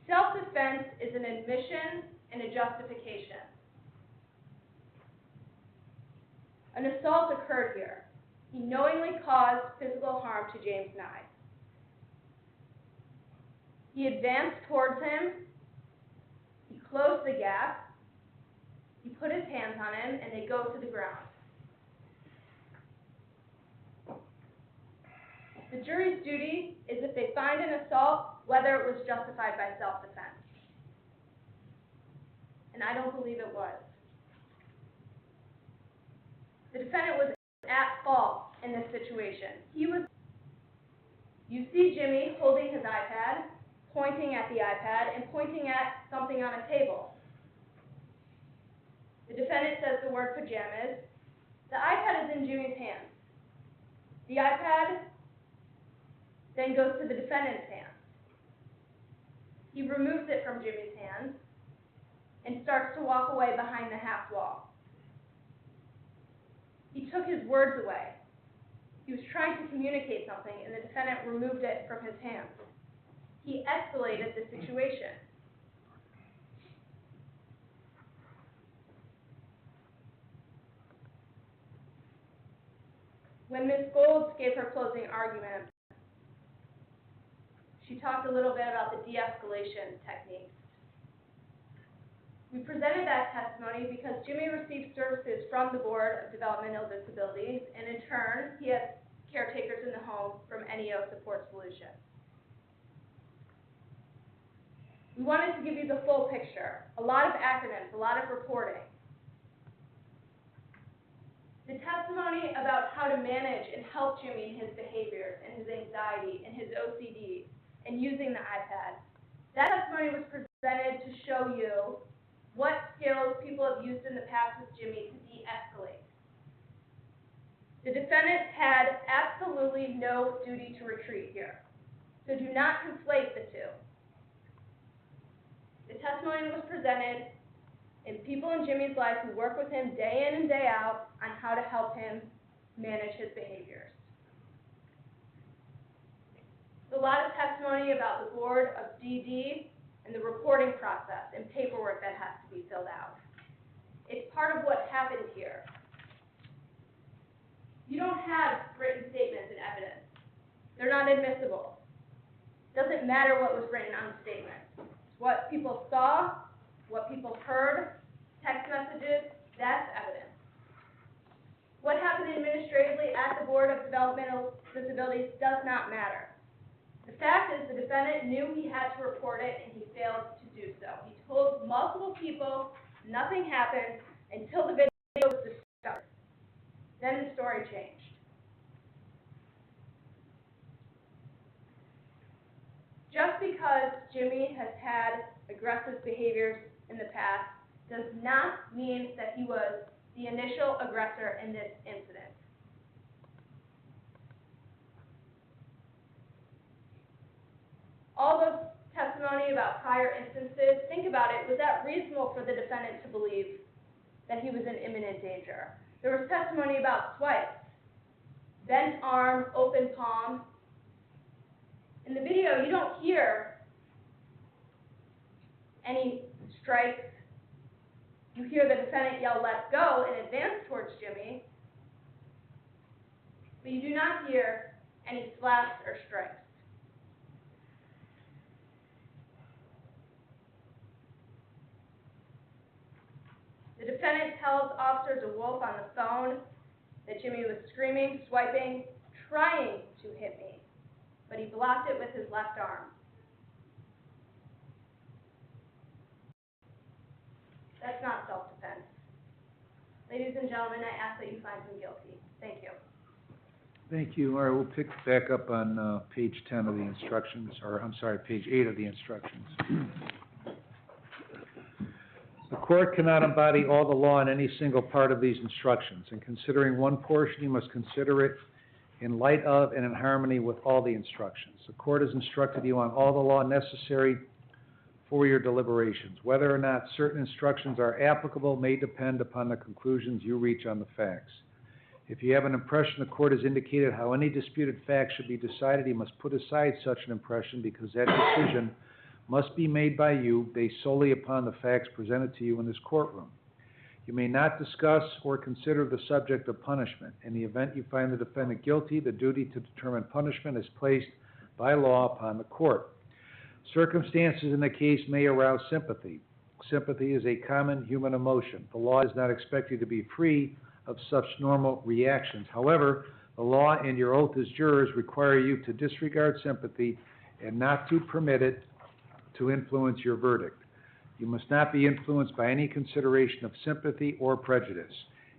[SPEAKER 2] Self-defense is an admission and a justification. An assault occurred here. He knowingly caused physical harm to James Nye. He advanced towards him, he closed the gap, he put his hands on him, and they go to the ground. The jury's duty is if they find an assault, whether it was justified by self-defense. And I don't believe it was. The defendant was at fault in this situation. You see Jimmy holding his iPad, pointing at the iPad, and pointing at something on a table. The defendant says the word pajamas. The iPad is in Jimmy's hands. The iPad then goes to the defendant's hands. He removes it from Jimmy's hands and starts to walk away behind the half wall. He took his words away. He was trying to communicate something, and the defendant removed it from his hands. He escalated the situation. When Ms. Golds gave her closing argument, she talked a little bit about the de-escalation techniques. We presented that testimony because Jimmy received services from the Board of Developmental Disabilities, and in turn, he has caretakers in the home from NEO Support Solutions. We wanted to give you the full picture, a lot of acronyms, a lot of reporting. The testimony about how to manage and help Jimmy in his behaviors and his anxiety and his OCD and using the iPad, that testimony was presented to show you what skills people have used in the past with Jimmy to de-escalate. The defendant had absolutely no duty to retreat here, so do not conflate the two. The testimony was presented in people in Jimmy's life who work with him day in and day out on how to help him manage his behaviors. There's a lot of testimony about the Board of DD and the reporting process and paperwork that has to be filled out. It's part of what happened here. You don't have written statements and evidence. They're not admissible. Doesn't matter what was written on the statement. It's what people saw, what people heard, text messages, that's evidence. What happened administratively at the Board of Developmental Disabilities does not matter. The fact is the defendant knew he had to report it and he failed to do so. He told multiple people nothing happened until the video was discovered. Then the story changed. Just because Jimmy has had aggressive behaviors in the past does not mean that he was the initial aggressor in this incident. All those testimony about prior instances, think about it, was that reasonable for the defendant to believe that he was in imminent danger? There was testimony about swipes, bent arm, open palm. In the video, you don't hear any strikes. You hear the defendant yell, "Let's go," and advance towards Jimmy, but you do not hear any slaps or strikes. The defendant tells Officer DeWolf on the phone that Jimmy was screaming, swiping, trying to hit me, but he blocked it with his left arm. That's not self-defense. Ladies and gentlemen, I ask that you find him guilty. Thank you.
[SPEAKER 1] Thank you. All right, we'll pick back up on page 10 of the instructions, or I'm sorry, page 8 of the instructions. The court cannot embody all the law in any single part of these instructions. In considering one portion, you must consider it in light of and in harmony with all the instructions. The court has instructed you on all the law necessary for your deliberations. Whether or not certain instructions are applicable may depend upon the conclusions you reach on the facts. If you have an impression the court has indicated how any disputed fact should be decided, you must put aside such an impression because that decision must be made by you based solely upon the facts presented to you in this courtroom. You may not discuss or consider the subject of punishment. In the event you find the defendant guilty, the duty to determine punishment is placed by law upon the court. Circumstances in the case may arouse sympathy. Sympathy is a common human emotion. The law does not expect you to be free of such normal reactions. However, the law and your oath as jurors require you to disregard sympathy and not to permit it to influence your verdict. You must not be influenced by any consideration of sympathy or prejudice.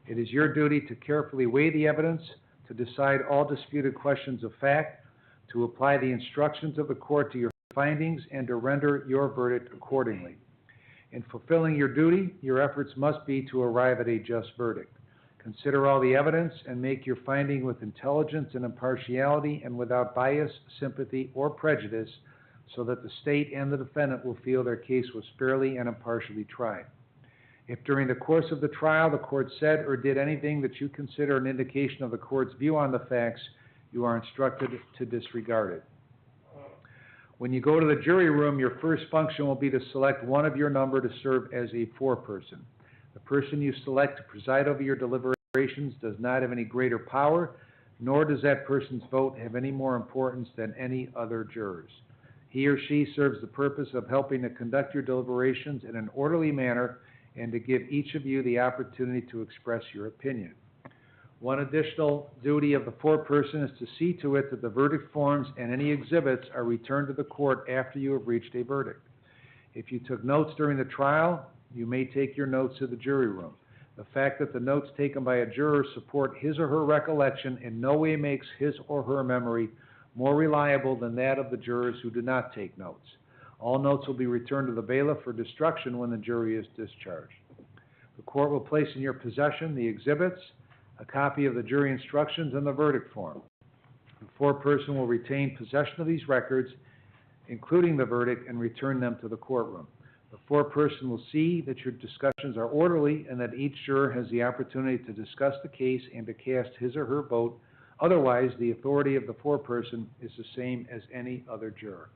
[SPEAKER 1] It is your duty to carefully weigh the evidence, to decide all disputed questions of fact, to apply the instructions of the court to your findings, and to render your verdict accordingly. In fulfilling your duty, your efforts must be to arrive at a just verdict. Consider all the evidence and make your finding with intelligence and impartiality and without bias, sympathy, or prejudice, so that the state and the defendant will feel their case was fairly and impartially tried. If during the course of the trial the court said or did anything that you consider an indication of the court's view on the facts, you are instructed to disregard it. When you go to the jury room, your first function will be to select one of your number to serve as a foreperson. The person you select to preside over your deliberations does not have any greater power, nor does that person's vote have any more importance than any other jurors. He or she serves the purpose of helping to conduct your deliberations in an orderly manner and to give each of you the opportunity to express your opinion. One additional duty of the foreperson is to see to it that the verdict forms and any exhibits are returned to the court after you have reached a verdict. If you took notes during the trial, you may take your notes to the jury room. The fact that the notes taken by a juror support his or her recollection in no way makes his or her memory more reliable than that of the jurors who do not take notes. All notes will be returned to the bailiff for destruction when the jury is discharged. The court will place in your possession the exhibits, a copy of the jury instructions, and the verdict form. The foreperson will retain possession of these records, including the verdict, and return them to the courtroom. The foreperson will see that your discussions are orderly and that each juror has the opportunity to discuss the case and to cast his or her vote. Otherwise, the authority of the foreperson is the same as any other juror.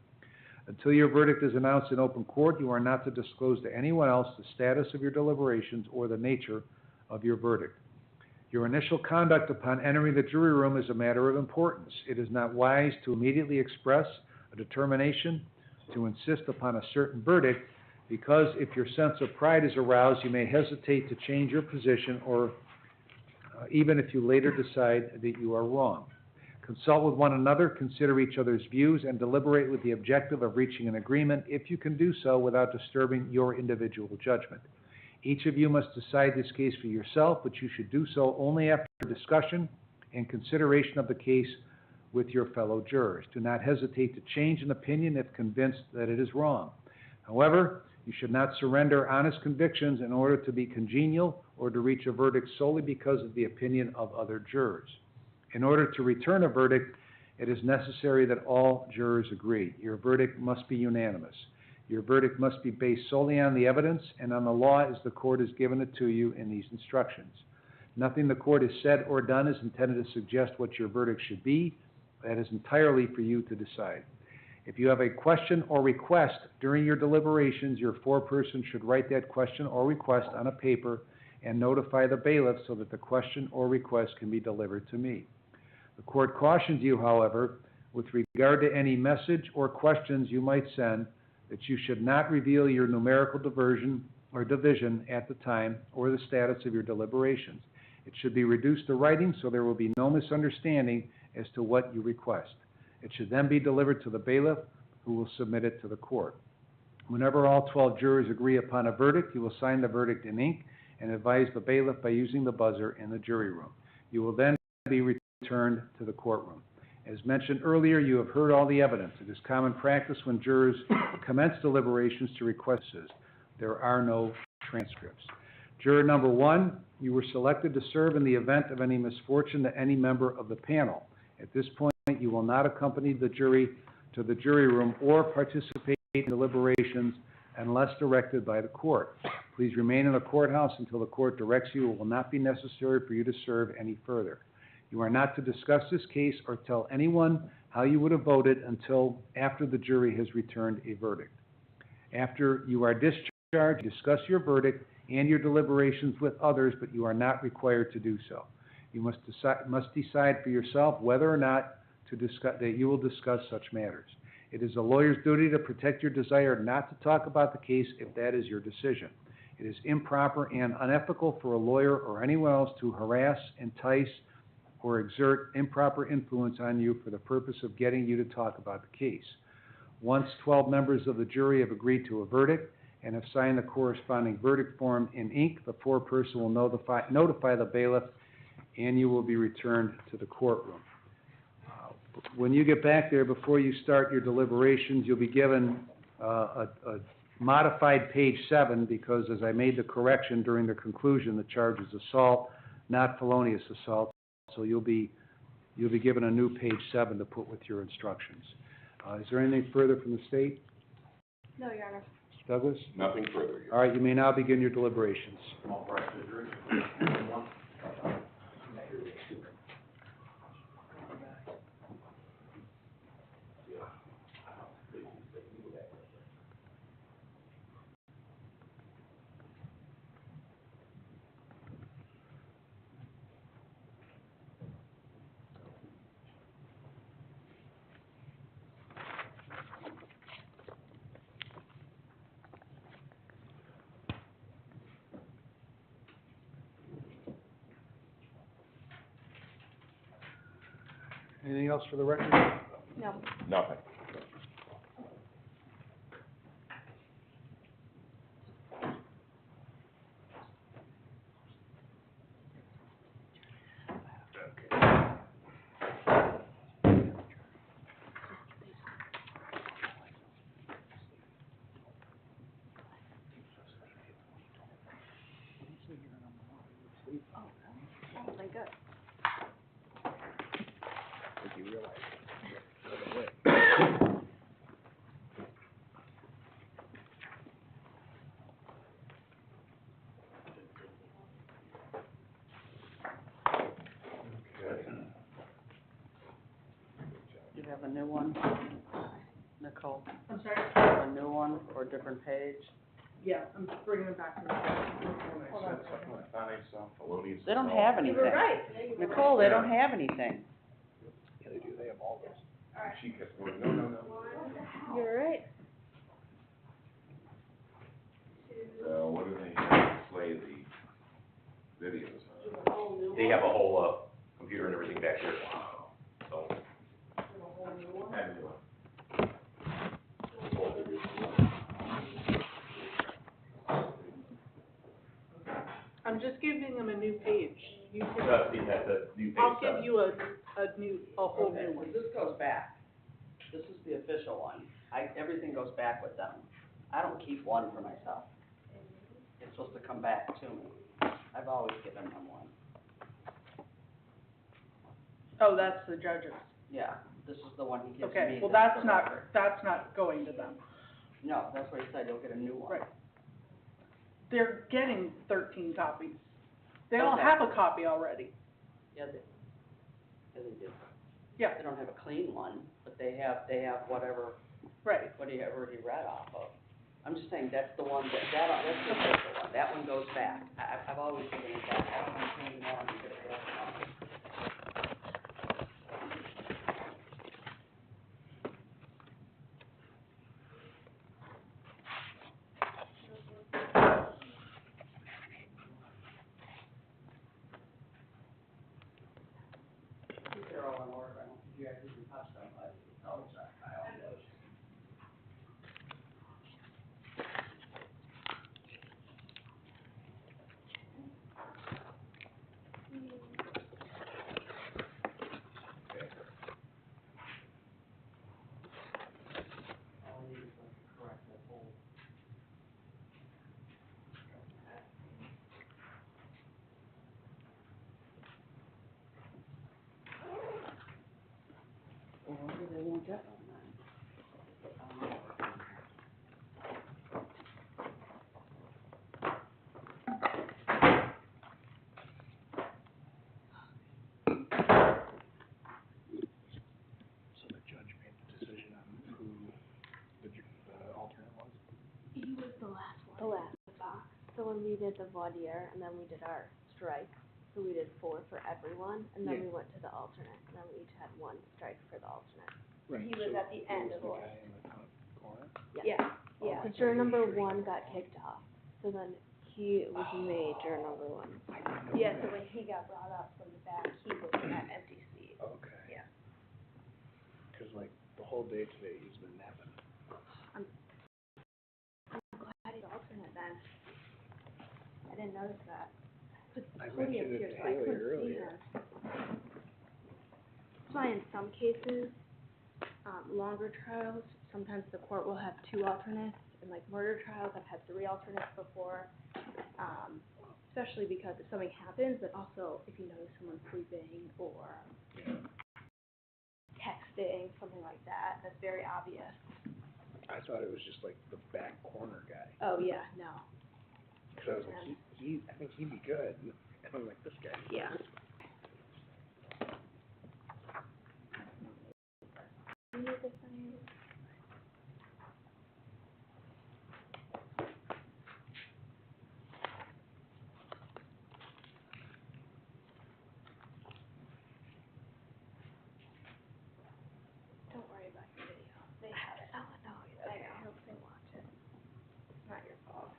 [SPEAKER 1] Until your verdict is announced in open court, you are not to disclose to anyone else the status of your deliberations or the nature of your verdict. Your initial conduct upon entering the jury room is a matter of importance. It is not wise to immediately express a determination to insist upon a certain verdict, because if your sense of pride is aroused, you may hesitate to change your position, or even if you later decide that you are wrong. Consult with one another, consider each other's views, and deliberate with the objective of reaching an agreement if you can do so without disturbing your individual judgment. Each of you must decide this case for yourself, but you should do so only after discussion and consideration of the case with your fellow jurors. Do not hesitate to change an opinion if convinced that it is wrong. However, you should not surrender honest convictions in order to be congenial or to reach a verdict solely because of the opinion of other jurors. In order to return a verdict, it is necessary that all jurors agree. Your verdict must be unanimous. Your verdict must be based solely on the evidence and on the law as the court has given it to you in these instructions. Nothing the court has said or done is intended to suggest what your verdict should be. That is entirely for you to decide. If you have a question or request during your deliberations, your foreperson should write that question or request on a paper and notify the bailiff so that the question or request can be delivered to me. The court cautions you, however, with regard to any message or questions you might send, that you should not reveal your numerical diversion or division at the time or the status of your deliberations. It should be reduced to writing so there will be no misunderstanding as to what you request. It should then be delivered to the bailiff, who will submit it to the court. Whenever all 12 jurors agree upon a verdict, you will sign the verdict in ink and advise the bailiff by using the buzzer in the jury room. You will then be returned to the courtroom. As mentioned earlier, you have heard all the evidence. It is common practice when jurors commence deliberations to request this. There are no transcripts. Juror number 1, you were selected to serve in the event of any misfortune to any member of the panel. At this point, you will not accompany the jury to the jury room or participate in deliberations unless directed by the court. Please remain in the courthouse until the court directs you. It will not be necessary for you to serve any further. You are not to discuss this case or tell anyone how you would have voted until after the jury has returned a verdict. After you are discharged, discuss your verdict and your deliberations with others, but you are not required to do so. You must decide for yourself whether or not that you will discuss such matters. It is a lawyer's duty to protect your desire not to talk about the case if that is your decision. It is improper and unethical for a lawyer or anyone else to harass, entice, or exert improper influence on you for the purpose of getting you to talk about the case. Once 12 members of the jury have agreed to a verdict and have signed the corresponding verdict form in ink, the foreperson will notify the bailiff, and you will be returned to the courtroom. When you get back there, before you start your deliberations, you'll be given a modified page 7, because as I made the correction during the conclusion, the charge is assault, not felonious assault. So you'll be given a new page 7 to put with your instructions. Is there anything further from the state?
[SPEAKER 2] No, Your Honor.
[SPEAKER 1] Douglas?
[SPEAKER 4] Nothing further.
[SPEAKER 1] All right, you may now begin your deliberations. Anything else for the record?
[SPEAKER 2] No.
[SPEAKER 4] Nothing.
[SPEAKER 2] Oh, thank God.
[SPEAKER 14] If you realize.
[SPEAKER 12] You have a new one, Nicole?
[SPEAKER 2] I'm sorry?
[SPEAKER 12] one or a different page?
[SPEAKER 15] Yeah, I'm bringing it back from. Hold on.
[SPEAKER 12] They don't have anything.
[SPEAKER 2] You were right. Yeah, you were
[SPEAKER 12] Nicole,
[SPEAKER 2] right.
[SPEAKER 12] they don't have anything.
[SPEAKER 14] Yeah, they do, they have all this.
[SPEAKER 4] She kept going, no.
[SPEAKER 2] You're right.
[SPEAKER 4] So what do they display the videos on?
[SPEAKER 13] They have a whole, computer and everything back there. So.
[SPEAKER 15] I'm just giving them a new page. You can,
[SPEAKER 13] That's the new page.
[SPEAKER 15] I'll give you a whole
[SPEAKER 12] Okay,
[SPEAKER 15] new
[SPEAKER 12] 'cause
[SPEAKER 15] one.
[SPEAKER 12] this goes back. This is the official one. Everything goes back with them. I don't keep one for myself. It's supposed to come back to me. I've always given them one.
[SPEAKER 15] Oh, that's the judges.
[SPEAKER 12] Yeah, this is the one he gives me.
[SPEAKER 15] Okay, well,
[SPEAKER 12] that's
[SPEAKER 15] that's
[SPEAKER 12] the
[SPEAKER 15] not,
[SPEAKER 12] record.
[SPEAKER 15] that's not going to them.
[SPEAKER 12] No, that's what he said, you'll get a new one.
[SPEAKER 15] Right. They're getting 13 copies. They all
[SPEAKER 12] Okay.
[SPEAKER 15] have a copy already.
[SPEAKER 12] Yeah, they do.
[SPEAKER 15] Yeah.
[SPEAKER 12] They don't have a clean one, but they have whatever,
[SPEAKER 15] Right.
[SPEAKER 12] whatever he read off of. I'm just saying, that's the one, that's the official one. That one goes back. I've always given it back. I don't mind changing that one to get it back. They're all in order. I don't think you guys even touched them, but I'll check. I own those. All I need is like to correct that whole. Well, maybe they won't get one then.
[SPEAKER 14] So the judge made the decision on who the alternate was?
[SPEAKER 2] He was the last one. The last box. So when we did the voir dire, and then we did our strike, so we did 4 for everyone, and then we went to the alternate, and then we each had 1 strike for the alternate.
[SPEAKER 14] Right,
[SPEAKER 2] He was
[SPEAKER 14] so
[SPEAKER 2] at the end of
[SPEAKER 14] the
[SPEAKER 2] the
[SPEAKER 14] guy in the top corner?
[SPEAKER 2] Yeah, yeah.
[SPEAKER 14] Okay.
[SPEAKER 2] Juror number 1 got kicked off, so then he was made juror number 1. Yeah, so when he got brought up from the back, he was in that empty seat.
[SPEAKER 14] Okay.
[SPEAKER 2] Yeah.
[SPEAKER 14] Cause like, the whole day today, he's been napping.
[SPEAKER 2] I'm glad he's alternate then. I didn't notice that. But
[SPEAKER 14] I
[SPEAKER 2] the podium's
[SPEAKER 14] mentioned it
[SPEAKER 2] here,
[SPEAKER 14] to
[SPEAKER 2] so I
[SPEAKER 14] Haley
[SPEAKER 2] couldn't see
[SPEAKER 14] earlier.
[SPEAKER 2] him. That's why in some cases, longer trials, sometimes the court will have 2 alternates. In like murder trials, I've had 3 alternates before. Especially because if something happens, but also if you notice someone sleeping or texting, something like that, that's very obvious.
[SPEAKER 14] I thought it was just like the back corner guy.
[SPEAKER 2] Oh, yeah, no.
[SPEAKER 14] Cause I was like, I think he'd be good. And I'm like, this guy.
[SPEAKER 2] Yeah. You need to sign. Don't worry about your video. They have it. Oh, no, I hope they watch it. It's not your fault.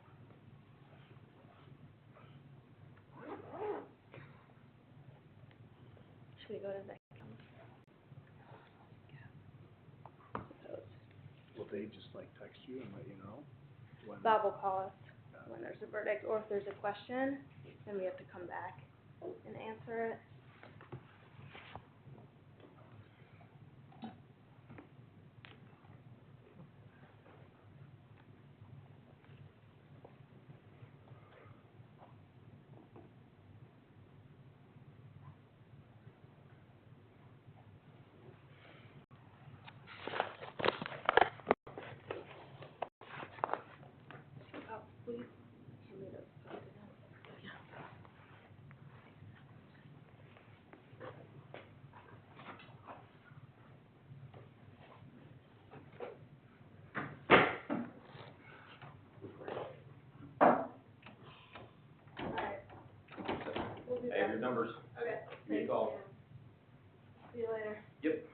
[SPEAKER 2] Should we go to victims?
[SPEAKER 14] Will they just like text you and let you know? When
[SPEAKER 2] Bob will call us when there's a verdict, or if there's a question, then we have to come back and answer it. Oh, please, hand me those Post-it notes.
[SPEAKER 13] your numbers.
[SPEAKER 2] Okay,
[SPEAKER 13] Give me a
[SPEAKER 2] thank
[SPEAKER 13] call.
[SPEAKER 2] you. See you later.
[SPEAKER 13] Yep.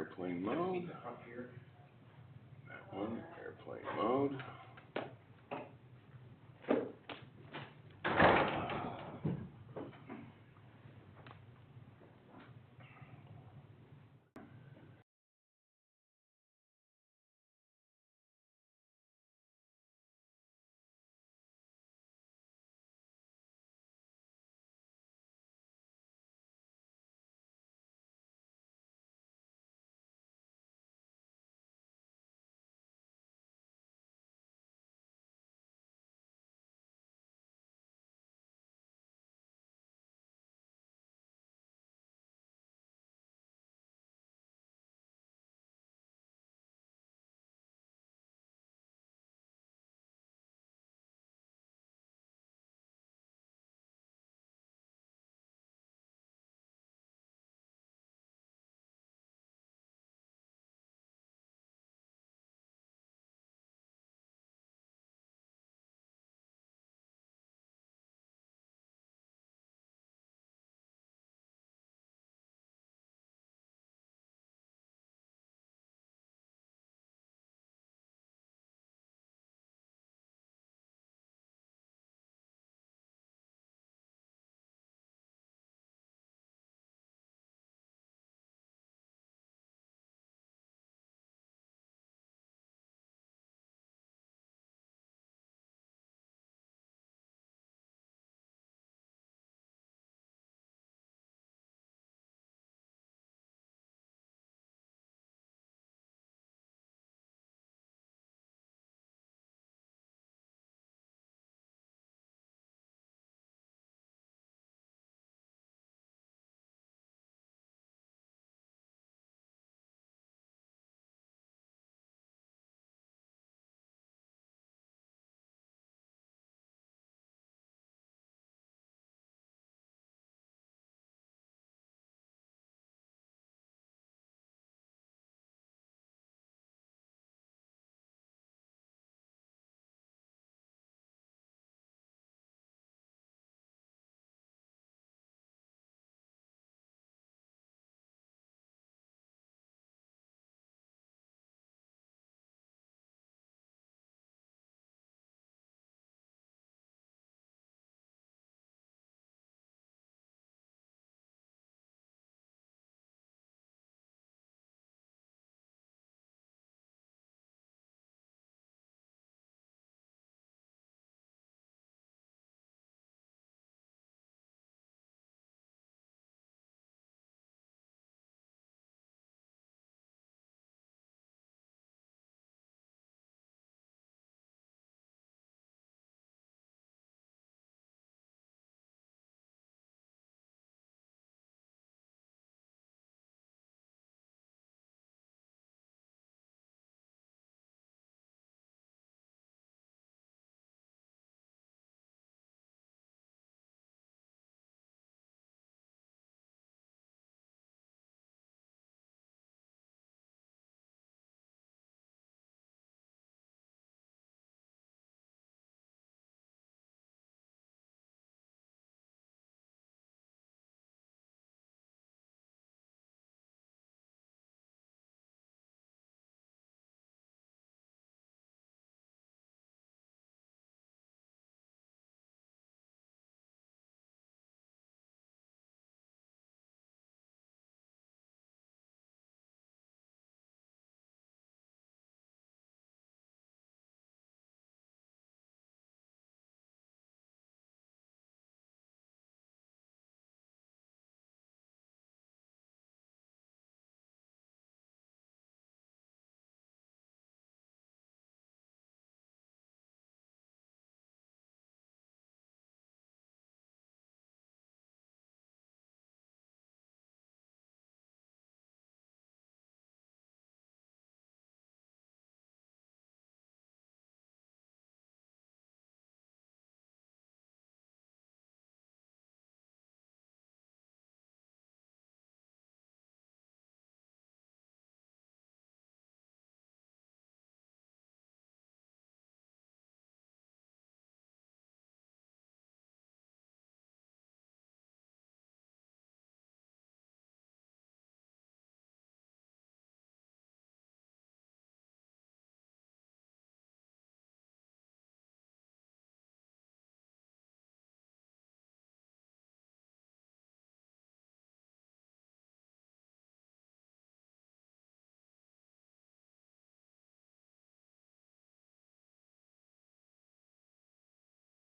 [SPEAKER 4] airplane mode. That one, airplane mode.